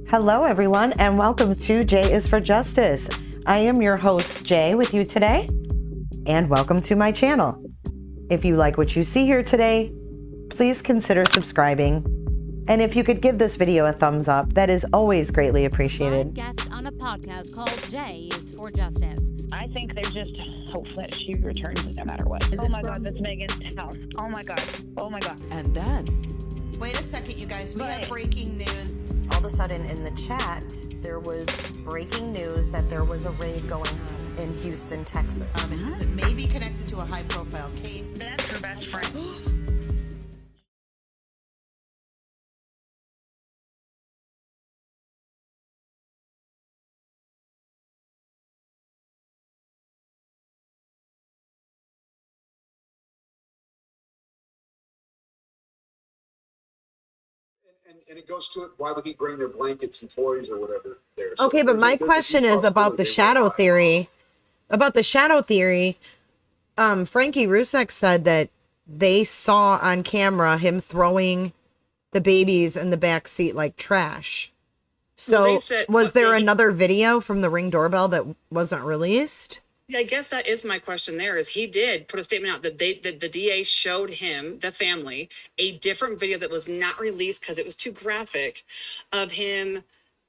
Hello, everyone, and welcome to J is for Justice. I am your host, Jay, with you today, and welcome to my channel. If you like what you see here today, please consider subscribing. And if you could give this video a thumbs up, that is always greatly appreciated. Guest on a podcast called J is for Justice. I think there's just hope that she returns no matter what. Oh my God, that's Megan's house. Oh my God. Oh my God. And then, wait a second, you guys. We have breaking news. All of a sudden in the chat, there was breaking news that there was a raid going on in Houston, Texas. It may be connected to a high-profile case. That's her best friend. And it goes to it, why would he bring their blankets and toys or whatever there? Okay, but my question is about the shadow theory. About the shadow theory, Frankie Rusek said that they saw on camera him throwing the babies in the back seat like trash. So was there another video from the Ring doorbell that wasn't released? Yeah, I guess that is my question there, is he did put a statement out that the DA showed him, the family, a different video that was not released because it was too graphic of him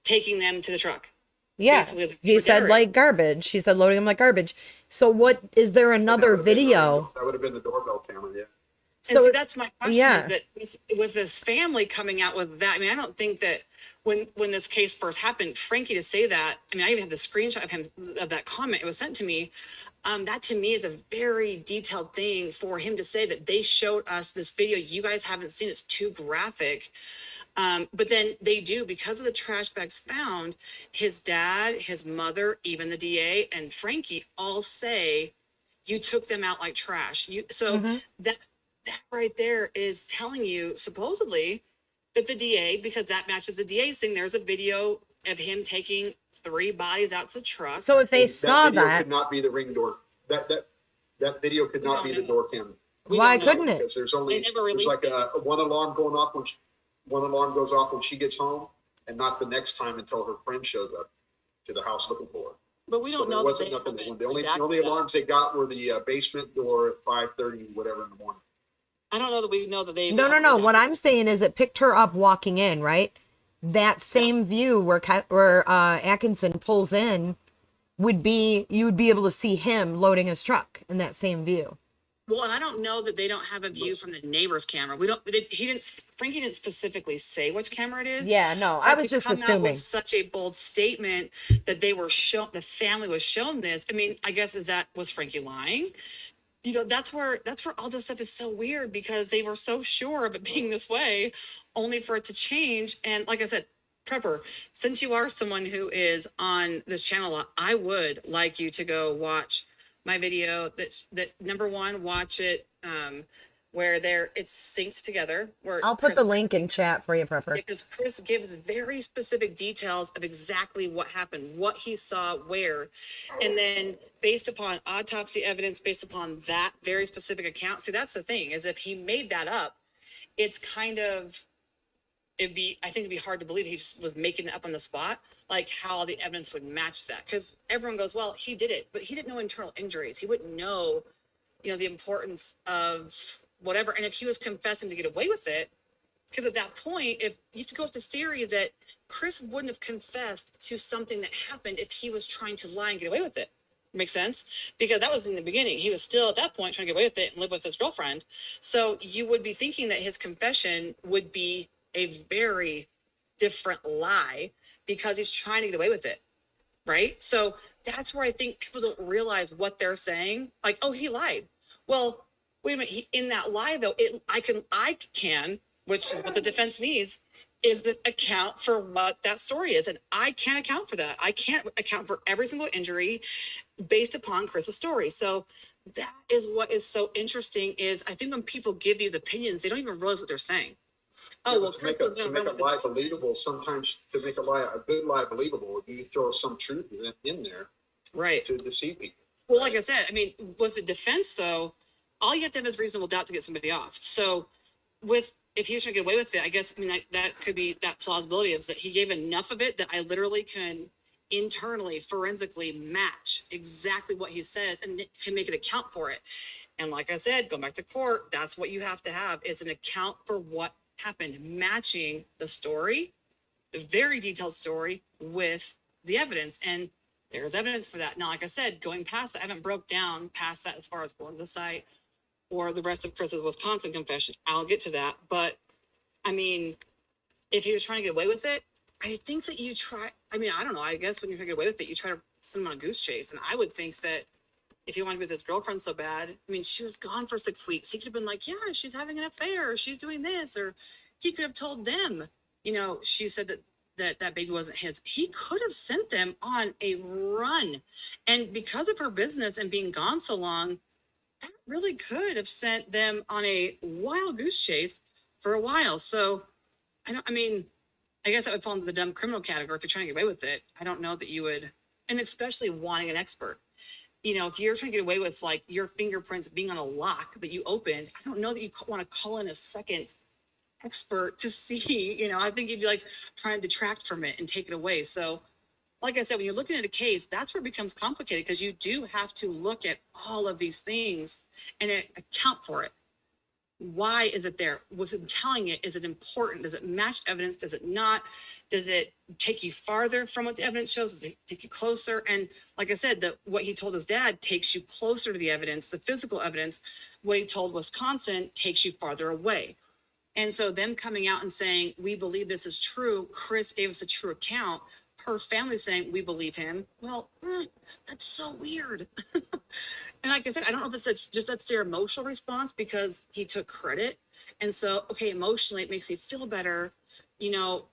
taking them to the truck. Yeah, he said like garbage. He said loading them like garbage. So what, is there another video? That would have been the doorbell camera, yeah. So see, that's my question, is that with this family coming out with that, I mean, I don't think that when this case first happened, Frankie to say that, I mean, I even have the screenshot of him, of that comment, it was sent to me. That to me is a very detailed thing for him to say that they showed us this video. You guys haven't seen, it's too graphic. But then they do, because of the trash bags found, his dad, his mother, even the DA and Frankie all say, you took them out like trash. That right there is telling you supposedly that the DA, because that matches the DA's thing, there's a video of him taking 3 bodies out to the truck. So if they saw that could not be the Ring door. That video could not be the door cam. Why couldn't it? Because there's like one alarm going off when one alarm goes off when she gets home, and not the next time until her friend shows up to the house looking for her. But we don't know. Wasn't nothing. The only alarms they got were the basement door at 5:30, whatever in the morning. I don't know that we know that they. No. What I'm saying is it picked her up walking in, right? That same view where Atkinson pulls in would be, you would be able to see him loading his truck in that same view. Well, and I don't know that they don't have a view from the neighbor's camera. Frankie didn't specifically say which camera it is. Yeah, no, I was just assuming. With such a bold statement that they were shown, the family was shown this. I mean, I guess was Frankie lying? You know, that's where all this stuff is so weird, because they were so sure of it being this way, only for it to change. And like I said, Prepper, since you are someone who is on this channel a lot, I would like you to go watch my video that number one, watch it where it's synced together. Where I'll put the link in chat for you, Prepper. Because Chris gives very specific details of exactly what happened, what he saw, where. And then based upon autopsy evidence, based upon that very specific account. See, that's the thing, is if he made that up, it's kind of, I think it'd be hard to believe he just was making it up on the spot, like how the evidence would match that. Because everyone goes, well, he did it, but he didn't know internal injuries. He wouldn't know, the importance of whatever. And if he was confessing to get away with it, because at that point, if you have to go with the theory that Chris wouldn't have confessed to something that happened if he was trying to lie and get away with it. Makes sense? Because that was in the beginning. He was still at that point trying to get away with it and live with his girlfriend. So you would be thinking that his confession would be a very different lie because he's trying to get away with it. Right? So that's where I think people don't realize what they're saying. Like, oh, he lied. Well, wait a minute. In that lie, though, I can, which is what the defense needs, is the account for what that story is. And I can't account for that. I can't account for every single injury based upon Chris's story. So that is what is so interesting, is I think when people give these opinions, they don't even realize what they're saying. Oh, well, to make a lie believable, sometimes to make a good lie believable, you throw some truth in there, right, to deceive people. Well, like I said, I mean, was it defense though? All you have to have is reasonable doubt to get somebody off. So with if he was trying to get away with it, I guess, I mean, that could be that plausibility of that he gave enough of it that I literally can internally, forensically match exactly what he says and can make an account for it. And like I said, going back to court, that's what you have to have is an account for what happened, matching the story, the very detailed story with the evidence. And there's evidence for that. Now, like I said, going past that, I haven't broke down past that as far as going to the site or the rest of Chris's Wisconsin confession. I'll get to that. But I mean, if he was trying to get away with it, I think that you try, I mean, I don't know. I guess when you're trying to get away with it, you try to send him on a goose chase. And I would think that if he wanted to be with his girlfriend so bad, I mean, she was gone for 6 weeks. He could have been like, yeah, she's having an affair, or she's doing this, or he could have told them, you know, she said that baby wasn't his. He could have sent them on a run. And because of her business and being gone so long, that really could have sent them on a wild goose chase for a while. So I mean, I guess that would fall into the dumb criminal category if you're trying to get away with it. I don't know that you would, and especially wanting an expert. You know, if you're trying to get away with like your fingerprints being on a lock that you opened, I don't know that you want to call in a second expert to see, you know, I think you'd be like trying to detract from it and take it away. So like I said, when you're looking at a case, that's where it becomes complicated because you do have to look at all of these things and account for it. Why is it there? With him telling it, is it important? Does it match evidence? Does it not? Does it take you farther from what the evidence shows? Does it take you closer? And like I said, what he told his dad takes you closer to the evidence, the physical evidence. What he told Wisconsin takes you farther away. And so them coming out and saying, we believe this is true. Chris gave us a true account. Her family saying, we believe him. Well, that's so weird. And like I said, I don't know if it's just that's their emotional response because he took credit. And so, okay, emotionally, it makes me feel better. You know,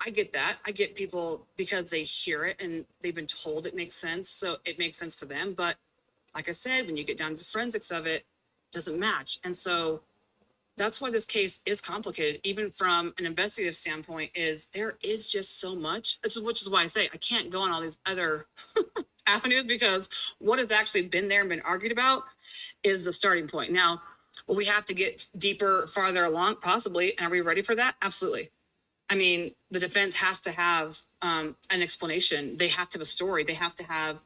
I get that. I get people because they hear it and they've been told it makes sense. So it makes sense to them. But like I said, when you get down to the forensics of it, it doesn't match. And so that's why this case is complicated, even from an investigative standpoint, is there is just so much, which is why I say I can't go on all these other avenues because what has actually been there and been argued about is the starting point. Now, will we have to get deeper, farther along? Possibly. And are we ready for that? Absolutely. I mean, the defense has to have an explanation. They have to have a story. They have to have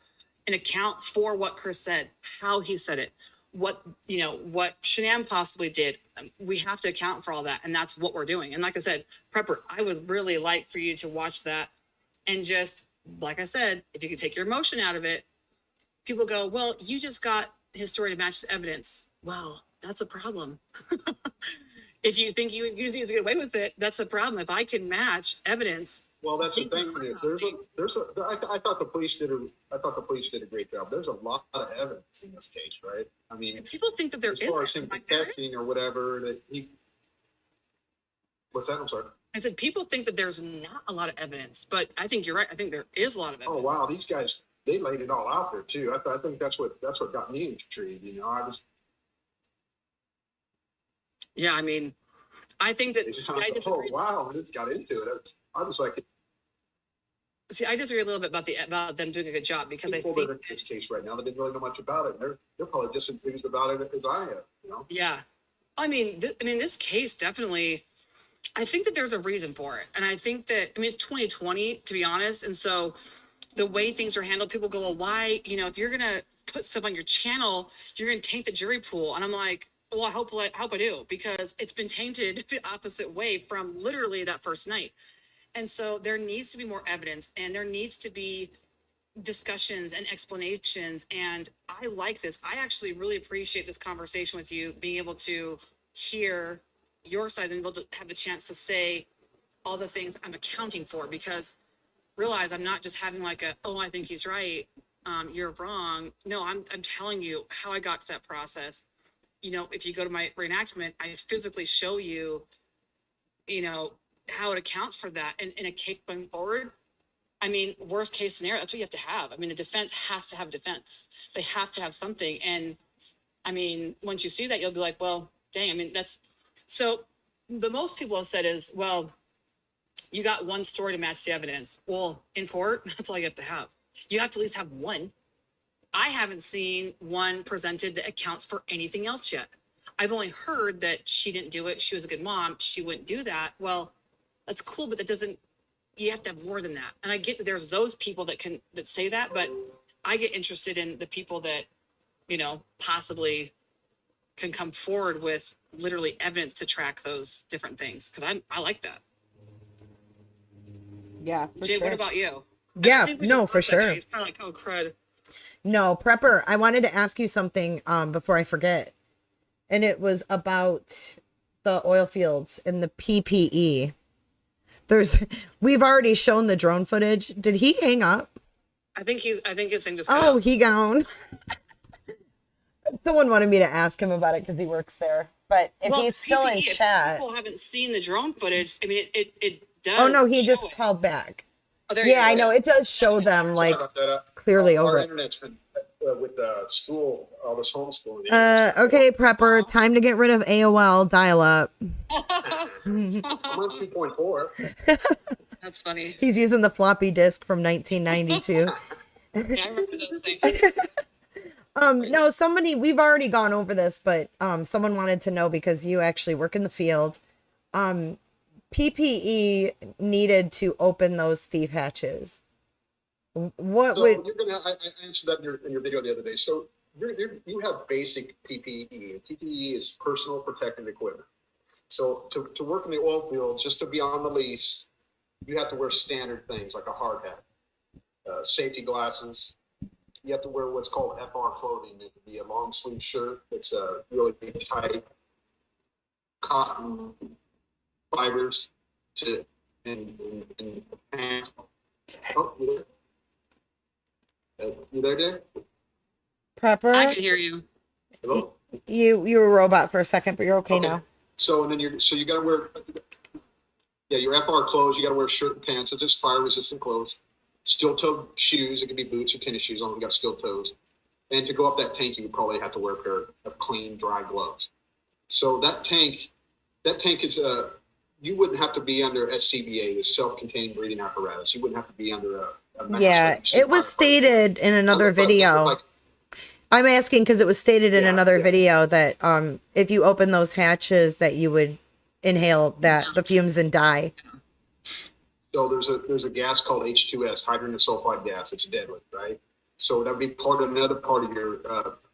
an account for what Chris said, how he said it, what Shanam possibly did. We have to account for all that. And that's what we're doing. And like I said, Prepper, I would really like for you to watch that and just, like I said, if you could take your emotion out of it, people go, well, you just got his story to match the evidence. Well, that's a problem. If you think you need to get away with it, that's a problem. If I can match evidence. Well, that's the thing. I thought the police did a great job. There's a lot of evidence in this case, right? I mean, people think that there is. As far as him confessing or whatever, that he. What's that? I'm sorry. I said people think that there's not a lot of evidence, but I think you're right. I think there is a lot of evidence. Oh wow, these guys, they laid it all out there too. I think that's what got me intrigued. You know, I was. Yeah, I mean, I think that. Wow, this got into it. I was like. See, I disagree a little bit about them doing a good job because I think in this case right now they didn't really know much about it. They're probably just as enthused about it as I am. You know. Yeah, I mean, this case definitely. I think that there's a reason for it, and I think that it's 2020 to be honest, and so the way things are handled, people go, well, why? You know, if you're gonna put stuff on your channel, you're gonna taint the jury pool, and I'm like. Well, I hope I do because it's been tainted the opposite way from literally that first night. And so there needs to be more evidence and there needs to be discussions and explanations. And I like this. I actually really appreciate this conversation with you, being able to hear your side and able to have the chance to say all the things I'm accounting for because realize I'm not just having like I think he's right. You're wrong. No, I'm telling you how I got to that process. You know, if you go to my reenactment, I physically show you, you know, how it accounts for that. And in a case going forward, I mean, worst case scenario, that's what you have to have. I mean, a defense has to have a defense. They have to have something. And I mean, once you see that, you'll be like, well, dang, I mean, that's so the most people have said is, well, you got one story to match the evidence. Well, in court, that's all you have to have. You have to at least have one. I haven't seen one presented that accounts for anything else yet. I've only heard that she didn't do it. She was a good mom. She wouldn't do that. Well, that's cool, but that doesn't, you have to have more than that. And I get that there's those people that say that, but I get interested in the people that, possibly can come forward with literally evidence to track those different things. Cause I like that. Yeah. Jay, what about you? Yeah, think we no, just for lost that guy. sure. He's probably like, oh, crud. No, Prepper, I wanted to ask you something before I forget. And it was about the oil fields and the PPE. We've already shown the drone footage. Did he hang up? I think his thing just cut Oh, out. he gone. Someone wanted me to ask him about it because he works there. But if he's still in PPE, if chat. people haven't seen the drone footage, I mean, it does. Oh, no, he show just it. called back. Oh, there you Yeah, go. I know. It does show them Sorry like about that. clearly Our over it. internet's been with school, all this homeschooling. Okay, Prepper, time to get rid of AOL dial-up. I'm on 2.4. That's funny. He's using the floppy disk from 1992. Yeah, I remember those things. No, we've already gone over this, but someone wanted to know because you actually work in the field. PPE needed to open those thief hatches. What So would you're gonna. I answered that in your video the other day. So you have basic PPE. PPE is personal protective equipment. So to work in the oil field, just to be on the lease, you have to wear standard things like a hard hat, safety glasses. You have to wear what's called FR clothing. It could be a long sleeve shirt that's really tight, cotton fibers and pants. Oh, you there, Dave? Prepper? I can hear you. Hello? You were a robot for a second, but you're okay now. So and then you gotta wear your FR clothes. You gotta wear shirt and pants. It's just fire resistant clothes. Steel toe shoes. It could be boots or tennis shoes. Only got steel toes. And to go up that tank, you would probably have to wear a pair of clean, dry gloves. So that tank is you wouldn't have to be under SCBA, the self-contained breathing apparatus. You wouldn't have to be under a mask. Yeah, it was stated in another video. I'm asking because it was stated in another video that if you open those hatches that you would inhale the fumes and die. So there's a gas called H2S, hydrogen sulfide gas. It's deadly, right? So that would be another part of your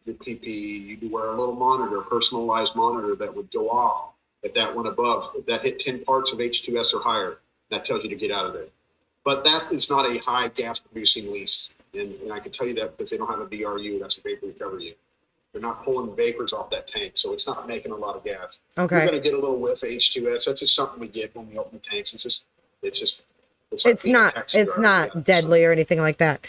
PPE. You'd wear a little monitor, a personalized monitor that would go off if that went above. If that hit 10 parts of H2S or higher, that tells you to get out of there. But that is not a high gas producing lease. And I can tell you that because they don't have a VRU, that's a vapor recovery unit. They're not pulling vapors off that tank, so it's not making a lot of gas. Okay. You're going to get a little whiff of H2S. That's just something we get when we open the tanks. It's It's not deadly or anything like that.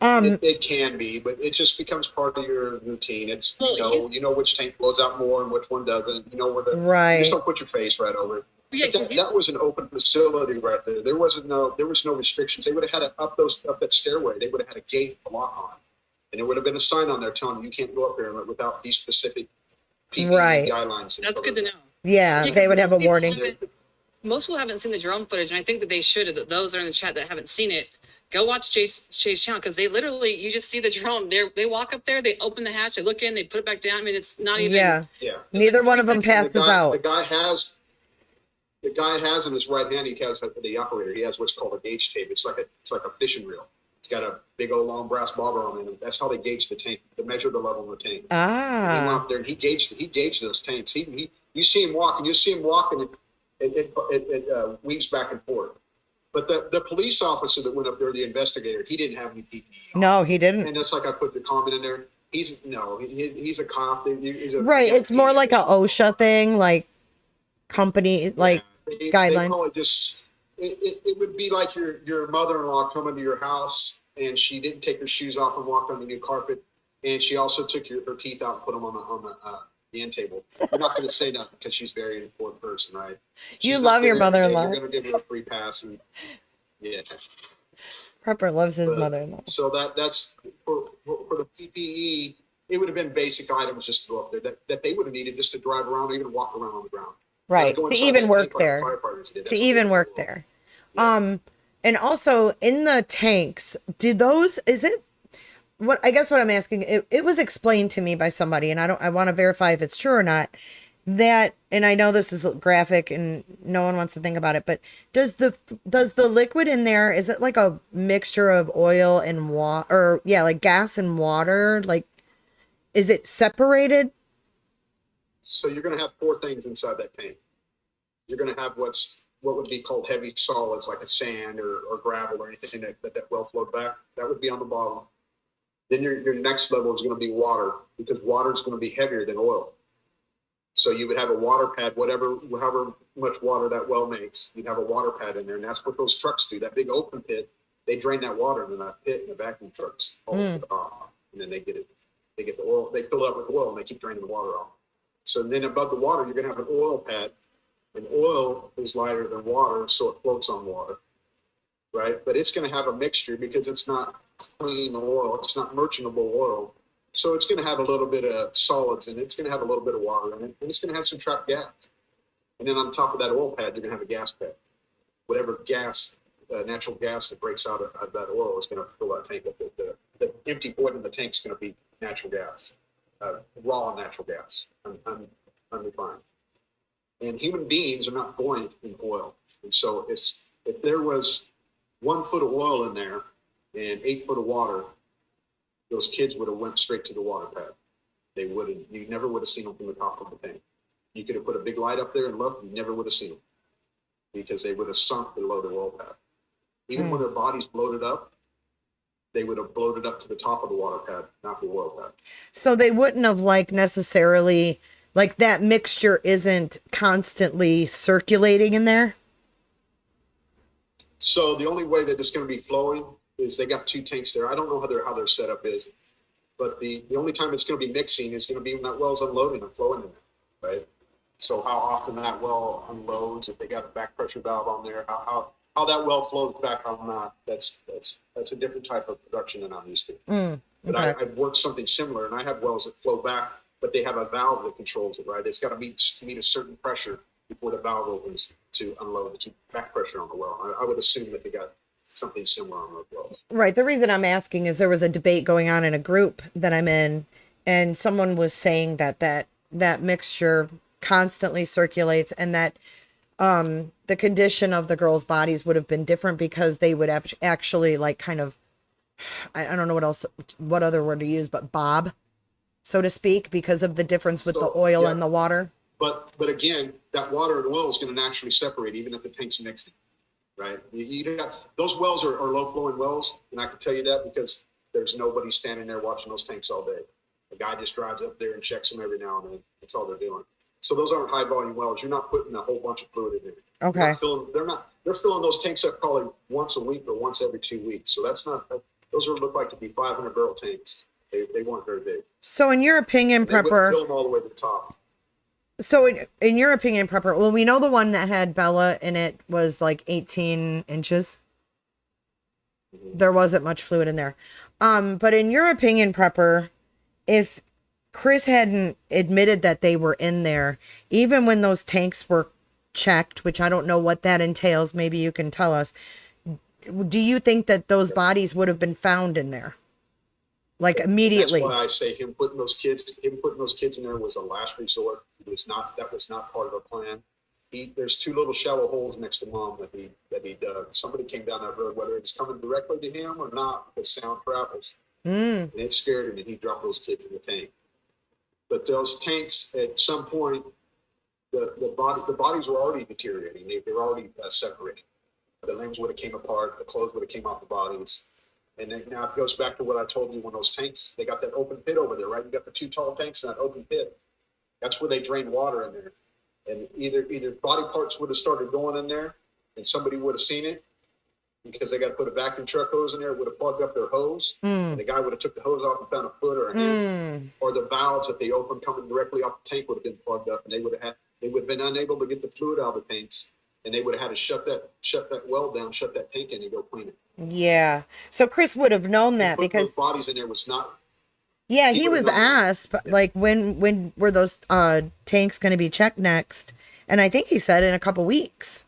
It can be, but it just becomes part of your routine. It's you know which tank blows out more and which one doesn't. You know where the right. You just don't put your face right over it. Yeah, That was an open facility right there. There was no restrictions. They would have had to up that stairway. They would have had a gate to lock on, and there would have been a sign on there telling you can't go up there without these specific PPE guidelines. That's good to know. Yeah, they would have a warning. Most people haven't seen the drone footage, and I think that they should. Those that are in the chat that haven't seen it, go watch Jay's channel because they literally, you just see the drone. They walk up there, they open the hatch, they look in, they put it back down. I mean, it's not even. Yeah. Yeah. Neither one of them passes out. The guy has in his right hand. He has the operator. He has what's called a gauge tape. It's like a fishing reel. It's got a big old long brass bobber on it. And that's how they gauge the tank. To measure the level of the tank. And he went up there and he gauged those tanks. You see him walking. And it weaves back and forth. But the police officer that went up there, the investigator, he didn't have any PPE on. No, he didn't. And that's like I put the comment in there. He's a cop. Right. It's more like a OSHA thing, like company, guidelines. They call it just. It would be like your mother-in-law coming to your house and she didn't take her shoes off and walked on the new carpet, and she also took her teeth out and put them on the end table. You're not going to say nothing because she's a very important person, right? You love your mother-in-law. You're going to give her a free pass, and yeah. Prepper loves his mother-in-law. So that's for the PPE. It would have been basic items just to go up there that they would have needed just to drive around or even walk around on the ground. Right. To even work there. And also in the tanks, what I guess what I'm asking, it was explained to me by somebody, and I want to verify if it's true or not. That, and I know this is graphic and no one wants to think about it, but does the liquid in there, is it like a mixture of oil and water, or yeah, like gas and water? Like, is it separated? So you're going to have four things inside that tank. You're going to have what would be called heavy solids, like a sand or gravel or anything that well flowed back. That would be on the bottom. Then your next level is going to be water, because water is going to be heavier than oil. So you would have a water pad, however much water that well makes, you'd have a water pad in there, and that's what those trucks do. That big open pit, they drain that water into that pit in the vacuum trucks, and then they get the oil, they fill it up with oil, and they keep draining the water off. So then above the water, you're going to have an oil pad, and oil is lighter than water, so it floats on water, right? But it's going to have a mixture because it's not clean oil, it's not merchantable oil. So it's going to have a little bit of solids in it. It's going to have a little bit of water in it, and it's going to have some trapped gas. And then on top of that oil pad, you're going to have a gas pad. Whatever gas, natural gas that breaks out of that oil is going to fill that tank up. The empty void in the tank is going to be natural gas, raw natural gas, unrefined. And human beings are not buoyant in oil. And so if there was 1 foot of oil in there and 8 foot of water, those kids would have went straight to the water pad. They wouldn't. You never would have seen them from the top of the tank. You could have put a big light up there and looked, you never would have seen them, because they would have sunk below the oil pad. Even when their bodies bloated up, they would have bloated up to the top of the water pad, not the oil pad. So they wouldn't have necessarily, that mixture isn't constantly circulating in there? So the only way that it's going to be flowing is they got 2 tanks there. I don't know how their setup is, but the only time it's going to be mixing is going to be when that well's unloading and flowing in there, right? So how often that well unloads, if they got a back pressure valve on there, how that well flows back on that, that's a different type of production than I'm used to. Okay. But I've worked something similar, and I have wells that flow back, but they have a valve that controls it, right? It's got to meet a certain pressure before the valve opens to unload, to keep back pressure on the well. I would assume that they got something similar on those wells. Right. The reason I'm asking is there was a debate going on in a group that I'm in, and someone was saying that mixture constantly circulates, and that the condition of the girls' bodies would have been different because they would actually I don't know what other word to use, but bob, so to speak, because of the difference with the oil and the water. But again, that water and oil is going to naturally separate even if the tank's mixing, right? Those wells are low flowing wells, and I can tell you that because there's nobody standing there watching those tanks all day. The guy just drives up there and checks them every now and then. That's all they're doing. So those aren't high volume wells. You're not putting a whole bunch of fluid in there. Okay. They're filling those tanks up probably once a week or once every 2 weeks. So those look like to be 500 barrel tanks. They weren't very big. So in your opinion, Prepper, Prepper, fill them all the way to the top. So in your opinion, Prepper, well, we know the one that had Bella in it was 18 inches. Mm-hmm. There wasn't much fluid in there. But in your opinion, Prepper, if Chris hadn't admitted that they were in there, even when those tanks were checked, which I don't know what that entails, maybe you can tell us, do you think that those bodies would have been found in there? Immediately? That's why I say him putting those kids in there was a last resort. That was not part of our plan. There's 2 little shallow holes next to Mom that he dug. Somebody came down that road, whether it's coming directly to him or not, the sound travels. And it scared him, and he dropped those kids in the tank. But those tanks, at some point, the bodies were already deteriorating. They were already separating. The limbs would have came apart. The clothes would have came off the bodies. And then now it goes back to what I told you when those tanks, they got that open pit over there, right? You got the 2 tall tanks in that open pit. That's where they drain water in there. And either body parts would have started going in there and somebody would have seen it because they got to put a vacuum truck hose in there, would have plugged up their hose. And the guy would have took the hose off and found a foot or a hand. Or the valves that they opened coming directly off the tank would have been plugged up, and they would have been unable to get the fluid out of the tanks. And they would have had to shut that well down, shut that tank in, and go clean it. Yeah. So Chris would have known that because those bodies in there was not. Yeah, he was asked, but when were those tanks going to be checked next? And I think he said in a couple weeks.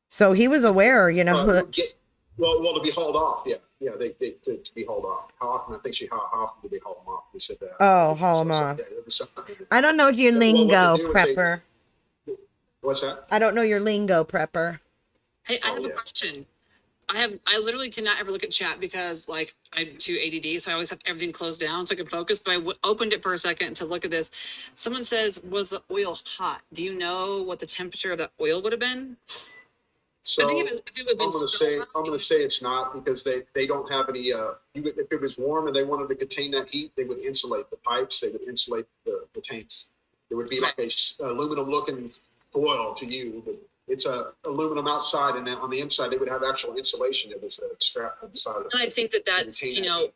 So he was aware, Well, to be hauled off, yeah. they to be hauled off. How often? I think how often do they haul them off? We said that. Oh, haul them off. Yeah, there was something. I don't know your Well, lingo, what they do is prepper. What's that? I don't know your lingo, prepper. Hey, I have a yeah. question. I literally cannot ever look at chat because like I'm too ADD, so I always have everything closed down so I can focus. But I opened it for a second to look at this. Someone says, "Was the oil hot?" Do you know what the temperature of that oil would have been? So I think if it would have been I'm going to say it's not, because they don't have any. If it was warm and they wanted to contain that heat, they would insulate the pipes. They would insulate the tanks. It would be like a aluminum looking foil to you, but it's a aluminum outside, and then on the inside they would have actual insulation that was strapped on the side. And I think that's, heat. I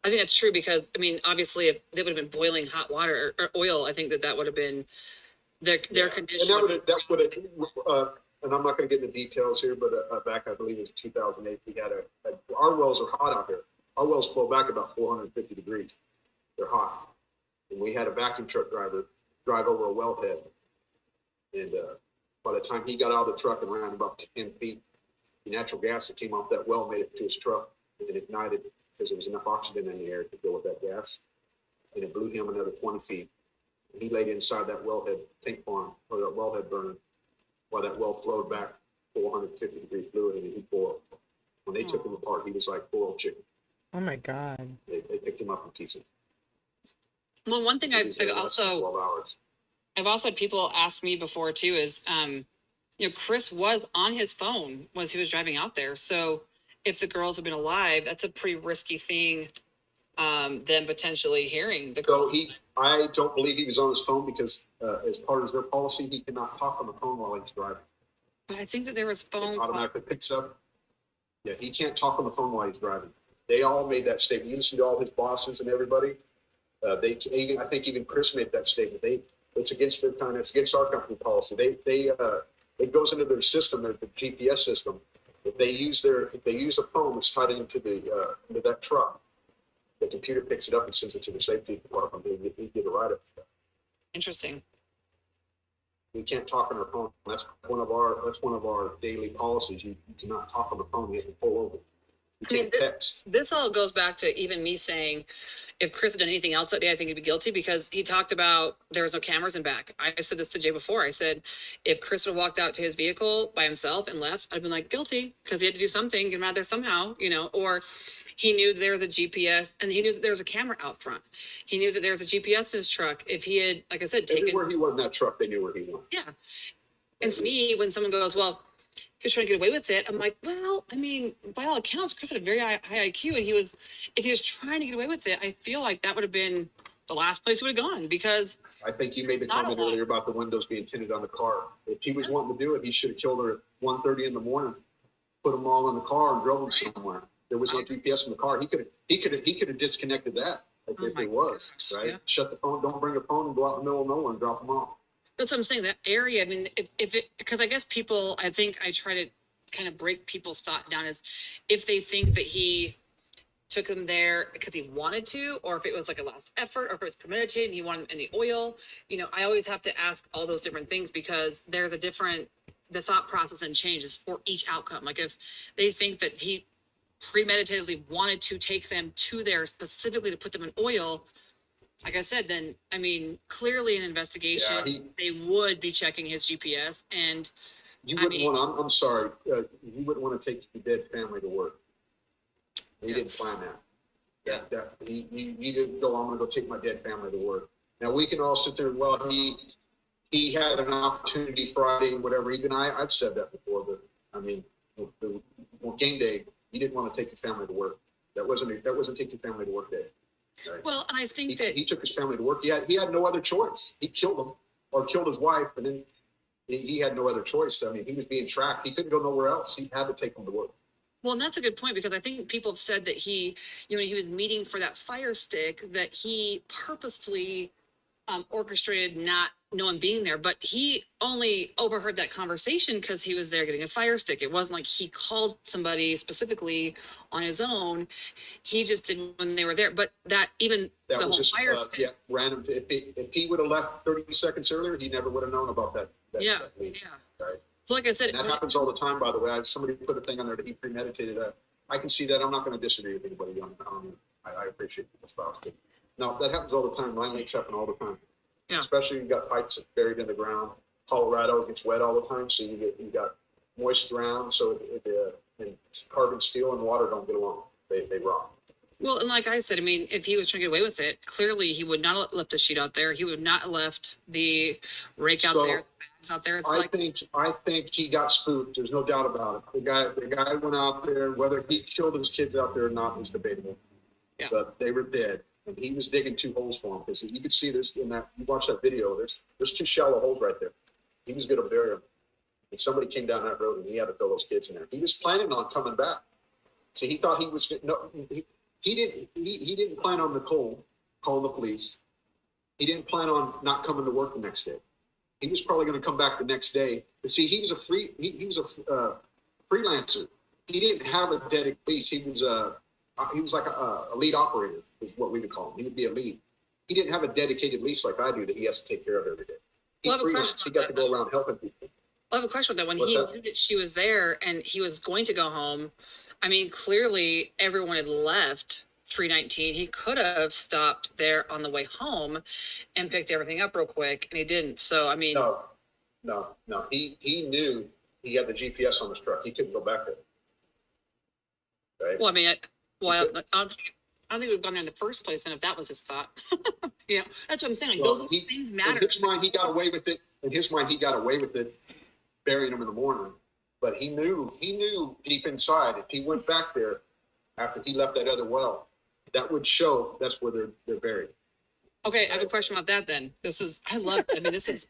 think that's true because, I mean, obviously if they would have been boiling hot water or oil, I think that would have been their condition. And that would have, and I'm not going to get into details here, but back, I believe it was 2008, we had our wells are hot out there. Our wells flow back about 450 degrees. They're hot. And we had a vacuum truck driver drive over a wellhead. And by the time he got out of the truck and ran about 10 feet, the natural gas that came off that well made it to his truck, and it ignited because there was enough oxygen in the air to go with that gas. And it blew him another 20 feet. And he laid inside that wellhead tank farm, or that wellhead burner, while that well flowed back 450 degree fluid, and he boiled. When they took him apart, he was like boiled chicken. Oh my God. They picked him up in pieces. Well, one thing I've also 12 hours. I've also had people ask me before too is, Chris was on his phone as he was driving out there. So if the girls have been alive, that's a pretty risky thing. Them potentially hearing the girls. So I don't believe he was on his phone because as part of their policy, he cannot talk on the phone while he's driving. But I think that there was phone. It automatically picks up. Yeah, he can't talk on the phone while he's driving. They all made that statement. You listen to all his bosses and everybody. I think even Chris made that statement. It's against their kind. It's against our company policy. It goes into their system, the GPS system. If they use a phone that's tied into that truck, the computer picks it up and sends it to the safety department. They get a write-up. Interesting. We can't talk on our phone. That's one of our daily policies. You cannot talk on the phone. You have to pull over. You can't text. This all goes back to even me saying, if Chris had done anything else that day, I think he'd be guilty because he talked about there was no cameras in back. I said this to Jay before. I said, if Chris would have walked out to his vehicle by himself and left, I'd been like, guilty, because he had to do something, get him out there somehow, or he knew there was a GPS and he knew that there was a camera out front. He knew that there was a GPS in his truck. If he had, like I said, They knew where he was in that truck, they knew where he was. Yeah. And to me, when someone goes, well, he was trying to get away with it, I'm like, well, I mean, by all accounts, Chris had a very high IQ, and if he was trying to get away with it, I feel like that would have been the last place he would have gone, because I think you made the comment earlier about the windows being tinted on the car. If he was wanting to do it, he should have killed her at 1:30 in the morning, put them all in the car and drove them somewhere. There was no GPS in the car. He could have disconnected that if it was, right? Yeah. Shut the phone, don't bring a phone, and go out in the middle of nowhere and drop them off. That's what I'm saying. That area, I mean, because I guess people, I think I try to kind of break people's thought down as if they think that he took them there because he wanted to, or if it was like a last effort, or if it was premeditated and he wanted any oil. I always have to ask all those different things because there's the thought process and changes for each outcome. Like if they think that he premeditatedly wanted to take them to there specifically to put them in oil, like I said, then, I mean, clearly an investigation, they would be checking his GPS, and you wouldn't want to, I'm sorry, you wouldn't want to take your dead family to work. He didn't plan that. He didn't go, I'm going to go take my dead family to work. Now we can all sit there and, well, he had an opportunity Friday and whatever. Even I've said that before, but I mean, on game day, you didn't want to take your family to work. That wasn't take your family to work day. Right. Well, and I think he took his family to work. He had no other choice. He killed them or killed his wife, and then he had no other choice. I mean, he was being tracked. He couldn't go nowhere else. He had to take them to work. Well, and that's a good point, because I think people have said that he was meeting for that fire stick, that he purposefully orchestrated not no one being there, but he only overheard that conversation because he was there getting a fire stick. It wasn't like he called somebody specifically on his own. He just did when they were there. But that whole fire stick. Yeah, random. If he would have left 30 seconds earlier, he never would have known about that. That lead, right? So like I said, and that happens all the time, by the way. Somebody put a thing on there that he premeditated. I can see that. I'm not going to disagree with anybody I appreciate people's thoughts. But no, that happens all the time. Line leaks happen all the time. Yeah. Especially you've got pipes that buried in the ground. Colorado gets wet all the time, so you got moist ground. So and carbon, steel, and water don't get along. They rot. Well, and like I said, I mean, if he was trying to get away with it, clearly he would not have left the sheet out there. He would not have left the rake out there, the bags out there. It's I think he got spooked. There's no doubt about it. The guy went out there. Whether he killed his kids out there or not is debatable. Yeah. But they were dead, and he was digging 2 holes for them, because you could see this in that. You watch that video. There's 2 shallow holes right there. He was going to bury them, and somebody came down that road, and he had to throw those kids in there. He was planning on coming back. So he thought he was he didn't plan on Nicole calling the police. He didn't plan on not coming to work the next day. He was probably going to come back the next day. But see, he was a freelancer. He didn't have a dedicated lease. He was like a lead operator, is what we would call him. He would be a lead. He didn't have a dedicated lease like I do that he has to take care of every day. He got to go around helping people. I have a question about that. When he knew that she was there and he was going to go home, I mean, clearly everyone had left 319. He could have stopped there on the way home and picked everything up real quick, and he didn't. So, I mean. No. He knew he had the GPS on his truck. He couldn't go back there. Right? Well, I mean, I don't think we've gone there in the first place, and if that was his thought. You know, that's what I'm saying. Like, those things matter. In his mind, he got away with it. Burying him in the morning. But he knew deep inside, if he went back there after he left that other well, that would show that's where they're buried. Okay, I have a question about that then. This is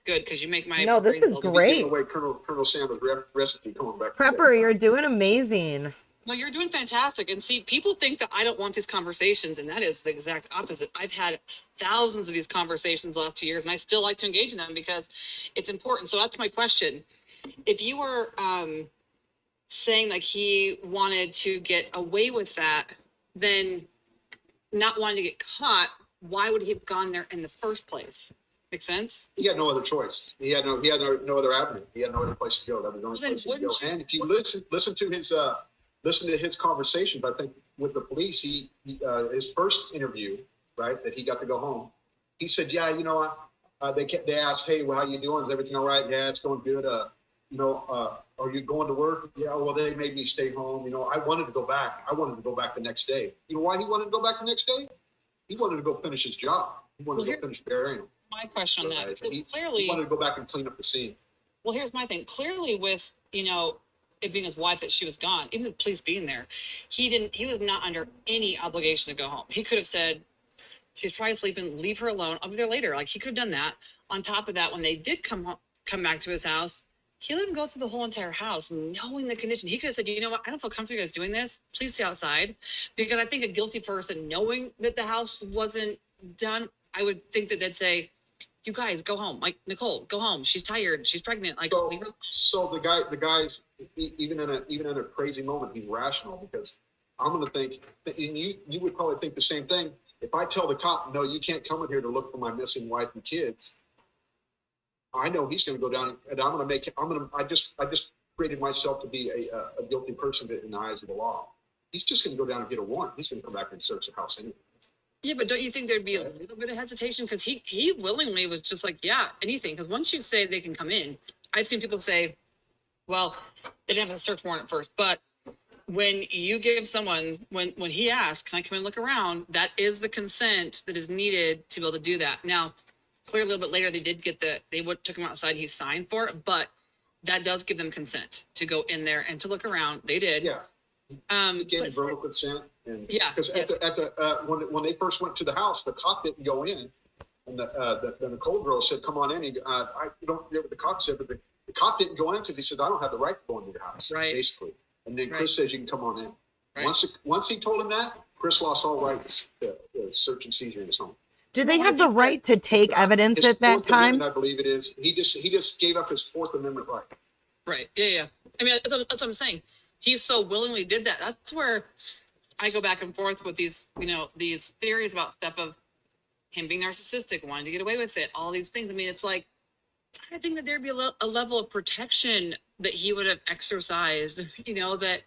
good because you make my. No, this is great. Away Colonel Sanders' recipe coming back. Prepper, you're doing amazing. Well, you're doing fantastic. And see, people think that I don't want these conversations, and that is the exact opposite. I've had thousands of these conversations the last 2 years, and I still like to engage in them because it's important. So that's my question. If you were saying like he wanted to get away with that, then not wanting to get caught, why would he have gone there in the first place? Make sense? He had no other choice. He had no other avenue. He had no other place to go. That was the only place to go. And if you listen to his conversations, I think with the police, his first interview, right, that he got to go home, he said, yeah, you know, they asked, hey, well, how you doing? Is everything all right? Yeah, it's going good. Are you going to work? Yeah, well, they made me stay home. You know, I wanted to go back. I wanted to go back the next day. You know why he wanted to go back the next day? He wanted to go finish his job. He wanted to go finish burying him. My question on that, because clearly he wanted to go back and clean up the scene. Well, here's my thing. Clearly with, you know, it being his wife that she was gone, even the police being there, he was not under any obligation to go home. He could have said, she's probably sleeping, leave her alone. I'll be there later. Like, he could have done that. On top of that, when they did come back to his house, he let him go through the whole entire house, knowing the condition. He could have said, you know what? I don't feel comfortable you guys doing this. Please stay outside. Because I think a guilty person, knowing that the house wasn't done, I would think that they'd say, you guys go home. Like, Nicole, go home. She's tired. She's pregnant. Like, so the guy's even in a crazy moment, he's rational, because I'm going to think, and you would probably think the same thing. If I tell the cop, no, you can't come in here to look for my missing wife and kids, I know he's going to go down, and I just created myself to be a guilty person in the eyes of the law. He's just going to go down and get a warrant. He's going to come back and search the house anyway. Yeah, but don't you think there'd be a little bit of hesitation? Because he willingly was just like, yeah, anything. Because once you say they can come in, I've seen people say, well, they didn't have a search warrant at first. But when you give someone, when he asked, can I come and look around? That is the consent that is needed to be able to do that. Now, clearly a little bit later, they did get took him outside. He signed for it, but that does give them consent to go in there and to look around. They did. Yeah. He gave verbal consent. And yeah. Because when they first went to the house, the cop didn't go in, and the Nicole girl said, "Come on in." I don't get what the cop said, but the cop didn't go in because he said, "I don't have the right to go into your house." Right. Basically, and then Chris says, "You can come on in." Right. Once he told him that, Chris lost all rights to search and seizure in his home. Do they have the right to take evidence at that time? I believe it is. He just gave up his Fourth Amendment right. Right. Yeah. I mean, that's what I'm saying. He so willingly did that. That's where I go back and forth with these theories about stuff of him being narcissistic, wanting to get away with it, all these things. I mean, it's like, I think that there'd be a level of protection that he would have exercised, that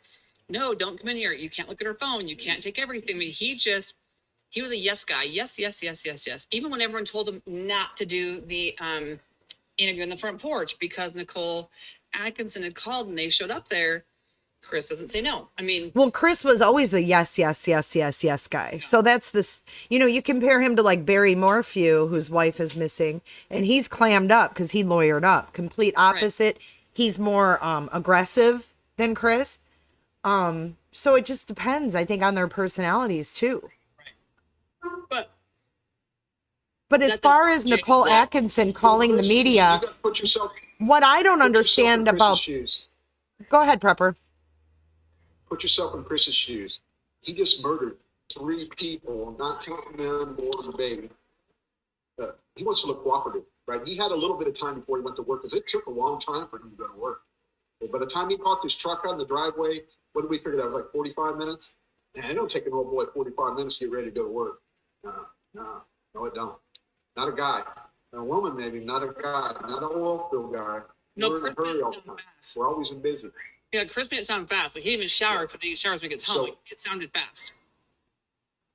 no, don't come in here. You can't look at her phone. You can't take everything. I mean, he was a yes guy. Yes, yes, yes, yes, yes. Even when everyone told him not to do the interview on the front porch because Nicole Atkinson had called and they showed up there, Chris doesn't say no. I mean, Well, Chris was always a yes, yes, yes, yes, yes guy. So that's this, you compare him to like Barry Morphew, whose wife is missing, and he's clammed up because he lawyered up. Complete opposite. He's more aggressive than Chris. So it just depends, I think, on their personalities too. But as far as Nicole Atkinson calling the media, You gotta put yourself, what I don't put yourself in understand Chris's about, shoes. go ahead, Prepper. Put yourself in Chris's shoes. He just murdered 3 people, not counting them or the baby. He wants to look cooperative, right? He had a little bit of time before he went to work because it took a long time for him to go to work. But by the time he parked his truck out in the driveway, what did we figure that was like 45 minutes? Man, it don't take an old boy 45 minutes to get ready to go to work. No, it don't. Not a guy. A woman, maybe, not a guy, not an oil field guy. No, We're in a Chris hurry all made the it time. sound fast. We're always in busy. Yeah, Chris made it sound fast. Like he didn't even shower because he showers when he gets home. So- Like, it sounded fast.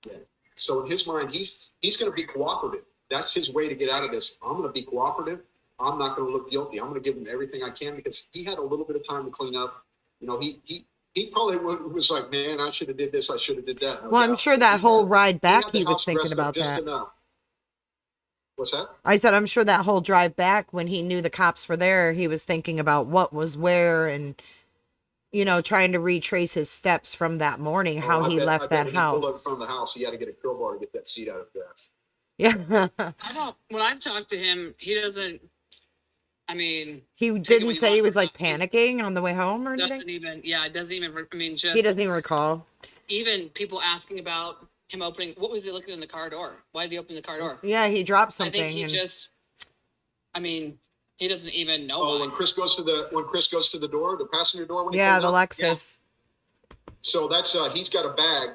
Yeah. So in his mind, he's going to be cooperative. That's his way to get out of this. I'm going to be cooperative. I'm not going to look guilty. I'm going to give him everything I can because he had a little bit of time to clean up. He probably was like, man, I should have did this. I should have did that. No Well, I'm doubt. sure that He whole had- ride back, had the he was house thinking dressed up about just that. enough. What's that? I said, I'm sure that whole drive back when he knew the cops were there, he was thinking about what was where and, trying to retrace his steps from that morning, how I he bet left when that he pulled up in house. front of the house, he had to get a crowbar to get that seat out of grass. Yeah. When I've talked to him, he doesn't, I mean, He take it didn't when you say he want, was like but he panicking on the way home or doesn't anything. even, yeah, it doesn't even, I mean, just He doesn't even recall. even people asking about him opening, what was he looking in the car door? Why did he open the car door? Yeah, he dropped I think something. he and just, I mean, he doesn't even know Oh, why. when Chris goes to the door, the passenger door, when he yeah, pulls the up? Lexus. So that's he's got a bag,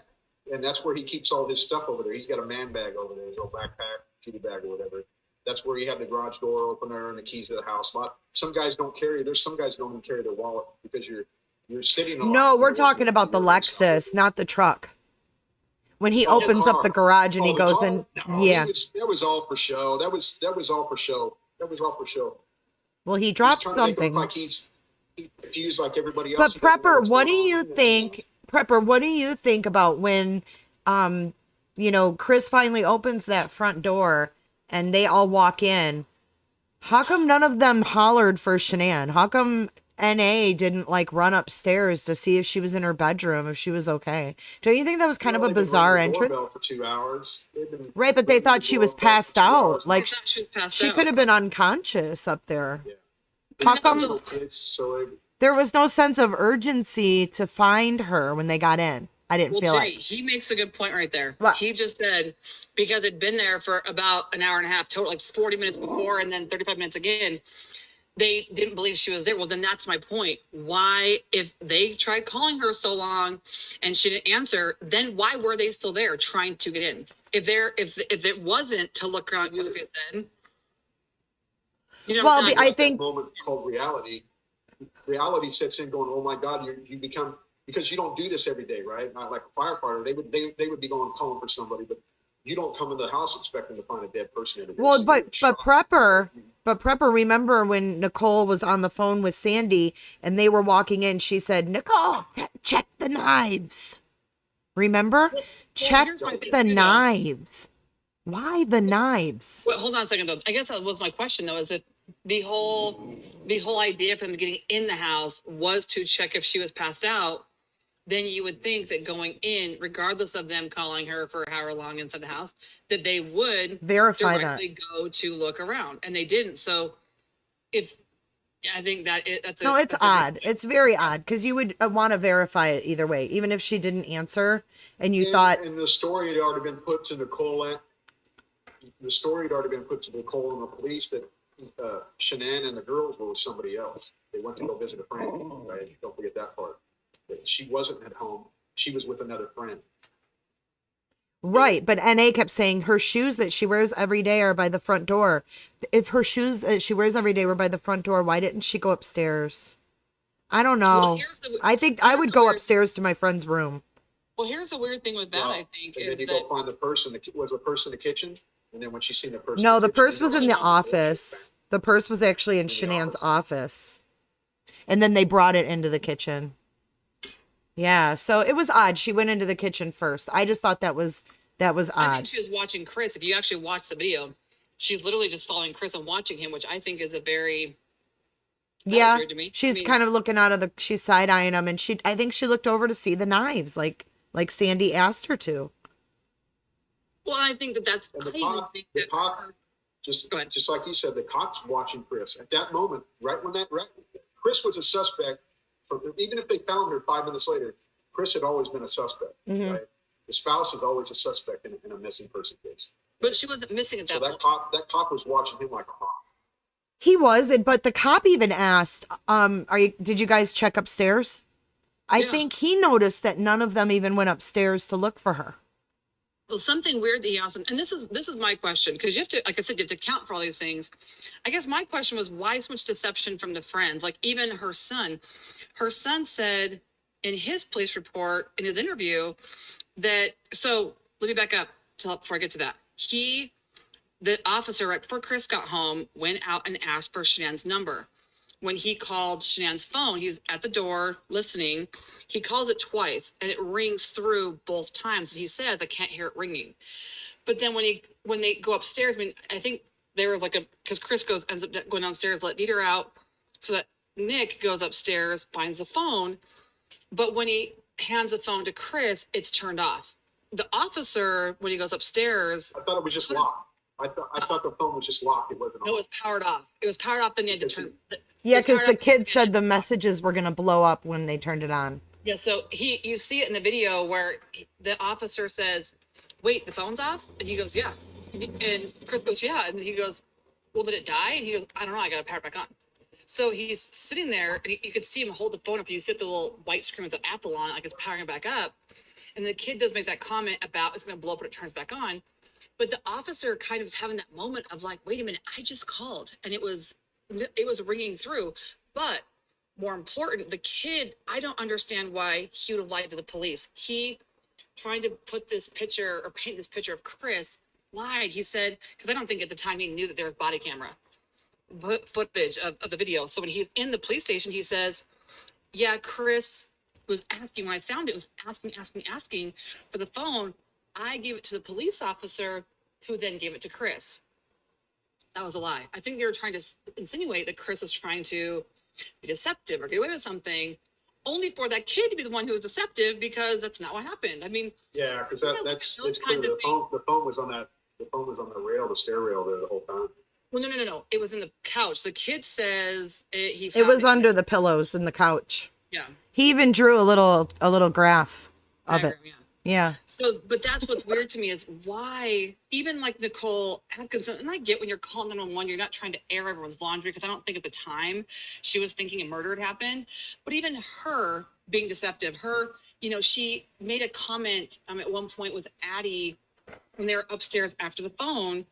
and that's where he keeps all his stuff over there. He's got a man bag over there, his old backpack, duty bag, or whatever. That's where you have the garage door opener and the keys to the house. Some guys don't carry. There's some guys don't even carry their wallet because you're sitting. No, we're talking about the Lexus, not the truck. When he Oh, the opens up car. the garage and he the goes car? in, No, yeah. that was all for show. That was all for show. That was all for show. Well, he He's dropped trying to make it something. look like he's confused like everybody else. But He doesn't know Prepper, what's what do going you on. think? Prepper, what do you think about when, Chris finally opens that front door and they all walk in? How come none of them hollered for Shanann? How come NA didn't run upstairs to see if she was in her bedroom, if she was okay? Don't you think that was kind of a They've been bizarre ringing the entrance? doorbell for 2 hours. Right, but they ringing thought the she was doorbell for passed 2 hours. out. Like I thought she was passed she out. could have been unconscious up there. Yeah. How That was come Little kids, so there was no sense of urgency to find her when they got in? I didn't Well, feel Jay, like. he makes a good point right there. What? He just said because it'd been there for about an hour and a half total, like 40 minutes before and then 35 minutes again. They didn't believe she was there. Well, then that's my point. Why, if they tried calling her so long and she didn't answer, then why were they still there trying to get in? If it wasn't to look around, like they said, Well, what I'm saying? I that think moment called reality. Reality sets in, going, "Oh my God, you become," because you don't do this every day, right? Not like a firefighter. They would be going calling for somebody, but you don't come in the house expecting to find a dead person every day. well, So but you're shocked. Prepper, remember when Nicole was on the phone with Sandy and they were walking in, she said, "Nicole, check the knives." Remember? Check here's my thing, the too, though. knives. Why the knives? Well, hold on a second though. I guess that was my question though, is if the whole idea of him getting in the house was to check if she was passed out, then you would think that going in, regardless of them calling her for however long inside the house, that they would Verify that. directly go to look around, and they didn't. So, I think that's No, it's that's a- odd. It's very odd because you would want to verify it either way, even if she didn't answer and you thought, And the story had already been put to Nicole. The story had already been put to Nicole and the police that Shanann and the girls were with somebody else. They went to go visit a friend, right? Don't forget that part. That she wasn't at home. She was with another friend. right. But NA kept saying her shoes that she wears every day are by the front door. If her shoes that she wears every day were by the front door, why didn't she go upstairs? I don't Well, know. I think I would go upstairs to my friend's room. Well, here's the weird thing with that, Well, I think, and then is you that go find the purse, was the purse in the kitchen? And then when she seen the purse, No, in the the kitchen, purse was in the office. The purse was actually in In the Shanann's office. And then they brought it into the kitchen. Yeah, so it was odd. She went into the kitchen first. I just thought that was I think odd. she was watching Chris. If you actually watch the video, she's literally just following Chris and watching him, which I think is a very that was Yeah, weird to me. she's kind of looking out of the. She's side eyeing him, and I think she looked over to see the knives, like Sandy asked her to. Well, I think that's. And I even think the that. cop, just Go ahead. just like you said, the cop's watching Chris at that moment. Chris was a suspect. Even if they found her 5 minutes later, Chris had always been a suspect. Mhm. Right? The spouse is always a suspect in a missing person case. But she wasn't missing at So that point. that cop was watching him like a hawk. He was, but the cop even asked, did you guys check upstairs? I Yeah. think he noticed that none of them even went upstairs to look for her. Well, something weird that he asked, and this is my question, because you have to, like I said, you have to account for all these things. I guess my question was, why so much deception from the friends? Like even her son said in his police report, in his interview, that, so let me back up before I get to that. The officer, right before Chris got home, went out and asked for Shanann's number. When he called Shanann's phone, he's at the door listening. He calls it twice and it rings through both times. And he says, I can't hear it ringing. But then when they go upstairs, I mean, I think there was because Chris ends up going downstairs, let Dieter out, so that Nick goes upstairs, finds the phone. But when he hands the phone to Chris, it's turned off. The officer, when he goes upstairs, I thought it was just locked. I thought the phone was just locked. It wasn't. no, it was powered off. It was powered off. Then he had to turn. Yeah, it's because powered the off, kid said the messages were going to blow up when they turned it on. Yeah, so you see it in the video where the officer says, "Wait, the phone's off," and he goes, "Yeah," and Chris goes, "Yeah," and he goes, "Well, did it die?" And he goes, "I don't know. I got to power it back on." So he's sitting there, and you could see him hold the phone up. You see the little white screen with the apple on it, like it's powering it back up. And the kid does make that comment about it's going to blow up when it turns back on. But the officer kind of is having that moment of like, wait a minute, I just called and it was ringing through. But more important, the kid, I don't understand why he would have lied to the police. He trying to put this picture or paint this picture of Chris, lied. He said, because I don't think at the time he knew that there was body camera footage of the video. So when he's in the police station, he says, yeah, Chris was asking, when I found it, was asking for the phone. I gave it to the police officer who then gave it to Chris. That was a lie. I think they were trying to insinuate that Chris was trying to be deceptive or get away with something, only for that kid to be the one who was deceptive, because that's not what happened. I mean, Yeah, because that's those it's clear. kinds of The phone was on the rail, the stair rail there the whole time. well, no. It was in the couch. The kid says he It found was under the pillows in the couch. Yeah. He even drew a little graph of it. Yeah. Yeah. So, but that's what's weird to me is why, even like Nicole Atkinson, and I get when you're calling 911, you're not trying to air everyone's laundry, because I don't think at the time she was thinking a murder had happened. But even her being deceptive, she made a comment at one point with Addie when they were upstairs after the phone.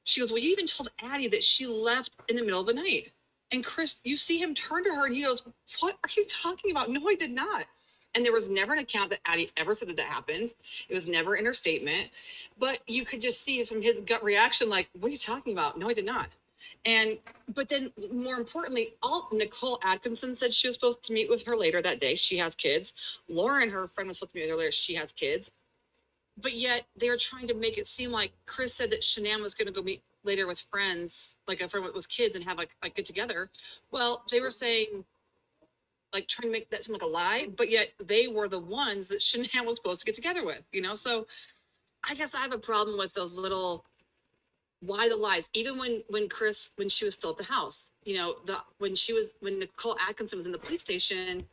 She goes, well, you even told Addie that she left in the middle of the night. And Chris, you see him turn to her and he goes, what are you talking about? No, I did not. And there was never an account that Addie ever said that happened. It was never in her statement. But you could just see from his gut reaction, like, what are you talking about? No, I did not. But then more importantly, Nicole Atkinson said she was supposed to meet with her later that day. She has kids. Lauren, her friend, was supposed to meet with her later. She has kids. But yet they were trying to make it seem like Chris said that Shanann was going to go meet later with friends, like a friend with kids, and have like get together. Well, they were saying, like, trying to make that seem like a lie, but yet they were the ones that Shanann was supposed to get together with, So I guess I have a problem with those little, why the lies? Even when she was still at the house, when Nicole Atkinson was in the police station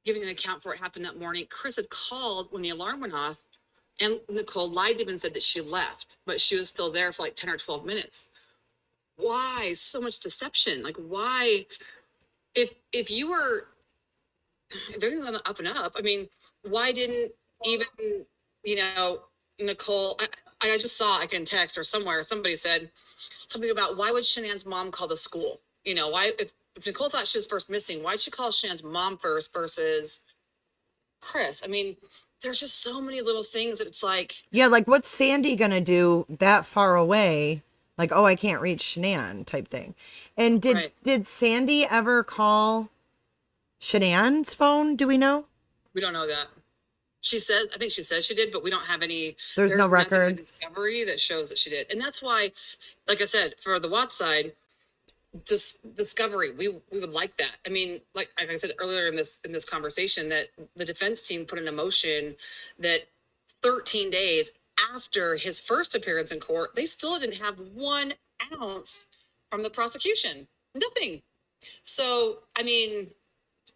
giving an account for what happened that morning, Chris had called when the alarm went off, and Nicole lied to him and said that she left, but she was still there for like 10 or 12 minutes. Why so much deception? Like, why, if everything's on the up and up, I mean, why didn't even, Nicole, I just saw, like in text or somewhere, somebody said something about, why would Shanann's mom call the school? Why, if Nicole thought she was first missing, why'd she call Shan's mom first versus Chris? I mean, there's just so many little things that it's like, Yeah, like what's Sandy gonna do that far away? Like, oh, I can't reach Shanann type thing. And did Sandy ever call Shanann's phone? Do we know? we don't know that. She says, I think she says she did, but we don't have any. There's no nothing in records. discovery that shows that she did, and that's why, like I said, for the Watts side, just discovery, we would like that. I mean, like I said earlier in this conversation, that the defense team put in a motion that 13 days after his first appearance in court, they still didn't have 1 ounce from the prosecution. Nothing. So, I mean,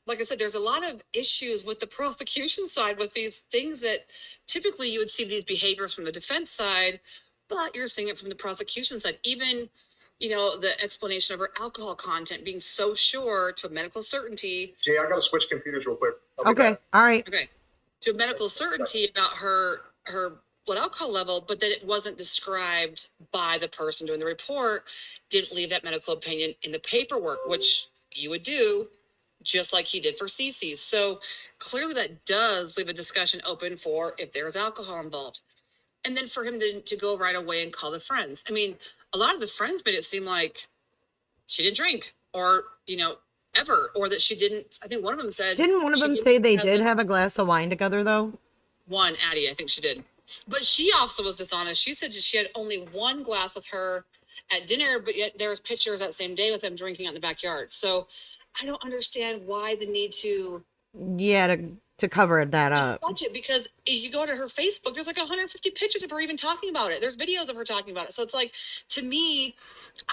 like I said, there's a lot of issues with the prosecution side with these things that typically you would see these behaviors from the defense side, but you're seeing it from the prosecution side. Even, the explanation of her alcohol content being so sure to a medical certainty. Jay, I got to switch computers real quick. I'll be Okay, back. all right. Okay. To a medical certainty about her blood alcohol level, but that it wasn't described by the person doing the report, didn't leave that medical opinion in the paperwork, which you would do, just like he did for Cece's. So clearly that does leave a discussion open for if there's alcohol involved. And then for him to go right away and call the friends. I mean, a lot of the friends made it seem like she didn't drink or, ever, or that she didn't. I think one of them said. Didn't one of she them didn't say they have did the- have a glass of wine together though? One, Addie, I think she did. But she also was dishonest. She said that she had only 1 glass with her at dinner, but yet there was pictures that same day with them drinking out in the backyard. So I don't understand why the need to Yeah, to cover that up. watch it, because if you go to her Facebook, there's like 150 pictures of her even talking about it. There's videos of her talking about it. So it's like, to me,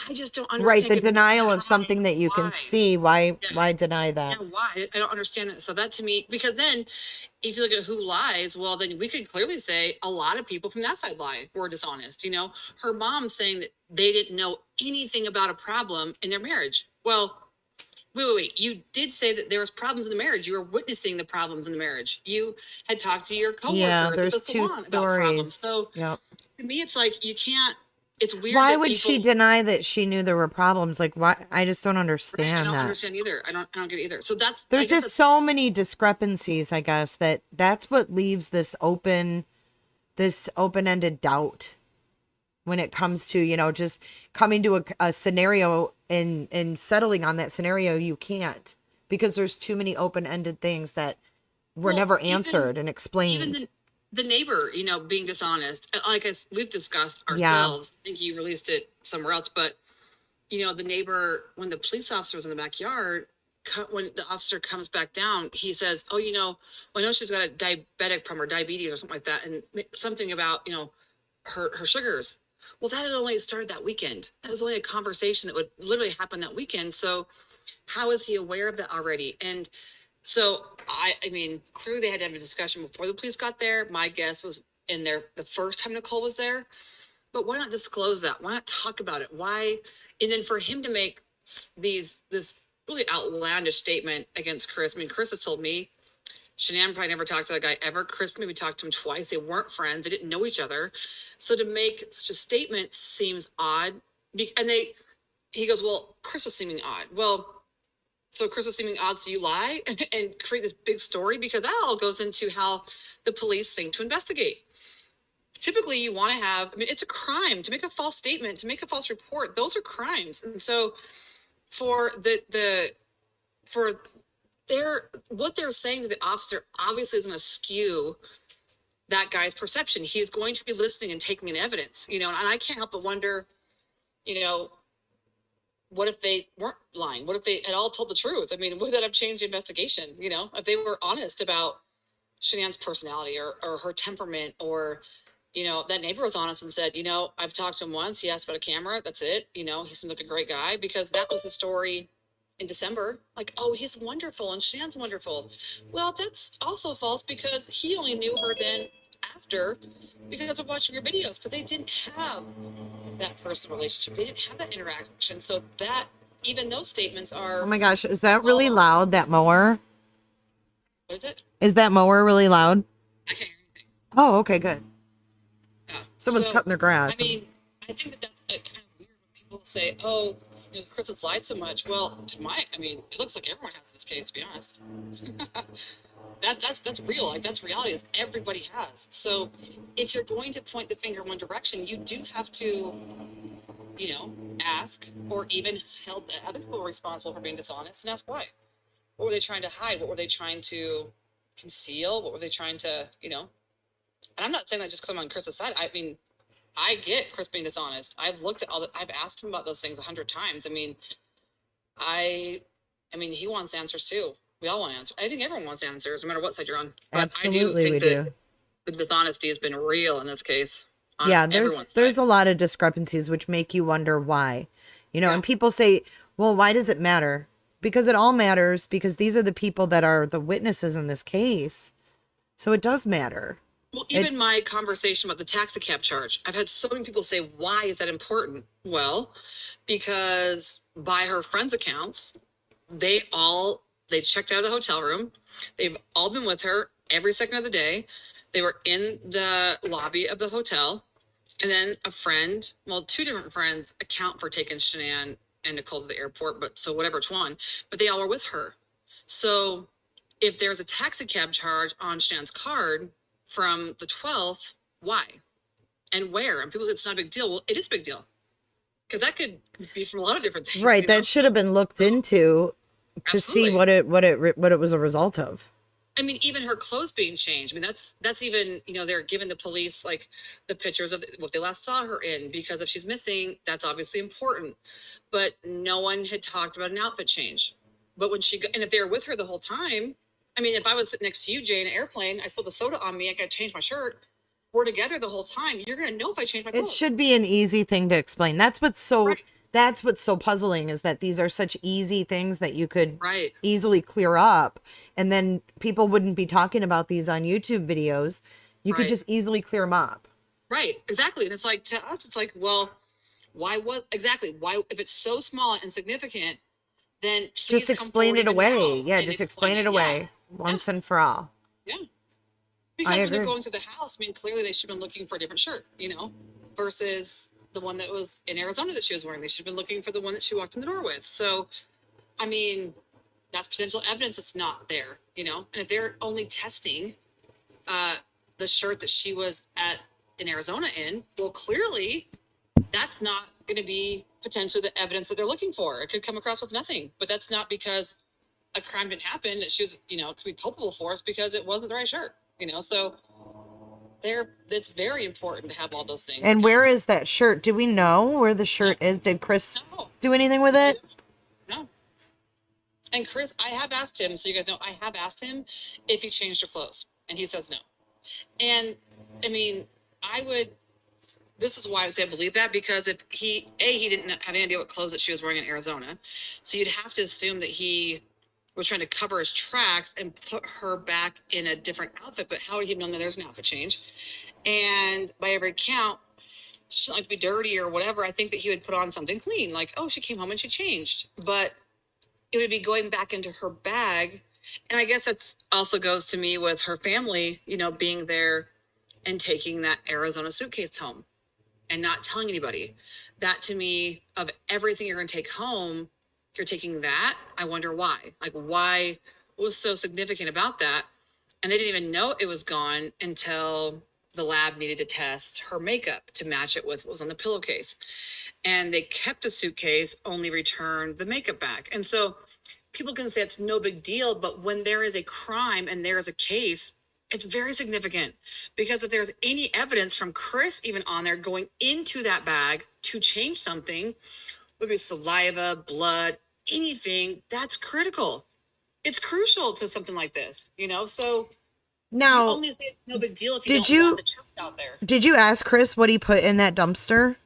I just don't understand. Right, the it. denial of Why? something that you can Why? see. Why deny that? Yeah, why? I don't understand that. So that to me, because then if you look at who lies, well, then we could clearly say a lot of people from that side lie or dishonest. Her mom saying that they didn't know anything about a problem in their marriage. Well, wait. You did say that there was problems in the marriage. You were witnessing the problems in the marriage. You had talked to your coworkers Yeah, at there's the two salon about problems. stories. So Yep. to me, it's like you can't. It's weird. Why that would she people- deny that she knew there were problems? Like, why? I just don't Right, I understand don't that. understand either. I don't get it either. So I There's guess just that's- so many discrepancies, I guess, that's what leaves this open-ended doubt when it comes to, just coming to a scenario and settling on that scenario. You can't, because there's too many open-ended things that were Well, never even- answered and explained. Even the neighbor, being dishonest, like we've discussed Yeah. ourselves. I think you released it somewhere else, but the neighbor, when the police officer was in the backyard, when the officer comes back down, he says, "Oh, well, I know she's got a diabetic problem or diabetes or something like that, and something about her sugars." Well, that had only started that weekend. That was only a conversation that would literally happen that weekend. So, how is he aware of that already? And so I mean, clearly they had to have a discussion before the police got there. My guess was in there the first time Nicole was there. But why not disclose that? Why not talk about it? Why? And then for him to make this really outlandish statement against Chris. I mean, Chris has told me Shanann probably never talked to that guy ever. Chris maybe talked to him twice. They weren't friends. They didn't know each other. So to make such a statement seems odd. And he goes, "Well, Chris was seeming odd." Well, so Chris was seeming odd, so you lie and create this big story, because that all goes into how the police think to investigate. Typically, you want to have, it's a crime to make a false statement, to make a false report. Those are crimes. And so for what they're saying to the officer obviously is going to skew that guy's perception. He's going to be listening and taking in evidence, and I can't help but wonder, what if they weren't lying? What if they had all told the truth? Would that have changed the investigation? If they were honest about Shanann's personality or her temperament, or, that neighbor was honest and said, I've talked to him once. He asked about a camera. That's it. He seemed like a great guy, because that was the story in December. Like, oh, he's wonderful and Shannon's wonderful. Well, that's also false, because he only knew her then after, because of watching her videos, because they didn't have that personal relationship. They didn't have that interaction. So that, even those statements are. Oh my gosh, is that really loud, that mower? What is it? Is that mower really loud? I can't hear anything. Oh, okay, good. Yeah. Someone's cutting their grass. I think that's kind of weird when people say, "Oh, Chris has lied so much. Well, it looks like everyone has this case, to be honest. That's real. Like, that's reality. It's everybody has. So if you're going to point the finger in one direction, you do have to, ask, or even held the other people responsible for being dishonest, and ask why. What were they trying to hide? What were they trying to conceal? What were they trying to, and I'm not saying that just because I'm on Chris's side. I mean, I get Chris being dishonest. I've looked at I've asked him about those things 100 times. He wants answers too. We all want answers. I think everyone wants answers, no matter what side you're on. But Absolutely, I do think we that do. the dishonesty has been real in this case. Yeah, there's a lot of discrepancies which make you wonder why. And people say, well, why does it matter? Because it all matters, because these are the people that are the witnesses in this case. So it does matter. Well, even my conversation about the taxi cab charge, I've had so many people say, why is that important? Well, because by her friends' accounts, they checked out of the hotel room. They've all been with her every second of the day. They were in the lobby of the hotel. And then two different friends account for taking Shanann and Nicole to the airport, but which one, but they all were with her. So if there's a taxi cab charge on Shanann's card from the 12th, why and where? And people say it's not a big deal. Well, it is a big deal, because that could be from a lot of different things. Right. That should have been looked into to see what it was a result of. Even her clothes being changed. That's even, they're giving the police like the pictures of what they last saw her in, because if she's missing, that's obviously important. But no one had talked about an outfit change. But and if they were with her the whole time, if I was sitting next to you, Jay, in an airplane, I spilled the soda on me, I got to change my shirt. We're together the whole time. You're going to know if I change my clothes. It should be an easy thing to explain. That's what's so puzzling, is that these are such easy things that you could easily clear up. And then people wouldn't be talking about these on YouTube videos. You could just easily clear them up. Right. Exactly. And it's like, to us, it's like, well, why, if it's so small and insignificant, then just explain it away. Yeah. Just explain it away once and for all. Yeah. Because when they're going through the house, clearly they should have been looking for a different shirt, versus the one that was in Arizona that she was wearing. They should have been looking for the one that she walked in the door with. So, that's potential evidence that's not there, and if they're only testing the shirt that she was in Arizona in, well, clearly that's not going to be potentially the evidence that they're looking for. It could come across with nothing, but that's not because a crime didn't happen that she was, could be culpable for us, because it wasn't the right shirt, so it's very important to have all those things. And where is that shirt? Do we know where the shirt is? Did Chris do anything with it? No. And Chris, I have asked him, so you guys know, I have asked him if he changed her clothes, and he says no. And this is why I would say I believe that, because if he didn't have any idea what clothes that she was wearing in Arizona. So you'd have to assume that he was trying to cover his tracks and put her back in a different outfit. But how would he have known that there's an outfit change? And by every count, she doesn't like to be dirty or whatever. I think that he would put on something clean, like, oh, she came home and she changed. But it would be going back into her bag. And I guess that's also goes to me with her family, being there and taking that Arizona suitcase home and not telling anybody. That, to me, of everything you're going to take home, you're taking that. I wonder why. Like, why was so significant about that? And they didn't even know it was gone until the lab needed to test her makeup to match it with what was on the pillowcase. And they kept the suitcase, only returned the makeup back. And so people can say it's no big deal, but when there is a crime and there is a case, it's very significant, because if there's any evidence from Chris even on there going into that bag to change something, would be saliva, blood, anything, that's critical. It's crucial to something like this, so now, you only say it's no big deal if you don't want the truth out there. Did you ask Chris what he put in that dumpster?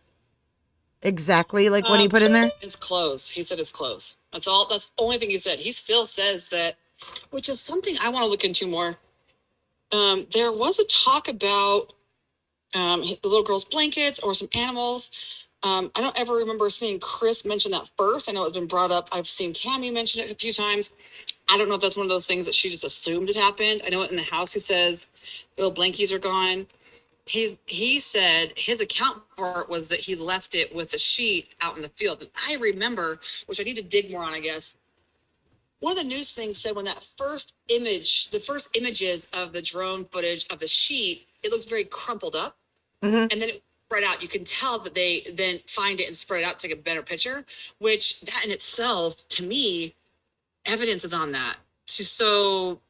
Exactly, like what he put in there? His clothes. He said his clothes. That's all. That's the only thing he said. He still says that, which is something I want to look into more. There was a talk about the little girl's blankets or some animals. I don't ever remember seeing Chris mention that first. I know it's been brought up. I've seen Tammy mention it a few times. I don't know if that's one of those things that she just assumed it happened. I know in the house he says little blankies are gone. he said his account for it was that he left it with a sheet out in the field. And I remember, which I need to dig more on, I guess. One of the news things said when that the first images of the drone footage of the sheet, it looks very crumpled up. And then it spread out. You can tell that they then find it and spread it out to take a better picture, which that in itself, to me, evidence is on that. So,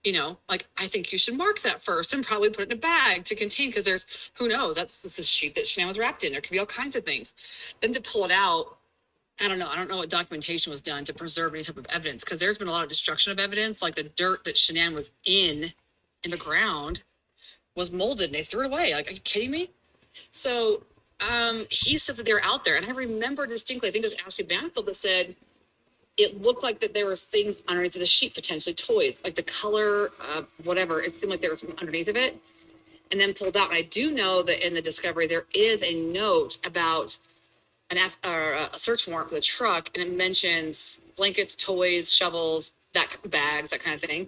like, I think you should mark that first and probably put it in a bag to contain, because there's, who knows, this is sheet that Shanann was wrapped in. There could be all kinds of things. Then to pull it out, I don't know what documentation was done to preserve any type of evidence, because there's been a lot of destruction of evidence, like the dirt that Shanann was in the ground was molded and they threw it away. Like, are you kidding me? So he says that they're out there. And I remember distinctly, I think it was Ashley Banfield that said it looked like that there was things underneath of the sheet, potentially toys, like the color, whatever. It seemed like there was something underneath of it and then pulled out. And I do know that in the discovery, there is a note about a search warrant for the truck, and it mentions blankets, toys, shovels, bags, that kind of thing.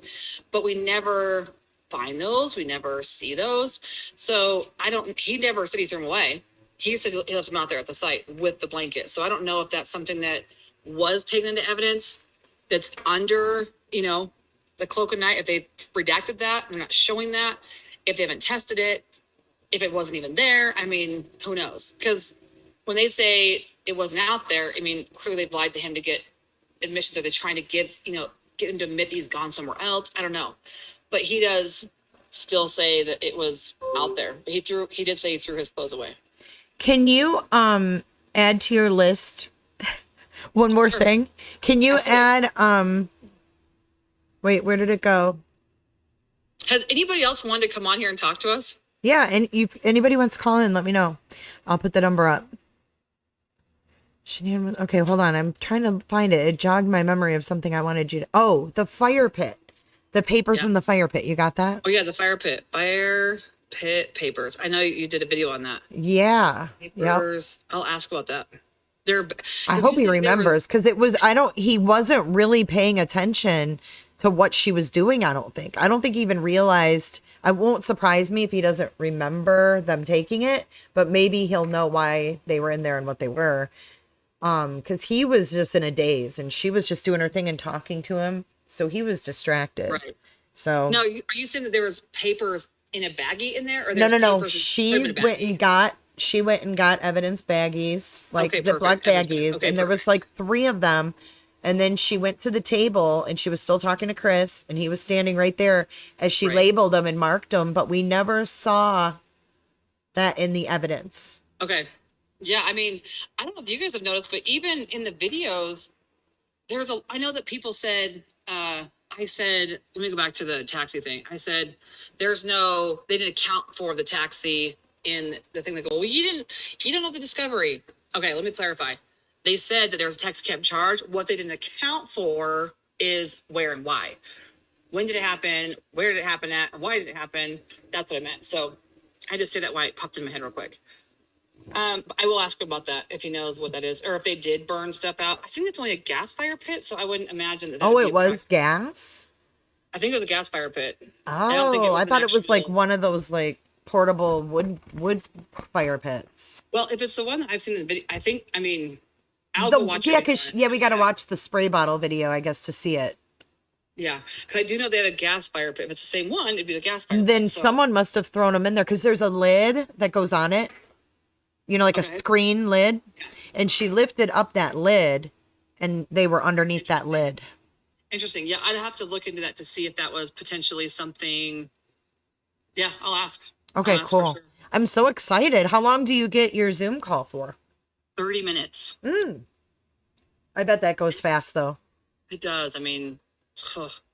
But we never find those. We never see those. So he never said he threw them away. He said he left them out there at the site with the blanket. So I don't know if that's something that was taken into evidence that's under, the cloak of night, if they redacted that, they're not showing that, if they haven't tested it, if it wasn't even there. I mean, who knows? Because when they say it wasn't out there, I mean, clearly they've lied to him to get admissions. Are they trying to get him to admit he's gone somewhere else? I don't know. But he does still say that it was out there. But he did say he threw his clothes away. Can you add to your list one more thing? Can you add wait, where did it go? Has anybody else wanted to come on here and talk to us? Yeah, and if anybody wants to call in, let me know. I'll put the number up. Okay, hold on. I'm trying to find it. It jogged my memory of something I wanted you to... Oh, the fire pit. The papers in the fire pit. You got that? Oh, yeah, the fire pit. Fire pit papers. I know you did a video on that. Yeah. Papers. Yep. I'll ask about that. I hope he remembers, because he wasn't really paying attention to what she was doing, I don't think. I don't think he even realized... It won't surprise me if he doesn't remember them taking it, but maybe he'll know why they were in there and what they were. Because he was just in a daze, and she was just doing her thing and talking to him, so he was distracted. Right. So no, are you saying that there was papers in a baggie in there, or no? She went and got evidence baggies, like Ziploc baggies, and there was like 3 of them. And then she went to the table, and she was still talking to Chris, and he was standing right there as she labeled them and marked them, but we never saw that in the evidence. Okay. Yeah, I mean, I don't know if you guys have noticed, but even in the videos, I know that people said, I said, let me go back to the taxi thing. I said, they didn't account for the taxi in the thing. They go, well, you don't know the discovery. Okay, let me clarify. They said that there was a taxi cab charge. What they didn't account for is where and why. When did it happen? Where did it happen at? Why did it happen? That's what I meant. So I just say that why it popped in my head real quick. I will ask him about that if he knows what that is, or if they did burn stuff out. I think it's only a gas fire pit, so I wouldn't imagine that. Oh, it was gas? I think it was a gas fire pit. Oh, I thought it was like one of those like portable wood fire pits. Well, if it's the one that I've seen in the video, I'll go watch it. Yeah, because we got to watch the spray bottle video, I guess, to see it. Yeah, because I do know they had a gas fire pit. If it's the same one, it'd be the gas fire pit. Then someone must have thrown them in there, because there's a lid that goes on it. Like a screen lid. Yeah. And she lifted up that lid, and they were underneath that lid. Interesting. Yeah, I'd have to look into that to see if that was potentially something. Yeah, I'll ask. Okay, cool. Sure. I'm so excited. How long do you get your Zoom call for? 30 minutes. I bet that goes fast, though. It does.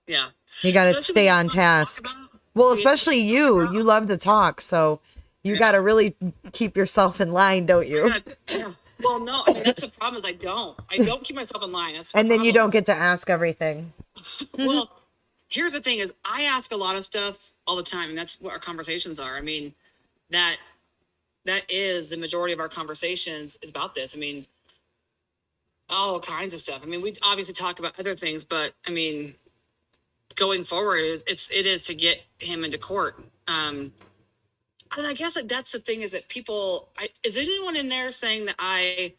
Yeah. You got to stay on task. Well, especially you. You love to talk, so you got to really keep yourself in line, don't you? Yeah. Well, no, that's the problem is I don't keep myself in line. That's and then you don't get to ask everything. Well, here's the thing is I ask a lot of stuff all the time, and that's what our conversations are. That is the majority of our conversations is about this. All kinds of stuff. We obviously talk about other things, but going forward it is to get him into court. And I guess like that's the thing is that people, is anyone in there saying that I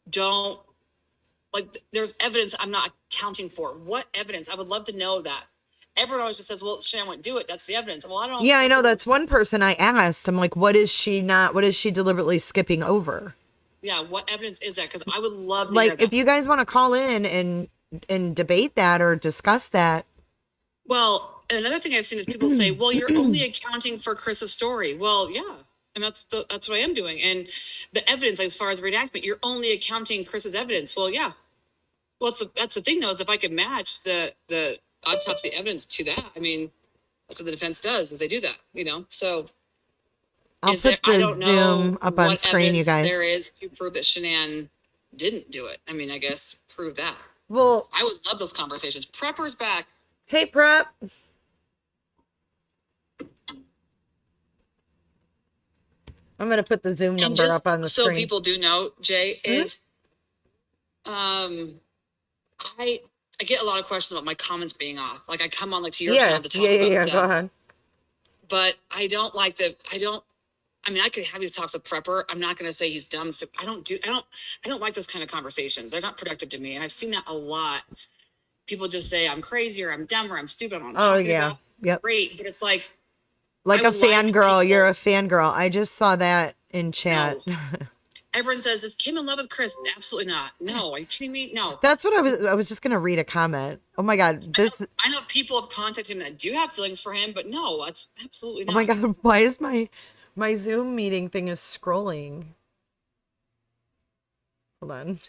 don't, like, there's evidence I'm not accounting for? What evidence? I would love to know that. Everyone always just says, well, Shannon wouldn't do it. That's the evidence. Well, I don't. Yeah, I know. That's one person I asked. I'm like, what is she deliberately skipping over? Yeah, what evidence is that? Because I would love to Like, hear that. if you guys want to call in and debate that or discuss that. Well, and another thing I've seen is people say, well, you're only accounting for Chris's story. Well, yeah. And that's what I am doing. And the evidence, as far as reenactment, you're only accounting Chris's evidence. Well, yeah. Well, that's the thing, though, is if I could match the autopsy evidence to that, I mean, that's what the defense does, is they do that, you know? So I'll put I the don't know Zoom up on what screen, you evidence guys. there is to prove that Shanann didn't do it. I mean, I guess prove that. Well, I would love those conversations. Prepper's back. hey, Prep. I'm going to put the Zoom And number just up on the so screen. people do know, Jay, is I get a lot of questions about my comments being off. Like I come on like to your channel to talk about stuff. Go ahead. But I don't like I mean, I could have these talks with Prepper. I'm not going to say he's dumb. So I don't like those kind of conversations. They're not productive to me. And I've seen that a lot. People just say I'm crazy or I'm dumb or I'm stupid. I'm talking about. Yep. Great. But it's like A fangirl. You're a fangirl. I just saw that in chat. No. Everyone says, is Kim in love with Chris? Absolutely not. No. Are you kidding me? No. That's what I was just going to read a comment. Oh my God. I know people have contacted him that do have feelings for him, but no, that's absolutely not. Oh my God. Why is my Zoom meeting thing is scrolling? Hold on.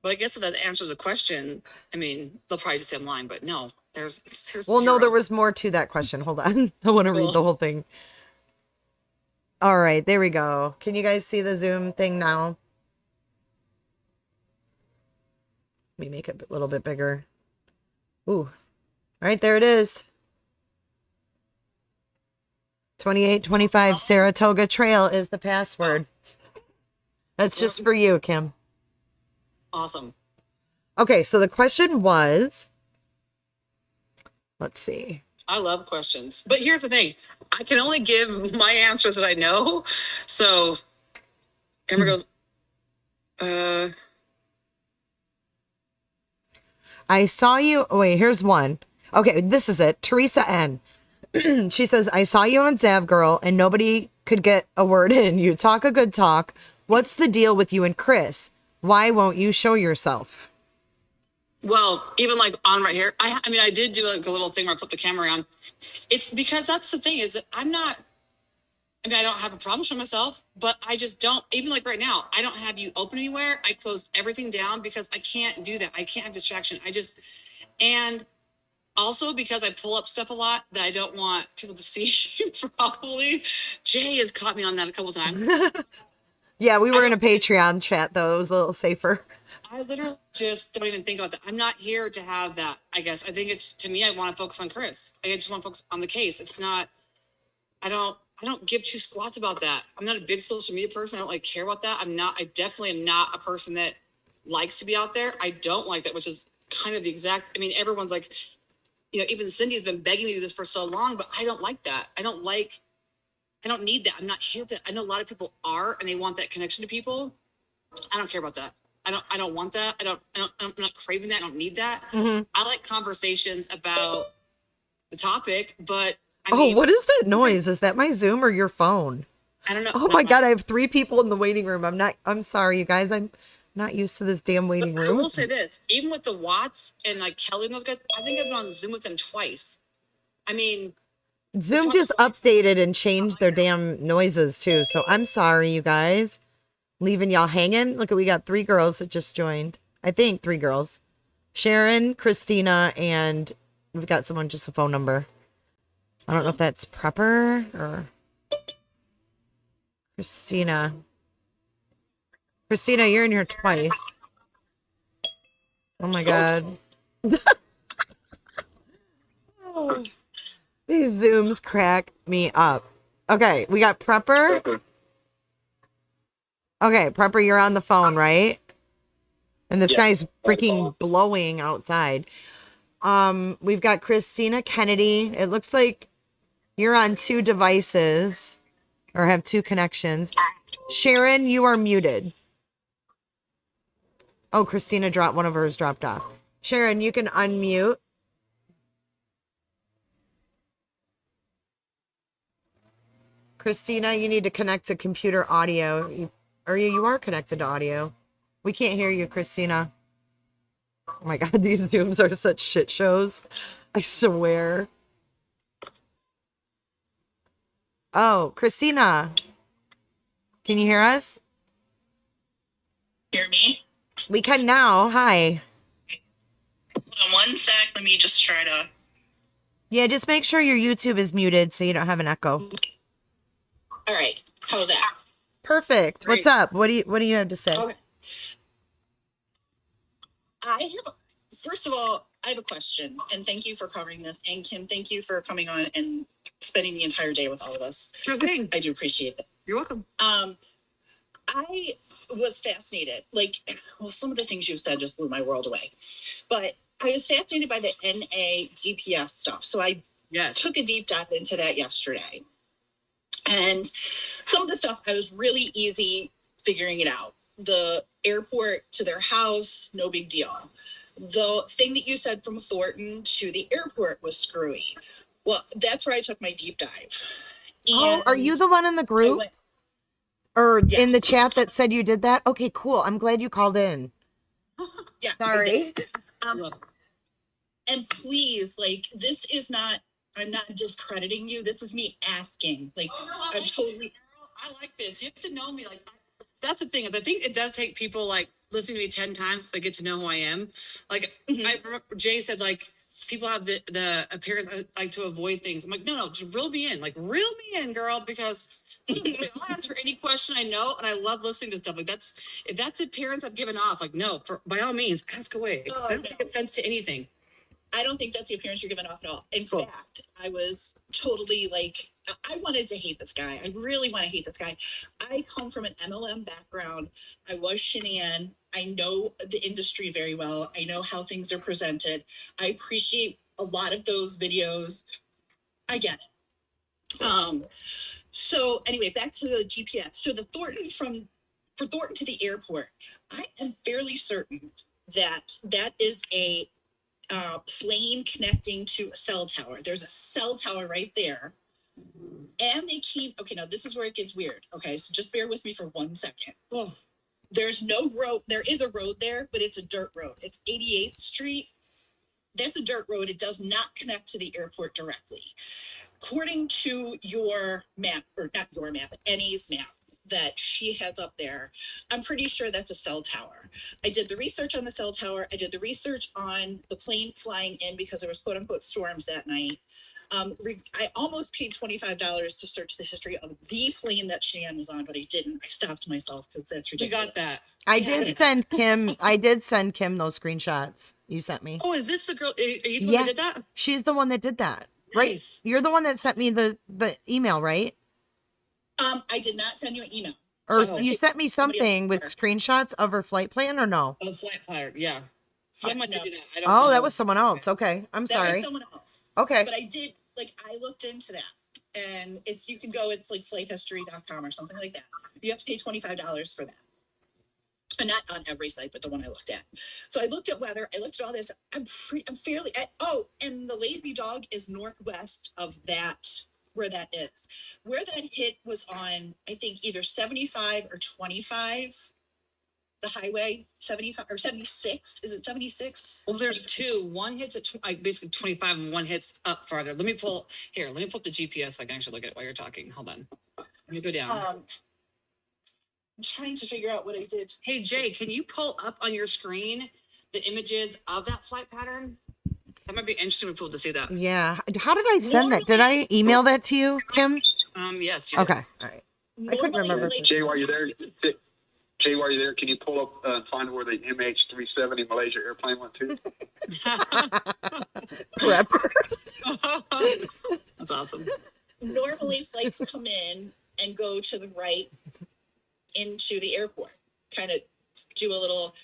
But I guess if that answers a question, I mean, they'll probably just say I'm lying, but no, there's Well, no, zero. there was more to that question. Hold on. I want to read the whole thing. All right, there we go. Can you guys see the Zoom thing now? Let me make it a little bit bigger. Ooh. All right, there it is. 2825 Saratoga Trail is the password. That's just for you, Kim. Awesome. Okay, so the question was, let's see. I love questions, but here's the thing. I can only give my answers that I know. So Amber goes, I saw you. Oh, wait, here's one. Okay, this is it. Teresa N. She says, I saw you on Zav Girl and nobody could get a word in. You talk a good talk. What's the deal with you and Chris? Why won't you show yourself? well, even like on right here, I mean, I did do like a little thing where I flipped the camera around. It's because that's the thing is that I don't have a problem showing myself, but I just don't, even like right now, I don't have you open anywhere. I closed everything down because I can't do that. I can't have distraction. And also because I pull up stuff a lot that I don't want people to see probably. Jay has caught me on that a couple times. Yeah, we were in a Patreon chat though. It was a little safer. I literally just don't even think about that. I'm not here to have that, I guess. I think it's, to me, I want to focus on Chris. I just want to focus on the case. It's not, I don't give two squats about that. I'm not a big social media person. I don't like care about that. I definitely am not a person that likes to be out there. I don't like that, which is kind of the exact, I mean, everyone's like, you know, even Cindy's been begging me to do this for so long, but I don't like that. I don't need that. I'm not here to, I know a lot of people are, and they want that connection to people. I don't care about that. I don't want that. I'm not craving that. I don't need that. Mm-hmm. I like conversations about the topic, but what is that noise? Is that my Zoom or your phone? I don't know. Oh my God, I have 3 people in the waiting room. I'm sorry, you guys. I'm not used to this damn waiting room. I will say this, even with the Watts and like Kelly and those guys, I think I've been on Zoom with them twice. I mean, Zoom just updated and changed their damn noises too. So I'm sorry, you guys. Leaving y'all hanging. Look, we got 3 girls that just joined. I think 3 girls. Sharon, Christina, and we've got someone, just a phone number. I don't know if that's Prepper or Christina. Christina, you're in here twice. Oh my God. These Zooms crack me up. Okay, we got Prepper. Okay, Prepper, you're on the phone, right? And this guy's freaking blowing outside. We've got Christina Kennedy. It looks like you're on 2 devices. or have two connections. Sharon, you are muted. Oh, Christina dropped, one of hers dropped off. Sharon, you can unmute. Christina, you need to connect to computer audio. You are connected to audio. We can't hear you, Christina. Oh my God, these Zooms are such shit shows. I swear. Oh, Christina. Can you hear us? Hear me? We can now. Hi. Hold on one sec. Let me just try to. Yeah, just make sure your YouTube is muted so you don't have an echo. All right. How's that? Perfect. What's up? What do you have to say? Okay. First of all, I have a question, and thank you for covering this. And Kim, thank you for coming on and spending the entire day with all of us. Sure thing. I do appreciate it. You're welcome. I was fascinated. Some of the things you said just blew my world away. But I was fascinated by the NA GPS stuff. So I took a deep dive into that yesterday. And some of the stuff I was really easy figuring it out. The airport to their house, no big deal. The thing that you said from Thornton to the airport was screwy. Well, that's where I took my deep dive. Oh, are you the one in the group? In the chat that said you did that? Okay, cool. I'm glad you called in. Yeah. Sorry. And please, this is not, I'm not discrediting you. This is me asking. I'm totally. I like this. You have to know me. That's the thing is I think it does take people listening to me 10 times if they get to know who I am. I remember Jay said people have the appearance I like to avoid things. I'm like, no, just reel me in. Reel me in, girl, because I'll answer any question I know, and I love listening to stuff. If that's the appearance I've given off, no, by all means, ask away. I don't take offense to anything. I don't think that's the appearance you're giving off at all. In fact, I was totally I wanted to hate this guy. I really want to hate this guy. I come from an MLM background. I was Shanann. I know the industry very well. I know how things are presented. I appreciate a lot of those videos. I get it. So anyway, back to the GPS. So the for Thornton to the airport, I am fairly certain that is a plane connecting to a cell tower. There's a cell tower right there. And they came, okay, now this is where it gets weird. Okay, so just bear with me for 1 second. Oh. There's no road. There is a road there, but it's a dirt road. It's 88th Street. That's a dirt road. It does not connect to the airport directly. According to your map, or not your map, Annie's map that she has up there, I'm pretty sure that's a cell tower. I did the research on the cell tower. I did the research on the plane flying in because there was quote unquote storms that night. I almost paid $25 to search the history of the plane that Shanann was on, but I didn't. I stopped myself because that's ridiculous. You got that. I did send Kim those screenshots you sent me. Oh, is this the girl? Are you the one that did that? She's the one that did that. Right? Nice. You're the one that sent me the email, right? I did not send you an email. Or you sent me something with screenshots of her flight plan, or no? Oh, flight planner, yeah. Someone did that. I don't know. Oh, that was someone else. Okay, I'm sorry. That was someone else. Okay. But I did, I looked into that. And you can go, it's flighthistory.com or something like that. You have to pay $25 for that. And not on every site, but the one I looked at. So I looked at weather. I looked at all this. I'm fairly, and the Lazy Dog is northwest of that, where that is. Where that hit was on, I think, either 75 or 25. The highway, 75 or 76. Is it 76? Well, there's two. One hits at basically 25 and one hits up farther. Let me pull up the GPS so I can actually look at it while you're talking. Hold on. Let me go down. I'm trying to figure out what I did. Hey, Jay, can you pull up on your screen the images of that flight pattern? That might be interesting for people to see that. Yeah. How did I send that? Did I email that to you, Kim? Yes. Okay. All right. I couldn't remember. Jay, while you're there, can you pull up and find where the MH370 Malaysia airplane went to? That's awesome. Normally, flights come in and go to the right into the airport. Kind of do a little,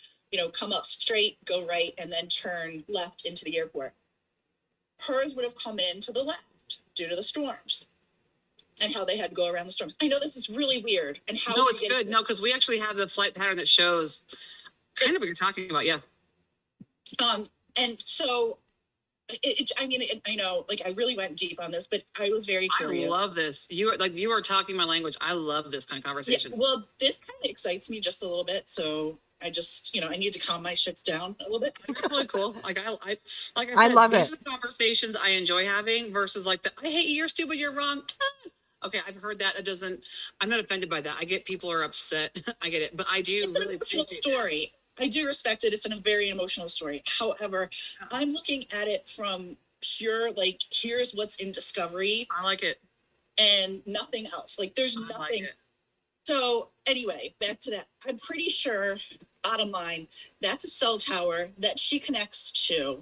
come up straight, go right, and then turn left into the airport. Hers would have come in to the left due to the storms. and how they had to go around the storms. I know this is really weird. And how No, we it's get- good. No, because we actually have the flight pattern that shows kind of what you're talking about. Yeah. And so, I know, like, I really went deep on this, but I was very curious. I love this. You are talking my language. I love this kind of conversation. Yeah, well, this kind of excites me just a little bit. So I just, I need to calm my shits down a little bit. It's really cool. Like I said, I love these it. are the conversations I enjoy having versus like I hate you, you're stupid, you're wrong. Okay, I've heard that. I'm not offended by that. I get people are upset. I get it. But I do It's an really emotional story. I do respect that it's a very emotional story. However, I'm looking at it from pure, like, here's what's in Discovery I like it. and nothing else. Like, there's I like nothing. it. So anyway, back to that. I'm pretty sure, bottom line, that's a cell tower that she connects to.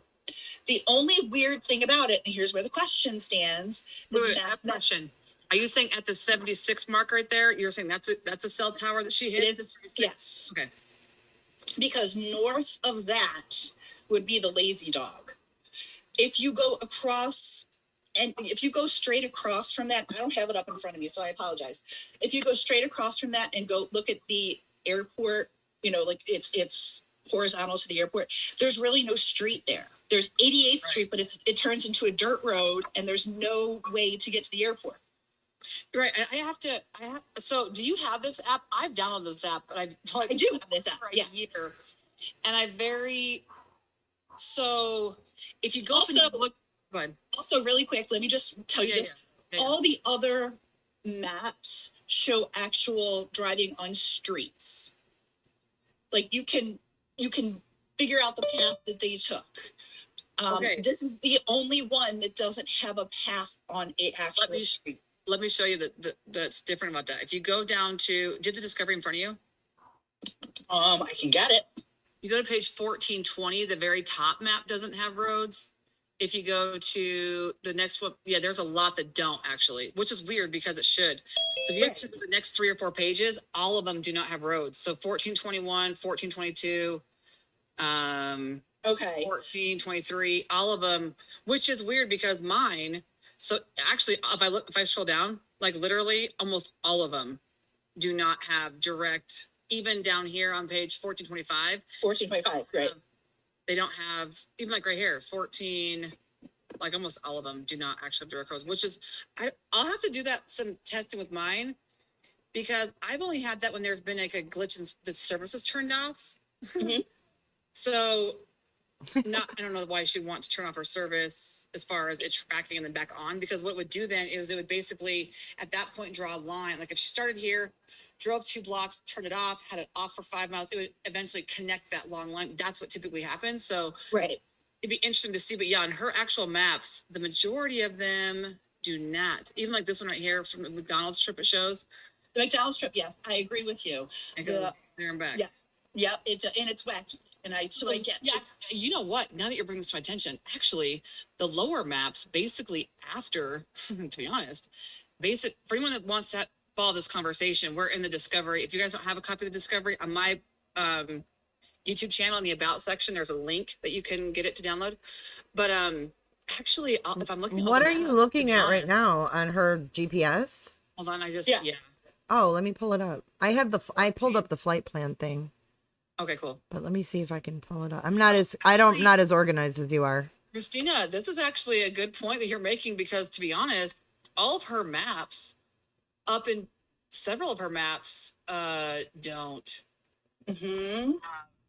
The only weird thing about it, and here's where the question stands, is Wait, I have a question. Are you saying at the 76 mark right there, you're saying that's a cell tower that she hit? it is yes, Okay. because north of that would be the Lazy Dog. If you go across, and if you go straight across from that, I don't have it up in front of me, so I apologize. If you go straight across from that and go look at the airport, like it's horizontal to the airport, there's really no street there. There's 88th Street, but it turns into a dirt road, and there's no way to get to the airport. Right. So do you have this app? I've downloaded this app, but I do have this app, for a yes. year. And so if you go up and Also- you look, go ahead. Also, really quick, let me just tell you this. Yeah. All the other maps show actual driving on streets. Like, you can figure out the path that they took. Okay. This is the only one that doesn't have a path on an actual street. Let me show you that's different about that. If you go down to, do you have the Discovery in front of you? I can get it. You go to page 1420, the very top map doesn't have roads. If you go to the next one, yeah, there's a lot that don't actually, which is weird because it should. So if you have to the next 3 or 4 pages, all of them do not have roads. So 1421, 1422, Okay. 1423, all of them, which is weird because mine, so actually if I scroll down, like literally almost all of them do not have direct, even down here on page 1425. 1425, right. They don't have, even like right here, 14, like almost all of them do not actually have direct roads, which is, I'll have to do some testing with mine because I've only had that when there's been like a glitch and the service is turned off. Mhm. So I don't know why she'd want to turn off her service as far as it tracking and then back on, because what it would do then is it would basically at that point draw a line. Like if she started here, drove 2 blocks, turned it off, had it off for 5 miles, it would eventually connect that long line. That's what typically happens. So Right. it'd be interesting to see. But yeah, on her actual maps, the majority of them do not. Even like this one right here from the McDonald's trip it shows. The McDonald's trip, yes, I agree with you. And go there and back. Yeah. Yeah, it's wacky. And I get Yeah, you know what? Now that you're bringing this to my attention, actually, the lower maps basically after, to be honest, for anyone that wants to follow this conversation, we're in the Discovery. If you guys don't have a copy of the Discovery, on my YouTube channel in the About section, there's a link that you can get it to download. But actually, if I'm looking at all What the are you maps, looking to be at right honest- now on her GPS? Hold on, Yeah. Oh, let me pull it up. I pulled up the flight plan thing, Okay, cool. but let me see if I can pull it up. I'm not as organized as you are. Christina, this is actually a good point that you're making because, to be honest, all of her maps, up in several of her maps, don't Mm-hmm.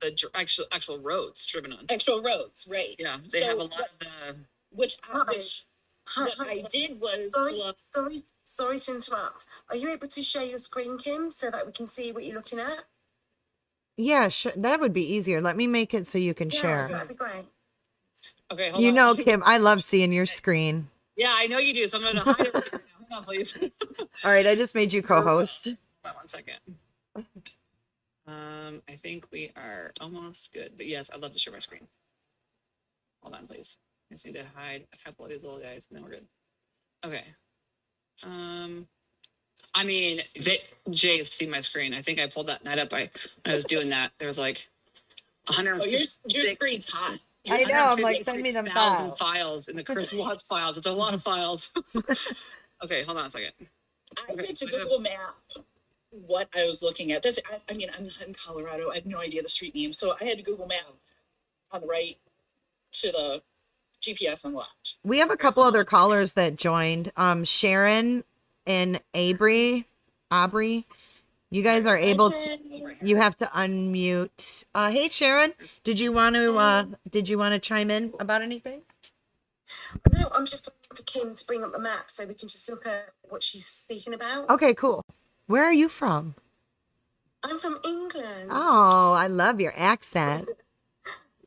the actual roads driven on. Actual roads, right. Yeah, they So have a lot what- of the. Which what I did was Sorry to interrupt. Are you able to share your screen, Kim, so that we can see what you're looking at? Yeah, that would be easier. Let me make it so you can Yeah, share. that'd be great. Okay, hold You on. know, Kim, I love seeing your screen. Yeah, I know you do. So I'm gonna hide everything right now. Hold on, please. All right, I just made you co-host. Hold on 1 second. I think we are almost good, but yes, I'd love to share my screen. Hold on, please. I just need to hide a couple of these little guys, and then we're good. Okay. I mean, Jay's seen my screen. I think I pulled that night up. When I was doing that, there was like 100. Oh, your screen's hot. I know. I'm like, send me them 1,000 files. files in the Chris Watts files. It's a lot of files. Okay, hold on a second. I had to Google Map what I was looking at. I mean, I'm in Colorado. I have no idea the street name. So I had to Google Map on the right to the GPS on the left. We have a couple other callers that joined. Sharon and Aubrey. You guys are able to, you have to unmute. Hey Sharon, did you want to chime in about anything? No, I'm just looking for Kim to bring up the map so we can just look at what she's speaking about. Okay, cool. Where are you from? I'm from England. Oh, I love your accent.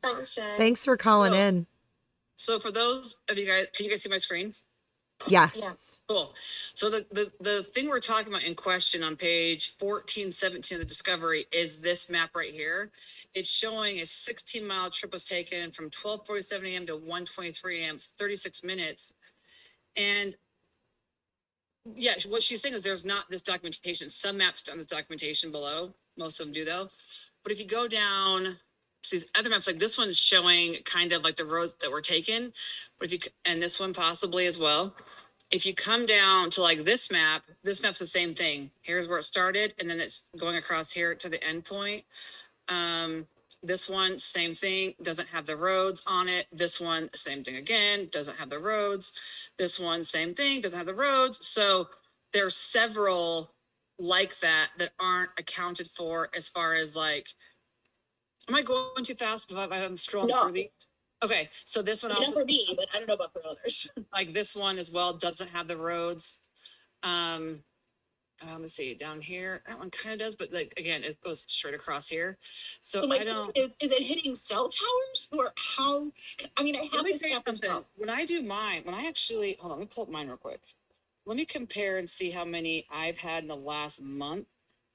Thanks, Jay. Thanks for calling in. So for those of you guys, can you guys see my screen? Yes. Yeah. Cool. So the thing we're talking about in question on page 1417 of the discovery is this map right here. It's showing a 16-mile trip was taken from 12:47 a.m. to 1:23 a.m., 36 minutes. And yeah, what she's saying is there's not this documentation. Some maps on this documentation below. Most of them do though. But if you go down to these other maps, like this one's showing kind of like the roads that were taken, but and this one possibly as well. If you come down to like this map's the same thing. Here's where it started, and then it's going across here to the end point. This one, same thing, doesn't have the roads on it. This one, same thing again, doesn't have the roads. This one, same thing, doesn't have the roads. So there's several like that aren't accounted for as far as like, am I going too fast if I'm scrolling through these? Okay, so this one also, not for me, but I don't know about for others. like this one as well doesn't have the roads. Let's see down here. That one kind of does, but like again, it goes straight across here. So I don't. Is it hitting cell towers or how? I mean, I have this app as well. When I do mine, when I actually hold on, let me pull up mine real quick. Let me compare and see how many I've had in the last month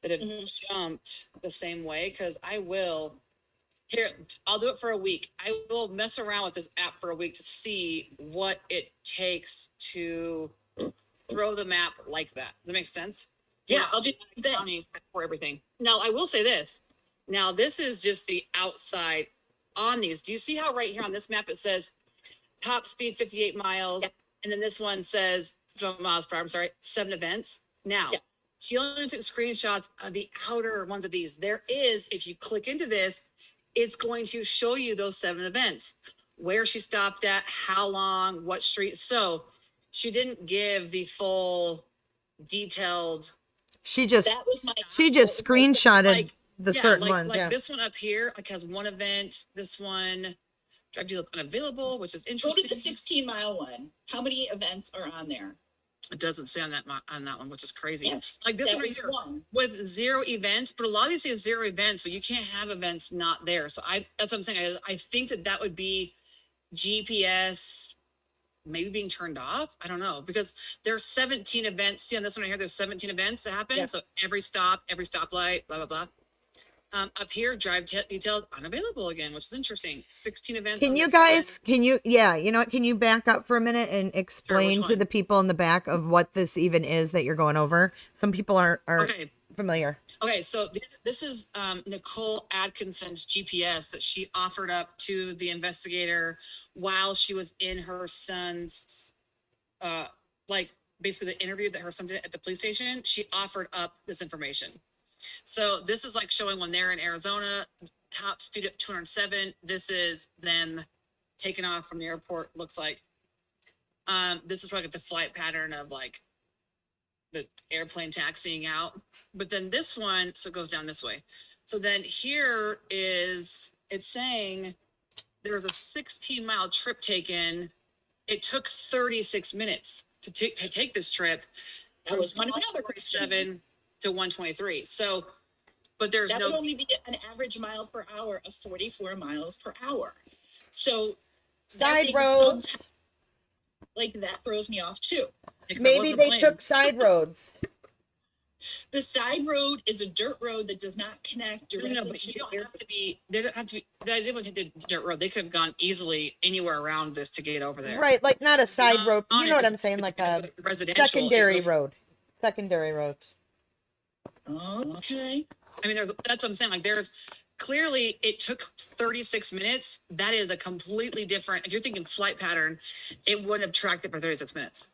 that have jumped the same way. Because I will. Here, I'll do it for a week. I will mess around with this app for a week to see what it that to throw the map like that. Does that make sense? Yeah, I'll do that for everything. Now, I will say this. Now, this is just the outside on these. Do you see how right here on this map it says top speed 58 miles, and then this one says miles per hour? I'm sorry, 7 events. Now, she only took screenshots of the outer ones of these. There is, if you click into this, it's going to show you those 7 events, where she stopped at, how long, what street. So she didn't give the full detailed. She just screenshotted like, the certain ones. Like this one up here, like has 1 event. This one, drive deal is unavailable, which is interesting. Go to the 16-mile one. How many events are on there? It doesn't say on that one, which is crazy. Yes, like this one right here with 0 events, but a lot of these say 0 events, but you can't have events not there. So that's what I'm saying. I think that would be GPS maybe being turned off. I don't know, because there's 17 events. See on this one right here, there's 17 events that happen. Yeah. So every stop, every stoplight, blah, blah, blah. Up here, drive details unavailable again, which is interesting. 16 events. Can you guys, you know what, can you back up for a minute and explain to the people in the back of what this even is that you're going over? Some people aren't familiar. Okay, so this is Nicole Atkinson's GPS that she offered up to the investigator while she was in her son's, like basically the interview that her son did at the police station. She offered up this information. So this is like showing when they're in Arizona, top speed at 207. This is them taking off from the airport, looks like. This is like the flight pattern of like the airplane taxiing out. But then this one, so it goes down this way. So then here is, it's saying there was a 16-mile trip taken. It took 36 minutes to take this trip. That was one of my other questions. To 123. So, but there's that would only be an average mile per hour of 44 miles per hour. So side roads, like that throws me off too. Maybe they took side roads. The side road is a dirt road that does not connect directly. No, but you don't have to be. They don't have to be. They didn't take the dirt road. They could have gone easily anywhere around this to get over there. Right, like not a side road. You know what I'm saying? Like a secondary road. Secondary roads. Oh, okay. I mean, that's what I'm saying. Like, there's clearly it took 36 minutes. That is a completely different. If you're thinking flight pattern, it wouldn't have tracked it for 36 minutes.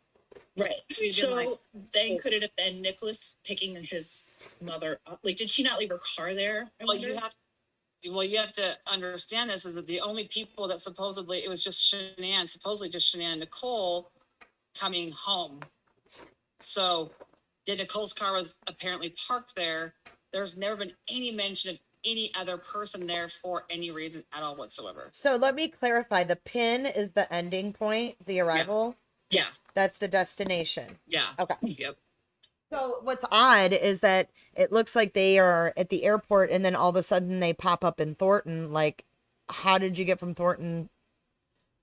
Right. We've been So like, then could it have been Nicholas picking his mother up? Like, did she not leave her car there? I well, wonder? you have to understand this is that the only people that supposedly, it was just supposedly just Shanann and Nicole coming home. So yeah, Nicole's car was apparently parked there. There's never been any mention of any other person there for any reason at all whatsoever. So let me clarify. The pin is the ending point, the arrival. Yeah. That's the destination. Yeah. Okay. Yep. So what's odd is that it looks like they are at the airport and then all of a sudden they pop up in Thornton. Like, how did you get from Thornton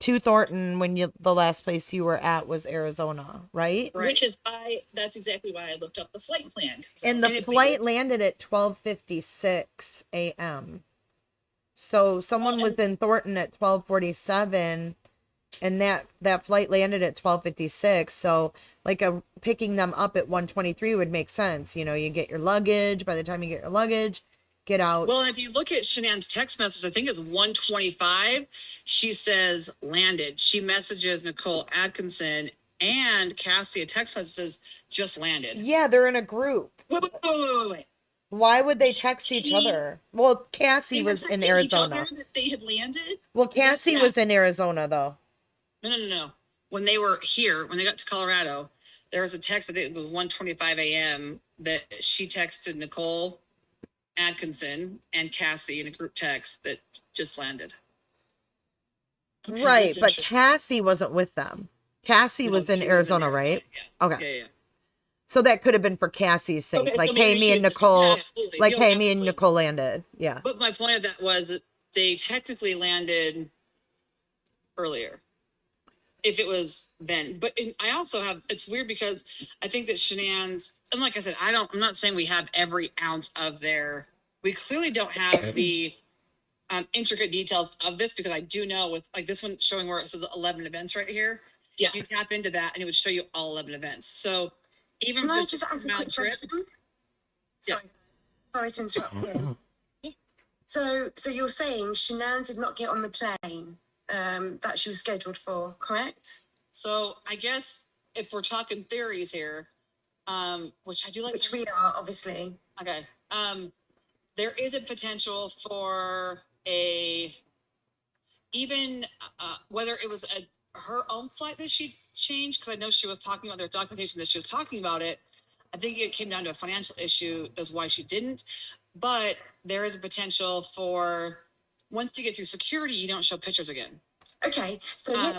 to Thornton when the last place you were at was Arizona, right? Right. Which is that's exactly why I looked up the flight plan. And the flight landed at 12:56 a.m. So someone was in Thornton at 12:47 and that flight landed at 12:56. So like picking them up at 1:23 would make sense. You know, you get your luggage. By the time you get your luggage, get out. Well, and if you look at Shanann's text message, I think it's 1:25. She says landed. She messages Nicole Atkinson and Cassie a text message says just landed. Yeah, they're in a group. Wait. Why would they text each other? Well, Cassie was in Arizona. That they had landed. Well, Cassie was in Arizona though. No. When they were here, when they got to Colorado, there was a text, I think it was 1:25 a.m. that she texted Nicole Atkinson and Cassie in a group text that just landed. Okay, Right, that's but interesting. Cassie wasn't with them. Cassie No, was in she Arizona, right? Yeah. Okay. Yeah. So that could have been for Cassie's sake. Okay, Like, so hey, maybe me she and was just- Nicole, Absolutely. like, Yo, hey, me and absolutely. Nicole landed. Yeah. But my point of that was that they technically landed earlier. If it was then. But I also have, it's weird because I think that Shanann's, and like I said, I'm not saying we have every ounce of we clearly don't have the intricate details of this, because I do know with like this one showing where it says 11 events right here. Yeah. You tap into that and it would show you all 11 events. So even Can if I it's just ask a quick amount trip, question? Yeah. Sorry to interrupt you. Yeah. So you're saying Shanann did not get on the plane that she was scheduled for, correct? so I guess if we're talking theories here, which I do like. Which we are, obviously. Okay. There is a potential for even whether it was her own flight that she changed, because I know she was talking about their documentation that she was talking about it. I think it came down to a financial issue as why she didn't. But there is a potential for once you get through security, you don't show pictures again. Okay, so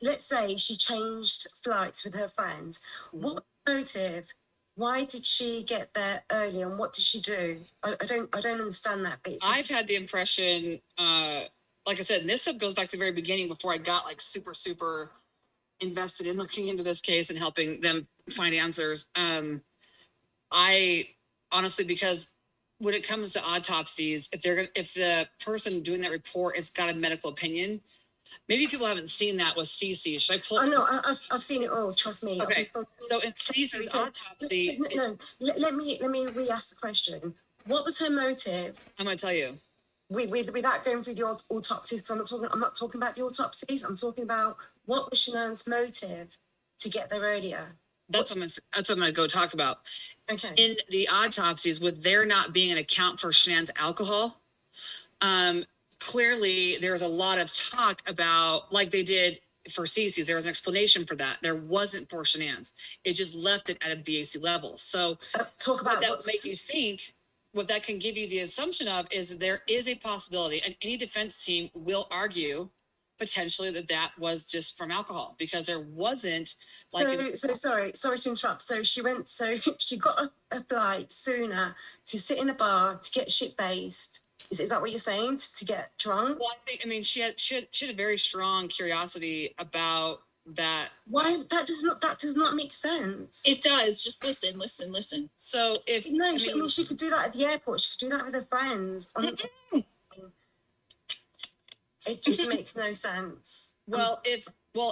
let's say she changed flights with her friends. What was the motive? Why did she get there early, and what did she do? I don't understand that bit. I've had the impression, like I said, and this goes back to the very beginning before I got like super invested in looking into this case and helping them find answers. I honestly, because when it comes to autopsies, if the person doing that report has got a medical opinion, maybe people haven't seen that with Cece. Should I pull? Oh no, I've seen it all. Trust me. Okay. So in Cece's autopsy, No, let me re-ask the question. What was her motive? I'm going to tell you. Without going through the autopsies, because I'm not talking about the autopsies. I'm talking about what was Shanann's motive to get there earlier. That's what I'm going to go talk about. Okay. In the autopsies, with there not being an account for Shanann's alcohol, clearly there's a lot of talk about, like they did for Cece's, there was an explanation for that. There wasn't for Shanann's. It just left it at a BAC level. So talk about what that would make you think, what that can give you the assumption of is there is a possibility, and any defense team will argue potentially that was just from alcohol, because there wasn't like. So sorry to interrupt. So she got a flight sooner to sit in a bar to get shit faced. Is that what you're saying? To get drunk? Well, I mean, she had a very strong curiosity about that. Why that does not make sense. It does. Just listen. So if I mean, she could do that at the airport. She could do that with her friends. It just makes no sense. Well,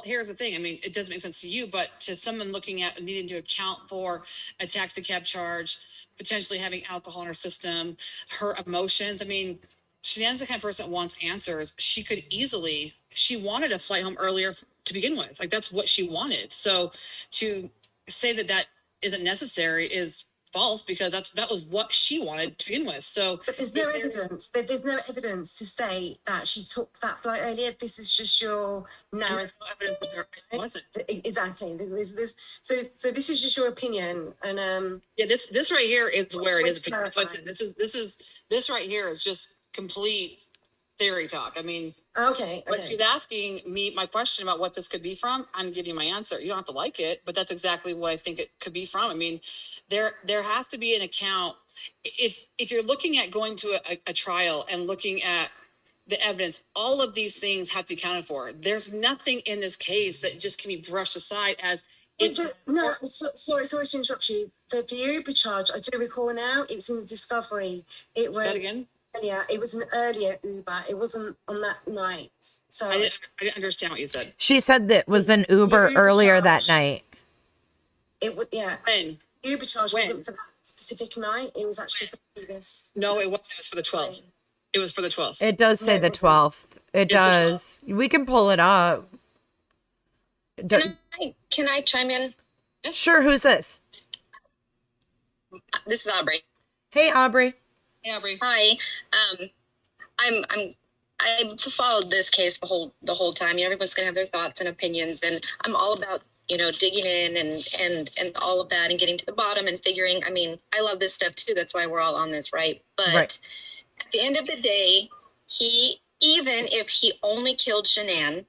here's the thing. I mean, it doesn't make sense to you, but to someone looking at needing to account for a taxi cab charge, potentially having alcohol in her system, her emotions. I mean, Shanann's the kind of person that wants answers. She wanted a flight home earlier to begin with. Like, that's what she wanted. So to say that that isn't necessary is false, because that was what she wanted to begin with. So But there's no evidence. There's no evidence to say that she took that flight earlier. This is just your narrative. no evidence that there wasn't. Exactly. There's this. So this is just your opinion, and Yeah, this right here is where it is. to clarify. This right here is just complete theory talk. I mean, okay. but she's asking me my question about what this could be from. I'm giving you my answer. You don't have to like it, but that's exactly what I think it could be from. I mean, there has to be an account. If you're looking at going to a trial and looking at the evidence, all of these things have to be accounted for. There's nothing in this case that just can be brushed aside as it's sorry to interrupt you. The Uber charge, I do recall now, it was in the discovery. It was that again. earlier. It was an earlier Uber. It wasn't on that night. So I didn't understand what you said. She said that was an Uber Uber earlier that charge. night. it was When? Uber charge When? wasn't for that specific night. It was actually for the previous. No, it was for the 12th. It was for the 12th. It does say No, the it wasn't. 12th. It It's the does. We can pull it up. Can I chime in? Sure, who's this? This is Aubrey. Hey, Aubrey. Yeah, Aubrey. Hi. I've followed this case the whole time. You know, everyone's gonna have their thoughts and opinions, and I'm all about, you know, digging in and all of that and getting to the bottom and figuring. I mean, I love this stuff too. That's why we're all on this, right? But Right. at the end of the day, even if he only killed Shanann,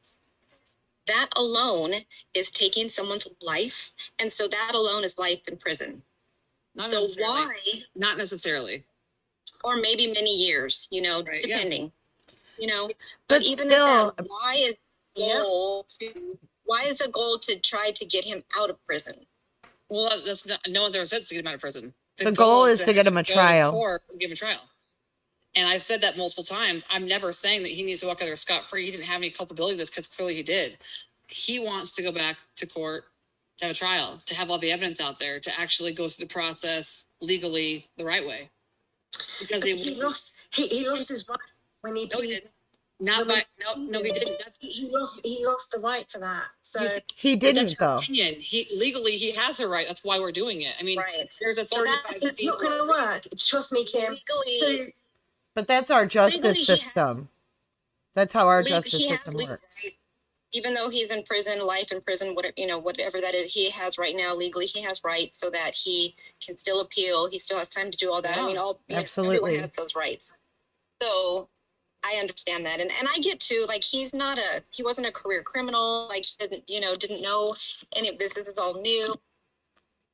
that alone is taking someone's life, and so that alone is life in prison. Not So necessarily. why? Not necessarily. Or maybe many years, you know, Right, yeah. depending, you know, But but even still- at that, why is the goal to try to get him out of prison? Well, that's not, no one's ever said to get him out of prison. The goal is to get him a go to trial. court and give him a trial. And I've said that multiple times. I'm never saying that he needs to walk out there scot-free. He didn't have any culpability in this, because clearly he did. He wants to go back to court to have a trial, to have all the evidence out there, to actually go through the process legally the right way. Because But he lost his right when he No, he pleaded. didn't. Not by no, he didn't. That's He lost the right for that. So He but that's didn't, your though. opinion. Legally he has a right. That's why we're doing it. I mean, Right. there's a So 35 it's not going to work. Trust me, Kim. Legally, So But that's our justice Legally, he has- system. That's how our he justice has system legal works. rights. Even though he's in prison, life in prison, whatever, you know, whatever that is, he has right now legally, he has rights so that he can still appeal. He still has time to do all that. I mean, Absolutely. everyone has those rights. So I understand that. And I get to, like, he wasn't a career criminal. Like, he didn't know any of this. This is all new.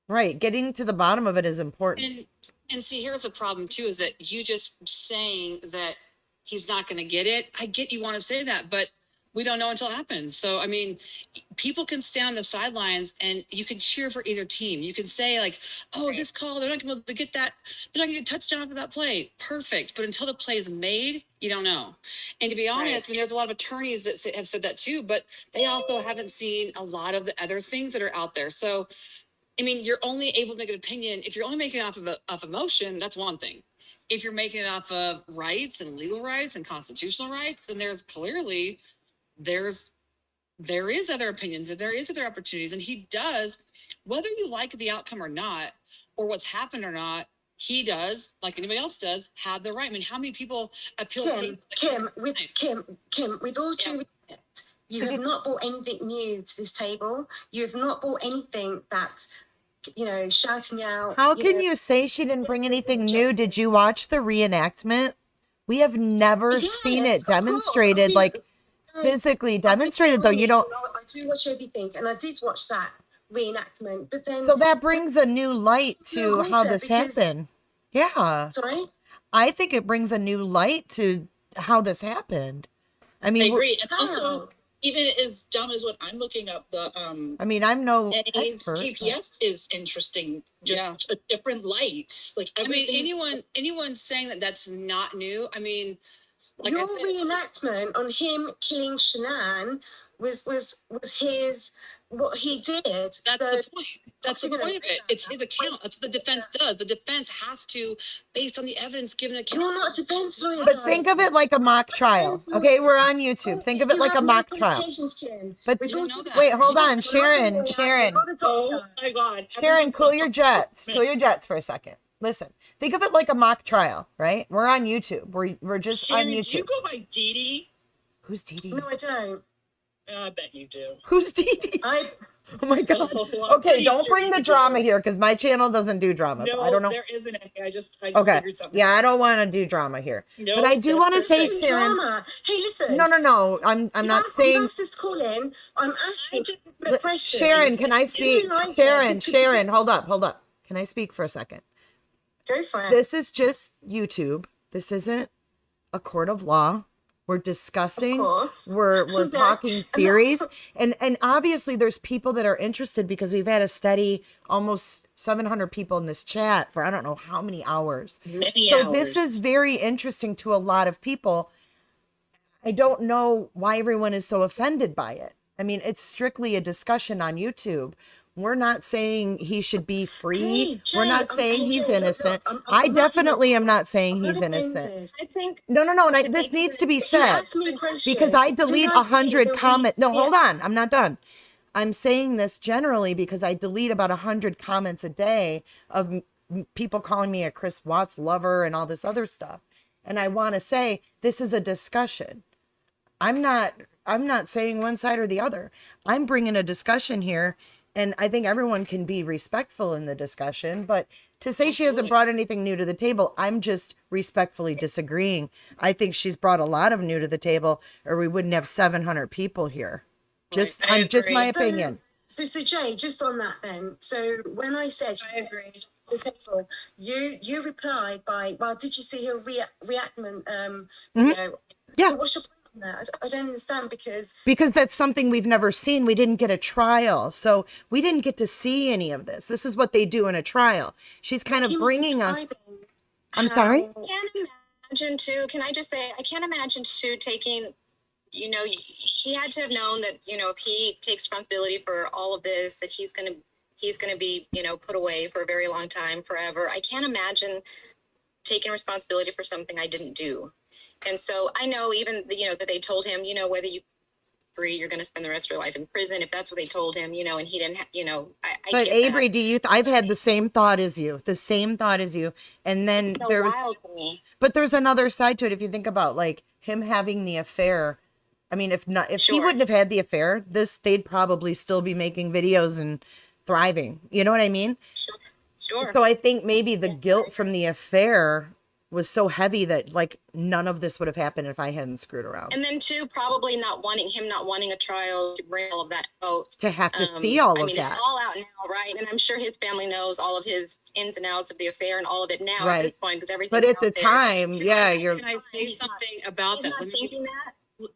Right. Getting to the bottom of it is important. And see, here's the problem too, is that you just saying that he's not going to get it. I get you want to say that, but we don't know until it happens. So, I mean, people can stand on the sidelines and you can cheer for either team. You can say like, oh, this call, they're not going to be able to get that. They're not going to get a touchdown after that play. Perfect. But until the play is made, you don't know. And to be honest, Right. I mean, there's a lot of attorneys that have said that too, but they also haven't seen a lot of the other things that are out there. So, I mean, you're only able to make an opinion. If you're only making it off emotion, that's one thing. If you're making it off of rights and legal rights and constitutional rights, then there is other opinions and there is other opportunities. And he does, whether you like the outcome or not, or what's happened or not, he does, like anybody else does, have the right. I mean, how many people appeal? Kim, with all due respect, you have not brought anything new to this table. You have not brought anything that's, shouting out. How can you say she didn't bring anything new? Did you watch the reenactment? We have never seen it demonstrated, like physically demonstrated, though. You don't. I do watch everything, and I did watch that reenactment, but then. So that brings a new light to how this because- happened. Yeah. Sorry? I think it brings a new light to how this happened. I I mean, agree. And How? also, even as dumb as what I'm looking up, the I'm no NA's expert. GPS is interesting. Just a different light. Like I mean, everything's anyone saying that that's not new. I mean, like Your I said, reenactment on him killing Shanann was his what he did. That's so, the point. That's the you know, point of it. It's his account. That's what the defense does. The defense has to, based on the evidence, give an account. You're not a defense lawyer. But think of it like a mock trial. Okay, we're on YouTube. Think of it like a mock trial. But wait, hold on, Sharon. Oh my God. Sharon, cool your jets. Cool your jets for a second. Listen, think of it like a mock trial, right? We're on YouTube. We're just Sharon, on do you YouTube. go by Dee Dee? Who's Dee Dee? No, I don't. I bet you do. Who's Dee Dee? Oh my God. Oh, I'm Okay, pretty don't sure bring you the do. drama here because my channel doesn't do drama. No, I don't know. there isn't any. I just Okay. figured something. Yeah, I don't want to do drama here. No, but I do that's want to perfect. say, Sharon. Drama. Hey, listen. No. I'm not saying. This calling. I'm asking the question. Sharon, can I speak? Like Sharon, hold up. Can I speak for a second? Go for it. This is just YouTube. This isn't a court of law. We're discussing, we're talking theories. And obviously there's people that are interested because we've had a steady almost 700 people in this chat for I don't know how many hours. So this is very interesting to a lot of people. I don't know why everyone is so offended by it. I mean, it's strictly a discussion on YouTube. We're not saying he should be free. Hey, Jay, we're not saying he's innocent. I'm I not definitely am not saying he's innocent. I think No. And this needs to be said asked me a question. because I delete Did I say 100 that we- comments. No, Yeah. hold on. I'm not done. I'm saying this generally because I delete about 100 comments a day of people calling me a Chris Watts lover and all this other stuff. And I want to say this is a discussion. I'm not saying one side or the other. I'm bringing a discussion here. And I think everyone can be respectful in the discussion, but to say she hasn't brought anything new to the table, I'm just respectfully disagreeing. I think she's brought a lot of new to the table or we wouldn't have 700 people here. Just my opinion. So Jay, just on that then. So when I said you replied by, well, did you see her reactment? You know, Yeah. What's your point on that? I don't understand because that's something we've never seen. We didn't get a trial. So we didn't get to see any of this. This is what they do in a trial. She's kind of he was bringing us. describing I'm sorry? I can't imagine too. Can I just say, I can't imagine too taking, you know, he had to have known that, you know, if he takes responsibility for all of this, that he's going to be, you know, put away for a very long time, forever. I can't imagine taking responsibility for something I didn't do. And so I know even, you know, that they told him, you know, whether you free, you're going to spend the rest of your life in prison, if that's what they told him, you know, and he didn't, you know, But get Avery, that. do you? I've had the same thought as you. And then So there was, wild to me. but there's another side to it. If you think about like him having the affair, I mean, if he Sure. wouldn't have had the affair, they'd probably still be making videos and thriving. You know what I mean? Sure. So I think maybe the guilt from the affair was so heavy that like none of this would have happened if I hadn't screwed around. And then too, probably not wanting a trial to bring all of that out. To have to see all I of mean, that. it's all out now, right? And I'm sure his family knows all of his ins and outs of the affair and all of it now at this point because everything. But at the time, you're. Can I say something about that? Let me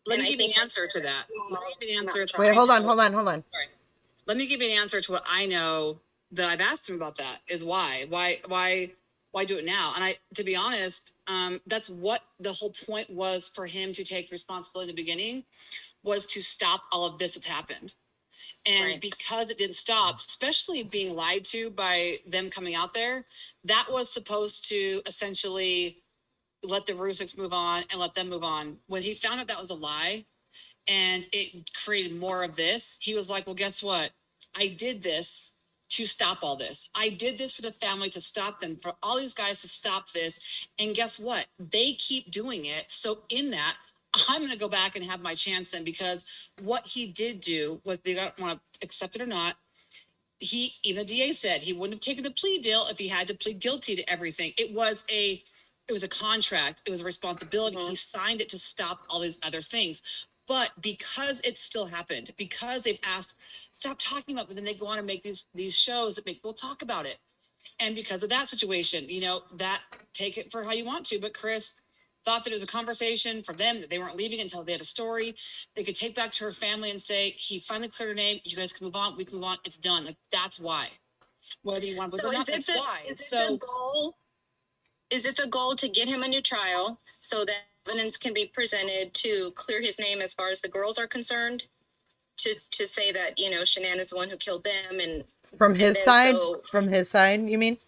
Let me give you an answer to that. Let me give you an answer to Wait, hold on. Sorry. Let me give you an answer to what I know that I've asked him about that is why do it now? And to be honest, that's what the whole point was for him to take responsibility in the beginning was to stop all of this that's happened. And because it didn't stop, especially being lied to by them coming out there, that was supposed to essentially let the Rusiks move on and let them move on. When he found out that was a lie and it created more of this, he was like, well, guess what? I did this to stop all this. I did this for the family to stop them, for all these guys to stop this. And guess what? They keep doing it. So in that, I'm going to go back and have my chance then because what he did do, whether they don't want to accept it or not, even the DA said he wouldn't have taken the plea deal if he had to plead guilty to everything. It was a contract. It was a responsibility. He signed it to stop all these other things. But because it still happened, because they've asked, stop talking about it, but then they go on and make these shows that make people talk about it. And because of that situation, you know, that take it for how you want to. But Chris thought that it was a conversation for them, that they weren't leaving until they had a story. They could take back to her family and say, he finally cleared her name. You guys can move on. We can move on. It's done. Like, that's why. Whether you want to believe it or not, that's why. Is it the goal to get him a new trial so that evidence can be presented to clear his name as far as the girls are concerned? to say that, you know, Shanann is the one who killed them, and From his then side? so- From his side, you mean?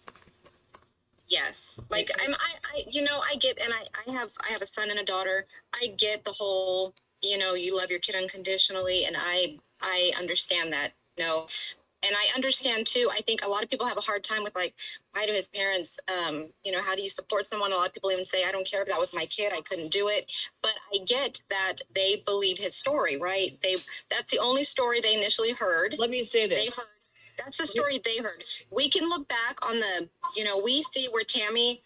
yes, like I you know, I get, and I have a son and a daughter. I get the whole, you know, you love your kid unconditionally, and I understand that, you know. And I understand too, I think a lot of people have a hard time with, like, why do his parents, you know, how do you support someone? A lot of people even say, I don't care if that was my kid, I couldn't do it. But I get that they believe his story, right? That's the only story they initially heard. Let me say They this. heard, that's the story they heard. We can look back on the, you know, we see where Tammy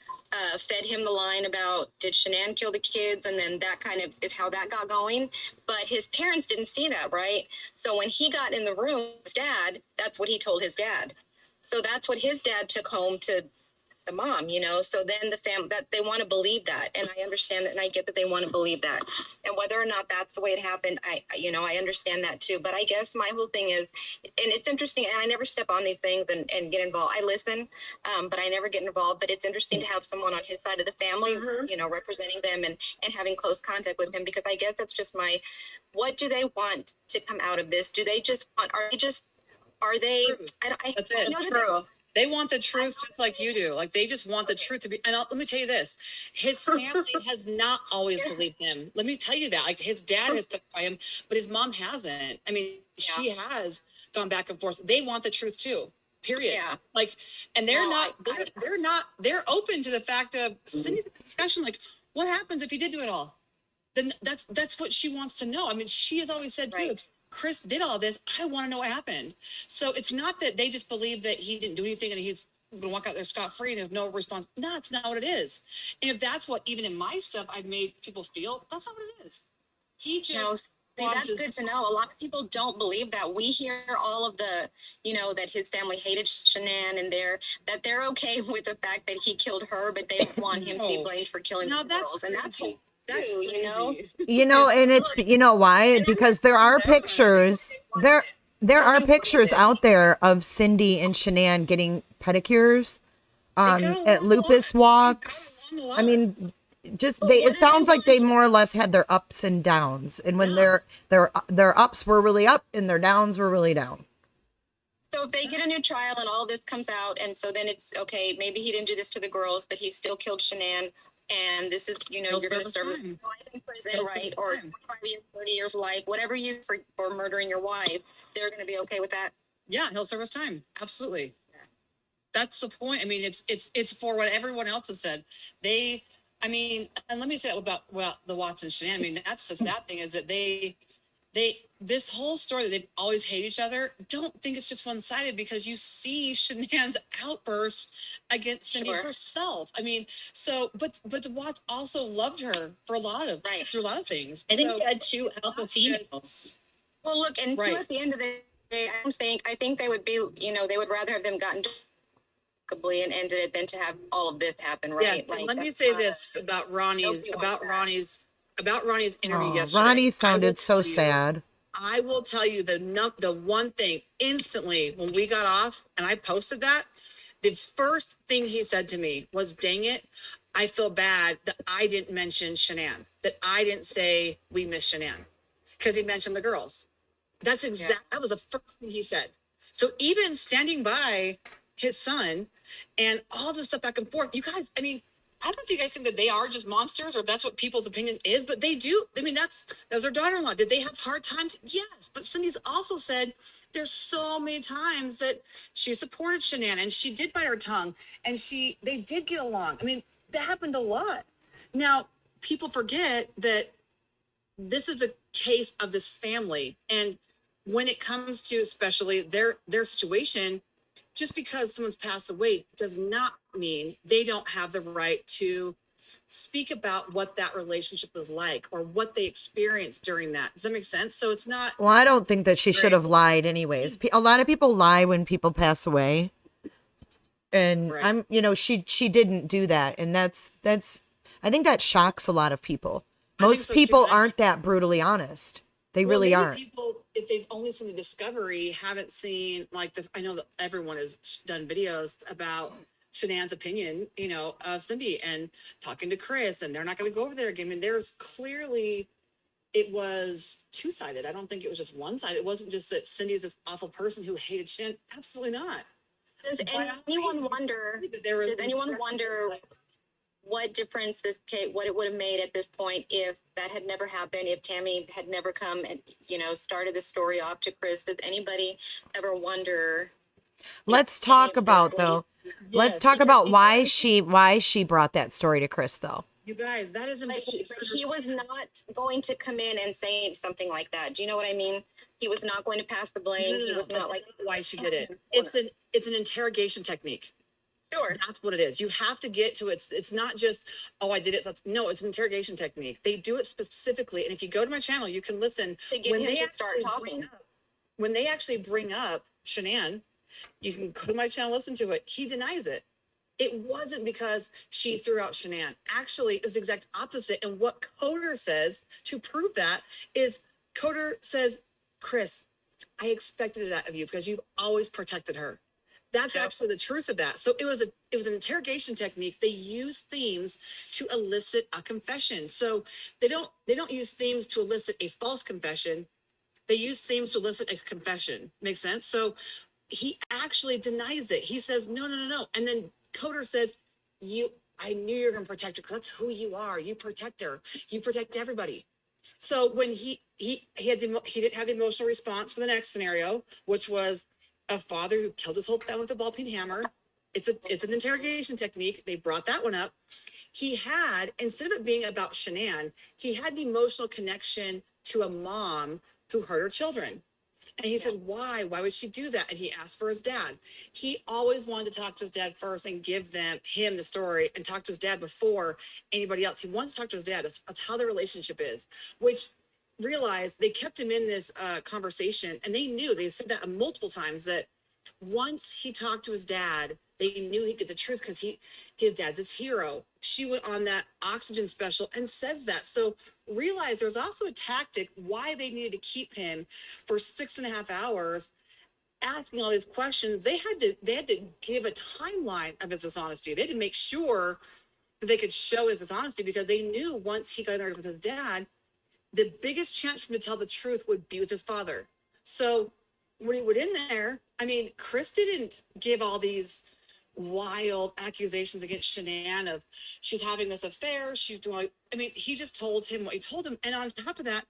fed him the line about, did Shanann kill the kids? And then that kind of is how that got going. But his parents didn't see that, right? So when he got in the room with his dad, that's what he told his dad. So that's what his dad took home to the mom, you know. So then the family, that they want to believe that, and I understand that, and I get that they want to believe that, and whether or not that's the way it happened, you know, I understand that too. But I guess my whole thing is, and it's interesting, and I never step on these things and get involved. I listen, but I never get involved. But it's interesting to have someone on his side of the family, you know, representing them and having close contact with him, because I guess that's just my, what do they want to come out of this? Do they just want, are they That's it. know that True. They want the truth just like you do. Like, they just want the truth to be. And let me tell you this: his family has not always believed him. Let me tell you that. Like, his dad has stuck by him, but his mom hasn't. I mean, she has gone back and forth. They want the truth too. Period. Yeah. Like, and they're No, not. They're open to the fact of sitting in the discussion. Like, what happens if you did do it all? Then that's what she wants to know. I mean, she has always said too. Right. Chris did all this. I want to know what happened. So it's not that they just believe that he didn't do anything and he's going to walk out there scot-free and there's no response. No, that's not what it is. And if that's what, even in my stuff, I've made people feel, that's not what it is. He just... No, see, that's good to know. A lot of people don't believe that. We hear all of the, you know, that his family hated Shanann, and that they're okay with the fact that he killed her, but they don't want him to be blamed for killing the girls. And that's what That's too, you know. You know, and it's, you know why? Because there are pictures, there are pictures out there of Cindy and Shanann getting pedicures at lupus walks. I mean, just it sounds like they more or less had their ups and downs, and when their ups were really up and their downs were really down. So if they get a new trial and all this comes out, and so then it's okay, maybe he didn't do this to the girls, but he still killed Shanann, and this is, you know, you're going to serve life in prison, right? Or 25 years, 30 years life, whatever you for murdering your wife, they're going to be okay with that. Yeah, he'll serve his time. Absolutely. That's the point. I mean, it's for what everyone else has said. I mean, and let me say about the Watson Shanann. I mean, that's the sad thing, is that they this whole story that they always hate each other, don't think it's just one-sided, because you see Shanann's outbursts against Cindy herself. I mean, so but the Watts also loved her for through a lot of things. I think they had two alpha females. Well, look, and two, at the end of the day, I think they would be, you know, they would rather have them gotten and ended it than to have all of this happen, right? Yeah, like, let me say this about Ronnie's interview yesterday. Ronnie sounded so sad. I will tell you the one thing instantly when we got off and I posted that, the first thing he said to me was, "Dang it, I feel bad that I didn't mention Shanann, that I didn't say we miss Shanann," because he mentioned the girls. That was the first thing he said. So even standing by his son and all this stuff back and forth, you guys, I mean, I don't know if you guys think that they are just monsters or if that's what people's opinion is, but they do. I mean, that was their daughter-in-law. Did they have hard times? Yes. But Cindy's also said there's so many times that she supported Shanann and she did bite her tongue and they did get along. I mean, that happened a lot. Now, people forget that this is a case of this family. And when it comes to especially their situation, just because someone's passed away does not mean they don't have the right to speak about what that relationship was like or what they experienced during that. Does that make sense? So it's not. Well, I don't think that she should have lied anyways. A lot of people lie when people pass away. And she didn't do that. And that's, I think that shocks a lot of people. Most people aren't that brutally honest. They really aren't. People, if they've only seen the Discovery, haven't seen I know that everyone has done videos about Shanann's opinion, of Cindy and talking to Chris, and they're not going to go over there again. I mean, there's clearly it was two-sided. I don't think it was just one side. It wasn't just that Cindy is this awful person who hated Shannon. Absolutely not. Does But anyone wonder? there was Does anyone wonder what difference this case, what it would have made at this point if that had never happened, if Tammy had never come and, you know, started the story off to Chris? Does anybody ever wonder? Let's talk about though. Let's talk about why she brought that story to Chris though. You guys, that is But important. he was not going to come in and say something like that. Do you know what I mean? He was not going to pass the blame. No, He was not that's like, why she did it. It's an interrogation technique. sure. That's what it is. You have to get to it. It's not just, oh, I did it. So no, it's an interrogation technique. They do it specifically. And if you go to my channel, you can listen. To get him to start talking. When they actually bring up Shanann, you can go to my channel, listen to it. He denies it. It wasn't because she threw out Shanann. Actually, it was the exact opposite. And what Coder says to prove that is Coder says, Chris, I expected that of you because you've always protected her. That's actually the truth of that. So it was an interrogation technique. They use themes to elicit a confession. So they don't use themes to elicit a false confession. They use themes to elicit a confession. Make sense? So he actually denies it. He says, no. And then Coder says, I knew you were going to protect her because that's who you are. You protect her. You protect everybody. So when he didn't have the emotional response for the next scenario, which was a father who killed his whole family with a ball peen hammer. It's an interrogation technique. They brought that one up. He had, instead of it being about Shanann, he had an emotional connection to a mom who hurt her children. And he said, why? Why would she do that? And he asked for his dad. He always wanted to talk to his dad first and give him the story and talk to his dad before anybody else. He wants to talk to his dad. That's how their relationship is, which realized they kept him in this conversation. And they said that multiple times, that once he talked to his dad, they knew he'd get the truth because his dad's his hero. She went on that Oxygen special and says that. So realize there's also a tactic why they needed to keep him for 6.5 hours asking all these questions. They had to give a timeline of his dishonesty. They had to make sure that they could show his dishonesty because they knew once he got married with his dad, the biggest chance for him to tell the truth would be with his father. So when he went in there, I mean, Chris didn't give all these wild accusations against Shanann of she's having this affair, she's doing, I mean, he just told him what he told him. And on top of that,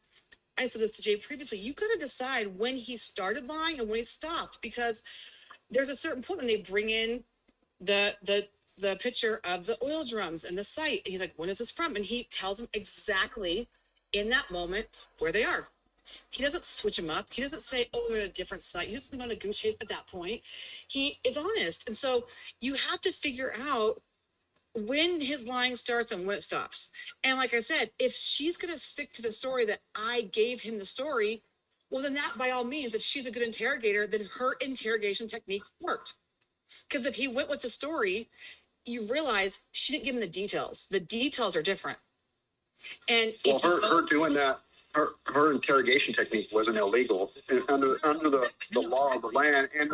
I said this to Jay previously, you got to decide when he started lying and when he stopped, because there's a certain point when they bring in the picture of the oil drums and the site. And he's like, when is this from? And he tells him exactly in that moment where they are. He doesn't switch them up. He doesn't say, oh, they're at a different site. He doesn't go on a goose chase at that point. He is honest. And so you have to figure out when his lying starts and when it stops. And like I said, if she's going to stick to the story that I gave him the story, well, then that by all means, if she's a good interrogator, then her interrogation technique worked. Because if he went with the story, you realize she didn't give him the details. The details are different. And well, her doing that, her interrogation technique wasn't illegal under the law of the land and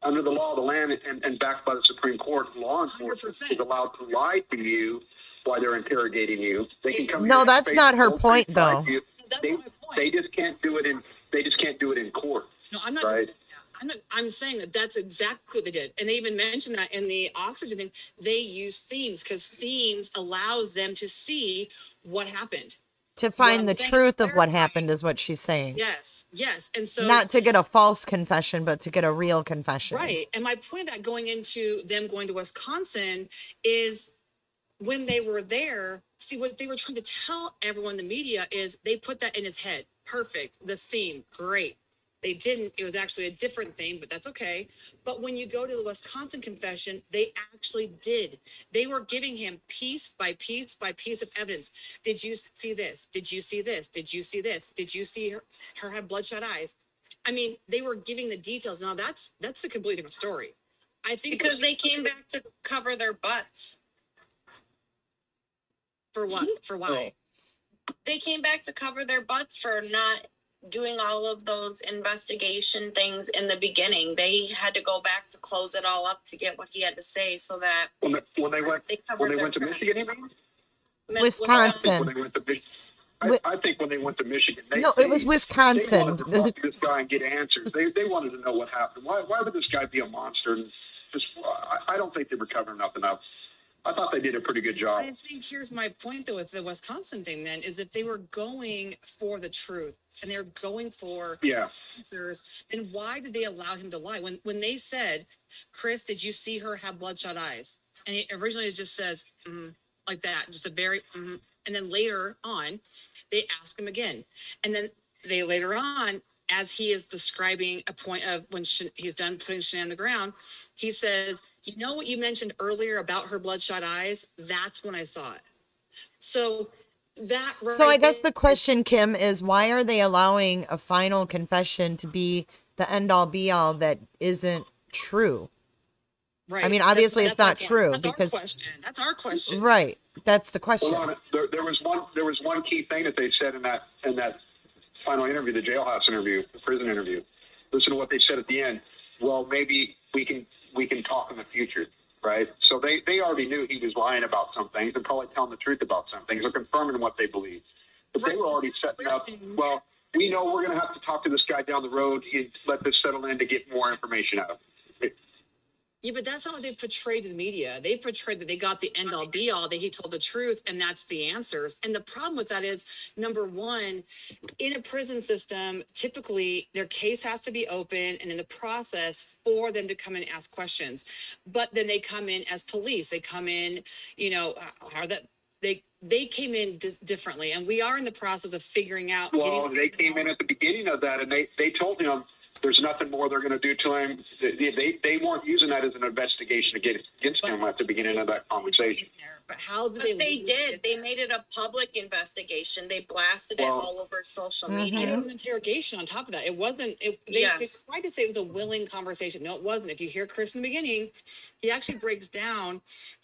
under the law of the land and backed by the Supreme Court. Law enforcement 100%. is allowed to lie to you while they're interrogating you. They can come. No, that's not her point, though. That's not my point. They just can't do it in court. No, I'm not. Right? I'm saying that that's exactly what they did. And they even mentioned that in the Oxygen thing, they use themes because themes allows them to see what happened. To find the truth of what happened is what she's saying. Yes. And so not to get a false confession, but to get a real confession. Right. And my point of that going into them going to Wisconsin is when they were there, see what they were trying to tell everyone, the media, is they put that in his head. Perfect. The theme. Great. They didn't. It was actually a different thing, but that's okay. But when you go to the Wisconsin confession, they actually did. They were giving him piece by piece by piece of evidence. Did you see this? Did you see this? Did you see this? Did you see her have bloodshot eyes? I mean, they were giving the details. Now that's a completely different story. I think because they came back to cover their butts. For what? For why? They came back to cover their butts for not doing all of those investigation things in the beginning. They had to go back to close it all up to get what he had to say, so that when they went to Michigan, you mean? Wisconsin. I think when they went to Michigan, it was they Wisconsin. wanted to talk to this guy and get answers. They wanted to know what happened. Why would this guy be a monster? And just, I don't think they were covering up enough. I thought they did a pretty good job. I think here's my point though with the Wisconsin thing then is if they were going for the truth and they're going for answers, then why did they allow him to lie? When they said, Chris, did you see her have bloodshot eyes? And he originally just says, like that, just a very, and then later on, they ask him again. And then they later on, as he is describing a point of when he's done putting Shanann on the ground, he says, you know what you mentioned earlier about her bloodshot eyes? That's when I saw it. So that. So I guess the question, Kim, is why are they allowing a final confession to be the end all be all that isn't true? Right. I mean, obviously it's not true that's because our question. That's our question. Right. That's the question. Well, there was one key thing that they said in that final interview, the jailhouse interview, the prison interview. Listen to what they said at the end. Well, maybe we can talk in the future, right? So they already knew he was lying about some things and probably telling the truth about some things or confirming what they believe. But they were already setting up, well, we know we're going to have to talk to this guy down the road and let this settle in to get more information out of him. Yeah, but that's not what they portrayed to the media. They portrayed that they got the end all be all, that he told the truth, and that's the answers. And the problem with that is, number one, in a prison system, typically their case has to be open and in the process for them to come in and ask questions. But then they come in as police. They come in, they came in differently. And we are in the process of figuring out. Well, they came in at the beginning of that and they told him, there's nothing more they're going to do to him. They weren't using that as an investigation against him at the beginning of that conversation. But how did they did. They made it a public investigation. They blasted it all over social media. It was an interrogation on top of that. It wasn't. They tried to say it was a willing conversation. No, it wasn't. If you hear Chris in the beginning, he actually breaks down.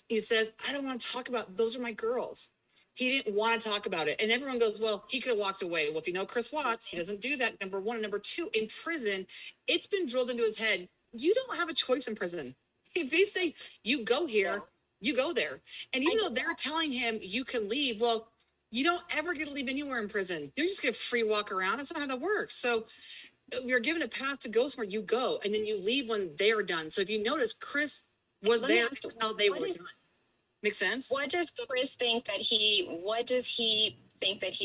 He says, I don't want to talk about, those are my girls. He didn't want to talk about it. And everyone goes, well, he could have walked away. Well, if you know Chris Watts, he doesn't do that, number one. And number two, in prison, it's been drilled into his head. You don't have a choice in prison. If they say, you go here, you go there. And even though they're telling him you can leave, well, you don't ever get to leave anywhere in prison. You're just going to free walk around. That's not how that works. So you're given a pass to go somewhere, you go. And then you leave when they're done. So if you notice, Chris was there until they were done. Make sense? What does Chris think that he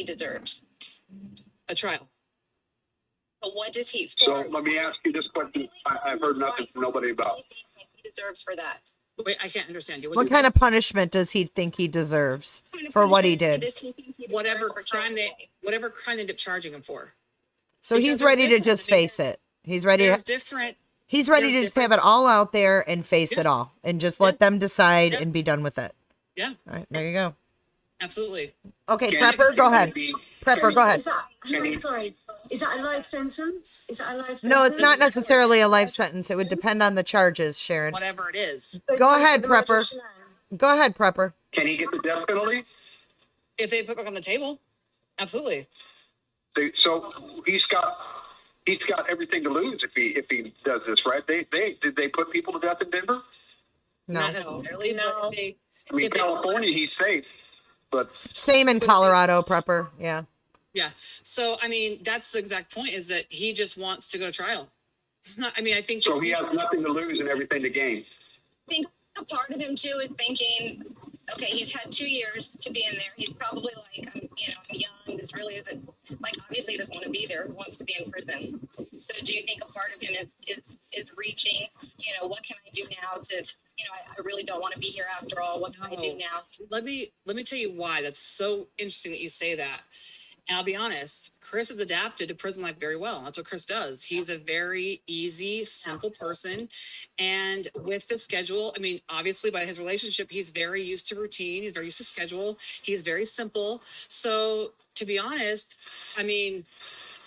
deserves? A trial. But what does he? So let me ask you this question. I've heard nothing from nobody about. He deserves for that. Wait, I can't understand you. What kind of punishment does he think he deserves for what he did? Whatever crime they end up charging him for. So he's ready to just face it. He's ready. He's ready to just have it all out there and face it all and just let them decide and be done with it. Yeah. All right. There you go. Absolutely. Okay. Prepper, go ahead. Prepper, go ahead. Sorry. Is that a life sentence? No, it's not necessarily a life sentence. It would depend on the charges, Sharon. Whatever it is. Go ahead, Prepper. Go ahead, Prepper. Can he get the death penalty? If they put it back on the table. Absolutely. So he's got everything to lose if he does this, right? Did they put people to death in Denver? No. Not necessarily. No. I mean, California, he's safe, but same in Colorado, Prepper. Yeah. Yeah. So I mean, that's the exact point. Is that he just wants to go to trial. I mean, I think so. He has nothing to lose and everything to gain. I think a part of him too is thinking, okay, he's had 2 years to be in there. He's probably like, I'm young. This really isn't like, obviously he doesn't want to be there. Who wants to be in prison? So do you think a part of him is reaching, what can I do now to, I really don't want to be here after all. What can I do now? Let me tell you why that's so interesting that you say that. And I'll be honest, Chris has adapted to prison life very well. That's what Chris does. He's a very easy, simple person. And with the schedule, I mean, obviously by his relationship, he's very used to routine. He's very used to schedule. He's very simple. So to be honest, I mean,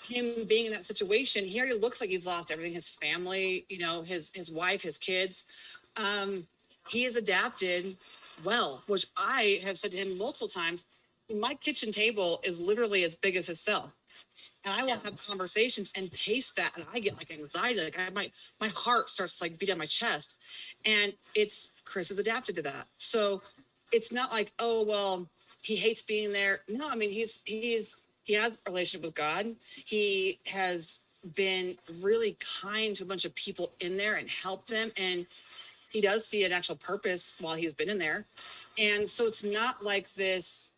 him being in that situation, he already looks like he's lost everything, his family, his wife, his kids. He has adapted well, which I have said to him multiple times. My kitchen table is literally as big as his cell. And I will have conversations and pace that. And I get like anxiety. Like my heart starts to like beat on my chest. And Chris has adapted to that. So it's not like, oh, well, he hates being there. No, I mean, he has a relationship with God. He has been really kind to a bunch of people in there and helped them. And he does see an actual purpose while he's been in there. And so it's not like this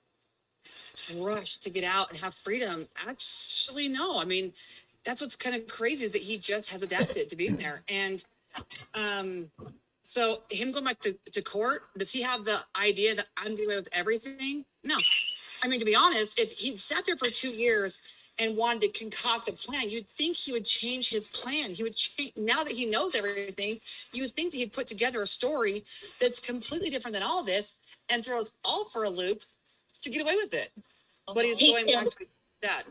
rush to get out and have freedom. Actually, no. I mean, that's what's kind of crazy is that he just has adapted to being there. And so him going back to court, does he have the idea that I'm getting away with everything? No. I mean, to be honest, if he'd sat there for 2 years and wanted to concoct a plan, you'd think he would change his plan. He would change, now that he knows everything, you would think that he'd put together a story that's completely different than all this and throws all for a loop to get away with it. But he's going back to his dad.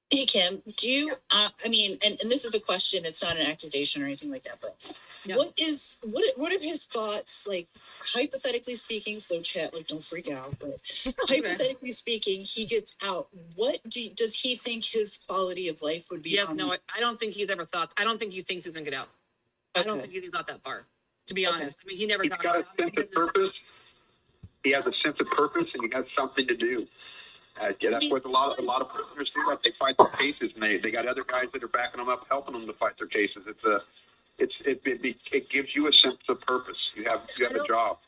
Hey, Kim, do you, I mean, and this is a question, it's not an accusation or anything like that, but Yeah. what are his thoughts, like, hypothetically speaking, so chat, like, don't freak out, but hypothetically speaking, he gets out. Does he think his quality of life would be? Yes, no, I don't think he's ever thought, I don't think he thinks he's gonna get out. I don't think he's not that far, to be honest. I mean, he never He's talks got a about sense of purpose. He has a sense of purpose, and he has something to do. Yeah, that's what a lot of prisoners do. Like they fight their cases, and they got other guys that are backing them up, helping them to fight their cases. It gives you a sense of purpose. You have a job.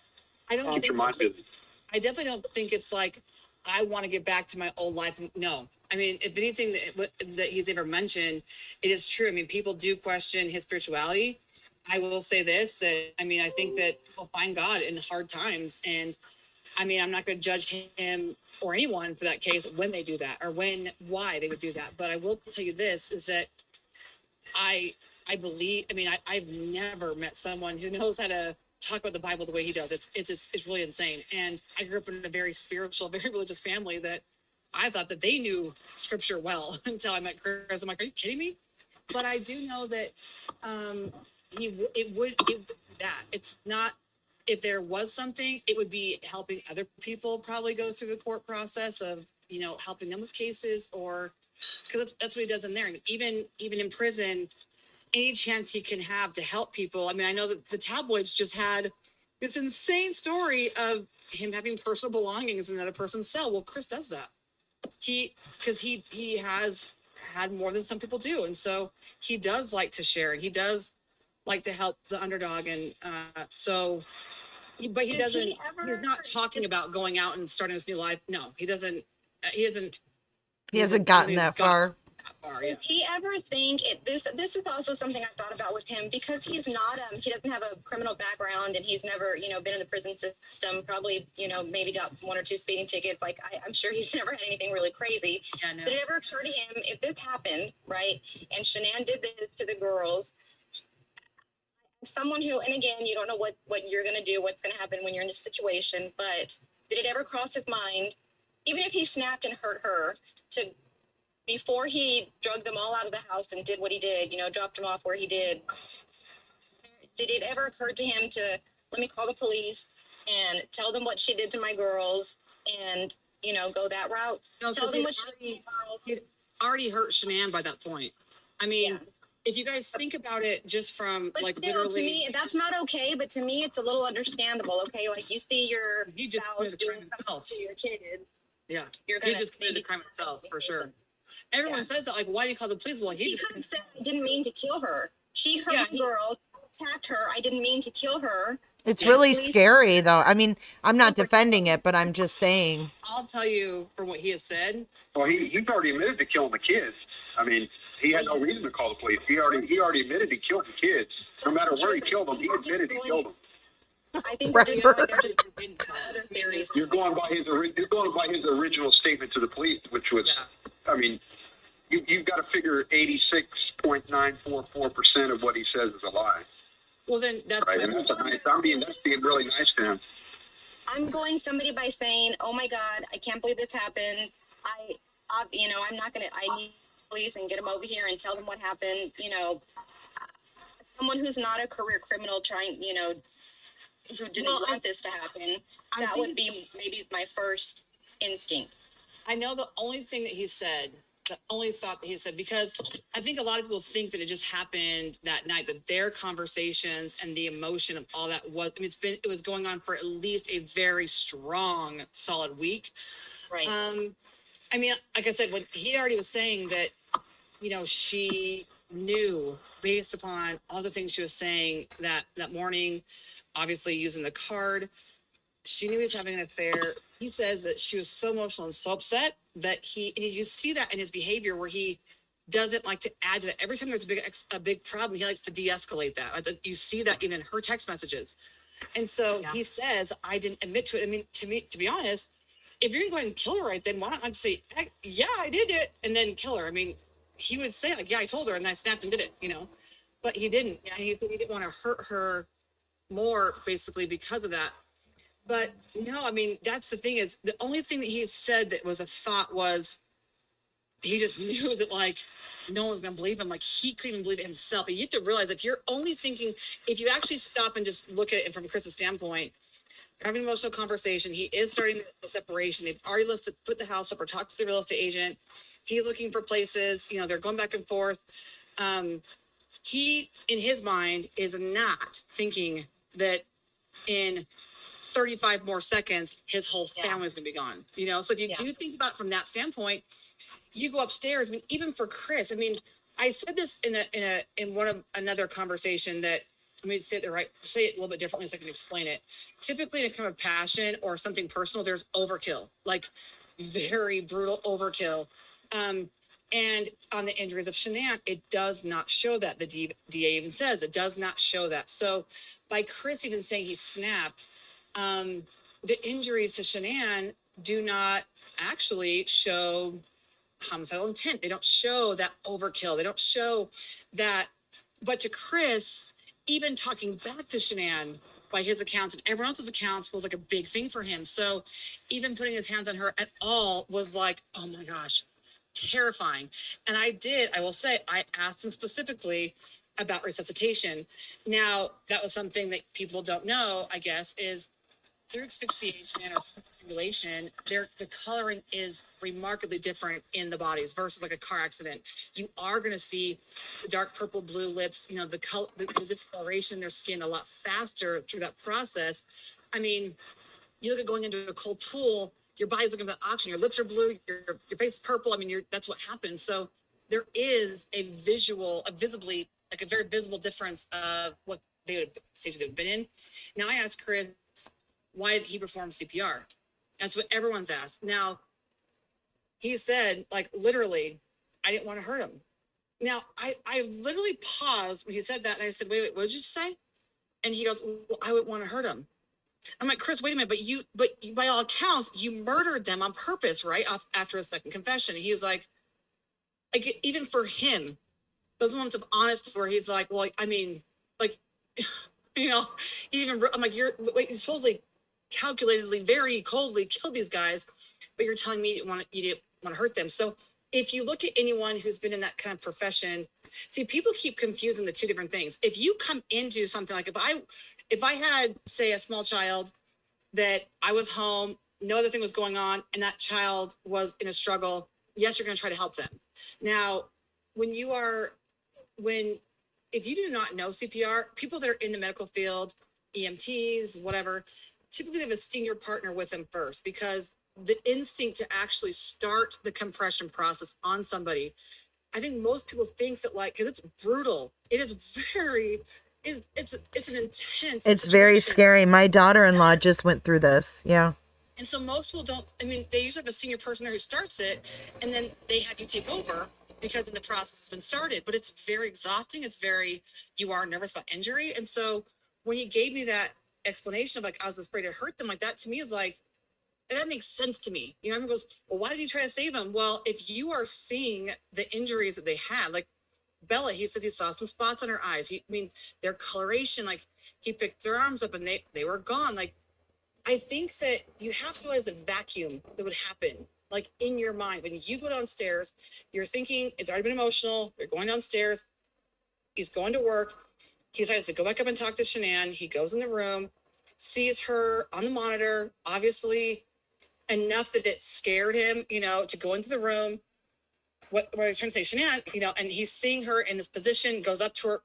I don't Keep think your mind busy. I definitely don't think it's like I want to get back to my old life. No, I mean, if anything that he's ever mentioned, it is true. I mean, people do question his spirituality. I will say this: that I mean, I think that people find God in hard times, and I mean, I'm not going to judge him or anyone for that case when they do that or why they would do that. But I will tell you this: is that I believe. I mean, I've never met someone who knows how to talk about the Bible the way he does. It's really insane. And I grew up in a very spiritual, very religious family that I thought that they knew scripture well until I met Chris. I'm like, are you kidding me? But I do know that it would be that. It's not, if there was something, it would be helping other people probably go through the court process of, helping them with cases, or because that's what he does in there. And even in prison, any chance he can have to help people. I mean, I know that the tabloids just had this insane story of him having personal belongings in another person's cell. Well, Chris does that. Because he has had more than some people do. And so he does like to share, and he does like to help the underdog. And but he doesn't, he's not talking about going out and starting his new life. No, he hasn't gotten that far. Does he ever think this is also something I thought about with him, because he's not he doesn't have a criminal background, and he's never been in the prison system, probably maybe got 1 or 2 speeding tickets. Like I'm sure he's never had anything really crazy. Yeah, no. Did it ever occur to him, if this happened, right, and Shanann did this to the girls, someone who, and again, you don't know what you're going to do, what's going to happen when you're in a situation, but did it ever cross his mind, even if he snapped and hurt her, to, before he drug them all out of the house and did what he did, dropped them off where he did it ever occur to him to, let me call the police and tell them what she did to my girls and, go that route? No, tell them what he'd already hurt Shanann by that point. I mean, if you guys think about it just from but like still, literally, to me, that's not okay. But to me, it's a little understandable. Okay, like you see your spouse doing something to your kids. Yeah, you're he just committed the crime himself for sure. Everyone says that. Like, why do you call the police? Well, he could have said, "I didn't mean to kill her. She hurt my girl, attacked her. I didn't mean to kill her." It's really scary, though. I mean, I'm not defending it, but I'm just saying. I'll tell you from what he has said. Well, he's already admitted to killing the kids. I mean, he had no reason to call the police. He already admitted he killed the kids. No matter where he killed them, he admitted he killed them. I think they're just other theories. You're going by his original statement to the police, which was, I mean, you've got to figure 86.944% of what he says is a lie. Well, then that's right. And that's being really nice to him. I'm going somebody by saying, "Oh my God, I can't believe this happened. I'm not gonna. I need police and get them over here and tell them what happened." Someone who's not a career criminal trying, who didn't want this to happen. That would be maybe my first instinct. I know the only thing that he said the only thought that he said, because I think a lot of people think that it just happened that night, that their conversations and the emotion of all that was, I mean, it was going on for at least a very strong, solid week. Right. I mean, like I said, when he already was saying that, you know, she knew based upon all the things she was saying that morning, obviously using the card, she knew he was having an affair. He says that she was so emotional and so upset that and you see that in his behavior where he doesn't like to add to that. Every time there's a big problem, he likes to de-escalate that. You see that even in her text messages. And so he says, I didn't admit to it. I mean, to be honest, if you're going to go ahead and kill her right then, why don't I just say, yeah, I did it, and then kill her? I mean, he would say, like, yeah, I told her, and I snapped and did it, you know? But he didn't. And he said he didn't want to hurt her more, basically, because of that. But no, I mean, that's the thing is, the only thing that he said that was a thought was he just knew that, like, no one's going to believe him. Like, he couldn't even believe it himself. And you have to realize if you're only thinking, if you actually stop and just look at it from Chris's standpoint, you're having an emotional conversation. He is starting the separation. They've already put the house up or talked to the real estate agent. He's looking for places, you know, they're going back and forth. He, in his mind, is not thinking that in 35 more seconds, his whole family is going to be gone, you know? So if you do think about it from that standpoint, you go upstairs. I mean, even for Chris, I mean, I said this in another conversation that, let me say it say it a little bit differently so I can explain it. Typically in a kind of passion or something personal, there's overkill, like very brutal overkill. And on the injuries of Shanann, it does not show that. The DA even says it does not show that. So by Chris even saying he snapped, the injuries to Shanann do not actually show homicidal intent. They don't show that overkill. They don't show that. But to Chris, even talking back to Shanann by his accounts and everyone else's accounts was like a big thing for him. So even putting his hands on her at all was like, oh my gosh, terrifying. And I will say, I asked him specifically about resuscitation. Now, that was something that people don't know, I guess, is through asphyxiation or strangulation, the coloring is remarkably different in the bodies versus like a car accident. You are going to see the dark purple, blue lips, you know, the discoloration in their skin a lot faster through that process. I mean, you look at going into a cold pool, your body's looking for oxygen, your lips are blue, your face is purple. I mean, that's what happens. So there is a visibly, like a very visible difference of what stage they would have been in. Now I asked Chris, why did he perform CPR? That's what everyone's asked. Now, he said, like, literally, I didn't want to hurt him. Now, I literally paused when he said that, and I said, wait, what did you say? And he goes, well, I wouldn't want to hurt him. I'm like, Chris, wait a minute, but by all accounts, you murdered them on purpose, right? After a second confession. And he was like, even for him, those moments of honesty where he's like, well, I mean, like, you know, I'm like, you supposedly calculatedly, very coldly killed these guys, but you're telling me you didn't want to hurt them. So if you look at anyone who's been in that kind of profession, see, people keep confusing the two different things. If you come into something like, if I had, say, a small child that I was home, no other thing was going on, and that child was in a struggle, yes, you're going to try to help them. Now, if you do not know CPR, people that are in the medical field, EMTs, whatever, typically they have a senior partner with them first, because the instinct to actually start the compression process on somebody, I think most people think that, like, because it's brutal, it is very, it's an intense. It's very scary. My daughter-in-law just went through this. Yeah. And so most people don't, I mean, they usually have a senior person who starts it, and then they have you take over because then the process has been started. But it's very exhausting. You are nervous about injury. And so when he gave me that explanation of, like, I was afraid to hurt them, like, that to me is like, and that makes sense to me. You know, everyone goes, well, why did you try to save them? Well, if you are seeing the injuries that they had, like Bella, he says he saw some spots on her eyes. Their coloration, like, he picked their arms up and they were gone. Like, I think that you have to realize a vacuum that would happen, like, in your mind. When you go downstairs, you're thinking, it's already been emotional. You're going downstairs. He's going to work. He decides to go back up and talk to Shanann. He goes in the room, sees her on the monitor, obviously enough that it scared him, you know, to go into the room, what I was trying to say, Shanann, you know, and he's seeing her in this position, goes up to her,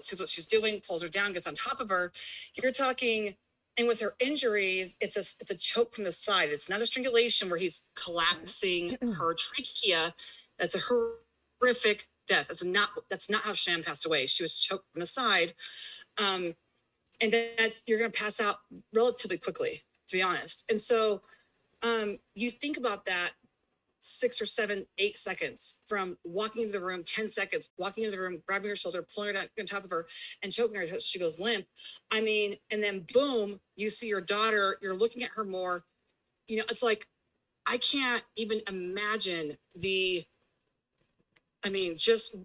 sees what she's doing, pulls her down, gets on top of her. You're talking, and with her injuries, it's a choke from the side. It's not a strangulation where he's collapsing her trachea. That's a horrific death. That's not how Shanann passed away. She was choked from the side. And you're going to pass out relatively quickly, to be honest. And so you think about that 6 or 7, 8 seconds from walking into the room, 10 seconds, walking into the room, grabbing her shoulder, pulling her down on top of her and choking her until she goes limp. I mean, and then boom, you see your daughter, you're looking at her more, you know, it's like, I can't even imagine just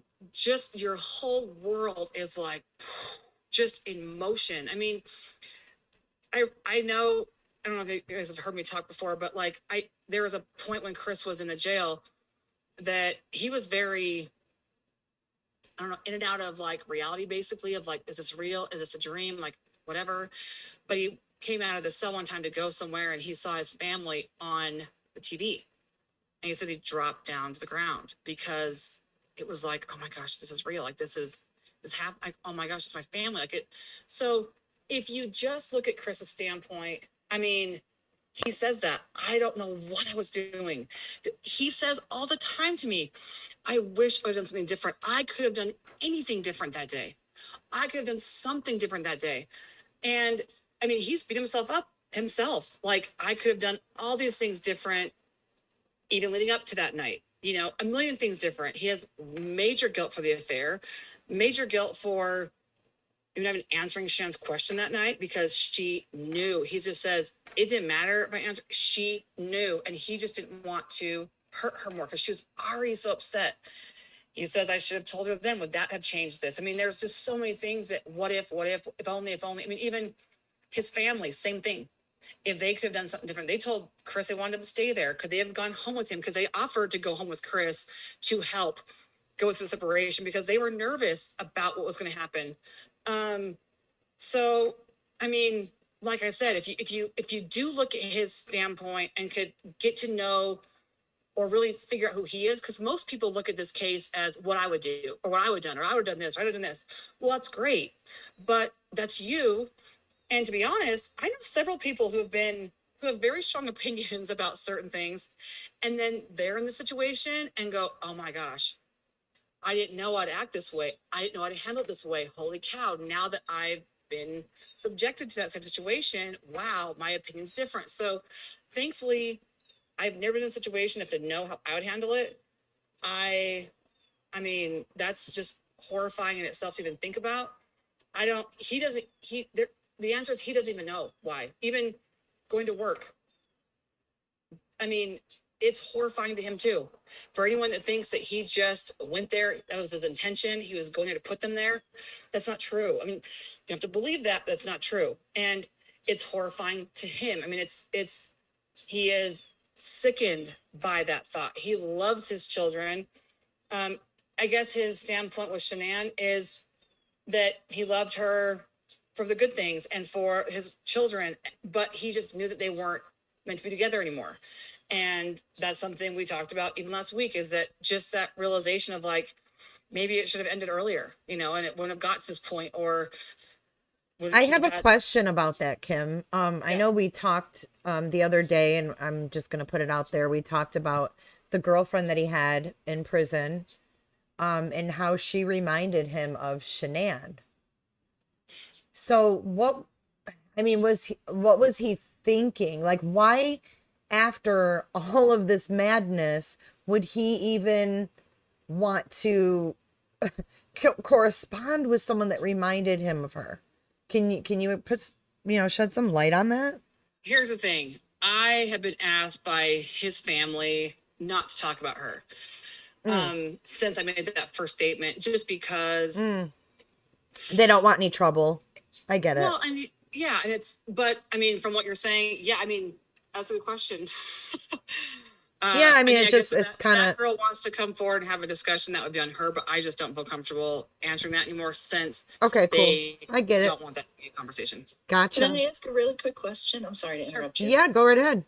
your whole world is like, just in motion. I mean, I know, I don't know if you guys have heard me talk before, but like there was a point when Chris was in the jail that he was very, I don't know, in and out of like reality, basically, of like, is this real? Is this a dream? Like whatever. But he came out of the cell one time to go somewhere and he saw his family on the TV. And he says he dropped down to the ground because it was like, oh my gosh, this is real. Like this happened. Oh my gosh, it's my family. Like it. So if you just look at Chris's standpoint, I mean, he says that I don't know what I was doing. He says all the time to me, I wish I would have done something different. I could have done anything different that day. I could have done something different that day. And I mean, he's beat himself up himself. Like I could have done all these things different, even leading up to that night, you know, a million things different. He has major guilt for the affair, major guilt for even even answering Shan's question that night because she knew. He just says, it didn't matter my answer. She knew. And he just didn't want to hurt her more because she was already so upset. He says, I should have told her then. Would that have changed this? I mean, there's just so many things that what if only. I mean, even his family, same thing. If they could have done something different, they told Chris they wanted him to stay there. Could they have gone home with him? Because they offered to go home with Chris to help go through the separation because they were nervous about what was going to happen. So, I mean, like I said, if you do look at his standpoint and could get to know or really figure out who he is, because most people look at this case as what I would do or what I would have done or I would have done this or I would have done this. Well, that's great, but that's you. And to be honest, I know several people who have very strong opinions about certain things, and then they're in the situation and go, oh my gosh, I didn't know I'd act this way. I didn't know I'd handle it this way. Holy cow. Now that I've been subjected to that same situation, wow, my opinion's different. So thankfully, I've never been in a situation if to know how I would handle it. I mean, that's just horrifying in itself to even think about. The answer is he doesn't even know why. Even going to work. I mean, it's horrifying to him too. For anyone that thinks that he just went there, that was his intention, he was going there to put them there, that's not true. I mean, you have to believe that that's not true. And it's horrifying to him. I mean, he is sickened by that thought. He loves his children. I guess his standpoint with Shanann is that he loved her for the good things and for his children, but he just knew that they weren't meant to be together anymore. And that's something we talked about even last week, is that just that realization of like, maybe it should have ended earlier, you know, and it wouldn't have got to this point. Or I have a question about that, Kim. I know we talked the other day, and I'm just going to put it out there. We talked about the girlfriend that he had in prison, and how she reminded him of Shanann. So what was he thinking? Like, why, after all of this madness, would he even want to correspond with someone that reminded him of her? Can you put, shed some light on that? Here's the thing. I have been asked by his family not to talk about her since I made that first statement, just because they don't want any trouble. I get it. Well, I mean, yeah, but I mean, from what you're saying, yeah, I mean, that's a good question. Yeah, I mean, it's kind of. That girl wants to come forward and have a discussion, that would be on her, but I just don't feel comfortable answering that anymore since okay, cool. I get it. Don't want that to be a conversation. Gotcha. Can I ask a really quick question? I'm sorry to interrupt you. Yeah, go right ahead.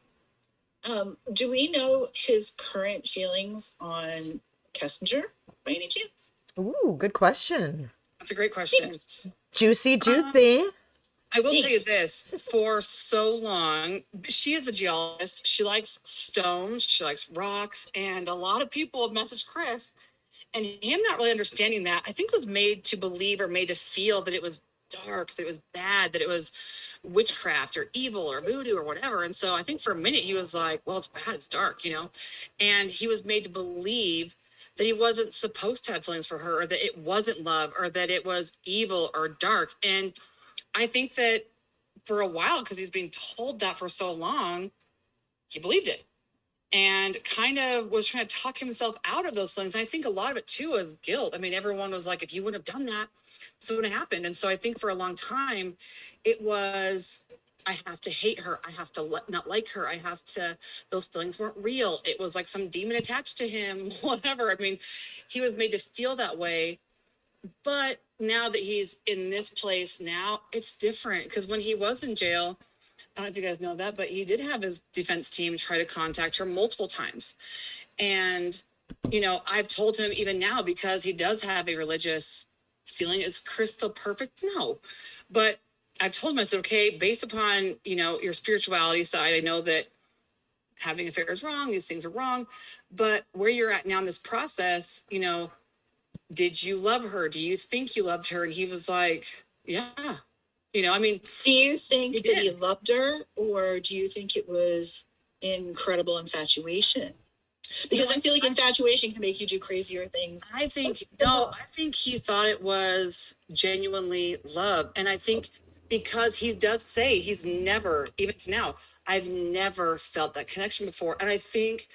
Do we know his current feelings on Kessinger by any chance? Ooh, good question. That's a great question. Juicy, juicy. I will tell you this, for so long, she is a geologist. She likes stones, she likes rocks, and a lot of people have messaged Chris, and him not really understanding that, I think was made to believe or made to feel that it was dark, that it was bad, that it was witchcraft or evil or voodoo or whatever. And so I think for a minute he was like, well, it's bad, it's dark, you know? And he was made to believe that he wasn't supposed to have feelings for her, or that it wasn't love, or that it was evil or dark. And I think that for a while, because he's being told that for so long, he believed it and kind of was trying to talk himself out of those feelings. And I think a lot of it too was guilt. I mean, everyone was like, if you wouldn't have done that, this wouldn't have happened. And so I think for a long time, it was, I have to hate her. I have to not like her. I have to, those feelings weren't real. It was like some demon attached to him, whatever. I mean, he was made to feel that way. But now that he's in this place now, it's different. Because when he was in jail, I don't know if you guys know that, but he did have his defense team try to contact her multiple times. And, you know, I've told him even now, because he does have a religious feeling, is Chris still perfect? No. But I've told him, I said, okay, based upon, you know, your spirituality side, I know that having affairs is wrong. These things are wrong. But where you're at now in this process, you know, did you love her? Do you think you loved her? And he was like, yeah. You know, I mean, do you think that he loved her, or do you think it was incredible infatuation? Because I feel like infatuation can make you do crazier things. I think, no, I think he thought it was genuinely love. And I think because he does say he's never, even to now, I've never felt that connection before. And I think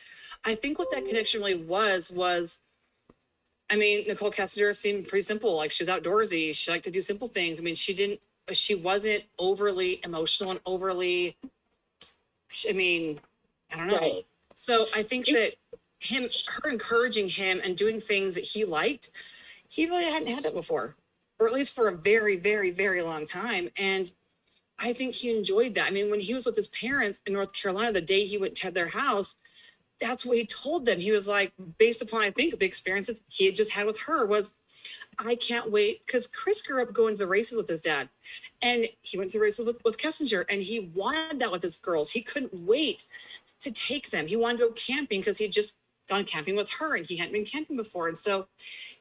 what that connection really was, I mean, Nicole Kessinger seemed pretty simple. Like, she was outdoorsy. She liked to do simple things. I mean, she wasn't overly emotional and overly, I mean, I don't know. Right. So I think that her encouraging him and doing things that he liked, he really hadn't had that before, or at least for a very, very, very long time. And I think he enjoyed that. I mean, when he was with his parents in North Carolina, the day he went to their house, that's what he told them. He was like, based upon, I think, the experiences he had just had with her, was, I can't wait. Because Chris grew up going to the races with his dad. And he went to the races with Kessinger. And he wanted that with his girls. He couldn't wait to take them. He wanted to go camping because he'd just gone camping with her. And he hadn't been camping before. And so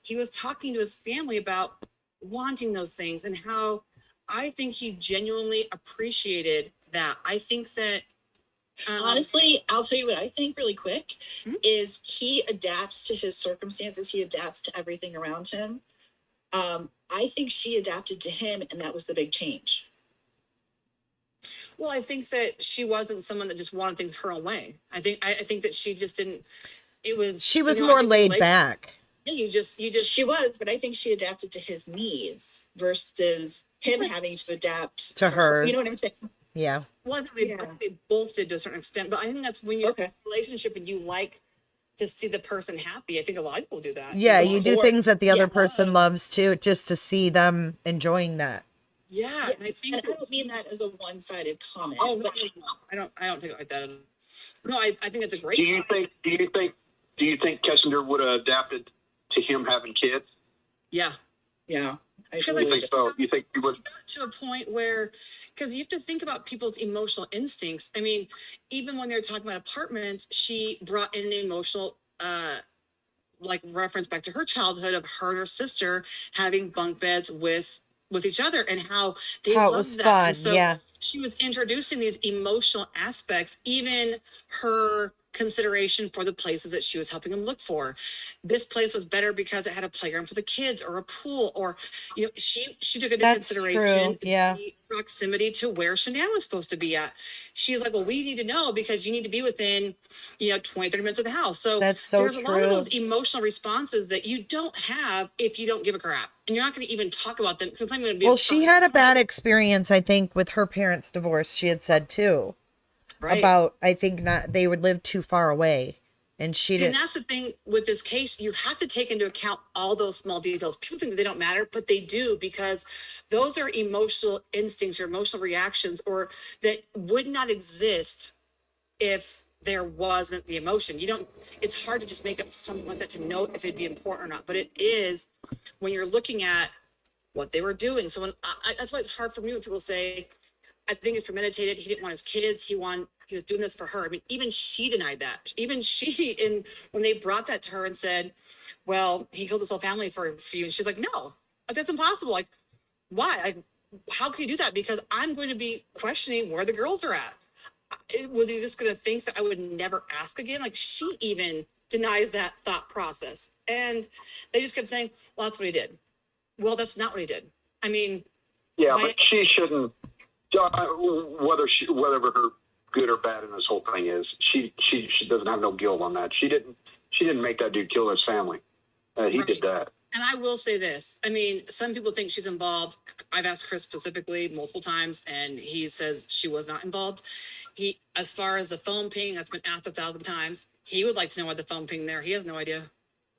he was talking to his family about wanting those things. And how I think he genuinely appreciated that. I think that honestly, I'll tell you what I think really quick is he adapts to his circumstances. He adapts to everything around him. I think she adapted to him, and that was the big change. Well, I think that she wasn't someone that just wanted things her own way. I think that she just didn't. She was more laid back. Yeah, she was, but I think she adapted to his needs versus him having to adapt to her. You know what I'm saying? Yeah. Well, I think they both did to a certain extent, but I think that's when you're in a relationship and you like to see the person happy. I think a lot of people do that. Yeah, you do things that the other person loves too, just to see them enjoying that. Yeah, and I don't mean that as a one-sided comment. Oh no, I don't take it like that. No, I think it's a great. Do you think Kessinger would have adapted to him having kids? Yeah. Yeah. I think so. You think he would? To a point where, because you have to think about people's emotional instincts. I mean, even when they're talking about apartments, she brought in an emotional, like, reference back to her childhood of her and her sister having bunk beds with each other, and how they loved it was that. fun. And so yeah. She was introducing these emotional aspects, even her consideration for the places that she was helping him look for. This place was better because it had a playground for the kids, or a pool, or, you know, she took into consideration the proximity to where Shanann was supposed to be at. She's like, well, we need to know because you need to be within, 20, 30 minutes of the house. So that's so there's true. A lot of those emotional responses that you don't have if you don't give a crap, and you're not going to even talk about them because it's not going to be. Well, she had a bad experience, I think, with her parents' divorce. She had said too. Right. About, I think they would live too far away, and she didn't. And that's the thing with this case, you have to take into account all those small details. People think that they don't matter, but they do, because those are emotional instincts or emotional reactions, or that would not exist if there wasn't the emotion. It's hard to just make up something like that to know if it'd be important or not, but it is when you're looking at what they were doing. So that's why it's hard for me when people say, I think it's premeditated. He didn't want his kids. He was doing this for her. I mean, even she denied that. Even she, when they brought that to her and said, well, he killed his whole family for you. And she's like, no, like, that's impossible. Like, why? Like, how can you do that? Because I'm going to be questioning where the girls are at. Was he just going to think that I would never ask again? Like, she even denies that thought process. And they just kept saying, well, that's what he did. Well, that's not what he did. I mean, yeah, but she shouldn't, whatever her good or bad in this whole thing is, she doesn't have no guilt on that. She didn't make that dude kill his family. He did that. And I will say this. I mean, some people think she's involved. I've asked Chris specifically multiple times, and he says she was not involved. As far as the phone ping, that's been asked 1,000 times. He would like to know why the phone pinged there. He has no idea.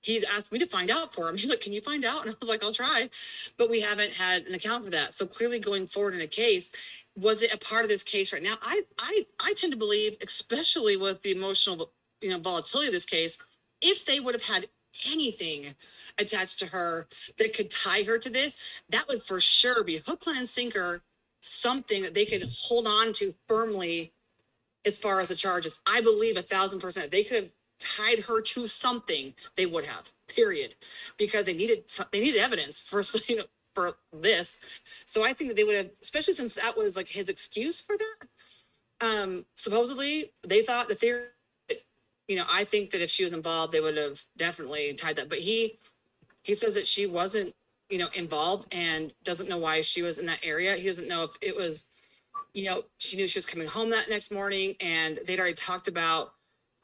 He asked me to find out for him. He's like, can you find out? And I was like, I'll try. But we haven't had an account for that. So clearly going forward in a case, was it a part of this case right now? I tend to believe, especially with the emotional, volatility of this case, if they would have had anything attached to her that could tie her to this, that would for sure be hook, line, and sinker, something that they could hold on to firmly as far as the charges. I believe 1,000%. They could have tied her to something, they would have, period, because they needed evidence for this. So I think that they would have, especially since that was like his excuse for that. Supposedly they thought the theory, I think that if she was involved, they would have definitely tied that. But he says that she wasn't, involved, and doesn't know why she was in that area. He doesn't know if it was, she knew she was coming home that next morning, and they'd already talked about,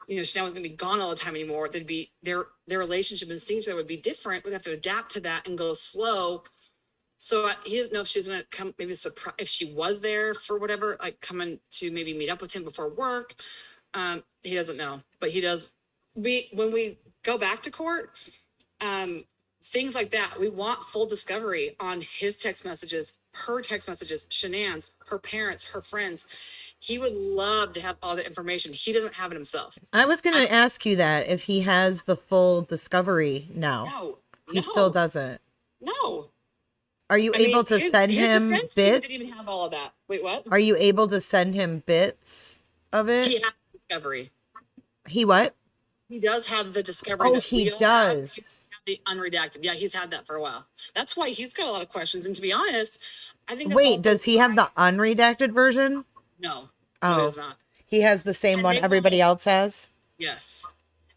Chanel was going to be gone all the time anymore. There'd be their relationship and seeing each other would be different. We'd have to adapt to that and go slow. So he doesn't know if she's going to come, maybe surprise, if she was there for whatever, like coming to maybe meet up with him before work. He doesn't know, but he does. When we go back to court, things like that, we want full discovery on his text messages, her text messages, Shanann's, her parents, her friends. He would love to have all the information. He doesn't have it himself. I was going to ask you that, if he has the full discovery now. No. He still doesn't. No. Are you able to send him bits? He didn't even have all of that. Wait, what? Are you able to send him bits of it? He has discovery. He what? He does have the discovery. Oh, he does. The unredacted. Yeah, he's had that for a while. That's why he's got a lot of questions. And to be honest, I think. Wait, does he have the unredacted version? No. Oh, he does not. He has the same one everybody else has? Yes.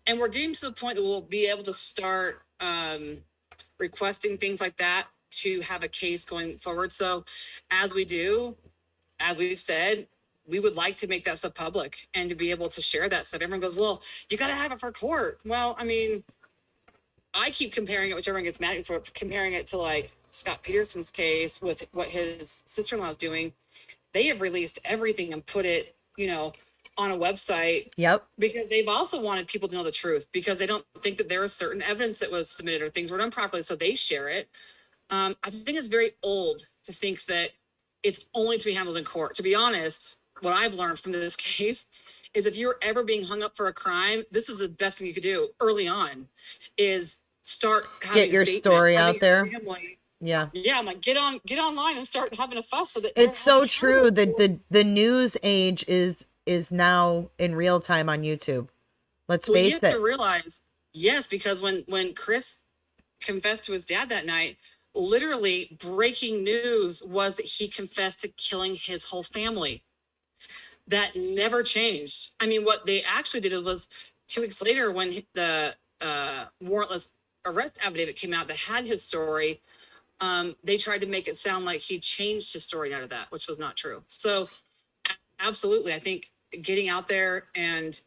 And we're getting to the point that we'll be able to start requesting things like that to have a case going forward. So as we do, as we've said, we would like to make that stuff public and to be able to share that stuff. Everyone goes, well, you got to have it for court. Well, I mean, I keep comparing it, which everyone gets mad at me for, comparing it to like Scott Peterson's case with what his sister-in-law is doing. They have released everything and put it, on a website. Yep. Because they've also wanted people to know the truth, because they don't think that there is certain evidence that was submitted or things were done properly. So they share it. I think it's very old to think that it's only to be handled in court. To be honest, what I've learned from this case is if you're ever being hung up for a crime, this is the best thing you could do early on, is start having get your story out there. Yeah. Yeah, I'm like, get online and start having a fuss so that it's so true that the news age is now in real time on YouTube. Let's face it. You have to realize, yes, because when Chris confessed to his dad that night, literally breaking news was that he confessed to killing his whole family. That never changed. I mean, what they actually did was 2 weeks later, when the warrantless arrest affidavit came out that had his story, they tried to make it sound like he changed his story out of that, which was not true. So absolutely, I think getting out there and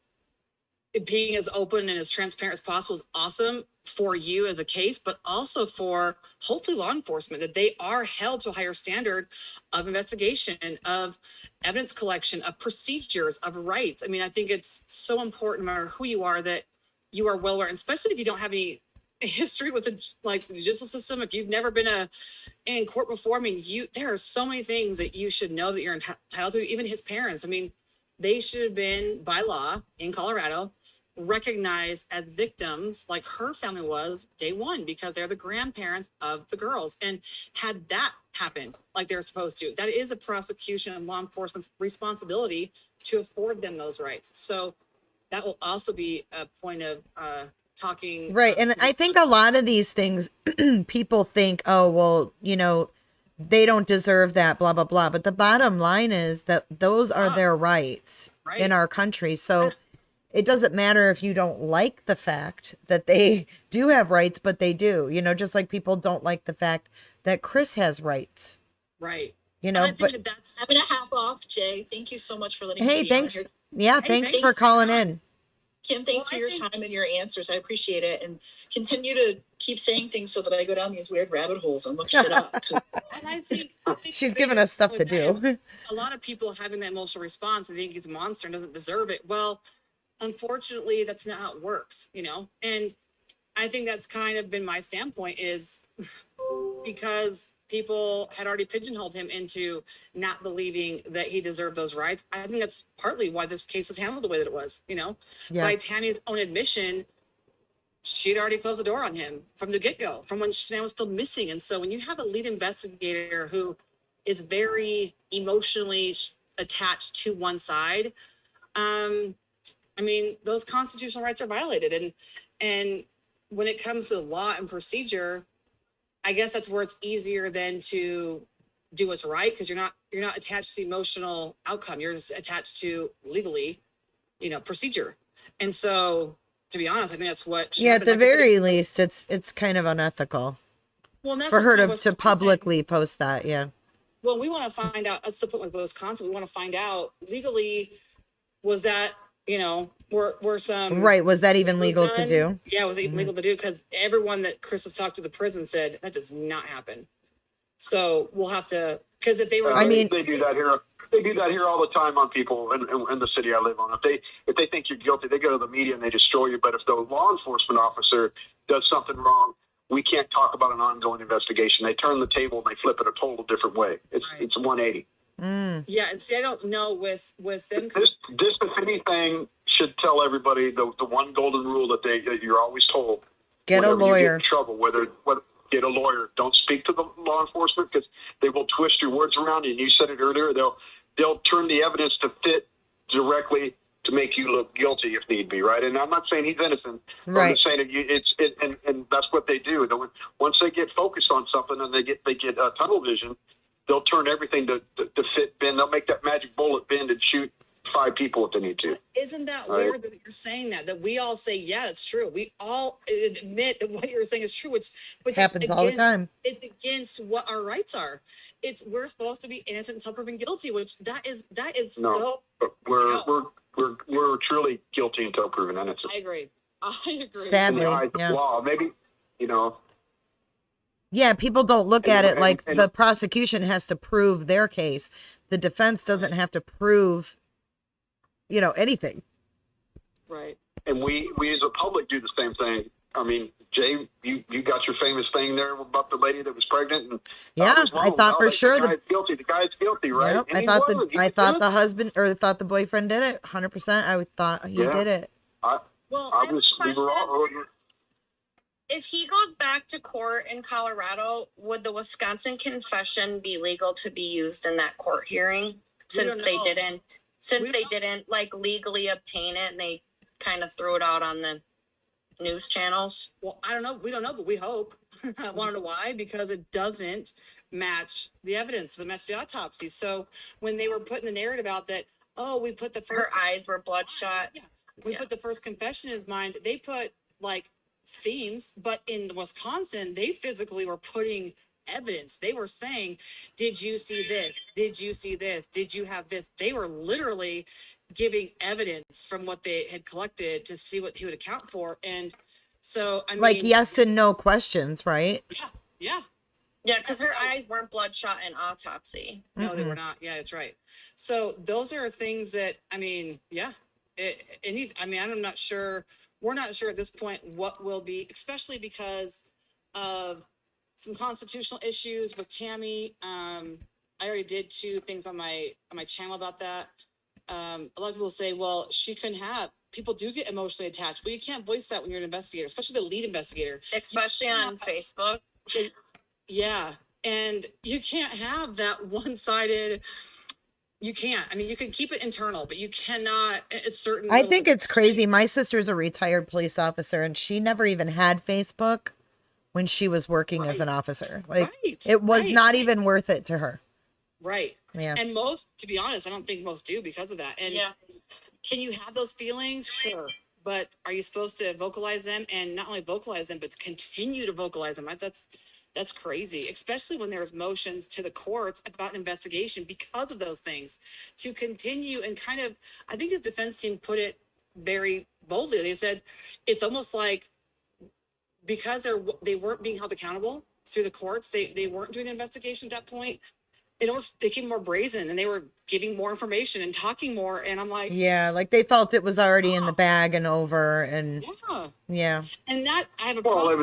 being as open and as transparent as possible is awesome for you as a case, but also for hopefully law enforcement, that they are held to a higher standard of investigation, of evidence collection, of procedures, of rights. I mean, I think it's so important, no matter who you are, that you are well aware, and especially if you don't have any history with the judicial system. If you've never been in court before, I mean, there are so many things that you should know that you're entitled to. Even his parents. I mean, they should have been, by law in Colorado, recognized as victims like her family was day one, because they're the grandparents of the girls. And had that happened like they're supposed to, that is a prosecution and law enforcement's responsibility to afford them those rights. So that will also be a point of talking. Right. And I think a lot of these things, people think, oh, well, you know, they don't deserve that, blah, blah, blah. But the bottom line is that those are their rights in our country. So it doesn't matter if you don't like the fact that they do have rights, but they do, you know, just like people don't like the fact that Chris has rights. Right. You know, but I'm going to hop off, Jay. Thank you so much for letting me hey, be thanks. on here. Yeah, thanks for calling in. Kim, thanks for your time and your answers. I appreciate it. And continue to keep saying things so that I go down these weird rabbit holes and look shit up. And I think she's giving us stuff to do. A lot of people having that emotional response and think he's a monster and doesn't deserve it. Well, unfortunately, that's not how it works, you know? And I think that's kind of been my standpoint, is because people had already pigeonholed him into not believing that he deserved those rights. I think that's partly why this case was handled the way that it was, you know? Yeah. By Tammy's own admission, she'd already closed the door on him from the get-go, from when Shanann was still missing. And so when you have a lead investigator who is very emotionally attached to one side, I mean, those constitutional rights are violated. And when it comes to law and procedure, I guess that's where it's easier than to do what's right, because you're not attached to the emotional outcome. You're just attached to legally, you know, procedure. And so, to be honest, I think that's what. Yeah, at the very least, it's kind of unethical. Well, and that's for her the point to with publicly post that. Yeah. Well, we want to find out. That's the point with Wisconsin. We want to find out legally, was that, you know, were some Right. Was that even legal to do? Yeah, it was even legal to do, because everyone that Chris has talked to the prison said that does not happen. So we'll have to, because if they were, I mean, they do that here. They do that here all the time on people in the city I live on. If they think you're guilty, they go to the media and they destroy you. But if the law enforcement officer does something wrong, we can't talk about an ongoing investigation. They turn the table and they flip it a total different way. It's 180. Yeah, and see, I don't know with them. This if anything, should tell everybody the one golden rule that you're always told: get a lawyer. You get in trouble, get a lawyer. Don't speak to the law enforcement, because they will twist your words around. And you said it earlier. They'll turn the evidence to fit directly to make you look guilty if need be, right? And I'm not saying he's innocent. Right. I'm just saying and that's what they do. Once they get focused on something and they get tunnel vision, they'll turn everything to fit bend. They'll make that magic bullet bend and shoot 5 people if they need to. Isn't that weird that you're saying that we all say, yeah, it's true. We all admit that what you're saying is true, which happens all the time. It's against what our rights are. We're supposed to be innocent until proven guilty, which that is no. We're truly guilty until proven innocent. I agree. Sadly, in the eyes of law, maybe, you know. Yeah, people don't look at it like the prosecution has to prove their case. The defense doesn't have to prove, you know, anything. Right. And we as a public do the same thing. I mean, Jay, you got your famous thing there about the lady that was pregnant. And yeah, I thought for sure the guy's guilty. The guy's guilty, right? Yep, I thought the husband or thought the boyfriend did it. 100%. I thought he did it. If he goes back to court in Colorado, would the Wisconsin confession be legal to be used in that court hearing? Since they didn't like legally obtain it and they kind of threw it out on the news channels. Well, I don't know. We don't know, but we hope. I want to know why, because it doesn't match the evidence, match the autopsy. So when they were putting the narrative out that, we put the first... Her eyes were bloodshot. Yeah. We put the first confession in his mind. They put like themes, but in Wisconsin, they physically were putting evidence. They were saying, did you see this? Did you see this? Did you have this? They were literally giving evidence from what they had collected to see what he would account for. And so, I mean, like yes and no questions, right? Yeah, because her eyes weren't bloodshot in autopsy. No, they were not. Yeah, that's right. So those are things that, I mean, it needs, I mean, I'm not sure. We're not sure at this point what will be, especially because of some constitutional issues with Tammy. I already did 2 things on my channel about that. a lot of people say, well, she couldn't have. People do get emotionally attached. Well, you can't voice that when you're an investigator, especially the lead investigator. Especially on Facebook. Yeah. And you can't have that one-sided. You can't. I mean, you can keep it internal, but you cannot at certain. I think it's crazy. My sister's a retired police officer, and she never even had Facebook when she was working as an officer. Like, it was not even worth it to her. Right. Yeah. And most, to be honest, I don't think most do because of that. And can you have those feelings? Sure. But are you supposed to vocalize them, and not only vocalize them, but continue to vocalize them? That's crazy, especially when there's motions to the courts about an investigation because of those things. To continue and kind of, I think his defense team put it very boldly. They said it's almost like because they weren't being held accountable through the courts, they weren't doing an investigation at that point. It almost became more brazen, and they were giving more information and talking more. And I'm like, yeah, like they felt it was already in the bag and over, and yeah. And that I have a Well, problem.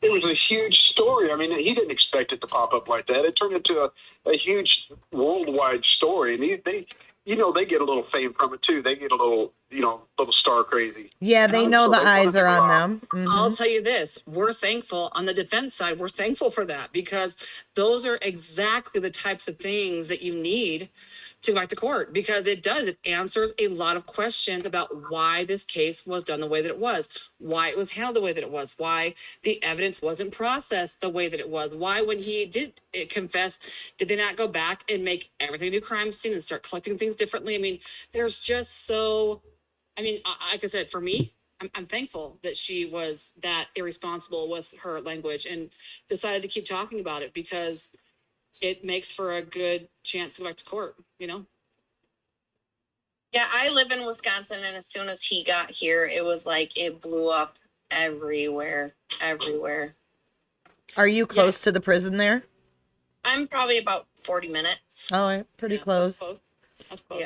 it was a huge story. I mean, he didn't expect it to pop up like that. It turned into a huge worldwide story, and they get a little fame from it too. They get a little star crazy. Yeah, they know the eyes are on them. Mm-hmm. I'll tell you this, we're thankful on the defense side. We're thankful for that, because those are exactly the types of things that you need to go back to court, because it answers a lot of questions about why this case was done the way that it was, why it was handled the way that it was, why the evidence wasn't processed the way that it was, why when he did confess, did they not go back and make everything a new crime scene and start collecting things differently? I mean, there's just so, I mean, like I said, for me, I'm thankful that she was that irresponsible with her language and decided to keep talking about it, because it makes for a good chance to go back to court, Yeah, I live in Wisconsin, and as soon as he got here, it was like it blew up everywhere. Are you close to the prison there? I'm probably about 40 minutes. Oh, pretty close. That's close.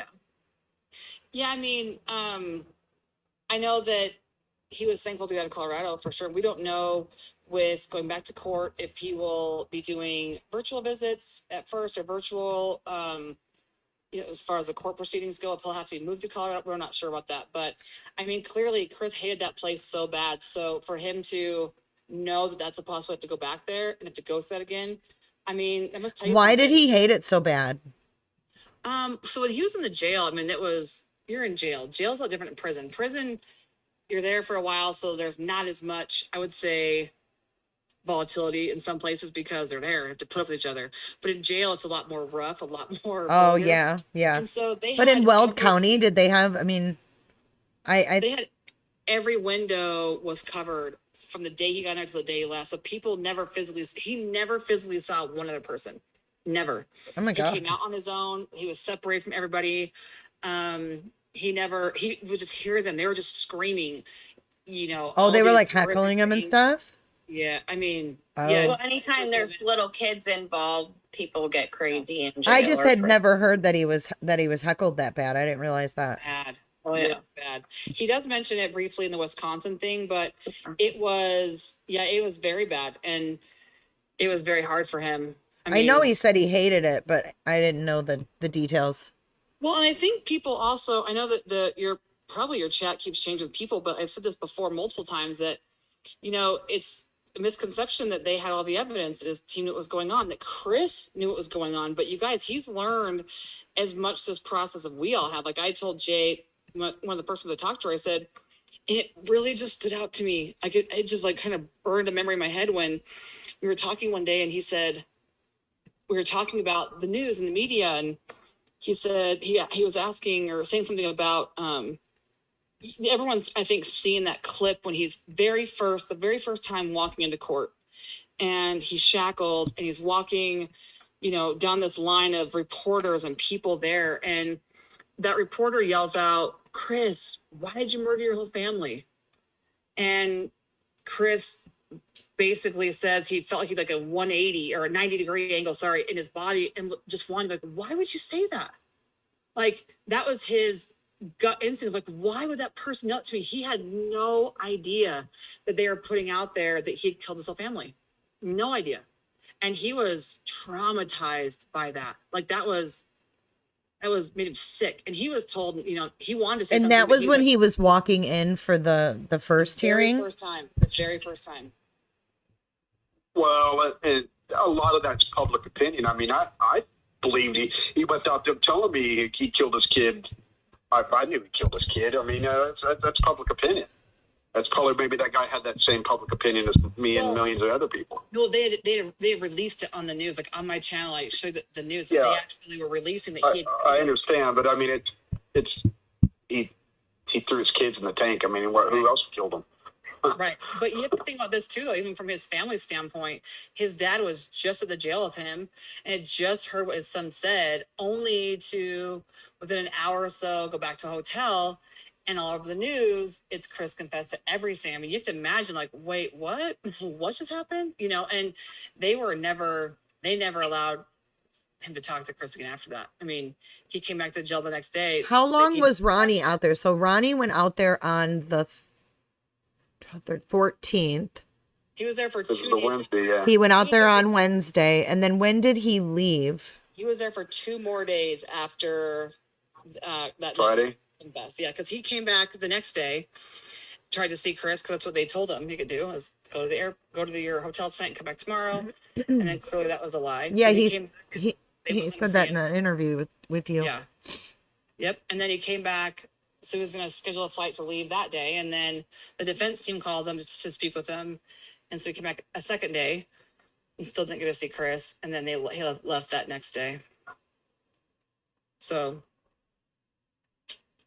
Yeah, I mean, I know that he was thankful to get out of Colorado for sure. We don't know with going back to court if he will be doing virtual visits at first, or virtual, as far as the court proceedings go, if he'll have to be moved to Colorado. We're not sure about that. But I mean, clearly Chris hated that place so bad. So for him to know that that's a possibility to go back there and have to go through that again, I mean, I must tell you. Why did he hate it so bad? So when he was in the jail, I mean, you're in jail. Jail's a lot different than prison. Prison, you're there for a while, so there's not as much, I would say, volatility in some places because they're there, have to put up with each other. But in jail, it's a lot more rough, a lot more. Oh, vulgar. yeah. And so but in Weld County, did they have, I mean, they had every window was covered from the day he got there to the day he left. So he never physically saw one other person. Never. Oh my God. He came out on his own. He was separated from everybody. He would just hear them. They were just screaming, Oh, they were like heckling him and stuff? Yeah, I mean, yeah. Well, anytime there's little kids involved, people get crazy in jail. I just had never heard that he was heckled that bad. I didn't realize that. Bad. Oh yeah, bad. He does mention it briefly in the Wisconsin thing, but it was very bad, and it was very hard for him. I know he said he hated it, but I didn't know the details. Well, and I think people also, I know that your chat keeps changing with people, but I've said this before multiple times that, it's a misconception that they had all the evidence, that his team knew what was going on, that Chris knew what was going on. But you guys, he's learned as much this process as we all have. Like I told Jay, one of the first ones I talked to her, I said, and it really just stood out to me. Like it just like kind of burned a memory in my head when we were talking one day, and he said, we were talking about the news and the media, and he said he was asking or saying something about everyone's, I think, seeing that clip when he's the very first time walking into court, and he's shackled and he's walking, down this line of reporters and people there, and that reporter yells out, "Chris, why did you murder your whole family?" And Chris basically says he felt like he had like a 180 or a 90-degree angle, in his body, and just wanted, like, why would you say that? Like, that was his gut instinct. Like, why would that person yell to me? He had no idea that they were putting out there that he had killed his whole family. No idea. And he was traumatized by that. Like, that was That was made him sick. And he was told, he wanted to say And something. that but was when he was walking in for the first the very hearing. the very first time. Well, a lot of that's public opinion. I mean, I believed he went out there telling me he killed his kid. I knew he killed his kid. I mean, that's public opinion. That's probably maybe that guy had that same public opinion as me and millions of other people. No, they released it on the news, like on my channel. I showed the news. That They actually were releasing that he. I understand, but I mean, he threw his kids in the tank. I mean, who else killed him? Right, but you have to think about this too, though. Even from his family standpoint, his dad was just at the jail with him, and had just heard what his son said, only to within an hour or so go back to a hotel. And all over the news, it's Chris confessed to everything. I mean, you have to imagine, like, wait, what? What just happened? And they never allowed him to talk to Chris again after that. I mean, he came back to jail the next day. How long was Ronnie out there? So Ronnie went out there on the 14th. He was there for 2 days. Wednesday, yeah. He went out there on Wednesday. And then when did he leave? He was there for 2 more days after that Friday. Best, yeah, because he came back the next day, tried to see Chris, because that's what they told him he could do, is go to your hotel tonight and come back tomorrow. And then clearly that was a lie. Yeah, So he said that in an interview with you. Yeah. Yep. And then he came back, so he was going to schedule a flight to leave that day, and then the defense team called him to speak with him, and so he came back a second day and still didn't get to see Chris, and then he left that next day. So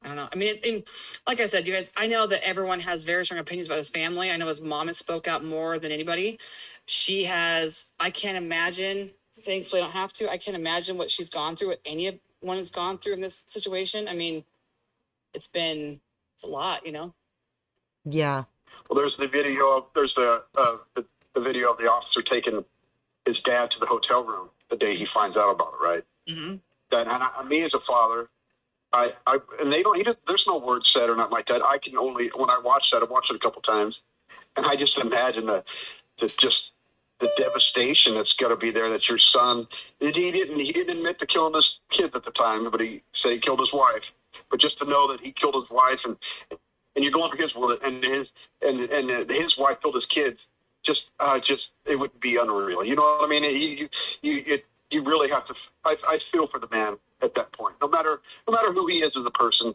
I don't know. I mean, like I said, you guys, I know that everyone has very strong opinions about his family. I know his mom has spoke out more than anybody. I can't imagine, thankfully I don't have to, I can't imagine what she's gone through, what anyone has gone through in this situation. I mean, it's a lot, Yeah. Well, there's the video, the video of the officer taking his dad to the hotel room the day he finds out about it, right? Mm-hmm. Me as a father, and they don't. There's no word said or nothing like that. I can only, when I watch that, I've watched it a couple times, and I just imagine the devastation that's got to be there. That your son, he didn't admit to killing his kids at the time, but he said he killed his wife. But just to know that he killed his wife, and you're going for his word, and his wife killed his kids, just it would be unreal. You know what I mean? You really have to. I feel for the man at that point. No matter who he is as a person,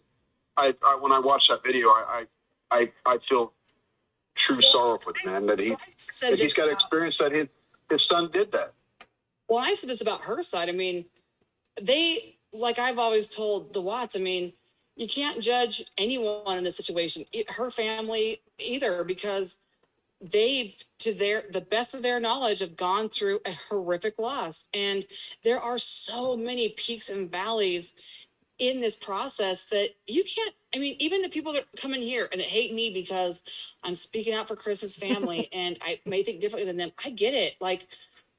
I when I watch that video, I feel true sorrow for the man that he's got experience that his son did that. Well, I said this about her side. I mean, like I've always told the Watts, I mean, you can't judge anyone in this situation, her family either, because they, to the best of their knowledge, have gone through a horrific loss. And there are so many peaks and valleys in this process that you can't, I mean, even the people that come in here and that hate me because I'm speaking out for Chris's family and I may think differently than them, I get it. Like,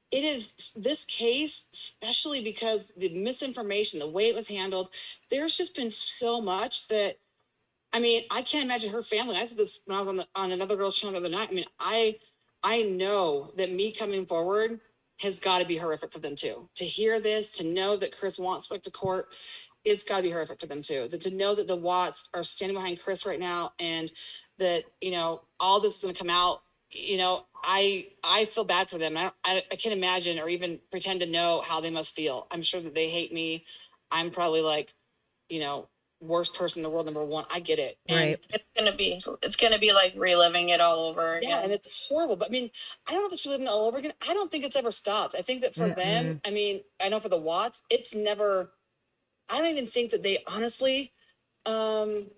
it is this case, especially because the misinformation, the way it was handled, there's just been so much that, I mean, I can't imagine her family. I said this when I was on another girl's channel the other night. I mean, I know that me coming forward has got to be horrific for them too. To hear this, to know that Chris wants to go to court, it's got to be horrific for them too. To know that the Watts are standing behind Chris right now, and that, all this is going to come out, I feel bad for them. I can't imagine or even pretend to know how they must feel. I'm sure that they hate me. I'm probably like, worst person in the world, number one. I get it. Right. And it's gonna be like reliving it all over again. Yeah, and it's horrible. But I mean, I don't know if it's reliving it all over again. I don't think it's ever stopped. I think that for them, I mean, I know for the Watts, it's never, I don't even think that they honestly, on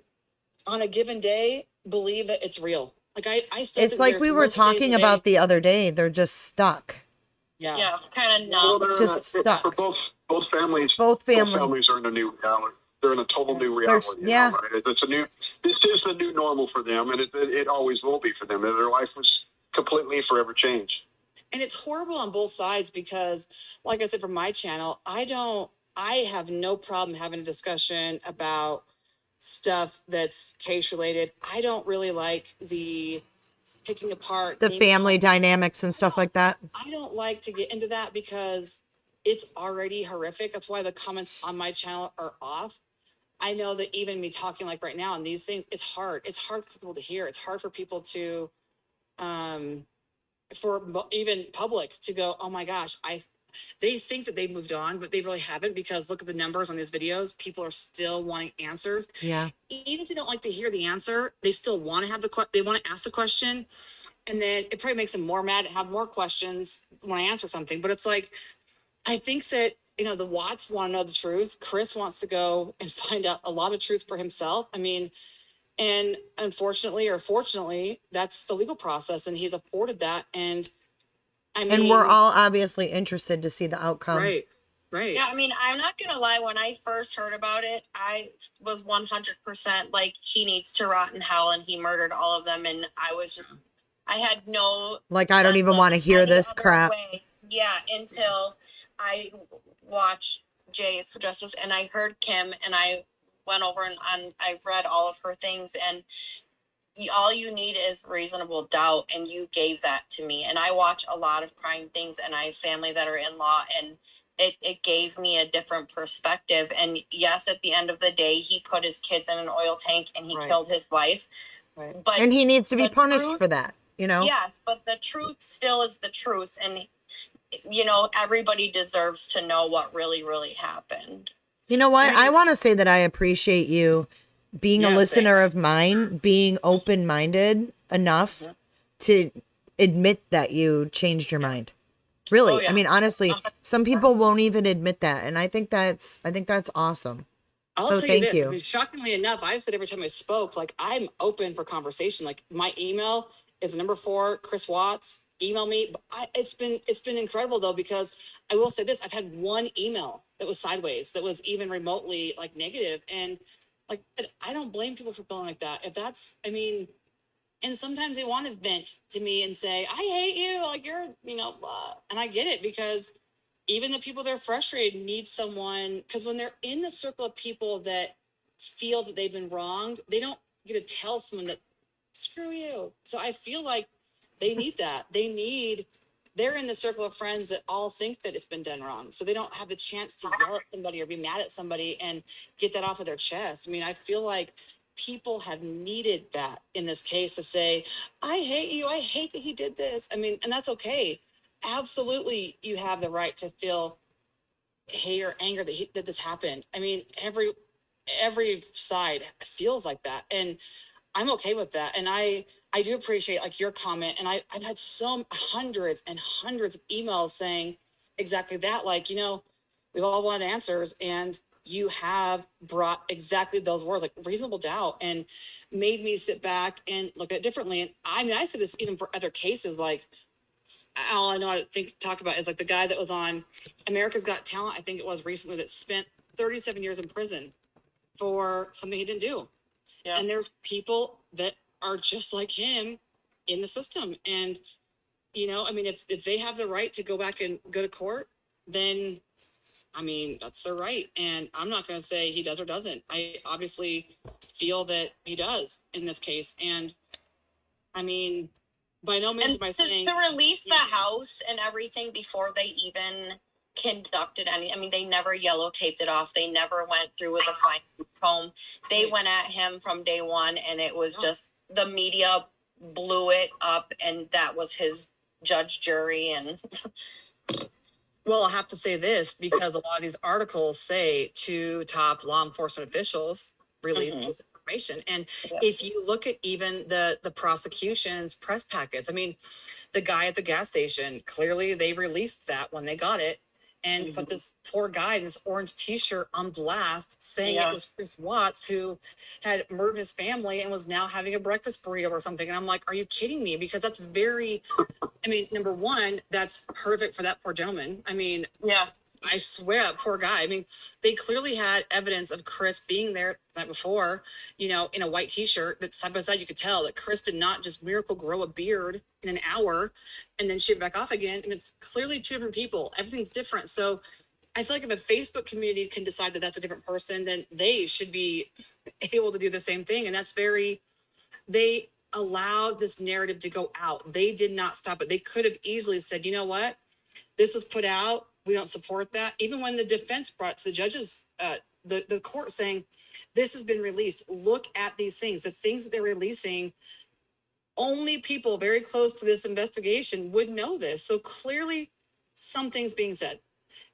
a given day, believe that it's real. Like I still It's think like there's we were most days talking where about the other day. They're just stuck. Yeah, kind of numb. Just stuck. For both families. Both families. Both families are in a new reality. They're in a total new reality. Yeah. Right? This is the new normal for them, and it always will be for them. Their life was completely forever changed. And it's horrible on both sides because, like I said, from my channel, I have no problem having a discussion about stuff that's case related. I don't really like the picking apart The family dynamics and stuff like that. I don't like to get into that because it's already horrific. That's why the comments on my channel are off. I know that even me talking like right now on these things, it's hard. It's hard for people to hear. It's hard for people to, even public to go, oh my gosh, they think that they've moved on, but they really haven't, because look at the numbers on these videos. People are still wanting answers. Yeah. Even if they don't like to hear the answer, they still want to have they want to ask the question. And then it probably makes them more mad to have more questions when I answer something. But it's like, I think that, the Watts want to know the truth. Chris wants to go and find out a lot of truth for himself. I mean, and unfortunately or fortunately, that's the legal process, and he's afforded that. And I mean, And we're all obviously interested to see the outcome. Right. Yeah, I mean, I'm not gonna lie. When I first heard about it, I was 100% like, he needs to rot in hell, and he murdered all of them. And I was just, I had no, Like, I don't even want to hear this crap. Yeah, until I watched Jay is for Justice, and I heard Kim, and I went over and I've read all of her things, and all you need is reasonable doubt, and you gave that to me. And I watch a lot of crime things, and I have family that are in law, and it gave me a different perspective. And yes, at the end of the day, he put his kids in an oil tank, and he killed his wife. Right. But And he needs to be punished for that, Yes, but the truth still is the truth. And, everybody deserves to know what really, really happened. You know what? I want to say that I appreciate you being a listener of mine, being open-minded enough to admit that you changed your mind. Really. Oh, yeah. I mean, honestly, some people won't even admit that. And I think that's awesome. I'll So tell thank you this. you. I mean, shockingly enough, I've said every time I spoke, like, I'm open for conversation. Like, my email is number 4, Chris Watts. Email me. But it's been incredible though, because I will say this: I've had one email that was sideways, that was even remotely like negative, and like, I don't blame people for feeling like that. If that's, I mean, and sometimes they want to vent to me and say, I hate you, like, you're, blah. And I get it, because even the people that are frustrated need someone, because when they're in the circle of people that feel that they've been wronged, they don't get to tell someone that, screw you. So I feel like they need that. They're in the circle of friends that all think that it's been done wrong. So they don't have the chance to yell at somebody or be mad at somebody and get that off of their chest. I mean, I feel like people have needed that in this case, to say, I hate you. I hate that he did this. I mean, and that's okay. Absolutely. You have the right to feel hate or anger that this happened. I mean, every side feels like that. And I'm okay with that. And I do appreciate like your comment. And I've had hundreds and hundreds of emails saying exactly that. Like, we all want answers, and you have brought exactly those words, like reasonable doubt, and made me sit back and look at it differently. And I mean, I said this even for other cases. Like, all I know how to talk about is like the guy that was on America's Got Talent, I think it was recently, that spent 37 years in prison for something he didn't do. Yeah. And there's people that are just like him in the system. And, I mean, if they have the right to go back and go to court, then, I mean, that's their right. And I'm not going to say he does or doesn't. I obviously feel that he does in this case. And, I mean, by no means am I saying... To release the house and everything before they even conducted any, I mean, they never yellow taped it off. They never went through with a fine comb. They went at him from day one, and it was just, the media blew it up, and that was his judge, jury, and... Well, I'll have to say this, because a lot of these articles say 2 top law enforcement officials released this information. And if you look at even the prosecution's press packets, I mean, the guy at the gas station, clearly they released that when they got it, and put this poor guy in this orange t-shirt on blast, saying it was Chris Watts who had murdered his family and was now having a breakfast burrito or something. And I'm like, are you kidding me? Because that's very, I mean, number one, that's horrific for that poor gentleman. I mean, I swear, poor guy. I mean, they clearly had evidence of Chris being there the night before, in a white t-shirt, but side by side, you could tell that Chris did not just miracle grow a beard in an hour and then shave it back off again. And it's clearly 2 different people. Everything's different. So I feel like if a Facebook community can decide that that's a different person, then they should be able to do the same thing. And that's they allowed this narrative to go out. They did not stop it. They could have easily said, you know what? This was put out. we don't support that. Even when the defense brought it to the judges, the court saying, this has been released. Look at these things. The things that they're releasing, only people very close to this investigation would know this. So clearly something's being said.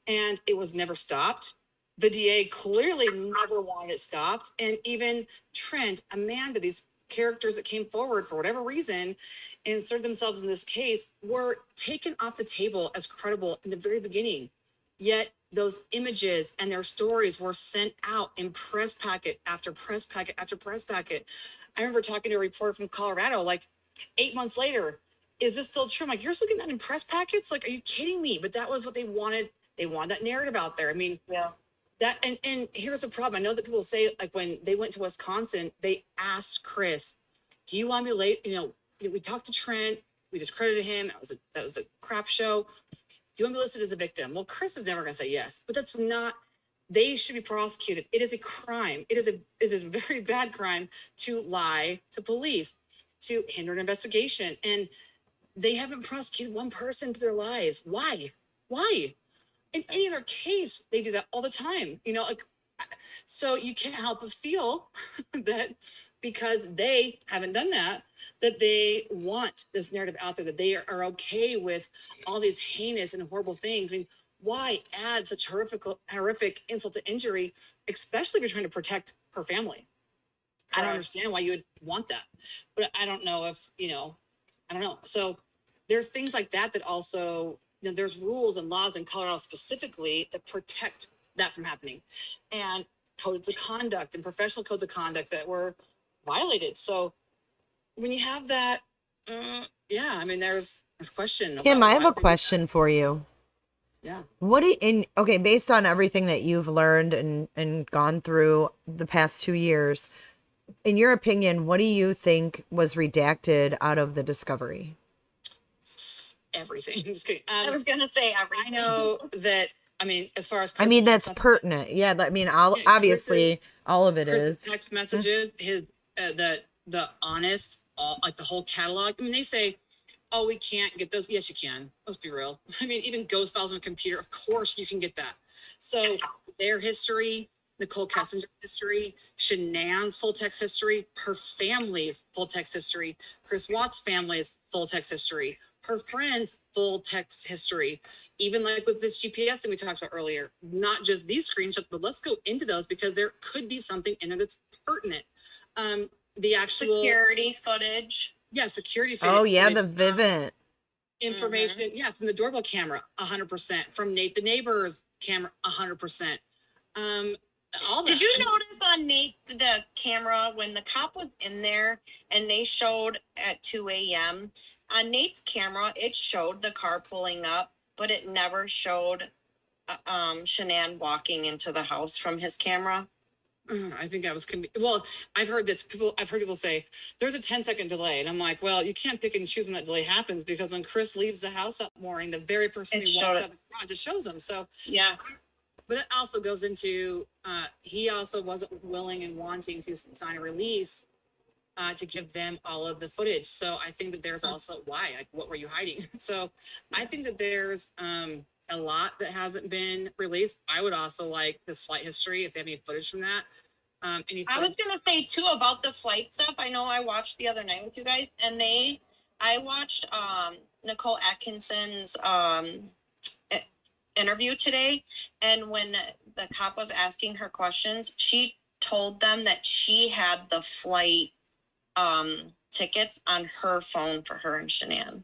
And it was never stopped. The DA clearly never wanted it stopped. And even Trent, Amanda, these characters that came forward for whatever reason and inserted themselves in this case were taken off the table as credible in the very beginning. Yet those images and their stories were sent out in press packet after press packet after press packet. I remember talking to a reporter from Colorado, like 8 months later, is this still true? I'm like, you're still getting that in press packets? Like, are you kidding me? But that was what they wanted. They wanted that narrative out there. I mean, Yeah. that, and here's the problem. I know that people say, like, when they went to Wisconsin, they asked Chris, do you want me late? We talked to Trent, we discredited him. That was a crap show. Do you want me listed as a victim? Well, Chris is never going to say yes, but that's not, they should be prosecuted. It is a crime. It is a very bad crime to lie to police, to hinder an investigation. And they haven't prosecuted one person for their lies. Why? In any other case, they do that all the time. So you can't help but feel that because they haven't done that, that they want this narrative out there, that they are okay with all these heinous and horrible things. I mean, why add such horrific insult to injury, especially if you're trying to protect her family? Correct. I don't understand why you would want that, but I don't know if, I don't know. So there's things like that also, there's rules and laws in Colorado specifically that protect that from happening, and codes of conduct and professional codes of conduct that were violated. So when you have that, there's question. Kim, I have a question for you. Yeah. Based on everything that you've learned and gone through the past 2 years, in your opinion, what do you think was redacted out of the discovery? Everything. Just kidding. I was gonna say everything. I know that. As far as that's pertinent. Yeah, obviously all of it is text messages. His the honest, like the whole catalog. They say, oh, we can't get those. Yes, you can. Let's be real. Even ghost files on a computer. Of course, you can get that. So their history, Nicole Kessinger's history, Shanann's full text history, her family's full text history, Chris Watts' family's full text history, her friends' full text history, even like with this GPS that we talked about earlier, not just these screenshots, but let's go into those because there could be something in there that's pertinent. The actual security footage. Yeah, security footage. Oh yeah, the Vivint information. Mm-hmm. Yeah, from the doorbell camera, 100%. From Nate the neighbor's camera, 100%. All that. Did you notice on Nate the camera when the cop was in there and they showed at 2 a.m. on Nate's camera, it showed the car pulling up, but it never showed Shanann walking into the house from his camera. I think that was well, I've heard people say there's a 10-second delay, and I'm like, well, you can't pick and choose when that delay happens because when Chris leaves the house that morning, the very first time he walks out of the garage, it shows him. So yeah, but it also goes into he also wasn't willing and wanting to sign a release to give them all of the footage. So I think that there's also why, like, what were you hiding? So I think that there's a lot that hasn't been released. I would also like this flight history if they have any footage from that. I was gonna say too about the flight stuff. I know I watched the other night with you guys, and I watched Nicole Atkinson's interview today, and when the cop was asking her questions, she told them that she had the flight tickets on her phone for her and Shanann.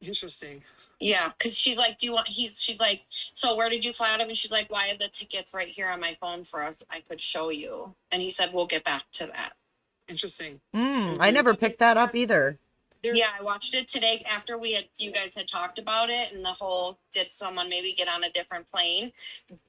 Interesting. Yeah, because she's like, she's like, so where did you fly out of? And she's like, why are the tickets right here on my phone for us? I could show you. And he said, we'll get back to that. Interesting. I never picked that up either. Yeah, I watched it today after you guys had talked about it and the whole, did someone maybe get on a different plane?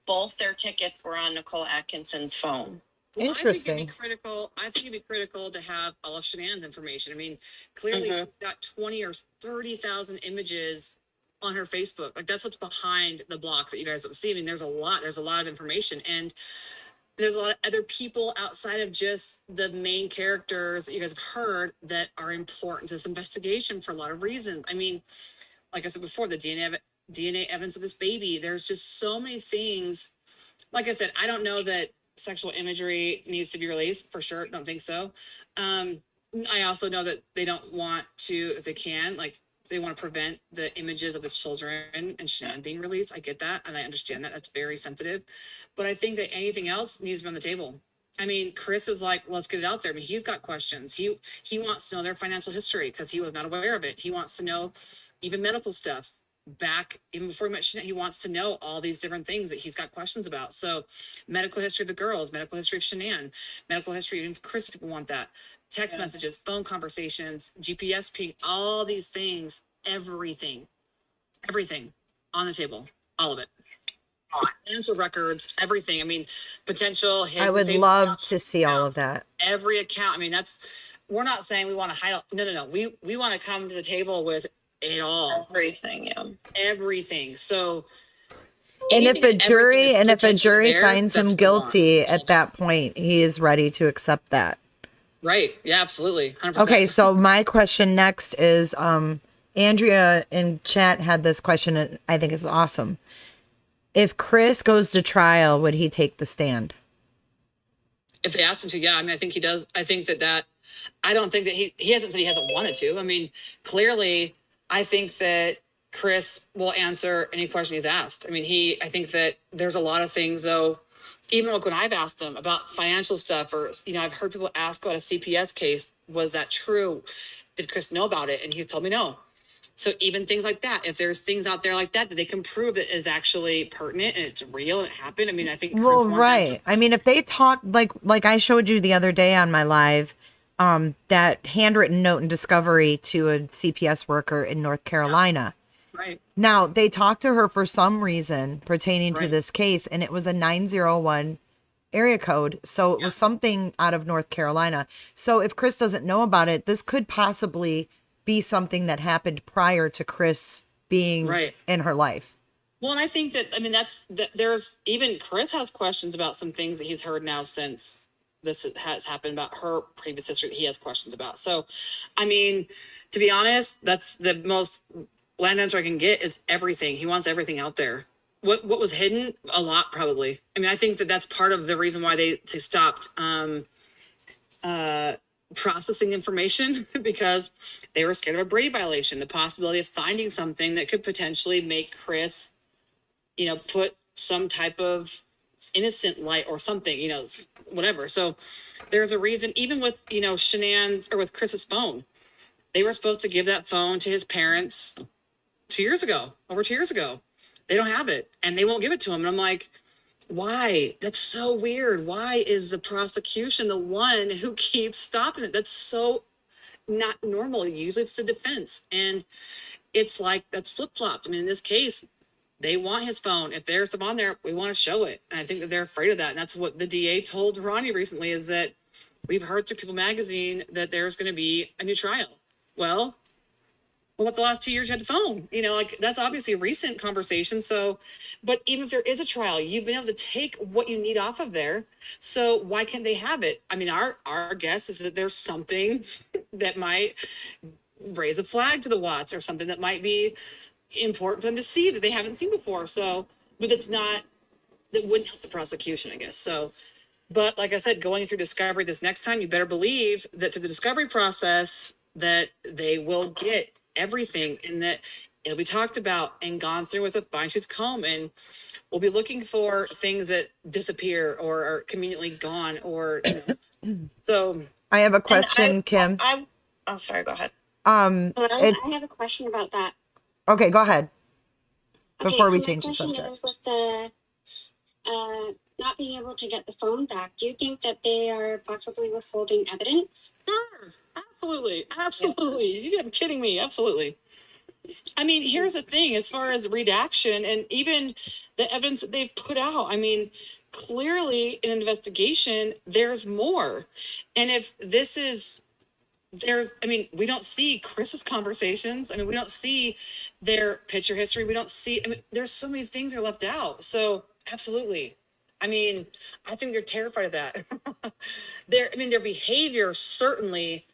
Both their tickets were on Nicole Atkinson's phone. Well, interesting. I think it'd be critical to have all of Shanann's information. Clearly she's got 20 or 30,000 images on her Facebook. Like, that's what's behind the block that you guys don't see. There's a lot of information, and there's a lot of other people outside of just the main characters that you guys have heard that are important to this investigation for a lot of reasons. Like I said before, the DNA evidence of this baby. There's just so many things. Like I said, I don't know that sexual imagery needs to be released for sure. Don't think so. I also know that they don't want to, if they can, like they want to prevent the images of the children and Shanann being released. I get that. And I understand that. That's very sensitive. But I think that anything else needs to be on the table. I mean, Chris is like, let's get it out there. I mean, he's got questions. He wants to know their financial history because he was not aware of it. He wants to know even medical stuff back even before he met Shanann. He wants to know all these different things that he's got questions about. So medical history of the girls, medical history of Shanann, medical history, even Chris, people want that. Text messages, phone conversations, GPS ping, all these things, everything on the table, all of it. Financial records, everything. I mean, potential. I would love to see all of that. Every account. I mean, we're not saying we want to hide. No. We want to come to the table with it all. Everything, yeah. Everything. So. And if a jury finds him guilty at that point, he is ready to accept that. Right. Yeah, absolutely. 100%. Okay. So my question next is, Andrea in chat had this question that I think is awesome. If Chris goes to trial, would he take the stand? If they asked him to, yeah. I mean, I think he does. I think that I don't think that he hasn't said he hasn't wanted to. I mean, clearly, I think that Chris will answer any question he's asked. I mean, I think that there's a lot of things, though, even like when I've asked him about financial stuff, or, I've heard people ask about a CPS case. Was that true? Did Chris know about it? And he's told me no. So even things like that, if there's things out there like that they can prove that is actually pertinent and it's real and it happened, I mean, I think. Well, right. I mean, if they talk like I showed you the other day on my live, that handwritten note in discovery to a CPS worker in North Carolina. Right. Now they talked to her for some reason pertaining to this case, and it was a 901 area code. So it was something out of North Carolina. So if Chris doesn't know about it, this could possibly be something that happened prior to Chris being in her life. Well, and I think that, I mean, there's even Chris has questions about some things that he's heard now since this has happened about her previous history that he has questions about. So, I mean, to be honest, that's the most land answer I can get is everything. He wants everything out there. What was hidden? A lot, probably. I mean, I think that that's part of the reason why they stopped, processing information because they were scared of a Brady violation, the possibility of finding something that could potentially make Chris, put some type of innocent light or something, whatever. So there's a reason, even with, Shanann's or with Chris's phone, they were supposed to give that phone to his parents over 2 years ago. They don't have it and they won't give it to him. And I'm like, why? That's so weird. Why is the prosecution the one who keeps stopping it? That's so not normal. Usually it's the defense. And it's like, that's flip-flopped. I mean, in this case, they want his phone. If there's some on there, we want to show it. And I think that they're afraid of that. And that's what the DA told Ronnie recently, is that we've heard through People Magazine that there's going to be a new trial. Well, what the last 2 years you had the phone, that's obviously a recent conversation. So, but even if there is a trial, you've been able to take what you need off of there. So why can't they have it? I mean, our guess is that there's something that might raise a flag to the Watts, or something that might be important for them to see that they haven't seen before. So, but that wouldn't help the prosecution, I guess. So, but like I said, going through discovery this next time, you better believe that through the discovery process that they will get everything and that it'll be talked about and gone through with a fine-tooth comb, and we'll be looking for things that disappear or are conveniently gone or so. I have a question, Kim. I'm sorry, go ahead. I have a question about that. Okay, go ahead. Before we change the My subject. question is with the not being able to get the phone back, do you think that they are possibly withholding evidence? Sure. Absolutely. You're kidding me. Absolutely. I mean, here's the thing, as far as redaction and even the evidence that they've put out, I mean, clearly in an investigation, there's more. And if this is, we don't see Chris's conversations. I mean, we don't see their picture history. We don't see, there's so many things that are left out. So absolutely. I mean, I think they're terrified of that. Their behavior certainly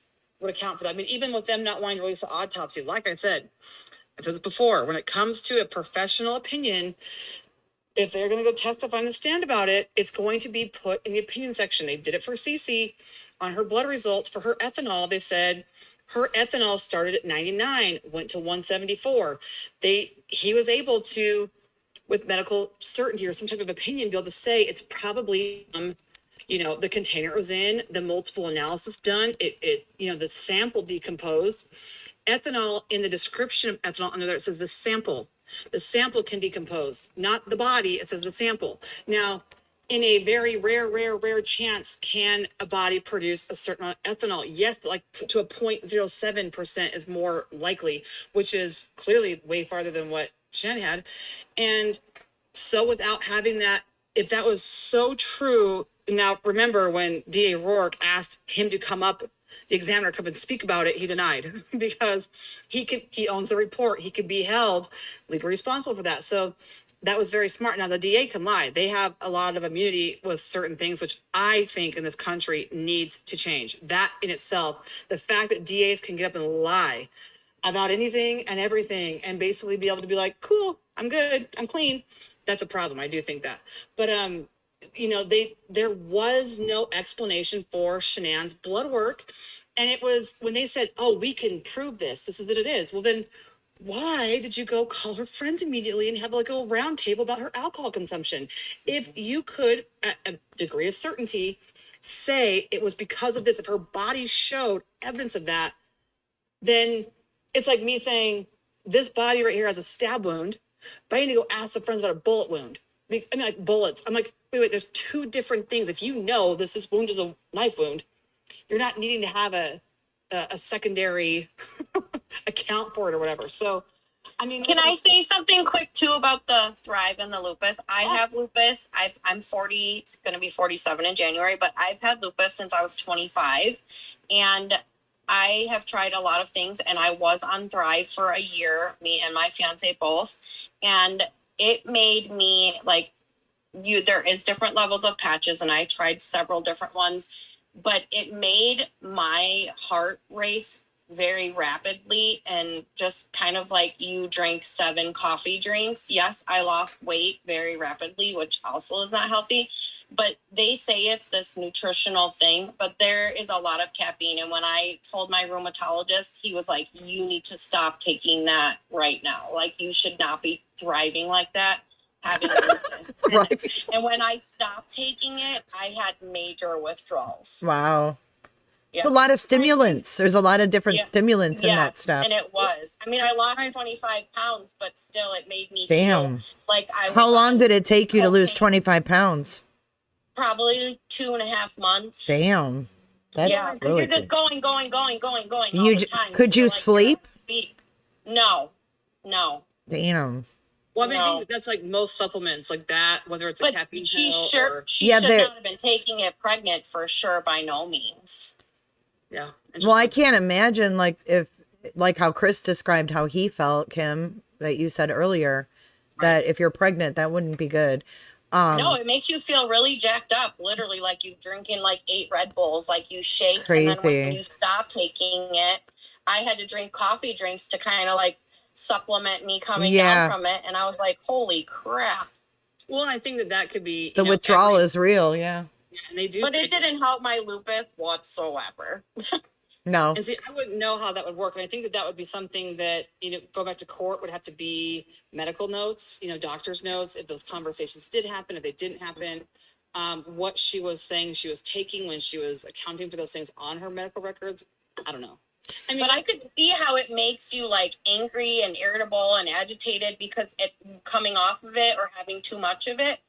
would account for that. I mean, even with them not wanting to release the autopsy, like I said, I've said this before, when it comes to a professional opinion, if they're going to go testify on the stand about it, it's going to be put in the opinion section. They did it for Cece on her blood results for her ethanol. They said her ethanol started at 99, went to 174. He was able to, with medical certainty or some type of opinion, be able to say it's probably, the container it was in, the multiple analysis done, the sample decomposed. Ethanol, in the description of ethanol under there, it says the sample. The sample can decompose, not the body. It says the sample. Now, in a very rare chance, can a body produce a certain amount of ethanol? Yes, but like to a 0.07% is more likely, which is clearly way farther than what Shannon had. And so without having that, if that was so true, now remember when DA Rourke asked him to come up, the examiner come and speak about it, he denied because he owns the report. He could be held legally responsible for that. So that was very smart. Now the DA can lie. They have a lot of immunity with certain things, which I think in this country needs to change. That in itself, the fact that DAs can get up and lie about anything and everything and basically be able to be like, cool, I'm good, I'm clean. That's a problem. I do think that. But there was no explanation for Shanann's blood work. And it was when they said, oh, we can prove this. This is what it is. Well, then why did you go call her friends immediately and have like a little round table about her alcohol consumption? If you could, at a degree of certainty, say it was because of this, if her body showed evidence of that, then it's like me saying, this body right here has a stab wound, but I need to go ask some friends about a bullet wound. I mean, like bullets. I'm like, wait, there's two different things. If you know this wound is a knife wound, you're not needing to have a secondary account for it or whatever. So, I mean, can I say something quick too about the Thrive and the lupus? I have lupus. I'm 40. It's going to be 47 in January, but I've had lupus since I was 25, and I have tried a lot of things, and I was on Thrive for a year, me and my fiance both, and it made me there is different levels of patches, and I tried several different ones, but it made my heart race very rapidly, and just kind of like you drank 7 coffee drinks. Yes, I lost weight very rapidly, which also is not healthy. But they say it's this nutritional thing, but there is a lot of caffeine. And when I told my rheumatologist, he was like, you need to stop taking that right now. Like, you should not be thriving like that, having lupus. And when I stopped taking it, I had major withdrawals. Wow. Yeah. It's a lot of stimulants. There's a lot of different stimulants in that stuff. And it was. I mean, I lost 25 pounds, but still it made me Damn. feel like I was. How long did it take you to lose 25 pounds? Probably 2.5 months. Damn. That's because really you're just going all the time. Could you sleep? No. Damn. Well, I mean, I think that's like most supplements like that, whether it's a caffeine pill she should not have been taking it pregnant for sure, by no means. Yeah. Well, I can't imagine like how Chris described how he felt, Kim, that you said earlier, that if you're pregnant, that wouldn't be good. No, it makes you feel really jacked up, literally, like you're drinking like 8 Red Bulls, like you shake. Crazy. And then when you stop taking it, I had to drink coffee drinks to kind of like supplement me coming down from it. And I was like, holy crap. Well, I think that could be the withdrawal is real. Yeah. Yeah, and they do. But it didn't help my lupus whatsoever. No. And see, I wouldn't know how that would work. And I think that would be something that, go back to court would have to be medical notes, doctor's notes, if those conversations did happen, if they didn't happen, what she was saying she was taking when she was accounting for those things on her medical records. I don't know. I mean, but I could see how it makes you like angry and irritable and agitated because it coming off of it or having too much of it.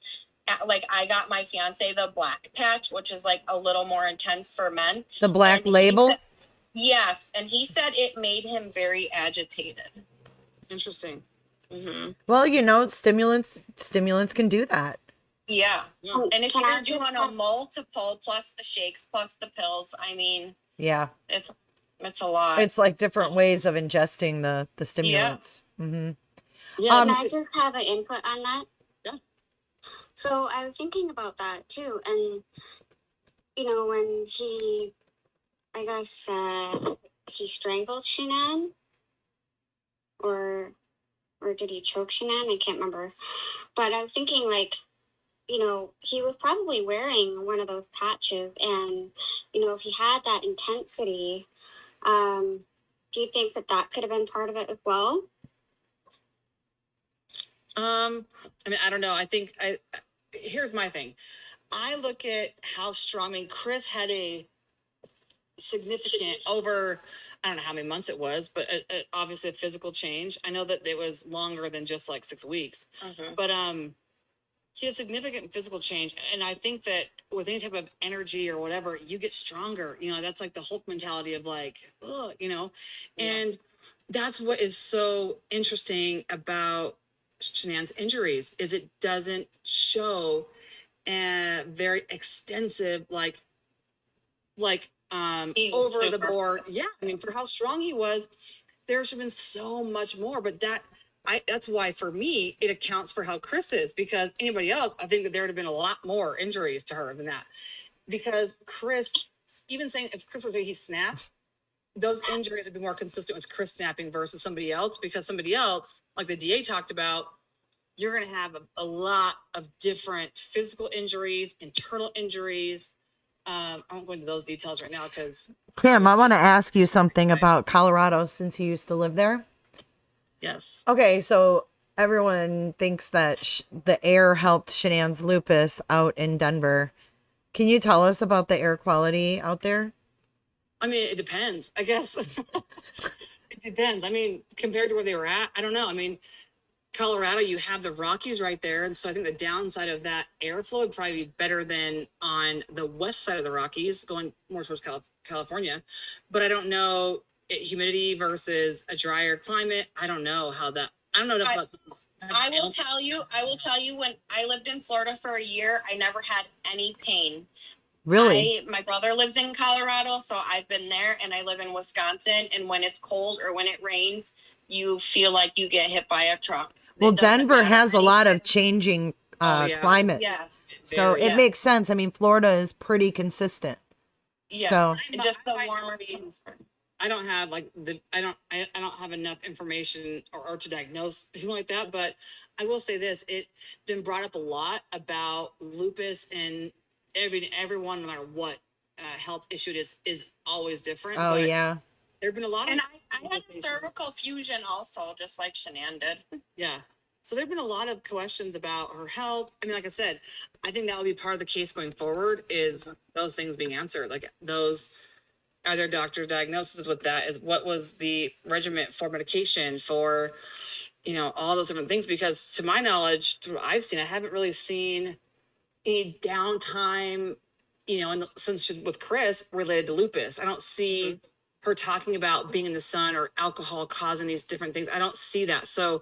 Like I got my fiance the black patch, which is like a little more intense for men. The black label? Yes. And he said it made him very agitated. Interesting. Mm-hmm. Well, stimulants can do that. Yeah. And if you're doing a multiple plus the shakes plus the pills, I mean, yeah, it's a lot. It's like different ways of ingesting the stimulants. Yeah. Mm-hmm. Yeah. Can I just have an input on that? Yeah. So I was thinking about that too, and when he, I guess he strangled Shanann, or or did he choke Shanann? I can't remember. But I was thinking, like, you know, he was probably wearing one of those patches, and, you know, if he had that intensity, do you think that that could have been part of it as well? I mean, I don't know. I think here's my thing. I look at how strong. I mean, Chris had a significant over. I don't know how many months it was, but obviously a physical change. I know that it was longer than just like 6 weeks, but he had significant physical change, and I think that with any type of energy or whatever, you get stronger. You know, that's like the Hulk mentality of like, oh, you know, and that's what is so interesting about Shanann's injuries is it doesn't show a very extensive like over the board. Yeah, I mean, for how strong he was, there should have been so much more. But that's why for me it accounts for how Chris is, because anybody else, I think that there would have been a lot more injuries to her than that. Because Chris, even saying if Chris were saying he snapped, those injuries would be more consistent with Chris snapping versus somebody else, because somebody else, like the DA talked about, you're going to have a lot of different physical injuries, internal injuries. I won't go into those details right now because Kim, I want to ask you something about Colorado since you used to live there. Yes. Okay, so everyone thinks that the air helped Shanann's lupus out in Denver. Can you tell us about the air quality out there? I mean, it depends, I guess. It depends. I mean, compared to where they were at, I don't know. I mean, Colorado, you have the Rockies right there. And so I think the downside of that airflow would probably be better than on the west side of the Rockies, going more towards California. But I don't know humidity versus a drier climate. I don't know how that, I don't know enough about those. I will tell you when I lived in Florida for a year, I never had any pain. Really? My brother lives in Colorado, so I've been there, and I live in Wisconsin. And when it's cold or when it rains, you feel like you get hit by a truck. Well, Denver has a lot of changing climate. Yes. So it makes sense. I mean, Florida is pretty consistent. Yes. So Just the warmer. I don't have like I don't have enough information or to diagnose anything like that. But I will say this: it's been brought up a lot about lupus, and everyone, no matter what health issue it is always different. Oh, but yeah. There've been a lot. And I had cervical fusion also, just like Shanann did. Yeah. So there've been a lot of questions about her health. I mean, like I said, I think that will be part of the case going forward, is those things being answered. Like those, are there doctor diagnoses with that? Is what was the regimen for medication for, you know, all those different things? Because to my knowledge, through what I've seen, I haven't really seen any downtime, you know, since she's with Chris related to lupus. I don't see her talking about being in the sun or alcohol causing these different things. I don't see that. So,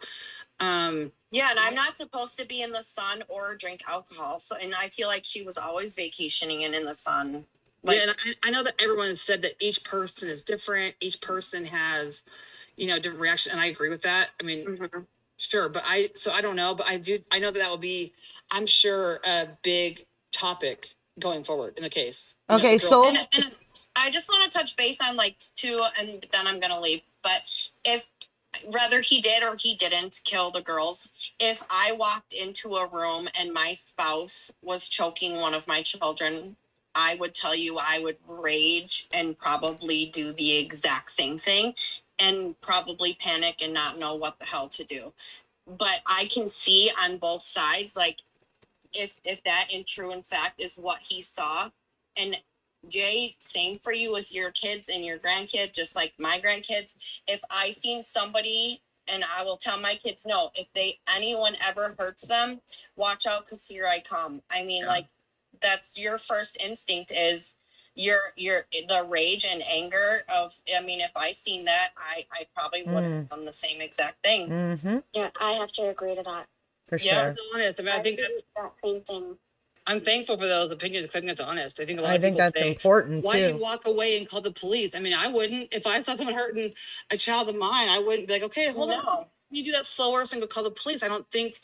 yeah, and I'm not supposed to be in the sun or drink alcohol. So, and I feel like she was always vacationing and in the sun. Like, yeah, and I know that everyone has said that each person is different. Each person has, you know, different reaction. And I agree with that. I mean, sure. But I don't know, but I know that will be, I'm sure, a big topic going forward in the case. Okay. You know, and I just want to touch base on like two, and then I'm going to leave. But if whether he did or he didn't kill the girls, if I walked into a room and my spouse was choking one of my children, I would tell you I would rage and probably do the exact same thing and probably panic and not know what the hell to do. But I can see on both sides, like if that in true in fact is what he saw. And Jay, same for you with your kids and your grandkids, just like my grandkids. If I seen somebody, and I will tell my kids, no, if anyone ever hurts them, watch out, because here I come. I mean, like, that's your first instinct is your the rage and anger of, I mean, if I seen that, I probably would have done the same exact thing. Mm-hmm. Yeah, I have to agree to that. For sure. Yeah, it's honest. I mean, I think that same thing. I'm thankful for those opinions because I think that's honest. I think a lot I of think people that's say, important why do too. you walk away and call the police? I mean, I wouldn't. If I saw someone hurting a child of mine, I wouldn't be like, okay, hold on. You do that slower so I can go call the police. I think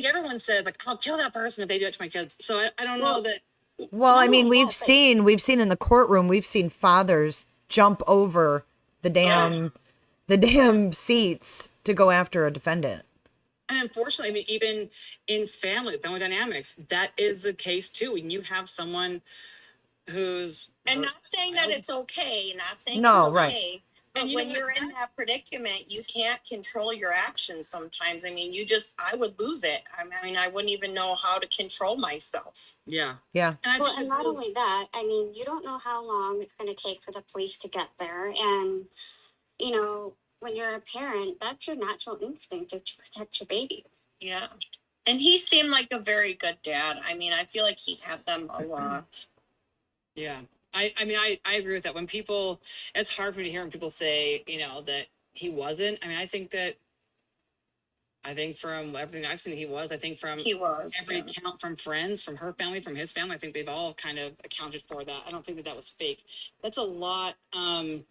everyone says like, I'll kill that person if they do it to my kids. So I don't know that. Well, I mean, we've seen in the courtroom, we've seen fathers jump over the the damn seats to go after a defendant. And unfortunately, I mean, even in family dynamics, that is the case too. When you have someone who's And not saying that it's okay, not saying No, it's right. okay. But And you when know what? you're in that predicament, you can't control your actions sometimes. I mean, I would lose it. I mean, I wouldn't even know how to control myself. Yeah. Yeah. And I Well, think and that not those- only that, I mean, you don't know how long it's going to take for the police to get there. And, you know, when you're a parent, that's your natural instinct is to protect your baby. Yeah. And he seemed like a very good dad. I mean, I feel like he had them a lot. Yeah. I mean, I agree with that. When people, it's hard for me to hear when people say, you know, that he wasn't. I mean, I think from everything I've seen, he was. I think from He was. every Yeah. account from friends, from her family, from his family, I think they've all kind of accounted for that. I don't think that was fake. That's a lot. That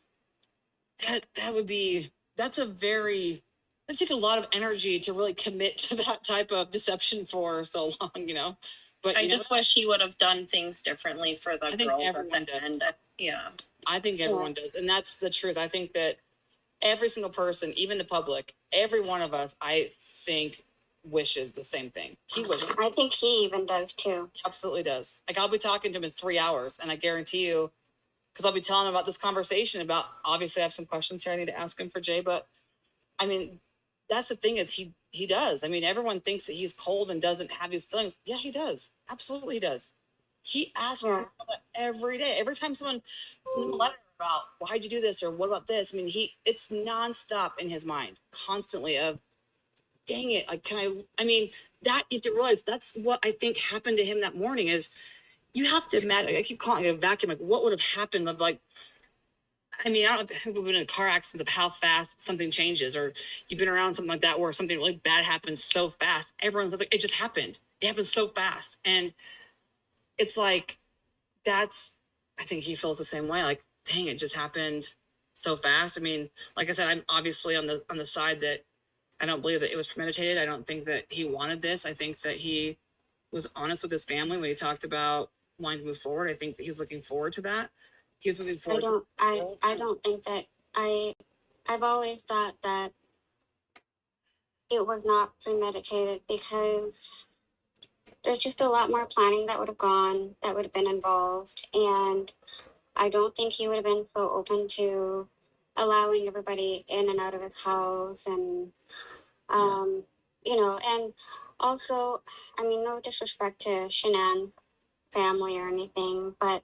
would be, that takes a lot of energy to really commit to that type of deception for so long, you know? But I you know just wish he would have done things differently for the I think girls everyone at the does. end. Yeah. I think everyone does. And that's the truth. I think that every single person, even the public, every one of us, I think wishes the same thing. He wishes. I think he even does too. He absolutely does. Like I'll be talking to him in 3 hours and I guarantee you, because I'll be telling him about this conversation about, obviously I have some questions here I need to ask him for Jay, but I mean, that's the thing is he does. I mean, everyone thinks that he's cold and doesn't have these feelings. Yeah, he does. Absolutely he does. He asks them that every day. Every time someone sends him a letter about why'd you do this or what about this? I mean, it's nonstop in his mind, constantly of, dang it, like I mean, that you have to realize that's what I think happened to him that morning is you have to imagine, I keep calling it a vacuum, like what would have happened of like, I mean, I don't know if people have been in car accidents of how fast something changes, or you've been around something like that where something really bad happens so fast. Everyone's like, it just happened. It happened so fast. And it's like, I think he feels the same way. Like, dang, it just happened so fast. I mean, like I said, I'm obviously on the side that I don't believe that it was premeditated. I don't think that he wanted this. I think that he was honest with his family when he talked about wanting to move forward. I think that he's looking forward to that. He was moving forward. I don't think that I've always thought that it was not premeditated because there's just a lot more planning that would have been involved, and I don't think he would have been so open to allowing everybody in and out of his house, and you know, and also, I mean, no disrespect to Shanann family or anything, but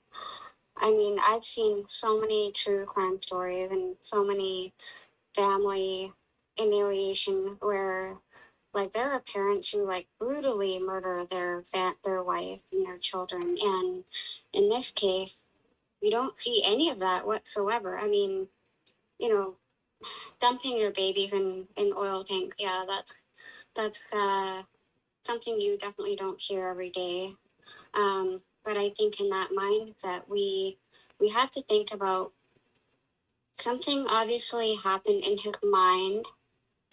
I mean, I've seen so many true crime stories and so many family annihilation where, like, there are parents who like brutally murder their wife and their children, and in this case, you don't see any of that whatsoever. I mean, you know, dumping your babies in oil tank, yeah, that's something you definitely don't hear every day. But I think in that mindset, we have to think about something obviously happened in his mind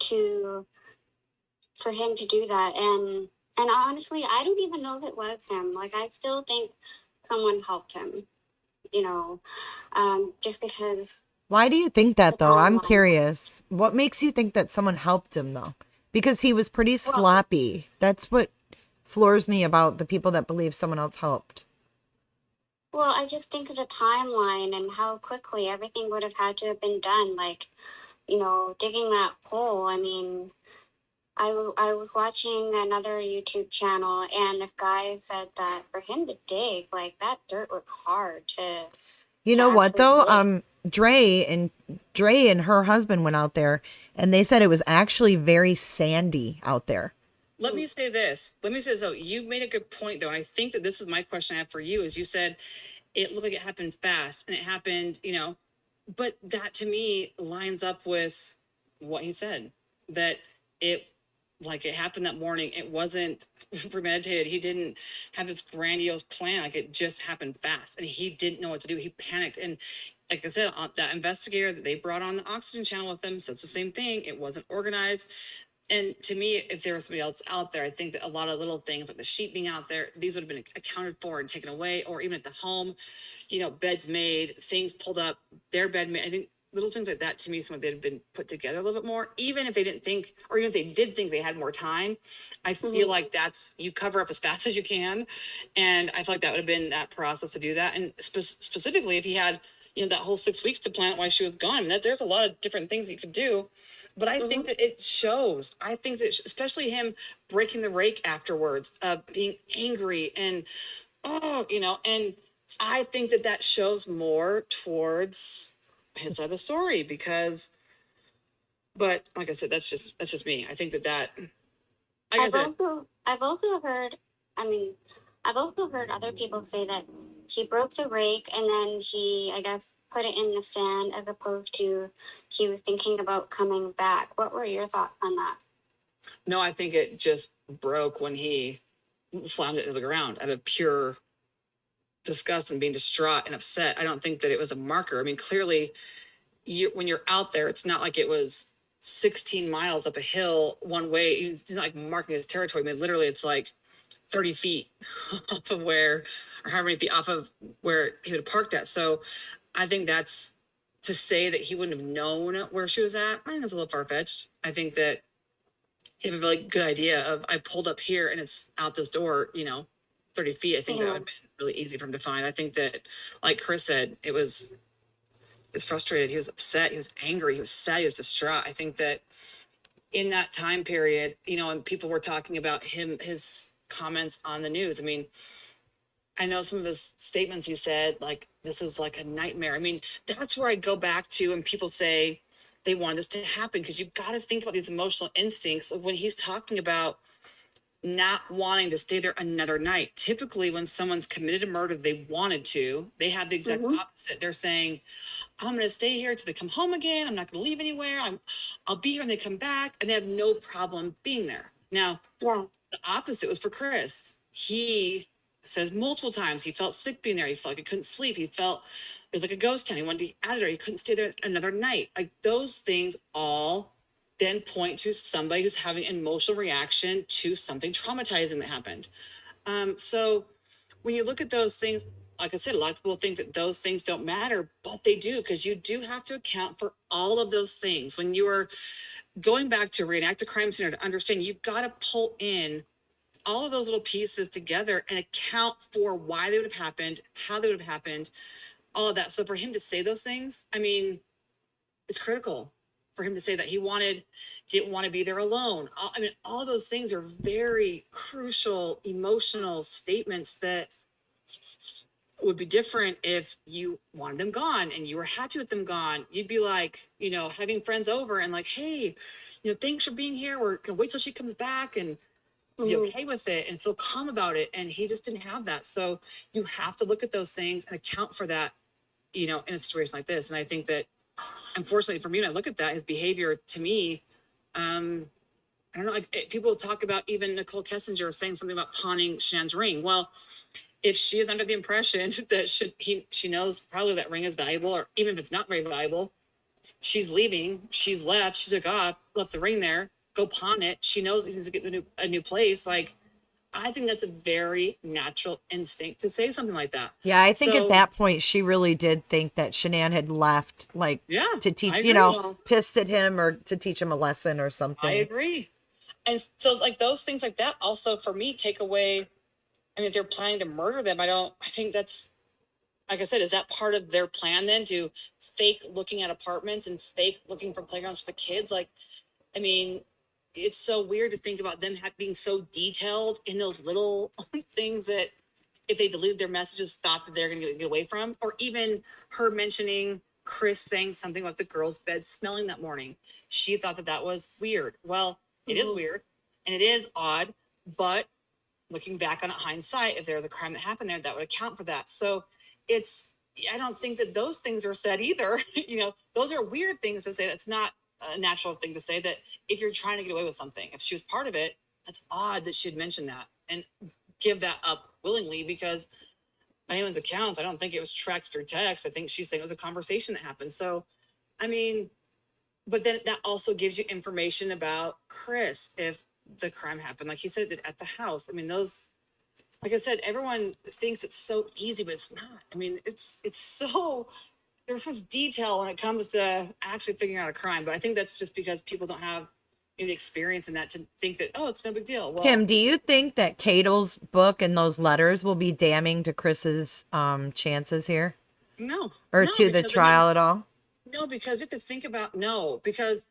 for him to do that. And honestly, I don't even know if it was him. Like, I still think someone helped him, you know, just because. Why do you think that though? I'm curious. What makes you think that someone helped him though? Because he was pretty sloppy. That's what floors me about the people that believe someone else helped. Well, I just think of the timeline and how quickly everything would have had to have been done. Like, you know, digging that hole. I mean, I was watching another YouTube channel, and this guy said that for him to dig, like, that dirt was hard to. You know what though? dig. Dre and her husband went out there, and they said it was actually very sandy out there. Let me say this. Though. You made a good point though. And I think that this is my question I have for you is you said it looked like it happened fast and it happened, you know, but that to me lines up with what he said, that it happened that morning. It wasn't premeditated. He didn't have this grandiose plan. Like it just happened fast and he didn't know what to do. He panicked. And like I said, that investigator that they brought on the oxygen channel with them says the same thing. It wasn't organized. And to me, if there was somebody else out there, I think that a lot of little things like the sheet being out there, these would have been accounted for and taken away, or even at the home, you know, beds made, things pulled up, their bed made. I think little things like that to me, some of it had been put together a little bit more, even if they didn't think, or even if they did think they had more time. I feel like that's, you cover up as fast as you can. And I feel like that would have been that process to do that. And specifically if he had, that whole 6 weeks to plan it while she was gone, there's a lot of different things you could do. But I think that it shows. I think that especially him breaking the rake afterwards, being angry and, and I think that shows more towards his side of the story but like I said, that's just me. I think that I've also heard, I've also heard other people say that he broke the rake and then he, I guess, put it in the sand as opposed to he was thinking about coming back. What were your thoughts on that? No, I think it just broke when he slammed it into the ground out of pure disgust and being distraught and upset. I don't think that it was a marker. Clearly, when you're out there, it's not like it was 16 miles up a hill one way. It's not like marking his territory. Literally, it's like 30 feet off of where, or how many feet off of where he would have parked at. So I think that's, to say that he wouldn't have known where she was at, I think that's a little far-fetched. I think that he had a really good idea of, I pulled up here and it's out this door, 30 feet. I think that would have been really easy for him to find. I think that, like Chris said, he was frustrated. He was upset. He was angry. He was sad. He was distraught. I think that in that time period, and people were talking about his comments on the news. I know some of his statements he said, like, this is like a nightmare. That's where I go back to, and people say they want this to happen, because you've got to think about these emotional instincts of when he's talking about not wanting to stay there another night. Typically, when someone's committed a murder, they wanted to, they have the exact opposite. They're saying, I'm going to stay here till they come home again. I'm not going to leave anywhere. I'll be here when they come back. And they have no problem being there. Now, the opposite was for Chris. He says multiple times he felt sick being there. He felt like he couldn't sleep. He felt it was like a ghost town. He wanted to get out of there. He couldn't stay there another night. Like, those things all then point to somebody who's having an emotional reaction to something traumatizing that happened. So when you look at those things, like I said, a lot of people think that those things don't matter, but they do, because you do have to account for all of those things. When you are going back to reenact a crime scene or to understand, you've got to pull in all of those little pieces together and account for why they would have happened, how they would have happened, all of that. So for him to say those things, it's critical for him to say that he didn't want to be there alone. All those things are very crucial, emotional statements that would be different if you wanted them gone and you were happy with them gone. You'd be like, having friends over and like, hey, thanks for being here. We're gonna wait till she comes back and be okay with it and feel calm about it. And he just didn't have that. So you have to look at those things and account for that, in a situation like this. And I think that, unfortunately for me, when I look at that, his behavior to me, I don't know, like, people talk about even Nicole Kessinger saying something about pawning Shan's ring. Well, if she is under the impression that she knows probably that ring is valuable, or even if it's not very valuable, she's leaving, she's left, she took off, left the ring there, go pawn it. She knows he needs to get a new place. Like, I think that's a very natural instinct to say something like that. Yeah, I think at that point she really did think that Shanann had left, like, to teach, pissed at him or to teach him a lesson or something. I agree. And so, like, those things like that also, for me, take away, if they're planning to murder them, I think that's, like I said, is that part of their plan then, to fake looking at apartments and fake looking for playgrounds for the kids? Like, it's so weird to think about them being so detailed in those little things that if they deleted their messages, thought that they're going to get away from. Or even her mentioning Chris saying something about the girl's bed smelling that morning. She thought that was weird. Well, it is weird and it is odd, but looking back on it, hindsight, if there was a crime that happened there, that would account for that. So I don't think that those things are said either. Those are weird things to say. That's not a natural thing to say, that if you're trying to get away with something, if she was part of it, that's odd that she'd mention that and give that up willingly, because by anyone's accounts, I don't think it was tracked through text. I think she's saying it was a conversation that happened. So, but then that also gives you information about Chris if the crime happened, like he said, at the house. Those, like I said, everyone thinks it's so easy, but it's not. It's so there's such detail when it comes to actually figuring out a crime, but I think that's just because people don't have any experience in that to think that, oh, it's no big deal. Well, Kim, do you think that Cato's book and those letters will be damning to Chris's chances here? no. Or No, to the because, trial at all? no, because you have to think about, no, because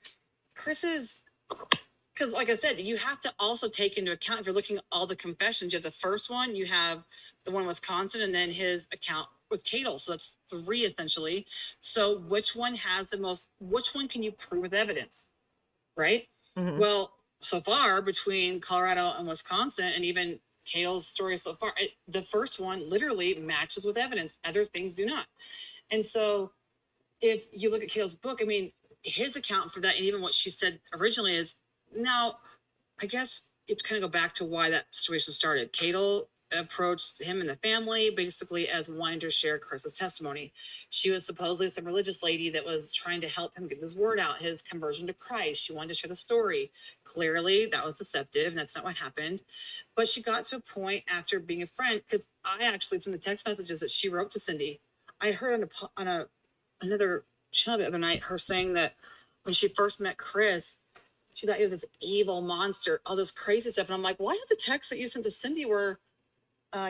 because like I said, you have to also take into account, if you're looking at all the confessions, you have the first one, you have the one in Wisconsin, and then his account with Cato. So that's 3 essentially. So which one can you prove with evidence? Right? Mhm. Well, so far between Colorado and Wisconsin, and even Cato's story so far, the first one literally matches with evidence. Other things do not. And so if you look at Cato's book, I mean, his account for that, and even what she said originally is, now, I guess it kind of go back to why that situation started. Cato approached him and the family basically as wanting to share Chris's testimony. She was supposedly some religious lady that was trying to help him get his word out, his conversion to Christ. She wanted to share the story. Clearly, that was deceptive, and that's not what happened. But she got to a point after being a friend, because I actually, from the text messages that she wrote to Cindy, I heard on another channel the other night her saying that when she first met Chris, she thought he was this evil monster, all this crazy stuff. And I'm like, why have the text that you sent to Cindy where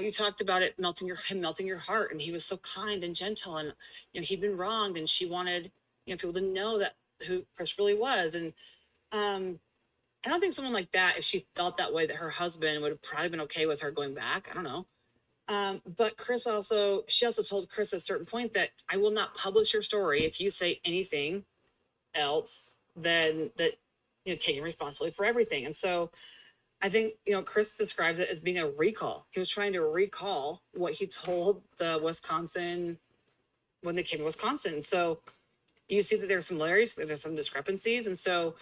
you talked about him melting your heart, and he was so kind and gentle, and he'd been wronged, and she wanted people to know that who Chris really was. And I don't think someone like that, if she felt that way, that her husband would have probably been okay with her going back. I don't know. But she also told Chris at a certain point that I will not publish your story if you say anything else than that, taking responsibility for everything. And so I think, Chris describes it as being a recall. He was trying to recall what he told the Wisconsin when they came to Wisconsin. So you see that there's similarities, there's some discrepancies. And so,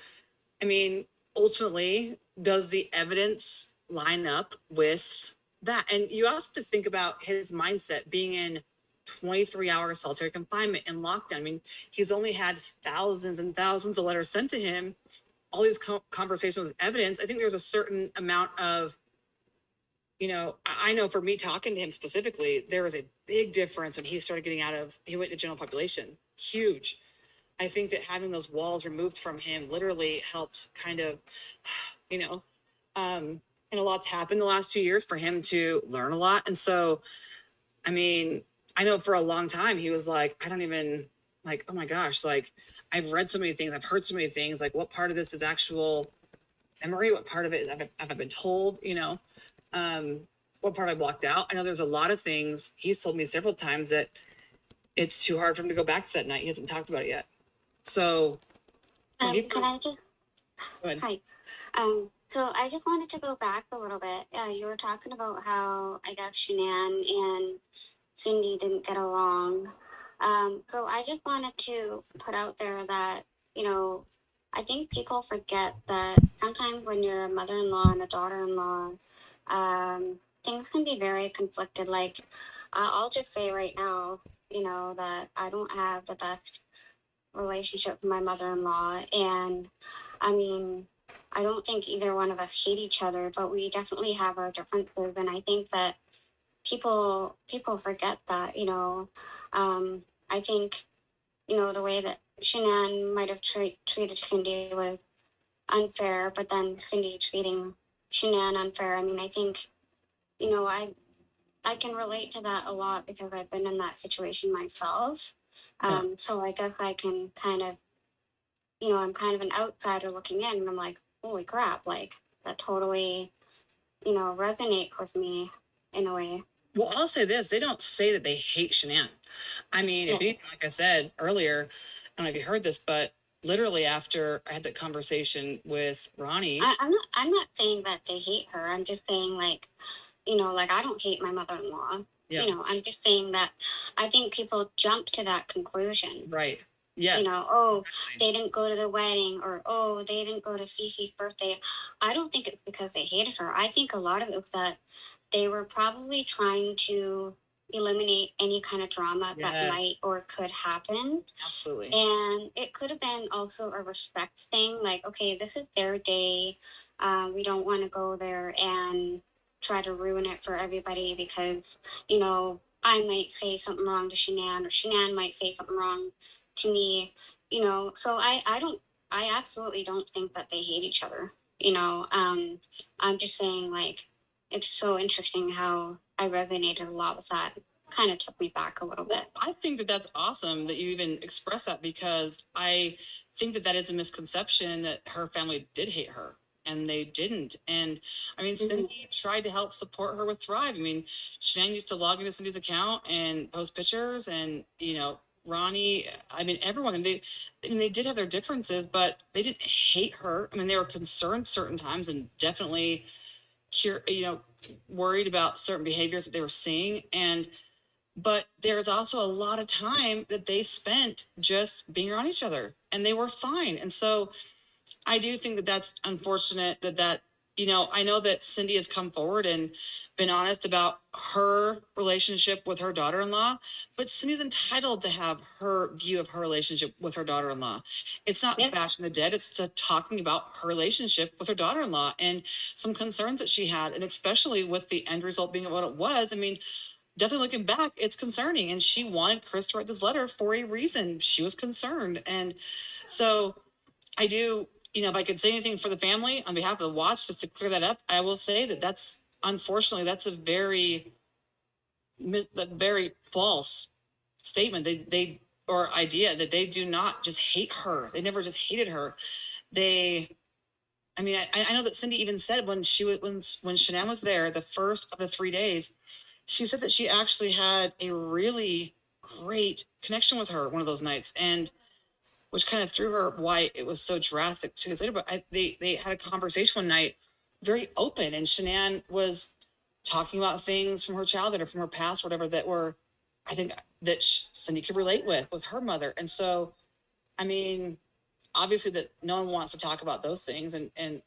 I mean, ultimately, does the evidence line up with that? And you also have to think about his mindset being in 23-hour solitary confinement and lockdown. I mean, he's only had thousands and thousands of letters sent to him, all these conversations with evidence. I think there's a certain amount of, I know for me talking to him specifically, there was a big difference when he started getting he went to general population. Huge. I think that having those walls removed from him literally helped kind of, and a lot's happened the last 2 years for him to learn a lot. And so, I mean, I know for a long time he was like, I don't even, like, oh my gosh, like, I've read so many things, I've heard so many things, like, what part of this is actual memory, what part of it have I been told, what part I blocked out. I know there's a lot of things he's told me several times that it's too hard for him to go back to that night. He hasn't talked about it yet. So can I just go ahead. Hi. So I just wanted to go back a little bit. You were talking about how I guess Shanann and Cindy didn't get along. So I just wanted to put out there that, I think people forget that sometimes when you're a mother-in-law and a daughter-in-law, things can be very conflicted. Like, I'll just say right now, that I don't have the best relationship with my mother-in-law. And I mean, I don't think either one of us hate each other, but we definitely have our differences. And I think that people forget that, I think, the way that Shanann might have treated Cindy was unfair, but then Cindy treating Shanann unfair. I mean, I think, I can relate to that a lot because I've been in that situation myself. So I guess I can kind of, I'm kind of an outsider looking in, and I'm like, holy crap, like that totally, resonates with me in a way. Well, I'll say this, they don't say that they hate Shanann. I mean, if anything, like I said earlier, I don't know if you heard this, but literally after I had that conversation with Ronnie. I'm not saying that they hate her. I'm just saying, like, like I don't hate my mother-in-law. Yeah. I'm just saying that I think people jump to that conclusion. Right. Yes. They didn't go to the wedding, or they didn't go to Cece's birthday. I don't think it's because they hated her. I think a lot of it was that they were probably trying to eliminate any kind of drama that might or could happen. Absolutely. And it could have been also a respect thing. Like, okay, this is their day. We don't want to go there and try to ruin it for everybody because, I might say something wrong to Shanann, or Shanann might say something wrong to me, you know. So I absolutely don't think that they hate each other, you know. I'm just saying, like, it's so interesting how I resonated a lot with that. Kind of took me back a little bit. I think that that's awesome that you even express that, because I think that that is a misconception that her family did hate her, and they didn't. And I mean, Cindy tried to help support her with Thrive. I mean, Shanann used to log into Cindy's account and post pictures, and you know, Ronnie, I mean, everyone, and I mean, they did have their differences, but they didn't hate her. I mean, they were concerned certain times, and definitely worried about certain behaviors that they were seeing. But there's also a lot of time that they spent just being around each other, and they were fine. And so I do think that that's unfortunate that I know that Cindy has come forward and been honest about her relationship with her daughter-in-law, but Cindy's entitled to have her view of her relationship with her daughter-in-law. It's not bashing the dead. It's just talking about her relationship with her daughter-in-law and some concerns that she had. And especially with the end result being what it was. I mean, definitely looking back, it's concerning. And she wanted Chris to write this letter for a reason. She was concerned. And so I do, if I could say anything for the family on behalf of the Watts, just to clear that up, I will say that unfortunately, that's a very false statement. Or idea that they do not just hate her. They never just hated her. I know that Cindy even said when Shanann was there, the first of the 3 days, she said that she actually had a really great connection with her one of those nights, and which kind of threw her why it was so drastic 2 days later. But they had a conversation one night, very open, and Shanann was talking about things from her childhood or from her past, or whatever, that were, I think, that Cindy could relate with her mother. And so, I mean, obviously that no one wants to talk about those things and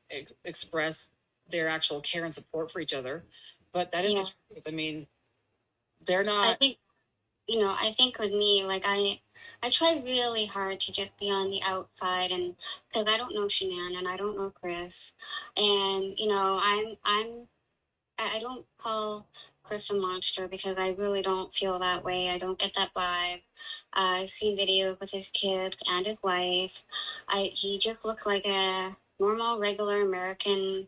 express their actual care and support for each other. But that is the truth. I mean, they're not. I think with me, like, I try really hard to just be on the outside, and because I don't know Shanann and I don't know Chris, and I don't call Chris a monster because I really don't feel that way. I don't get that vibe. I've seen videos with his kids and his wife. He just looked like a normal, regular American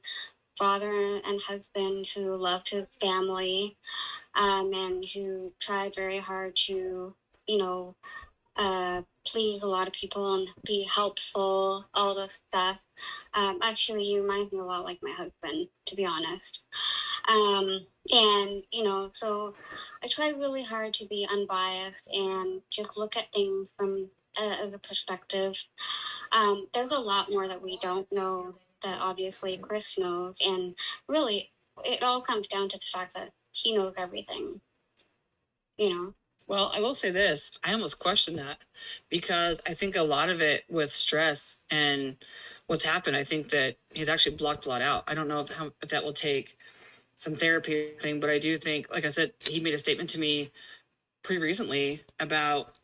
father and husband who loved his family, and who tried very hard to, please a lot of people and be helpful, all the stuff. Actually, he reminds me a lot like my husband, to be honest. So I try really hard to be unbiased and just look at things from a perspective. There's a lot more that we don't know that obviously Chris knows, and really it all comes down to the fact that he knows everything, Well, I will say this. I almost question that, because I think a lot of it with stress and what's happened, I think that he's actually blocked a lot out. I don't know if that will take some therapy thing, but I do think, like I said, he made a statement to me pretty recently about,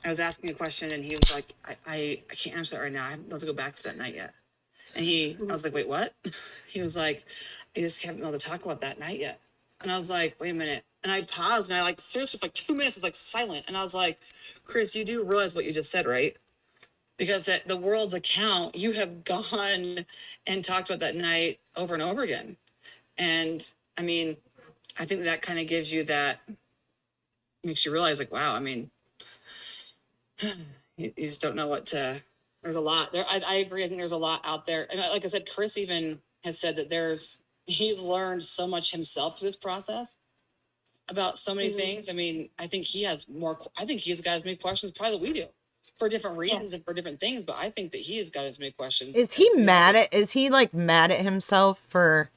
I was asking a question and he was like, I can't answer that right now. I haven't been able to go back to that night yet. And I was like, wait, what? He was like, I just haven't been able to talk about that night yet. And I was like, wait a minute. And I paused and I seriously for 2 minutes was silent. And I was like, Chris, you do realize what you just said, right? Because at the world's account, you have gone and talked about that night over and over again. And I mean, I think that kind of gives you makes you realize, like, wow, I mean, you just don't know there's a lot there. I agree. I think there's a lot out there. And like I said, Chris even has said that he's learned so much himself through this process about so many things. I mean, I think he's got as many questions probably that we do, for different reasons and for different things. But I think that he has got as many questions. Is he mad at himself for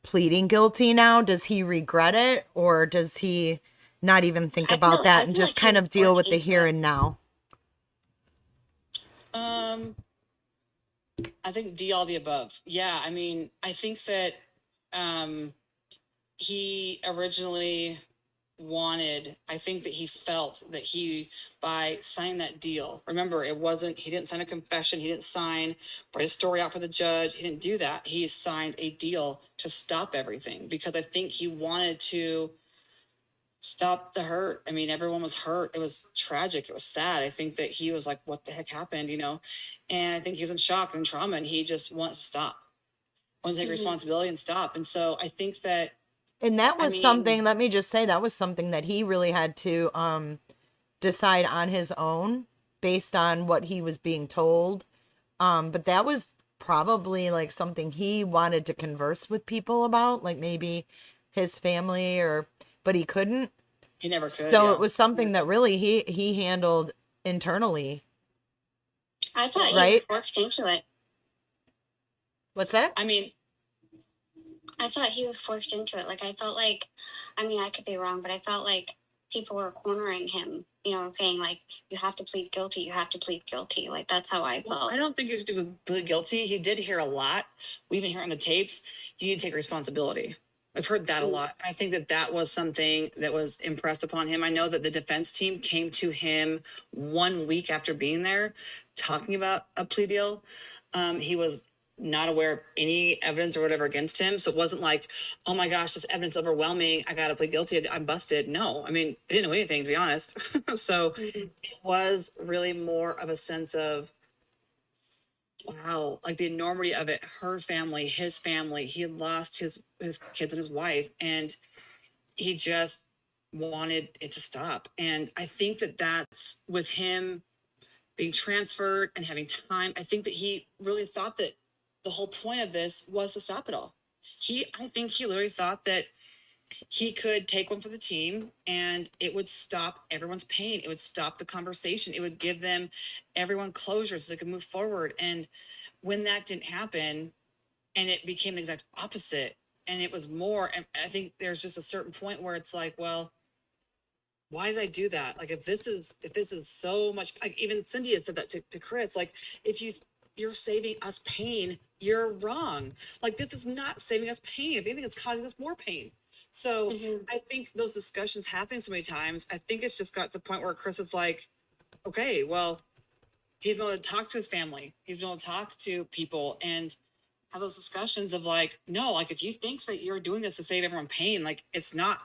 pleading guilty now? Does he regret it, or does he not even think about that and just kind of deal with the here and now? I think D, all the above. Yeah. I mean, I think that he originally I think that he felt that by signing that deal, remember, he didn't sign a confession. He didn't write a story out for the judge. He didn't do that. He signed a deal to stop everything because I think he wanted to stop the hurt. I mean, everyone was hurt. It was tragic. It was sad. I think that he was like, what the heck happened, And I think he was in shock and trauma, and he just wanted to stop, wanted to take responsibility and stop. And so I think that, And that was something, let me just say, that was something that he really had to decide on his own based on what he was being told. But that was probably like something he wanted to converse with people about, like maybe his family but he couldn't. he never could. So yeah. it was something that really he handled internally. I thought Right? he forced into it. What's that? I mean, I thought he was forced into it. Like, I felt like, I mean, I could be wrong, but I felt like people were cornering him, saying, like, you have to plead guilty. You have to plead guilty. Like, that's how I felt. I don't think he was plead guilty. He did hear a lot. We even hear on the tapes, you need to take responsibility. I've heard that a lot. I think that was something that was impressed upon him. I know that the defense team came to him 1 week after being there, talking about a plea deal. He was not aware of any evidence or whatever against him. So it wasn't like, oh my gosh, this evidence is overwhelming. I got to plead guilty. I'm busted. No, I mean, they didn't know anything, to be honest. So it was really more of a sense of, wow, like the enormity of it, her family, his family, he had lost his kids and his wife, and he just wanted it to stop. And I think that's with him being transferred and having time. I think that he really thought that the whole point of this was to stop it all. I think he literally thought that he could take one for the team and it would stop everyone's pain. It would stop the conversation. It would give everyone closure so they could move forward. And when that didn't happen and it became the exact opposite and it was more, and I think there's just a certain point where it's like, well, why did I do that? Like, if this is so much, like even Cindy has said that to Chris, like, if you're saving us pain, you're wrong. Like, this is not saving us pain. If anything, it's causing us more pain. So I think those discussions happening so many times, I think it's just got to the point where Chris is like, okay, well, he's been able to talk to his family. He's been able to talk to people and have those discussions of like, no, like if you think that you're doing this to save everyone pain, like it's not.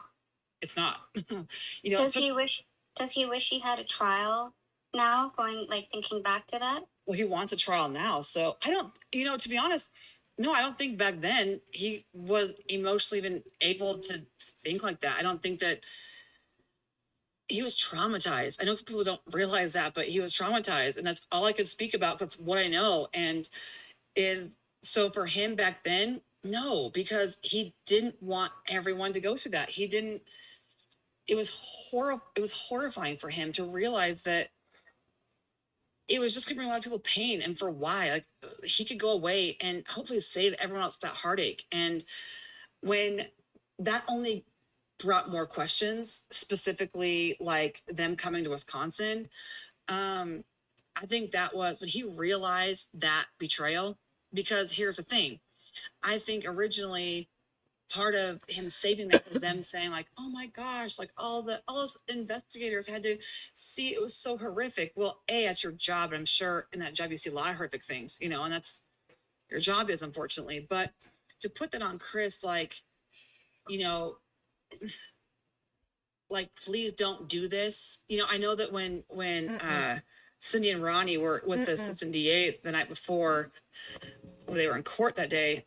Does he wish he had a trial now, thinking back to that? Well, he wants a trial now. So I don't, to be honest, no, I don't think back then he was emotionally even able to think like that. I don't think that he was traumatized. I know people don't realize that, but he was traumatized. And that's all I could speak about. That's what I know. And so for him back then, no, because he didn't want everyone to go through that. It was horrifying for him to realize that it was just going to bring a lot of people pain. And for why? Like, he could go away and hopefully save everyone else that heartache. And when that only brought more questions, specifically like them coming to Wisconsin, I think that was when he realized that betrayal. Because here's the thing, I think originally part of him saving that was them saying like, oh my gosh, like all those investigators had to see, it was so horrific. Well, that's your job. And I'm sure in that job you see a lot of horrific things, and that's your job is, unfortunately. But to put that on Chris, like, like, please don't do this. I know that when Cindy and Ronnie were with the assistant DA the night before, when they were in court that day,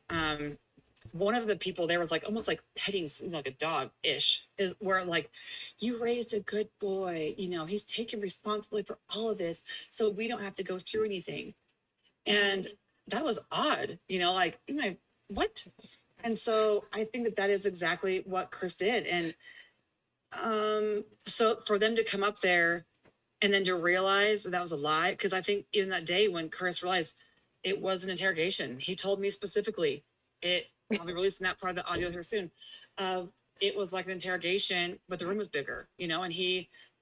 one of the people there was like almost like petting like a dog-ish, where like, you raised a good boy, he's taking responsibility for all of this, so we don't have to go through anything. And that was odd, like, what? And so I think that is exactly what Chris did. And so for them to come up there and then to realize that was a lie, because I think even that day when Chris realized it was an interrogation, he told me specifically, I'll be releasing that part of the audio here soon. It was like an interrogation, but the room was bigger, and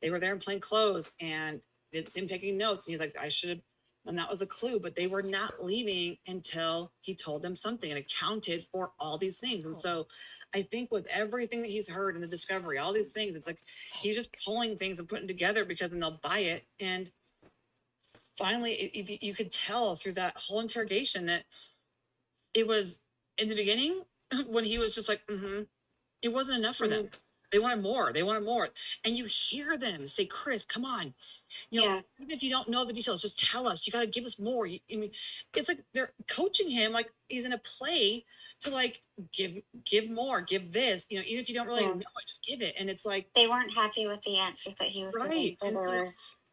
they were there in plain clothes and didn't seem taking notes. And he's like, I should have, I should have, I should have known. I should have known. And he was like, And that was a clue, but they were not leaving until he told them something and accounted for all these things. And so I think with everything that he's heard in the discovery, all these things, it's like he's just pulling things and putting together because then they'll buy it. And finally, you could tell through that whole interrogation that it was in the beginning when he was just like, it wasn't enough for them. They wanted more. They wanted more. And you hear them say, Chris, come on. You know, even if you don't know the details, just tell us. You got to give us more. I mean, it's like they're coaching him like he's in a play to like give more, give this. You know, even if you don't really know it, just give it. And it's like they weren't happy with the answers that he was giving. So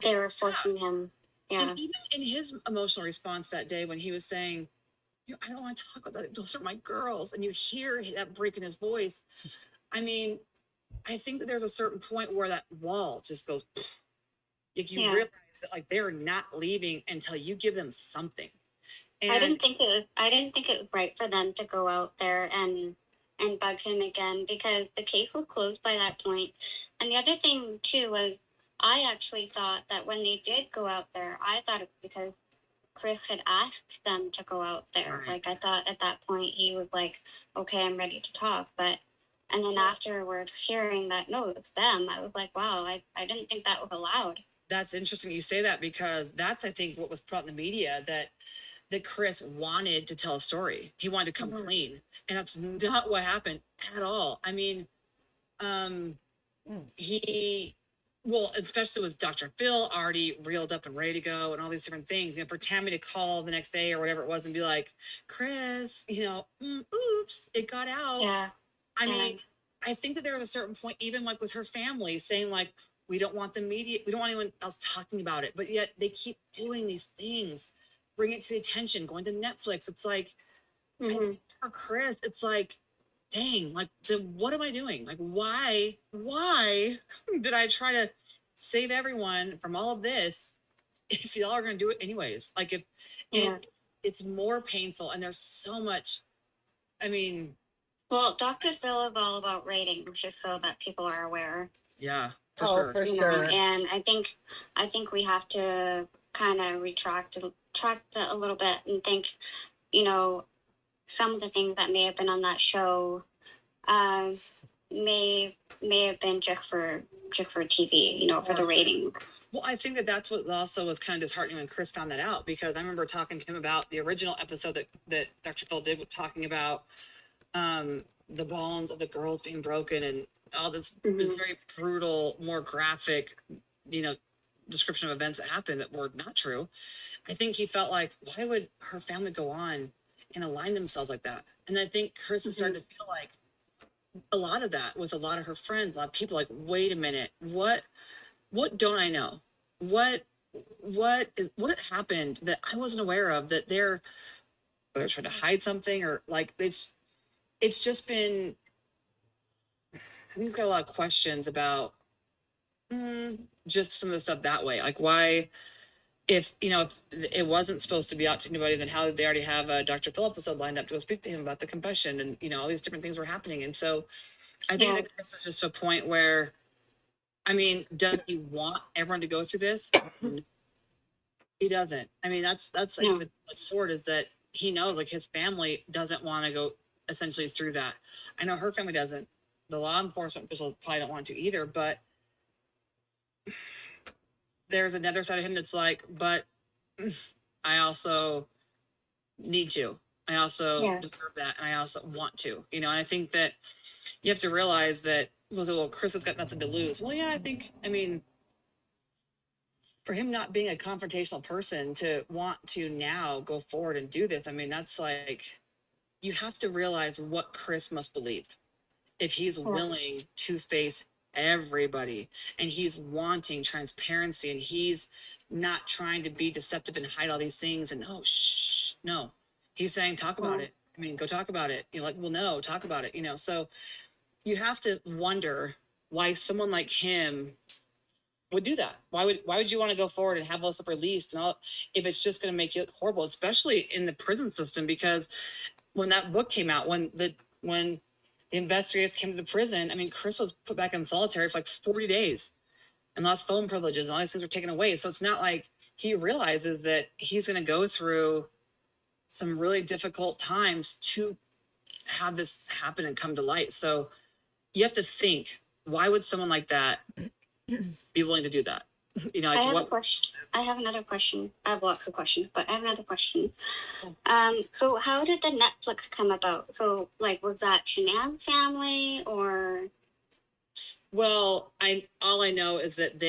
they were forcing him. Yeah. And even in his emotional response that day when he was saying, I don't want to talk about that. Those are my girls. And you hear that break in his voice. I mean, I think that there's a certain point where that wall just goes, like you realize that like they're not leaving until you give them something. And I didn't think it was right for them to go out there and bug him again because the case was closed by that point. And the other thing too was I actually thought that when they did go out there, I thought it was because Chris had asked them to go out there. Like I thought at that point he was like, okay, I'm ready to talk. And then afterwards hearing that, no, it's them, I was like, wow, I didn't think that was allowed. That's interesting you say that because that's, I think, what was put out in the media that Chris wanted to tell a story. He wanted to come clean. And that's not what happened at all. I mean, especially with Dr. Phil already reeled up and ready to go and all these different things, you know, for Tammy to call the next day or whatever it was and be like, Chris, you know, oops, it got out. Yeah. I mean, I think that there was a certain point, even like with her family saying like, we don't want the media, we don't want anyone else talking about it, but yet they keep doing these things, bring it to the attention, going to Netflix. It's like, I think for Chris, it's like, dang, like what am I doing? Like, why did I try to save everyone from all of this if y'all are going to do it anyways? Like if it's more painful and there's so much, I mean. Well, Dr. Phil is all about ratings, just so that people are aware. Yeah, for sure. And I think we have to kind of retract that a little bit and think, you know, some of the things that may have been on that show may have been just for TV, you know, for the rating. Well, I think that's what also was kind of disheartening when Chris found that out, because I remember talking to him about the original episode that Dr. Phil did, talking about the bones of the girls being broken and all this was very brutal, more graphic, you know, description of events that happened that were not true. I think he felt like, why would her family go on and align themselves like that? And I think Chris is starting to feel like a lot of that with a lot of her friends, a lot of people like, wait a minute, what don't I know? What happened that I wasn't aware of, that they're trying to hide something, or like it's just been, I think he's got a lot of questions about just some of the stuff that way. Like why, if it wasn't supposed to be out to anybody, then how did they already have a Dr. Phil episode lined up to go speak to him about the confession, and you know all these different things were happening. And so I think that Chris is just to a point where, I mean, does he want everyone to go through this? He doesn't. I mean, that's like the sword is that he knows like his family doesn't want to go essentially through that. I know her family doesn't. The law enforcement officials probably don't want to either, but there's another side of him that's like, but I also need to. I also deserve that, and I also want to, you know. And I think that you have to realize that, well, Chris has got nothing to lose. Well, yeah, I mean, for him not being a confrontational person to want to now go forward and do this, I mean, that's like, you have to realize what Chris must believe if he's willing to face everybody, and he's wanting transparency, and he's not trying to be deceptive and hide all these things. And no, he's saying, talk about it. I mean, go talk about it. You're like, well, no, talk about it, you know. So you have to wonder why someone like him would do that. Why would you want to go forward and have all this stuff released and all, if it's just going to make you look horrible, especially in the prison system? Because when that book came out, when the investigators came to the prison, I mean, Chris was put back in solitary for like 40 days and lost phone privileges and all these things were taken away. So it's not like he realizes that he's going to go through some really difficult times to have this happen and come to light. So you have to think, why would someone like that be willing to do that? You know, like I have what? a question. I have another question. I have lots of questions, but I have another question. So how did the Netflix come about? So, like, was that Shanann family or? Well, all I know is that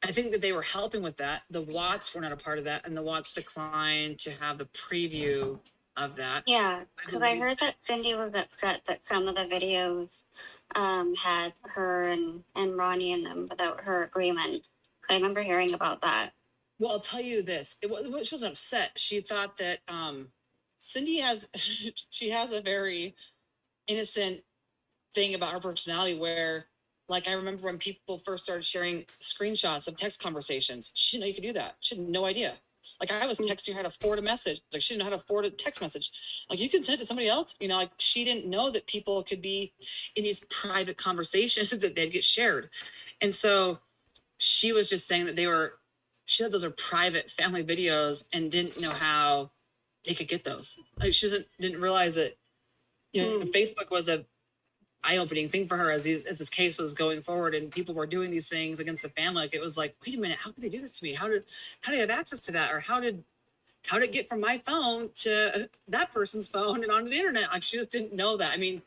I think that they were helping with that. The Watts were not a part of that, and the Watts declined to have the preview of that. Yeah, because I heard that Cindy was upset that some of the videos had her and Ronnie in them without her agreement. I remember hearing about that. Well, I'll tell you this. She wasn't upset. She thought that Cindy has she has a very innocent thing about her personality where, like, I remember when people first started sharing screenshots of text conversations. She didn't know you could do that. She had no idea. Like, I was texting her how to forward a message. Like, she didn't know how to forward a text message. Like, you can send it to somebody else. You know, like, she didn't know that people could be in these private conversations that they'd get shared. And so she was just saying that she said those are private family videos and didn't know how they could get those. Like, she didn't realize that, you know, Facebook was a eye-opening thing for her as this case was going forward and people were doing these things against the family. Like, it was like, wait a minute, how could they do this to me? How do they have access to that? Or how did it get from my phone to that person's phone and onto the internet? Like, she just didn't know that. I mean,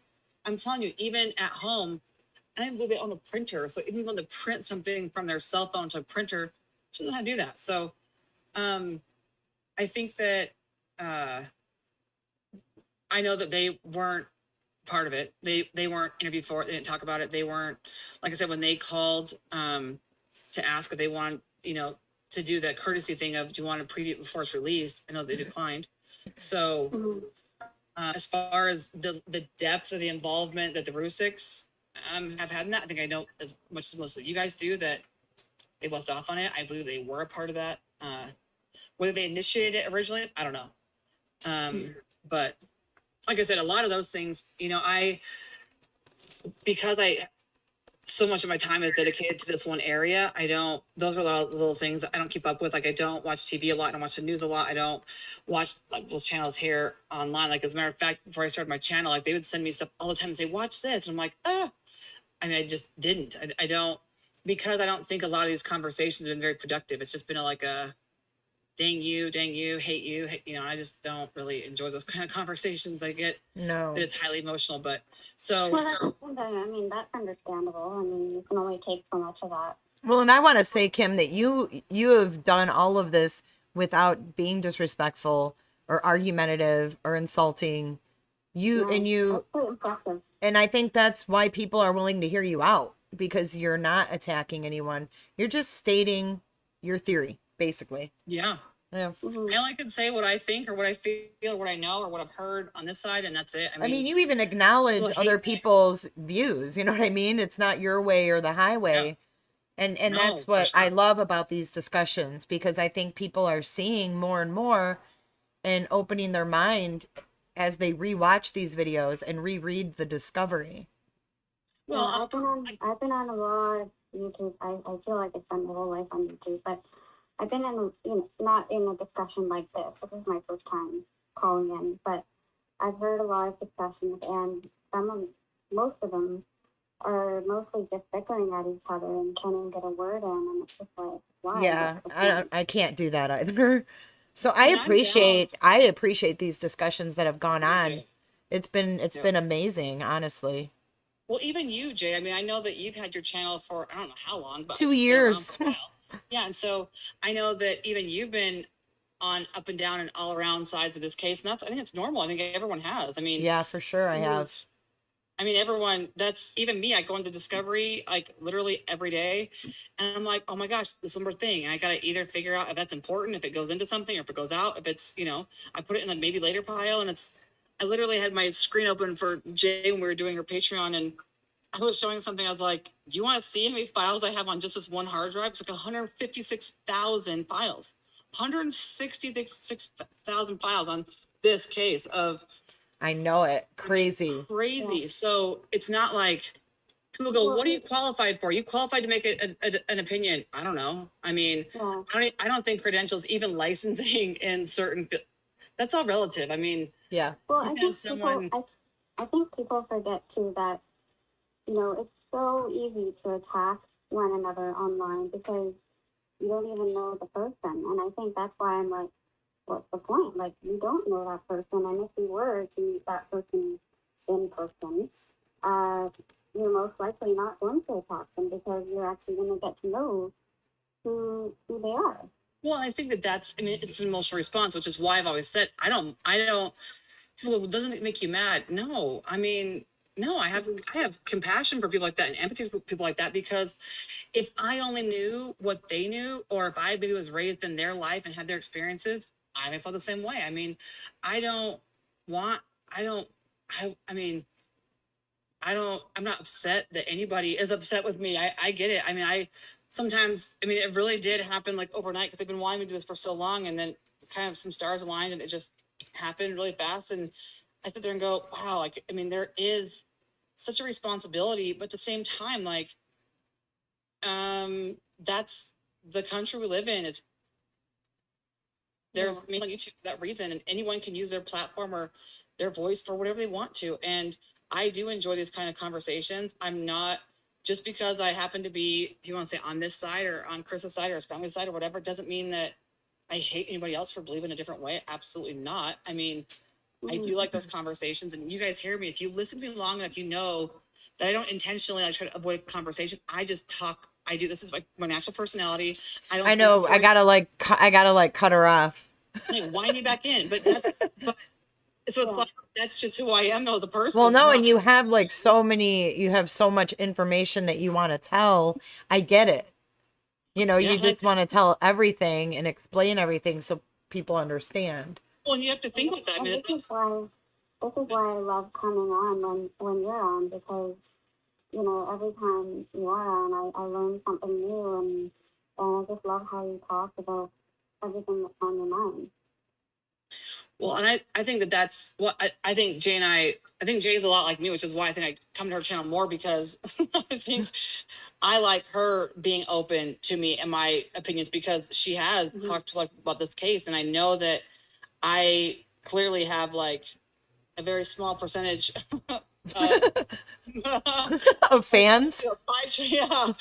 I'm telling you, even at home, and I believe it on a printer. So even when they print something from their cell phone to a printer, she doesn't know how to do that. So I think that I know that they weren't part of it. They weren't interviewed for it. They didn't talk about it. They weren't, like I said, when they called to ask if they want, you know, to do the courtesy thing of, do you want to preview it before it's released? I know they declined. So as far as the depth of the involvement that the Rusiks have had in that, I think I know as much as most of you guys do that they buzzed off on it. I believe they were a part of that. Whether they initiated it originally, I don't know. But like I said, a lot of those things, you know, because so much of my time is dedicated to this one area, those are a lot of little things I don't keep up with. Like, I don't watch TV a lot. I don't watch the news a lot. I don't watch like those channels here online. Like, as a matter of fact, before I started my channel, like, they would send me stuff all the time and say, watch this. And I'm like, I mean, I just didn't. I don't, because I don't think a lot of these conversations have been very productive. It's just been like a dang you, hate you, you know, I just don't really enjoy those kind of conversations. I get that it's highly emotional, but Well, I mean, that's understandable. I mean, you can only take so much of that. Well, and I want to say, Kim, that you have done all of this without being disrespectful or argumentative or insulting. That's pretty impressive. And I think that's why people are willing to hear you out, because you're not attacking anyone. You're just stating your theory, basically. Yeah. Yeah. I only can say what I think or what I feel or what I know or what I've heard on this side, and that's it. I mean, you even acknowledge other people's views. You know what I mean? It's not your way or the highway. Yeah. And that's what I love about these discussions, because I think people are seeing more and more and opening their mind as they rewatch these videos and reread the discovery. Well, I've been on a lot of YouTube. I feel like I spent my whole life on YouTube, but I've been not in a discussion like this. This is my first time calling in, but I've heard a lot of discussions, and most of them are mostly just bickering at each other and can't even get a word in, and it's just like, why? Yeah, I can't do that either. So I appreciate these discussions that have gone on. It's been amazing, honestly. Well, even you, Jay. I mean, I know that you've had your channel for I don't know how long, but 2 years. Yeah, and so I know that even you've been on up and down and all around sides of this case, and I think it's normal. I think everyone has. I mean, yeah, for sure, I have. I mean, everyone. That's even me. I go into Discovery like literally every day, and I'm like, oh my gosh, this one more thing, and I gotta either figure out if that's important, if it goes into something, or if it goes out. If it's, you know, I put it in a maybe later pile, and I literally had my screen open for Jay when we were doing her Patreon, and I was showing something. I was like, you want to see how many files I have on just this one hard drive? It's like 156,000 files. 166,000 files on this case of... I know it. Crazy. Crazy. Yeah. So it's not like People go, what are you qualified for? You qualified to make an opinion? I don't know. I mean, I don't think credentials, even licensing in certain, that's all relative. I mean, yeah. Well, I think I think people forget too that, it's so easy to attack one another online because you don't even know the person. And I think that's why I'm like, what's the point? Like, you don't know that person. And if you were to meet that person in person, you're most likely not going to attack them because you're actually going to get to know who they are. Well, I think that's, I mean, it's an emotional response, which is why I've always said, I don't, people go, doesn't it make you mad? No, I mean, no, I have compassion for people like that and empathy for people like that, because if I only knew what they knew, or if I maybe was raised in their life and had their experiences, I may feel the same way. I mean, I mean, I'm not upset that anybody is upset with me. I get it. I mean, sometimes, I mean, it really did happen like overnight because I've been wanting to do this for so long, and then kind of some stars aligned and it just happened really fast. And I sit there and go, wow, like, I mean, there is such a responsibility, but at the same time, like, that's the country we live in. There's on YouTube for that reason, and anyone can use their platform or their voice for whatever they want to. And I do enjoy these kind of conversations. I'm not, just because I happen to be, if you want to say on this side or on Chris's side or his family's side or whatever, doesn't mean that I hate anybody else for believing a different way. Absolutely not. I mean, I do like those conversations, and you guys hear me. If you listen to me long enough, you know that I don't intentionally try to avoid conversation. I just talk. I do. This is like my natural personality. I know. I gotta cut her off. Wind me back in, but so it's like, that's just who I am as a person. Well, no, and you have like you have so much information that you want to tell. I get it. You just want to tell everything and explain everything so people understand. Well, and you have to think with that. This is why I love coming on when you're on, because every time you are on, I learn something new, and I just love how you talk about everything that's on your mind. Well, and I think that's what I think I think Jay's a lot like me, which is why I think I come to her channel more, because I think I like her being open to me and my opinions, because she has talked about this case, and I know that I clearly have like a very small percentage of fans. Yeah,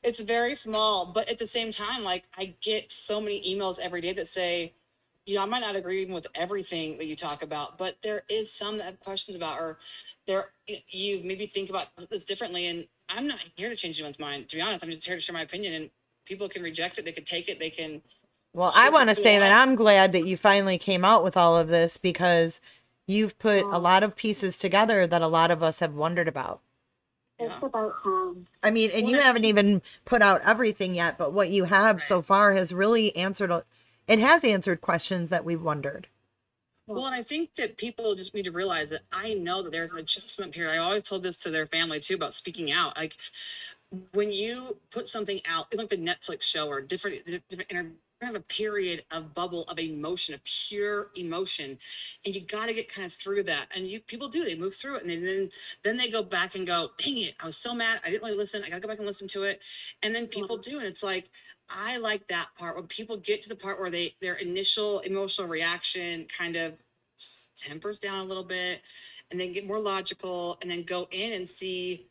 it's very small, but at the same time, like, I get so many emails every day that say, I might not agree with everything that you talk about, but there is some that have questions about, or you maybe think about this differently. And I'm not here to change anyone's mind. To be honest, I'm just here to share my opinion, and people can reject it. They can take it. They can. Well, I want to say that I'm glad that you finally came out with all of this, because you've put a lot of pieces together that a lot of us have wondered about. It's about time. I mean, and you haven't even put out everything yet, but what you have so far has really answered questions that we've wondered. Well, and I think that people just need to realize that I know that there's an adjustment period. I always told this to their family too about speaking out. Like, when you put something out, like the Netflix show or different have a period of bubble of emotion, of pure emotion, and you got to get kind of through that. And people do, they move through it, and then they go back and go, dang it, I was so mad, I didn't really listen, I gotta go back and listen to it. And then people do, and it's like, I like that part when people get to the part where their initial emotional reaction kind of tempers down a little bit, and then get more logical, and then go in and see.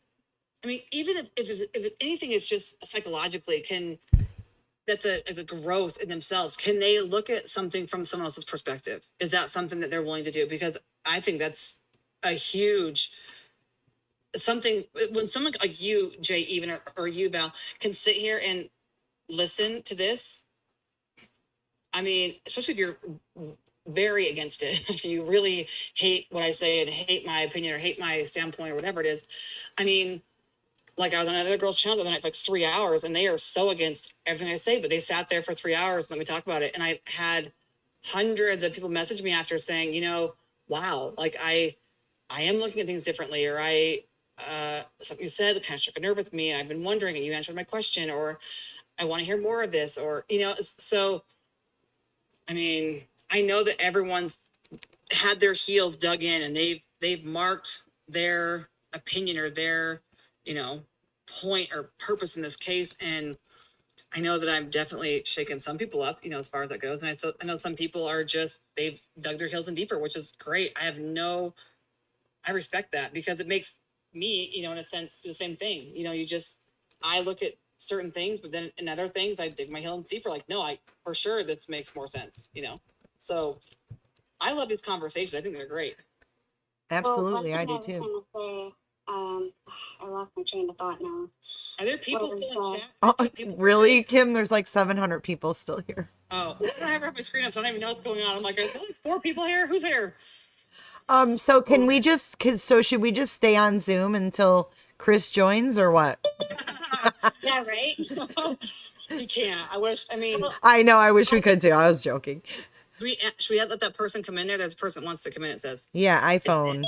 I mean, even if anything is just psychologically, that's a growth in themselves. Can they look at something from someone else's perspective? Is that something that they're willing to do? Because I think that's a huge something. When someone like you, Jay, even or you, Val, can sit here and listen to this. I mean, especially if you're very against it, if you really hate what I say and hate my opinion or hate my standpoint or whatever it is. I mean, like, I was on another girl's channel the other night for like 3 hours, and they are so against everything I say, but they sat there for 3 hours and let me talk about it. And I had hundreds of people message me after saying, wow, like I am looking at things differently, or something you said kind of struck a nerve with me, and I've been wondering, and you answered my question, or I want to hear more of this, or, so, I mean, I know that everyone's had their heels dug in, and they've marked their opinion or their, point or purpose in this case. And I know that I'm definitely shaking some people up, as far as that goes. And I know some people are they've dug their heels in deeper, which is great. I respect that, because it makes me, in a sense, the same thing. I look at certain things, but then in other things, I dig my heels deeper. Like, no, for sure, this makes more sense, So I love these conversations. I think they're great. Absolutely, I do was too. gonna say, I lost my train of thought now. Are there people What was still in that? chat? Oh, really, Kim? There's like 700 people still here. Oh, I don't have my screen up, so I don't even know what's going on. I'm like, are there like 4 people here? Who's here? So can we just, should we just stay on Zoom until Chris joins or what? Yeah, right? You can't. I know, I wish we could too. I was joking. Should we let that person come in there? There's a person that wants to come in, it says. Yeah, iPhone.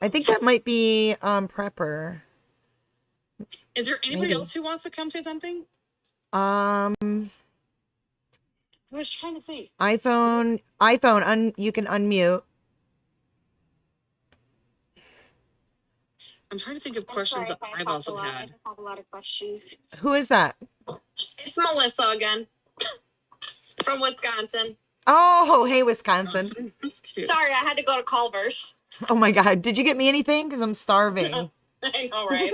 I think that might be Prepper. Is there anybody Maybe. else who wants to come say something? I was trying to think. iPhone, you can unmute. I'm trying to think of questions that I've also had. I just have a lot of questions. Who is that? It's Melissa again from Wisconsin. Oh, hey, Wisconsin. That's cute. Sorry, I had to go to Culver's. Oh my God. Did you get me anything? Because I'm starving. I know, right?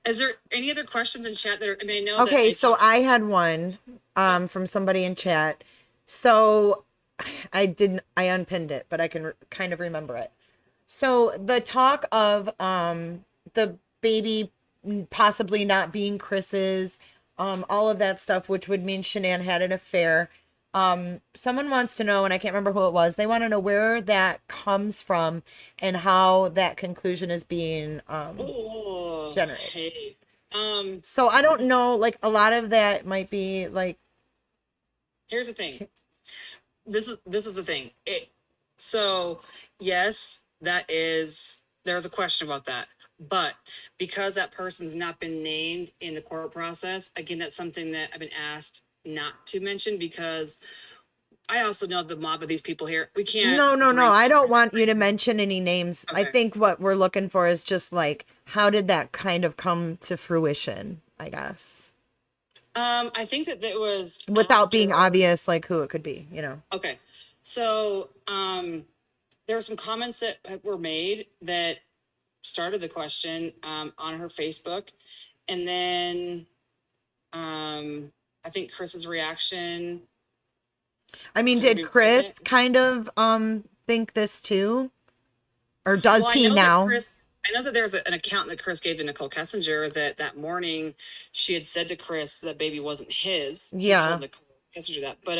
Is there any other questions in chat that are, I know Okay, that so I had one from somebody in chat. So I unpinned it, but I can kind of remember it. So the talk of the baby possibly not being Chris's, all of that stuff, which would mean Shanann had an affair. Someone wants to know, and I can't remember who it was. They want to know where that comes from and how that conclusion is being generated. Hey. So I don't know, like a lot of that might be like. Here's the thing. This is the thing. So yes, there's a question about that. But because that person's not been named in the court process, again, that's something that I've been asked not to mention, because I also know the mob of these people here. We can't. No. I don't want you to mention any names. Okay. I think what we're looking for is just like, how did that kind of come to fruition, I guess. I think that it was without being obvious, like who it could be, Okay. So, there were some comments that were made that started the question, on her Facebook. And then, I think Chris's reaction. I mean, did Chris kind of think this too? Or does he now? I know that there's an account that Chris gave to Nicole Kessinger that morning she had said to Chris that baby wasn't his. Yeah. He told Nicole Kessinger that. But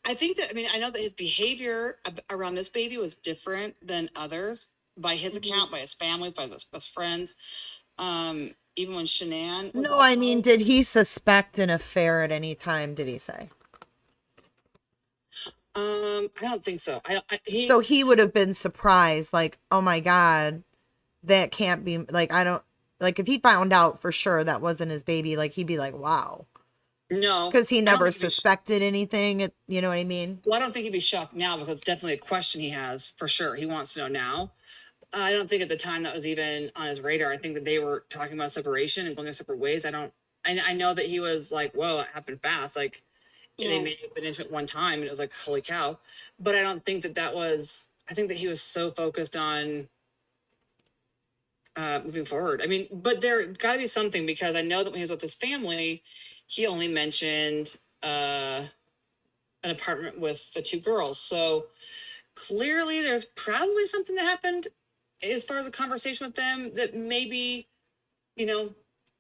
I think that, I know that his behavior around this baby was different than others by his account, by his family, by his best friends. Even when Shanann. No, I mean, did he suspect an affair at any time? Did he say? I don't think so. So he would have been surprised, like, oh my God, that can't be, like, I don't, like, if he found out for sure that wasn't his baby, like, he'd be like, wow. No. Because he never suspected anything, you know what I mean? Well, I don't think he'd be shocked now, because it's definitely a question he has, for sure. He wants to know now. I don't think at the time that was even on his radar. I think that they were talking about separation and going their separate ways. I know that he was like, whoa, it happened fast. Like, and they may have been into it one time and it was like, holy cow. But I don't think that was, I think that he was so focused on moving forward. I mean, but there got to be something, because I know that when he was with his family, he only mentioned an apartment with the 2 girls. So clearly there's probably something that happened as far as a conversation with them that maybe,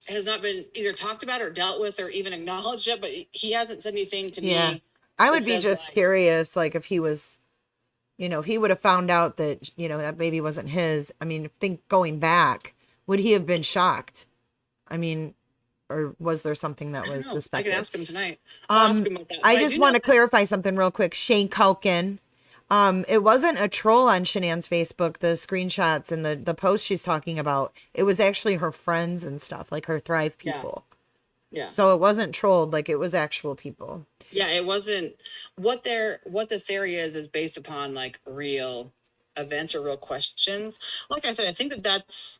has not been either talked about or dealt with or even acknowledged yet, but he hasn't said anything to me. I would be just curious, like, if he was, if he would have found out that, that baby wasn't his. I mean, think going back, would he have been shocked? I mean, or was there something that was suspected? I can ask him tonight. I'll ask him about that. I just want to clarify something real quick. Shane Culkin. It wasn't a troll on Shanann's Facebook, the screenshots and the post she's talking about. It was actually her friends and stuff, like her Thrive people. Yeah. So it wasn't trolled, like it was actual people. Yeah, it wasn't what the theory is based upon like real events or real questions. Like I said, I think that's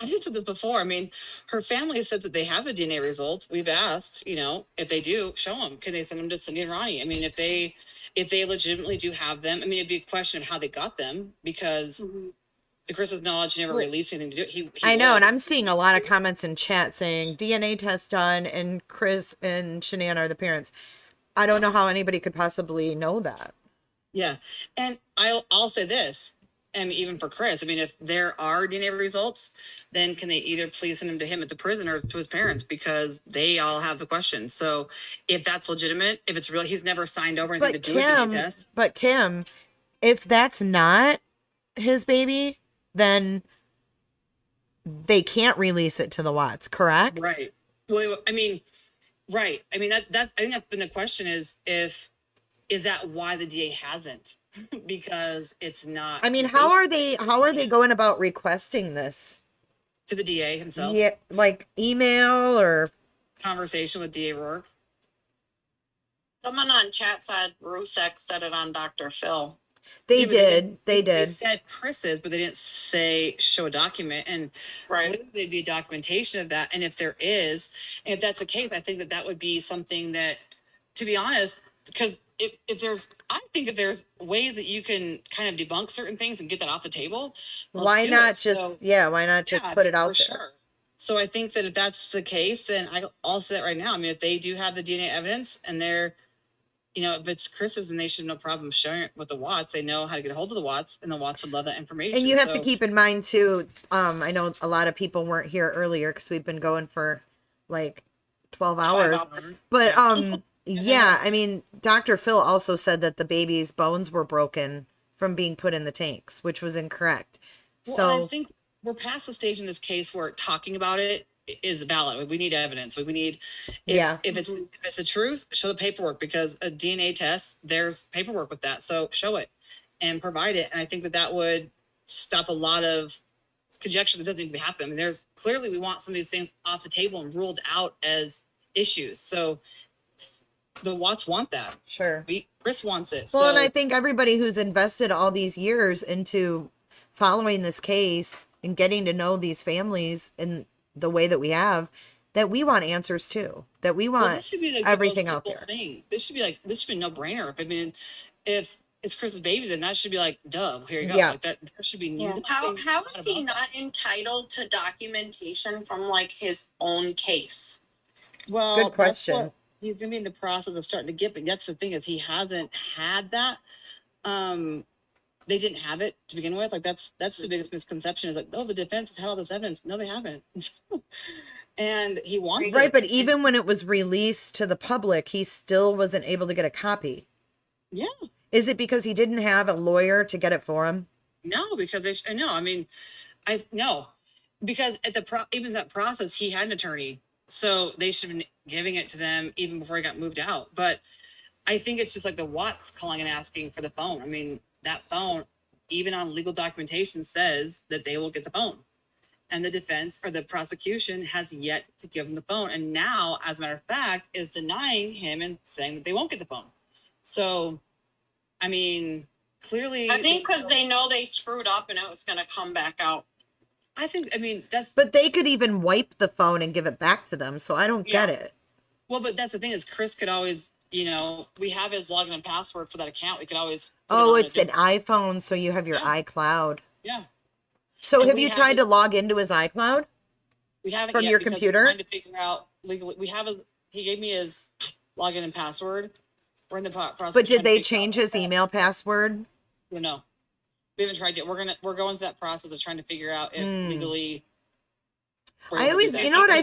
I had said this before. I mean, her family says that they have the DNA results. We've asked, if they do, show them. Can they send them to Cindy and Ronnie? I mean, if they legitimately do have them, I mean, it'd be a question of how they got them, because to Chris's knowledge, never released anything to do. He I know, would. and I'm seeing a lot of comments in chat saying DNA test done, and Chris and Shanann are the parents. I don't know how anybody could possibly know that. Yeah, and I'll say this. And even for Chris, I mean, if there are DNA results, then can they either please send them to him at the prison or to his parents, because they all have the questions. So if that's legitimate, if it's real, he's never signed over anything to do a DNA test. But Kim, if that's not his baby, then they can't release it to the Watts, correct? Right. Well, I mean, right. I mean, that's I think that's been the question is that why the DA hasn't? Because it's not. I mean, how are they going about requesting this? To the DA himself? Yeah, like email or conversation with DA Rourke. Someone on chat said Rusek said it on Dr. Phil. They did. They said Chris's, but they didn't say show a document. And right, there'd be a documentation of that. And if there is, and if that's the case, I think that would be something that, to be honest, because if there's ways that you can kind of debunk certain things and get that off the table, why not just put it out there? Sure. So I think that if that's the case, then I'll say that right now. I mean, if they do have the DNA evidence and they're, if it's Chris's, then they should have no problem sharing it with the Watts. They know how to get a hold of the Watts, and the Watts would love that information. And you have to keep in mind too, I know a lot of people weren't here earlier because we've been going for like 12 hours. But yeah, I mean, Dr. Phil also said that the baby's bones were broken from being put in the tanks, which was incorrect. Well, so I think we're past the stage in this case where talking about it is valid. We need evidence. We need, if it's the truth, show the paperwork, because a DNA test, there's paperwork with that. So show it and provide it. And I think that would stop a lot of conjecture that doesn't need to happen. I mean, clearly we want some of these things off the table and ruled out as issues. So the Watts want that. Sure. Chris wants it. Well, and I think everybody who's invested all these years into following this case and getting to know these families in the way that we have, that we want answers too. That we want this should be everything out there. This should be a no-brainer. I mean, if it's Chris's baby, then that should be like, duh, here you go. Yeah. Like that, there should be How is he not entitled to documentation from like his own case? Well, good question. He's gonna be in the process of starting to get, but that's the thing, is he hasn't had that. They didn't have it to begin with. Like that's the biggest misconception, is like, oh, the defense has had all this evidence. No, they haven't. And he wants right, it. but even when it was released to the public, he still wasn't able to get a copy. Yeah. Is it because he didn't have a lawyer to get it for him? No, because because at even that process, he had an attorney. So they should have been giving it to them even before he got moved out. But I think it's just like the Watts calling and asking for the phone. I mean, that phone, even on legal documentation, says that they will get the phone. And the defense or the prosecution has yet to give him the phone. And now, as a matter of fact, is denying him and saying that they won't get the phone. So, I mean, clearly... I think because they know they screwed up and it was going to come back out. But they could even wipe the phone and give it back to them, so I don't get it. Well, but that's the thing, is Chris could always, we have his login and password for that account. We could always... it's an iPhone, so you have your iCloud. Yeah. So have you tried to log into his iCloud? We haven't from yet, your because computer? we're trying to figure out legally. He gave me his login and password. We're in the process. But did they change his email password? No. We haven't tried yet. We're going through that process of trying to figure out if legally. I always, you know what I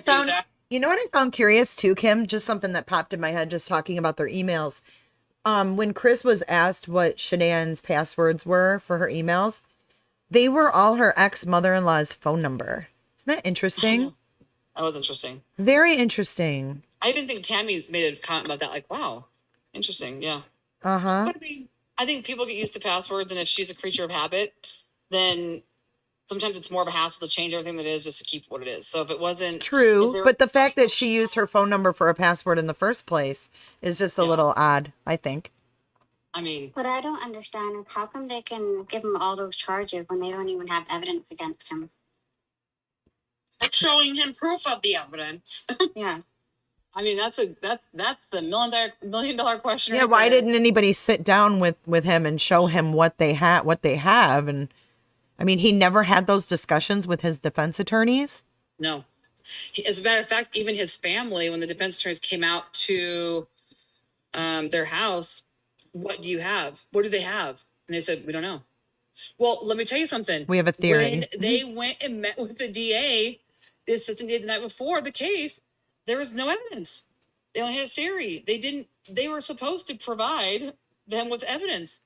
found curious too, Kim, just something that popped in my head just talking about their emails. When Chris was asked what Shanann's passwords were for her emails, they were all her ex-mother-in-law's phone number. Isn't that interesting? That was interesting. Very interesting. I even think Tammy made a comment about that. Like, wow, interesting. Yeah. Uh-huh. But I think people get used to passwords, and if she's a creature of habit, then sometimes it's more of a hassle to change everything that is just to keep what it is. So if it wasn't true, but the fact that she used her phone number for a password in the first place is just a little odd, I think. I mean, but I don't understand how come they can give him all those charges when they don't even have evidence against him. showing him proof of the evidence. Yeah. I mean, that's the million dollar question. Yeah, right why there. didn't anybody sit down with him and show him what they have? And I mean, he never had those discussions with his defense attorneys. No. As a matter of fact, even his family, when the defense attorneys came out to their house, what do you have? What do they have? And they said, we don't know. Well, let me tell you something. We have a theory. When they went and met with the DA, the assistant DA the night before the case, there was no evidence. They only had a theory. They were supposed to provide them with evidence.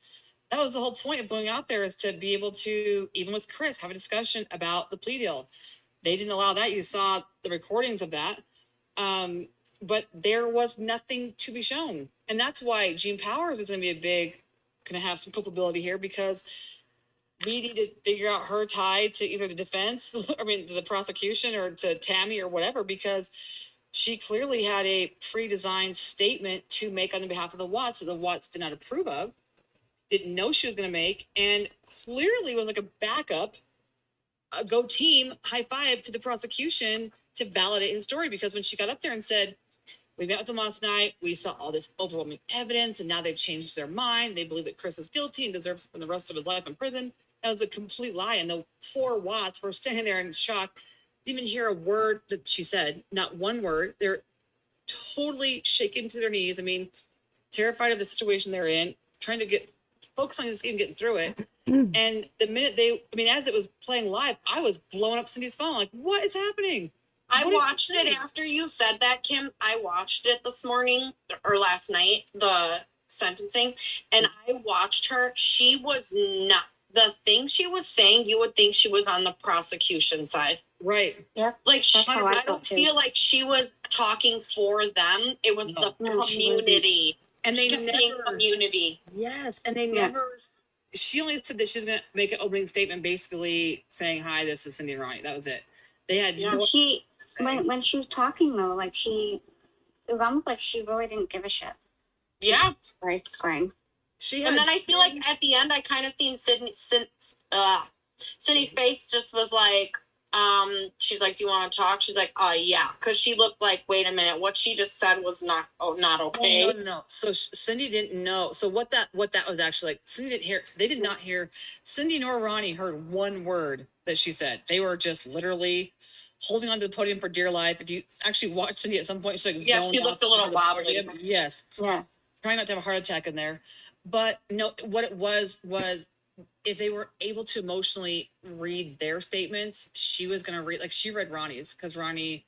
That was the whole point of going out there, is to be able to, even with Chris, have a discussion about the plea deal. They didn't allow that. You saw the recordings of that. But there was nothing to be shown. And that's why Gene Powers is going to be going to have some culpability here, because we need to figure out her tie to either the defense, the prosecution, or to Tammy or whatever, because she clearly had a pre-designed statement to make on the behalf of the Watts that the Watts did not approve of, didn't know she was going to make, and clearly was like a backup, a go team, high five to the prosecution to validate his story. Because when she got up there and said, we met with them last night, we saw all this overwhelming evidence, and now they've changed their mind. They believe that Chris is guilty and deserves to spend the rest of his life in prison. That was a complete lie. And the poor Watts were standing there in shock. Didn't even hear a word that she said, not one word. They're totally shaken to their knees. I mean, terrified of the situation they're in, trying to focus on this game, getting through it. And the minute as it was playing live, I was blowing up Cindy's phone. Like, what is happening? I watched it after you said that, Kim. I watched it this morning or last night, the sentencing, and I watched her. She was not, the thing she was saying, you would think she was on the prosecution side. Right. Yeah. Like, I don't feel like she was talking for them. It was the community. And they never, community. Yes. And they never, she only said that she was going to make an opening statement basically saying, hi, this is Cindy and Ronnie. That was it. They had no. When she was talking though, like it was almost like she really didn't give a shit. Yeah. Right, crying. And then I feel like at the end, I kind of seen Cindy's face just was like, she's like, do you want to talk? She's like, yeah. Because she looked like, wait a minute, what she just said was not okay. Oh, no. So Cindy didn't know. So what that was actually like, Cindy didn't hear, they did not hear, Cindy nor Ronnie heard one word that she said. They were just literally holding onto the podium for dear life. If you actually watch Cindy at some point, she's like, she looked a little wobbly. Yes. Yeah. Trying not to have a heart attack in there. But no, what it was if they were able to emotionally read their statements, she was going to read, like she read Ronnie's, because Ronnie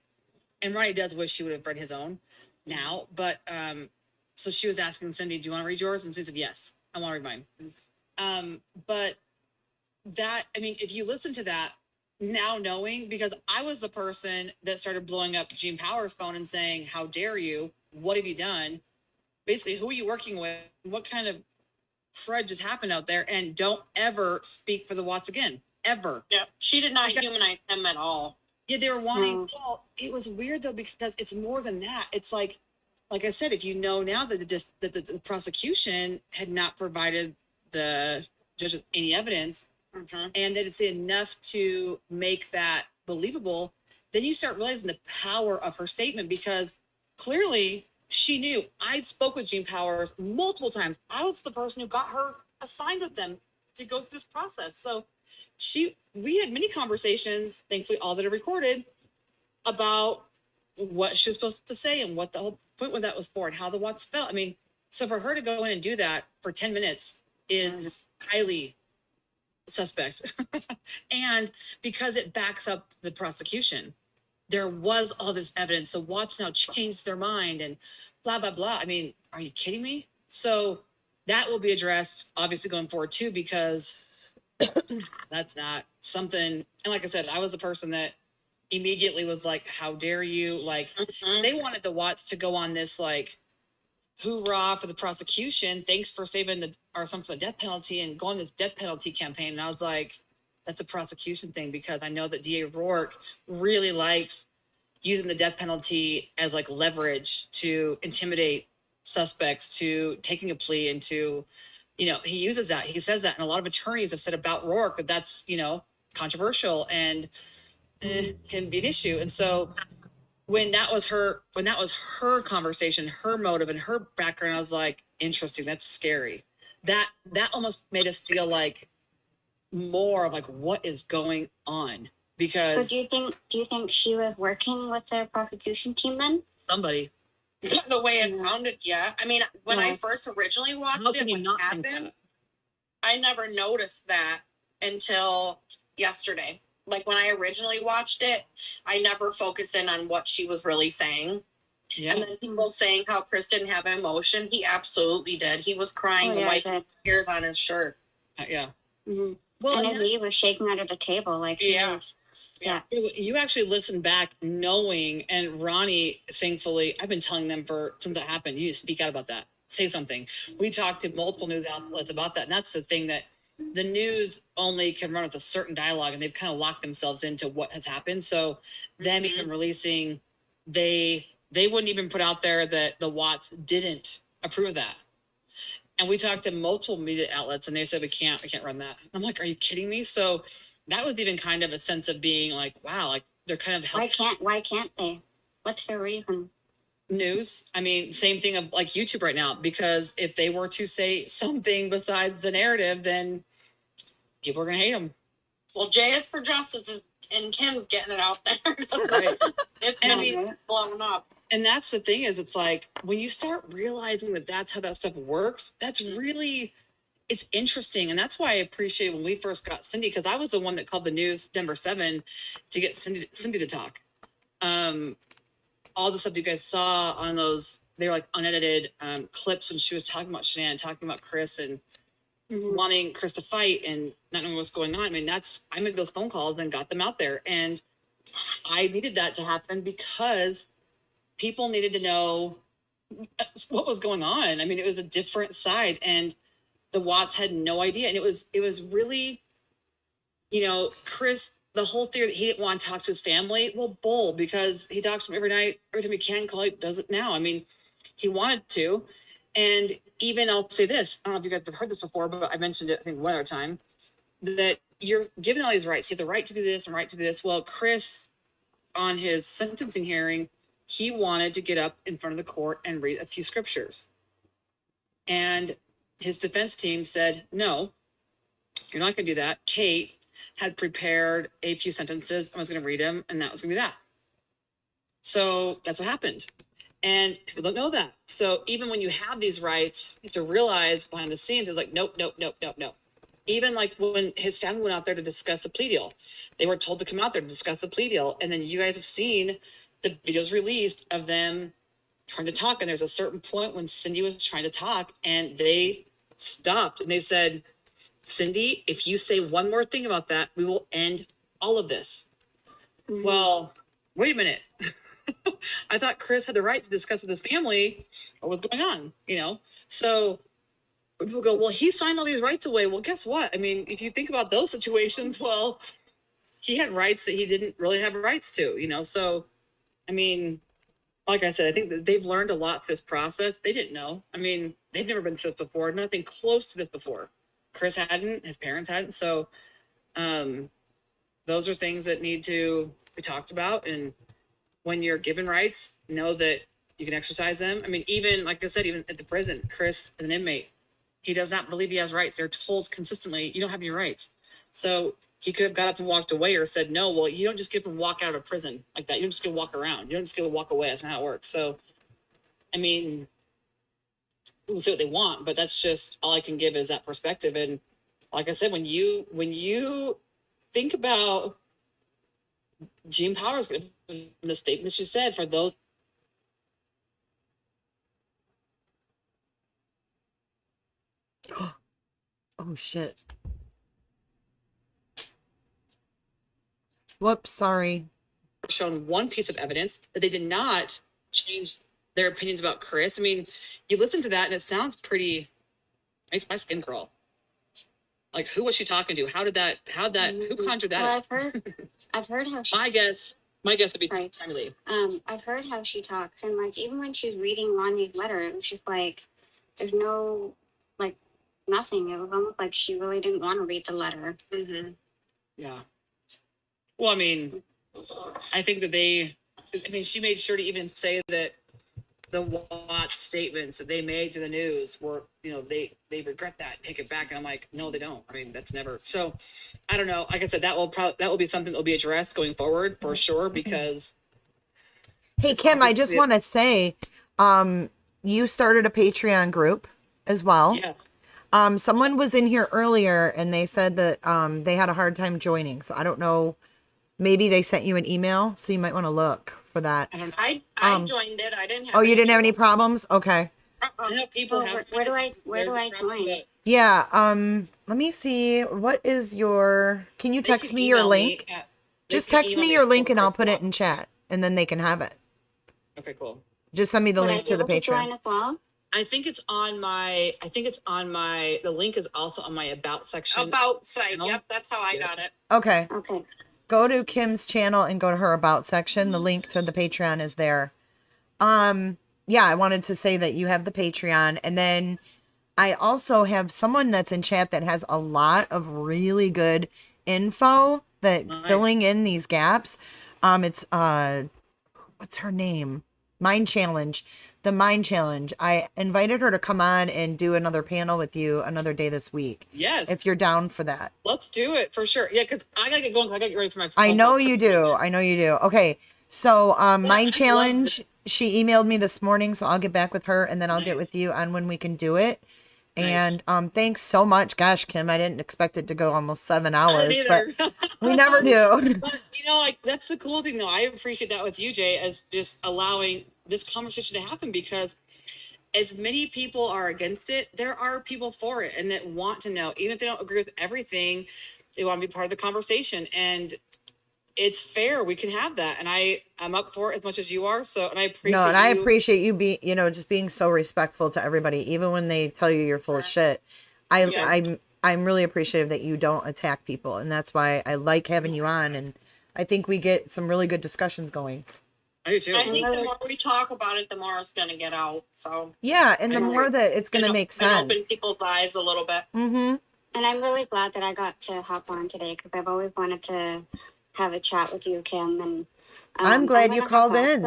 does wish she would have read his own now. But so she was asking Cindy, do you want to read yours? And Cindy said, yes, I want to read mine. But that, if you listen to that now, knowing, because I was the person that started blowing up Gene Powers' phone and saying, how dare you? What have you done? Basically, who are you working with? What kind of crud just happened out there? And don't ever speak for the Watts again, ever. Yeah, she did not humanize them at all. Yeah, they were wanting. Well, it was weird though, because it's more than that. It's like I said, if you know now that the prosecution had not provided the judge with any evidence, and that it's enough to make that believable, then you start realizing the power of her statement, because clearly she knew. I spoke with Gene Powers multiple times. I was the person who got her assigned with them to go through this process. So we had many conversations, thankfully all that are recorded, about what she was supposed to say and what the whole point with that was for and how the Watts felt. So for her to go in and do that for 10 minutes is highly suspect. And because it backs up the prosecution, there was all this evidence. So Watts now changed their mind and blah, blah, blah. Are you kidding me? So that will be addressed obviously going forward too, because that's not something. And like I said, I was a person that immediately was like, how dare you? Like they wanted the Watts to go on this like hoorah for the prosecution. Thanks for saving something for the death penalty, and go on this death penalty campaign. And I was like, that's a prosecution thing, because I know that DA Rourke really likes using the death penalty as like leverage to intimidate suspects to taking a plea, and to, he uses that. He says that, and a lot of attorneys have said about Rourke that that's, controversial. And can be an issue. And so when that was her conversation, her motive and her background, I was like, interesting. That's scary. That almost made us feel like more of like, what is going on? Because So do you think she was working with the prosecution team then? somebody, The way it sounded, yeah. I mean, when I Yeah. first originally watched how it, can you when it not think happened, that? I never noticed that until yesterday. Like when I originally watched it, I never focused in on what she was really saying. Yeah. And then people saying how Chris didn't have emotion. He absolutely did. He was crying and wiping tears on his shirt. Yeah. Mm-hmm. Well, and and his knee was shaking under the table. Like, Yeah. Yeah. you actually listen back knowing, and Ronnie, thankfully, I've been telling them since that happened, you need to speak out about that. Say something. We talked to multiple news outlets about that. And that's the thing, that the news only can run with a certain dialogue, and they've kind of locked themselves into what has happened. So them even releasing, they wouldn't even put out there that the Watts didn't approve of that. And we talked to multiple media outlets, and they said, we can't run that. I'm like, are you kidding me? So that was even kind of a sense of being like, wow, like they're kind of why can't they? What's their reason? News. I mean, same thing of like YouTube right now, because if they were to say something besides the narrative, then people are gonna hate them. Well, JS for Justice and Kim's getting it out there. Right. It's And I gonna mean, be blown up. And that's the thing, is it's like when you start realizing that that's how that stuff works, that's really, it's interesting. And that's why I appreciate when we first got Cindy, because I was the one that called the news Denver 7 to get Cindy to talk. All the stuff you guys saw on those, they were like unedited clips when she was talking about Shanann, talking about Chris, and wanting Chris to fight and not knowing what's going on. I mean, I made those phone calls and got them out there. And I needed that to happen because people needed to know what was going on. I mean, it was a different side, and the Watts had no idea. And it was really, Chris, the whole theory that he didn't want to talk to his family. Well, bull, because he talks to them every night, every time he can call, he does it now. I mean, he wanted to. And even, I'll say this, I don't know if you guys have heard this before, but I mentioned it, I think, one other time, that you're given all these rights. You have the right to do this and right to do this. Well, Chris, on his sentencing hearing, he wanted to get up in front of the court and read a few scriptures. And his defense team said, no, you're not going to do that. Kate had prepared a few sentences and was going to read them, and that was going to be that. So that's what happened. And people don't know that. So even when you have these rights, you have to realize behind the scenes, it was like, nope. Even like when his family went out there to discuss a plea deal, they were told to come out there to discuss a plea deal. And then you guys have seen the videos released of them trying to talk. And there's a certain point when Cindy was trying to talk and they stopped and they said, Cindy, if you say one more thing about that, we will end all of this. Well, wait a minute. I thought Chris had the right to discuss with his family what was going on, So people go, well, he signed all these rights away. Well, guess what? I mean, if you think about those situations, well, he had rights that he didn't really have rights to, So, I mean, like I said, I think that they've learned a lot through this process. They didn't know. I mean, they've never been through this before. Nothing close to this before. Chris hadn't. His parents hadn't. So, those are things that need to be talked about. And when you're given rights, know that you can exercise them. I mean, even, like I said, even at the prison, Chris is an inmate. He does not believe he has rights. They're told consistently, you don't have any rights. So he could have got up and walked away or said, no, well, you don't just get to walk out of prison like that. You don't just get to walk around. You don't just get to walk away. That's not how it works. So, I mean, we'll see what they want, but that's just all I can give is that perspective. And like I said, when you think about Gene Powers, the statement she said for those. Oh, shit. Whoops, sorry. Shown one piece of evidence that they did not change their opinions about Chris. I mean, you listen to that and it sounds pretty, makes my skin crawl. Like, who was she talking to? Who conjured that? Well, I've heard how she... My guess would be right. Time to leave. I've heard how she talks, and like even when she was reading Ronnie's letter, it was just like there's no like nothing. It was almost like she really didn't want to read the letter. Yeah. Well, I mean, I think that she made sure to even say that the Watts statements that they made to the news were, they regret that, take it back. And I'm like, no, they don't. I mean, that's never. So I don't know. Like I said, that will be something that will be addressed going forward for sure, because. Hey, Kim, I just want to say, you started a Patreon group as well. Yes. Someone was in here earlier and they said that they had a hard time joining. So I don't know. Maybe they sent you an email, so you might want to look for that. I joined it. I didn't have. Oh, you didn't have any problems? Okay. I know people have. Where do I join? Yeah. Let me see. What is your? Can you text me your link? Just text me your link and I'll put it in chat, and then they can have it. Okay, cool. Just send me the link to the Patreon. I think it's on my. The link is also on my about section. About site. Yep, that's how I got it. Okay. Okay. Go to Kim's channel and go to her about section. The link to the Patreon is there. Yeah, I wanted to say that you have the Patreon, and then I also have someone that's in chat that has a lot of really good info that filling in these gaps. It's what's her name? Mind Challenge. The Mind Challenge. I invited her to come on and do another panel with you another day this week. Yes. If you're down for that. Let's do it for sure. Yeah, because I gotta get going. I gotta get ready for my. I know you do. I know you do. Okay. So Mind Challenge, she emailed me this morning, so I'll get back with her and then I'll get with you on when we can do it. And thanks so much. Gosh, Kim, I didn't expect it to go almost 7 hours, but we never do. But, that's the cool thing, though. I appreciate that with you, Jay, as just allowing this conversation to happen, because as many people are against it, there are people for it and that want to know, even if they don't agree with everything, they want to be part of the conversation. And it's fair. We can have that. And I'm up for it as much as you are. So, and I appreciate I appreciate you just being so respectful to everybody, even when they tell you you're full of shit. I'm really appreciative that you don't attack people. And that's why I like having you on. And I think we get some really good discussions going. I do too. I think the more we talk about it, the more it's going to get out. So yeah. And the more that it's going to make sense. Open people's eyes a little bit. Mm-hmm. And I'm really glad that I got to hop on today, because I've always wanted to have a chat with you, Kim, and I'm glad you called in.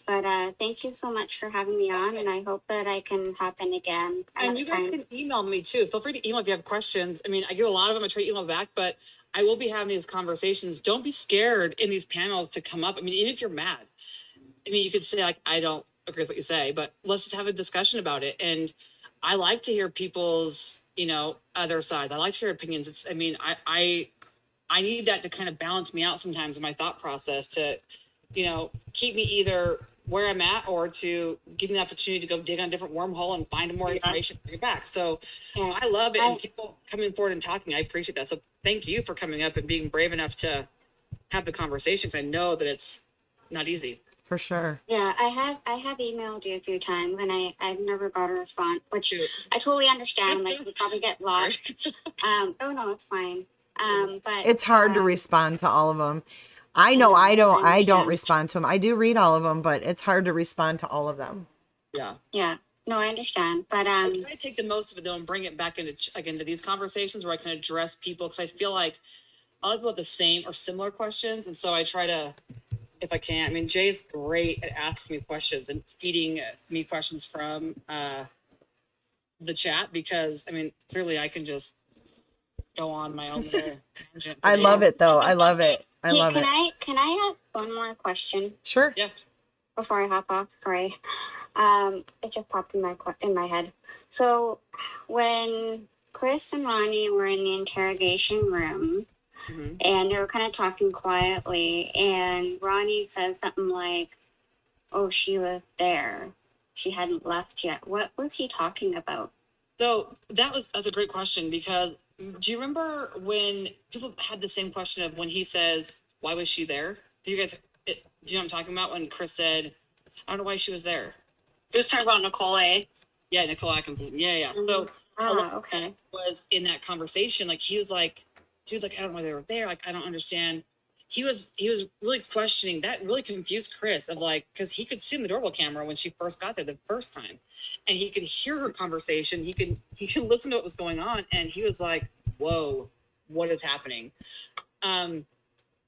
But thank you so much for having me on, and I hope that I can hop in again. And you guys can email me too. Feel free to email if you have questions. I mean, I get a lot of them. I try to email back, but I will be having these conversations. Don't be scared in these panels to come up. I mean, even if you're mad, you could say like, I don't agree with what you say, but let's just have a discussion about it. And I like to hear people's, other sides. I like to hear opinions. I need that to kind of balance me out sometimes in my thought process to, keep me either where I'm at or to give me the opportunity to go dig on a different wormhole and find more information, bring it back. So I love it. And people coming forward and talking, I appreciate that. So thank you for coming up and being brave enough to have the conversations. I know that it's not easy. For sure. Yeah, I have emailed you a few times and I've never got a response, which I totally understand. Like, you probably get lost. Oh no, it's fine. But it's hard to respond to all of them. I know I don't respond to them. I do read all of them, but it's hard to respond to all of them. Yeah. Yeah. No, I understand. But I try to take the most of it though and bring it back into these conversations where I can address people, because I feel like a lot of people have the same or similar questions, and so I try to, if I can. I mean, Jay's great at asking me questions and feeding me questions from the chat, because clearly I can just go on my own little tangent. I love it though. I love it. I love it. Can I ask one more question? Sure. Yeah. Before I hop off, sorry. It just popped in my head. So when Chris and Ronnie were in the interrogation room, and they were kind of talking quietly, and Ronnie said something like, "Oh, she was there. She hadn't left yet." What was he talking about? So that's a great question, because do you remember when people had the same question of when he says, "Why was she there?" Do you know what I'm talking about? When Chris said, "I don't know why she was there." He was talking about Nicole A. Yeah, Nicole Atkinson. Yeah. So okay. Was in that conversation, like he was like, "Dude, like I don't know why they were there. Like I don't understand." He was really questioning. That really confused Chris, of like, because he could see in the doorbell camera when she first got there the first time, and he could hear her conversation. He could listen to what was going on, and he was like, "Whoa, what is happening?"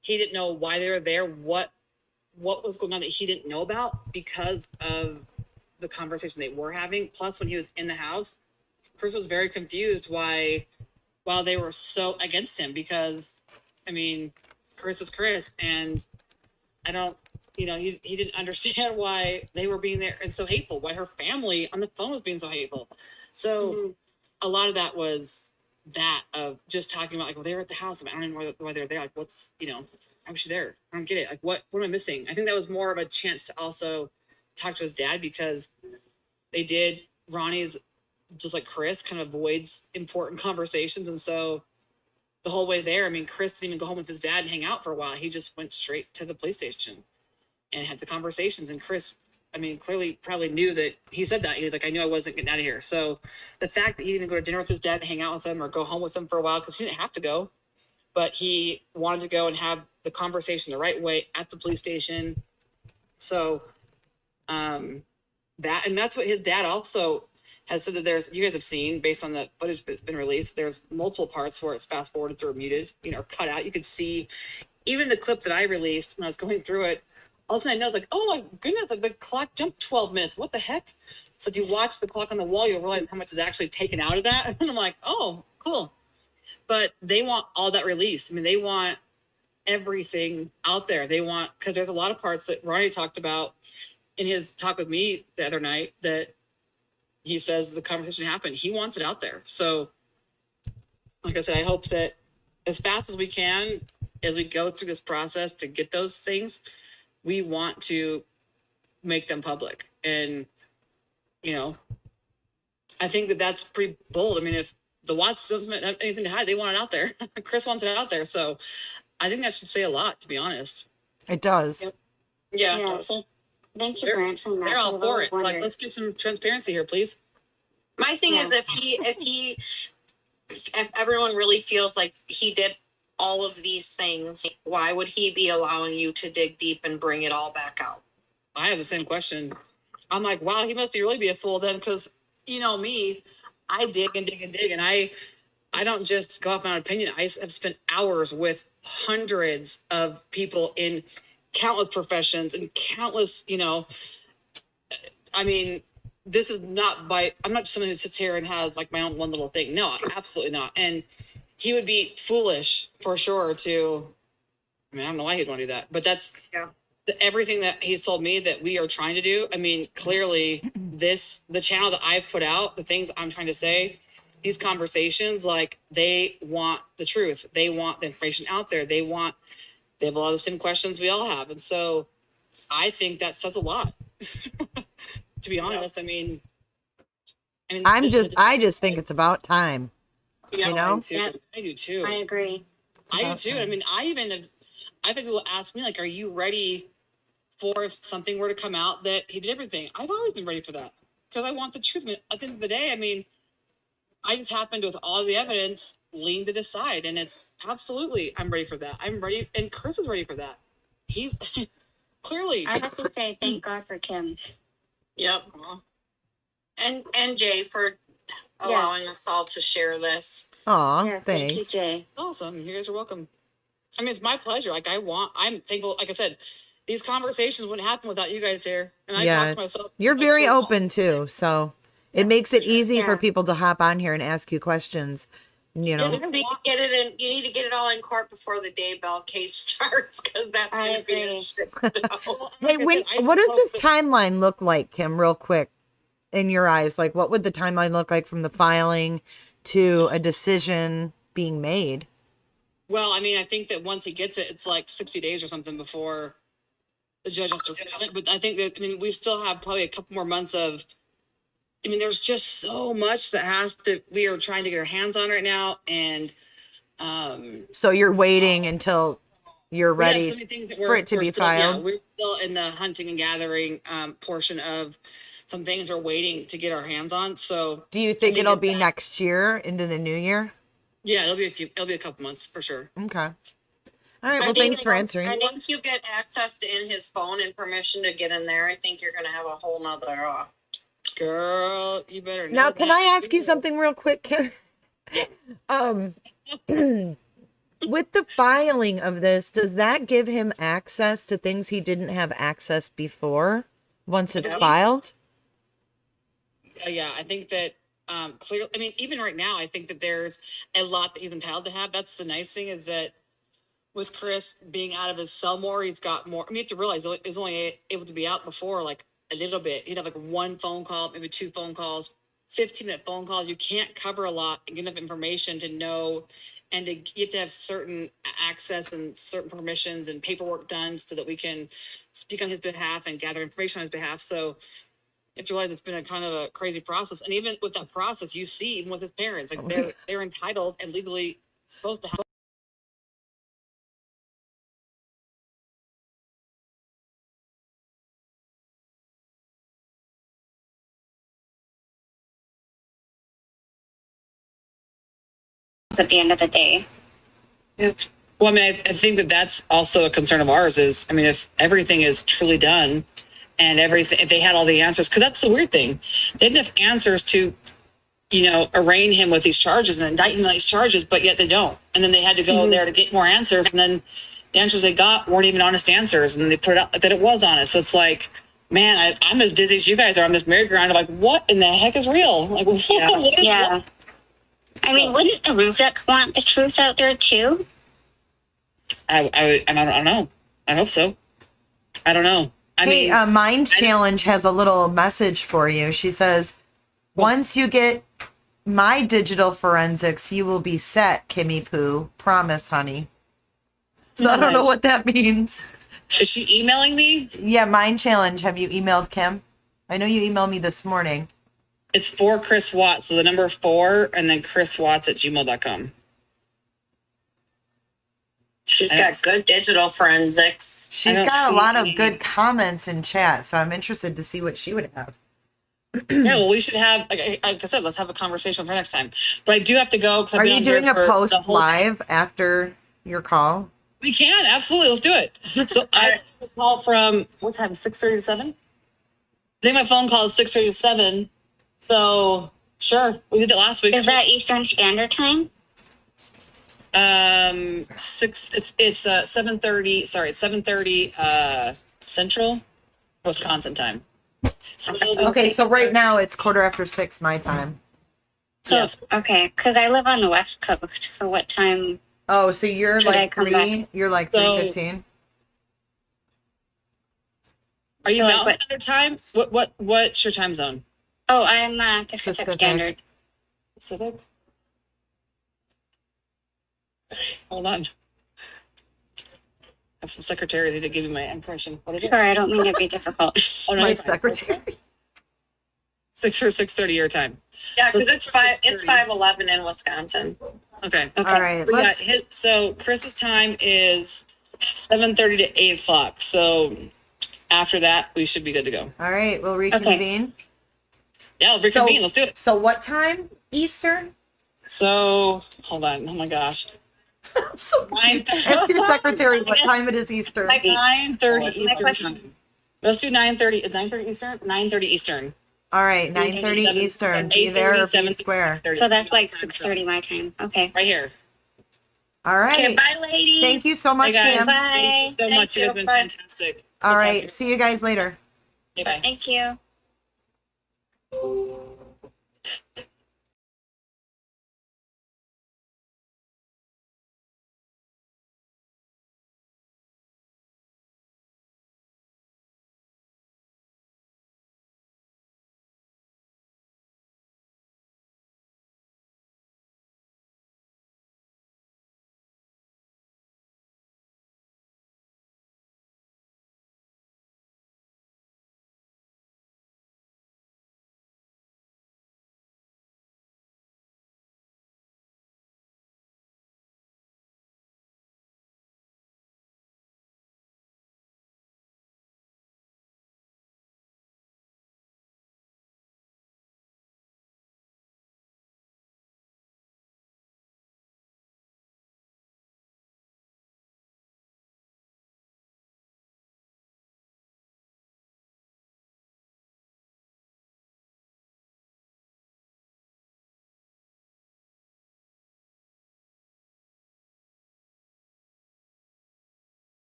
he didn't know why they were there, what was going on that he didn't know about because of the conversation they were having. Plus, when he was in the house, Chris was very confused why they were so against him, because I mean, Chris is Chris, and I don't, he didn't understand why they were being there and so hateful, why her family on the phone was being so hateful. So a lot of that was that of just talking about, like, well, they were at the house. I don't even know why they were there. Like, what's, how was she there? I don't get it. Like, what am I missing? I think that was more of a chance to also talk to his dad, because Ronnie's just like Chris kind of avoids important conversations. And so the whole way there, I mean, Chris didn't even go home with his dad and hang out for a while. He just went straight to the police station and had the conversations. And Chris, I mean, clearly probably knew that he said that. He was like, I knew I wasn't getting out of here. So the fact that he didn't go to dinner with his dad and hang out with him or go home with him for a while, because he didn't have to go, but he wanted to go and have the conversation the right way at the police station. So that's what his dad also has said, that you guys have seen based on the footage that's been released, there's multiple parts where it's fast forwarded through or muted, or cut out. You could see even the clip that I released when I was going through it. All of a sudden I was like, oh my goodness, like the clock jumped 12 minutes. What the heck? So if you watch the clock on the wall, you'll realize how much is actually taken out of that. And I'm like, oh, cool. But they want all that released. I mean, they want everything out there. They want, because there's a lot of parts that Ronnie talked about in his talk with me the other night that he says the conversation happened. He wants it out there. So like I said, I hope that as fast as we can, as we go through this process to get those things, we want to make them public. And, I think that that's pretty bold. I mean, if the Watts doesn't have anything to hide, they want it out there. Chris wants it out there. So I think that should say a lot, to be honest. It does. Yep. Yeah, it Yeah, does. thank you for answering that. They're all I've for always it. Like, wondered. let's get some transparency here, please. My thing Yeah. is, if everyone really feels like he did all of these things, why would he be allowing you to dig deep and bring it all back out? I have the same question. I'm like, wow, he must really be a fool then, because me, I dig and dig and dig, and I don't just go off my own opinion. I have spent hours with hundreds of people in countless professions and countless, I mean, this is not I'm not just someone who sits here and has like my own one little thing. No, absolutely not. And he would be foolish for sure I don't know why he'd want to do that, but that's everything that he's told me that we are trying to do. I mean, clearly the channel that I've put out, the things I'm trying to say, these conversations, like, they want the truth. They want the information out there. They have a lot of the same questions we all have. And so I think that says a lot, to be honest. I mean, I just think it's about time. Yeah, I do too. I agree. I do too. I mean, I've had people ask me, like, are you ready for if something were to come out that he did everything? I've always been ready for that, because I want the truth. I mean, at the end of the day, I mean, I just happened with all the evidence lean to the side, and it's absolutely, I'm ready for that. I'm ready, and Chris is ready for that. He's clearly. I have to say, thank God for Kim. Yep. And Jay for allowing us all to share this. Aw, Yeah, thanks. thank you, Jay. Awesome. You guys are welcome. I mean, it's my pleasure. Like, I'm thankful. Like I said, these conversations wouldn't happen without you guys here. And I talk to myself. You're like, very so open too, so it makes it easy for Yeah. people to hop on here and ask you questions. You need to get it in. You need to get it all in court before the Daybell case starts, because that's I going to be a agree. shit show. Hey, what does this timeline look like, Kim, real quick, in your eyes? Like, what would the timeline look like from the filing to a decision being made? Well, I mean, I think that once he gets it, it's like 60 days or something before the judge has to rule on it. But I think that, I mean, we still have probably a couple more months of, I mean, there's just so much that we are trying to get our hands on right now. And So you're waiting until you're ready so many things that for it to we're be still, filed? Yeah, we're still in the hunting and gathering portion of some things we're waiting to get our hands on. So Do you think it'll be next year into the new year? Yeah, it'll be a couple months for sure. Okay. All right. Well, thanks for answering. Once you get access to in his phone and permission to get in there, I think you're going to have a whole nother. Girl, you better know Now, can that. I ask you something real quick, Kim? with the filing of this, does that give him access to things he didn't have access before once it's filed? Yeah, I think that clearly, I mean, even right now, I think that there's a lot that he's entitled to have. That's the nice thing is that with Chris being out of his cell more, he's got more. I mean, you have to realize he was only able to be out before like a little bit. He'd have like one phone call, maybe 2 phone calls, 15-minute phone calls. You can't cover a lot and get enough information to know, and you have to have certain access and certain permissions and paperwork done so that we can speak on his behalf and gather information on his behalf. So you have to realize it's been a kind of a crazy process. And even with that process, you see, even with his parents, like they're entitled and legally supposed to have. At the end of the day. Yeah. Well, I mean, I think that that's also a concern of ours is, I mean, if everything is truly done and everything, if they had all the answers, because that's the weird thing. They didn't have answers to, arraign him with these charges and indict him on these charges, but yet they don't. And then they had to go there to get more answers. And then the answers they got weren't even honest answers. And they put it out that it was honest. So it's like, man, I'm as dizzy as you guys are on this merry-go-round. I'm like, what in the heck is real? Like, what is what? I mean, wouldn't the Ruzek want the truth out there too? I don't know. I hope so. I don't know. Mind Challenge has a little message for you. She says, once you get my digital forensics, you will be set, Kimmy Poo. Promise, honey. So I don't know what that means. Is she emailing me? Yeah, Mind Challenge. Have you emailed Kim? I know you emailed me this morning. It's for Chris Watts. So the number 4 and then chriswatts@gmail.com. She's got good digital forensics. She's got a lot of good comments in chat, so I'm interested to see what she would have. Yeah, well, we should have, like I said, let's have a conversation with her next time. But I do have to go. Are you doing a post live after your call? We can, absolutely. Let's do it. So I have a call from, what time, 6:30 to 7? I think my phone call is 6:30 to 7. So, sure. We did that last week. Is that Eastern Standard Time? It's 7:30. Sorry, 7:30 Central Wisconsin time. So okay, so right now it's 6:15 my time. Yes. Okay, because I live on the West Coast. So what time? Oh, so you're like 3. You're like 3:15. Are you Mountain Standard Time? What's your time zone? Oh, I'm Pacific Standard. Pacific. Hold on. I have some secretary that give me my impression. What is it? Sorry, I don't mean to be difficult. Oh, no, my secretary. 6 or 6:30 your time. Yeah, because it's 5:11 in Wisconsin. Okay. All right. So Chris's time is 7:30 to 8 o'clock. So after that, we should be good to go. All right, we'll reconvene. Okay. Yeah, we'll reconvene. Let's do it. So what time Eastern? So hold on. Oh my gosh. Ask your secretary what time it is Eastern. Like 9:30 Eastern. Let's do 9:30. Is 9:30 Eastern? 9:30 Eastern. All right, 9:30 Eastern. Be there or be square. So that's like 6:30 my time. Okay. Right here. All right. Okay, bye, ladies. Thank you so much, guys. Kim. Bye. Thank you so much. You guys have been fantastic. All right. See you guys later. Bye. Thank you.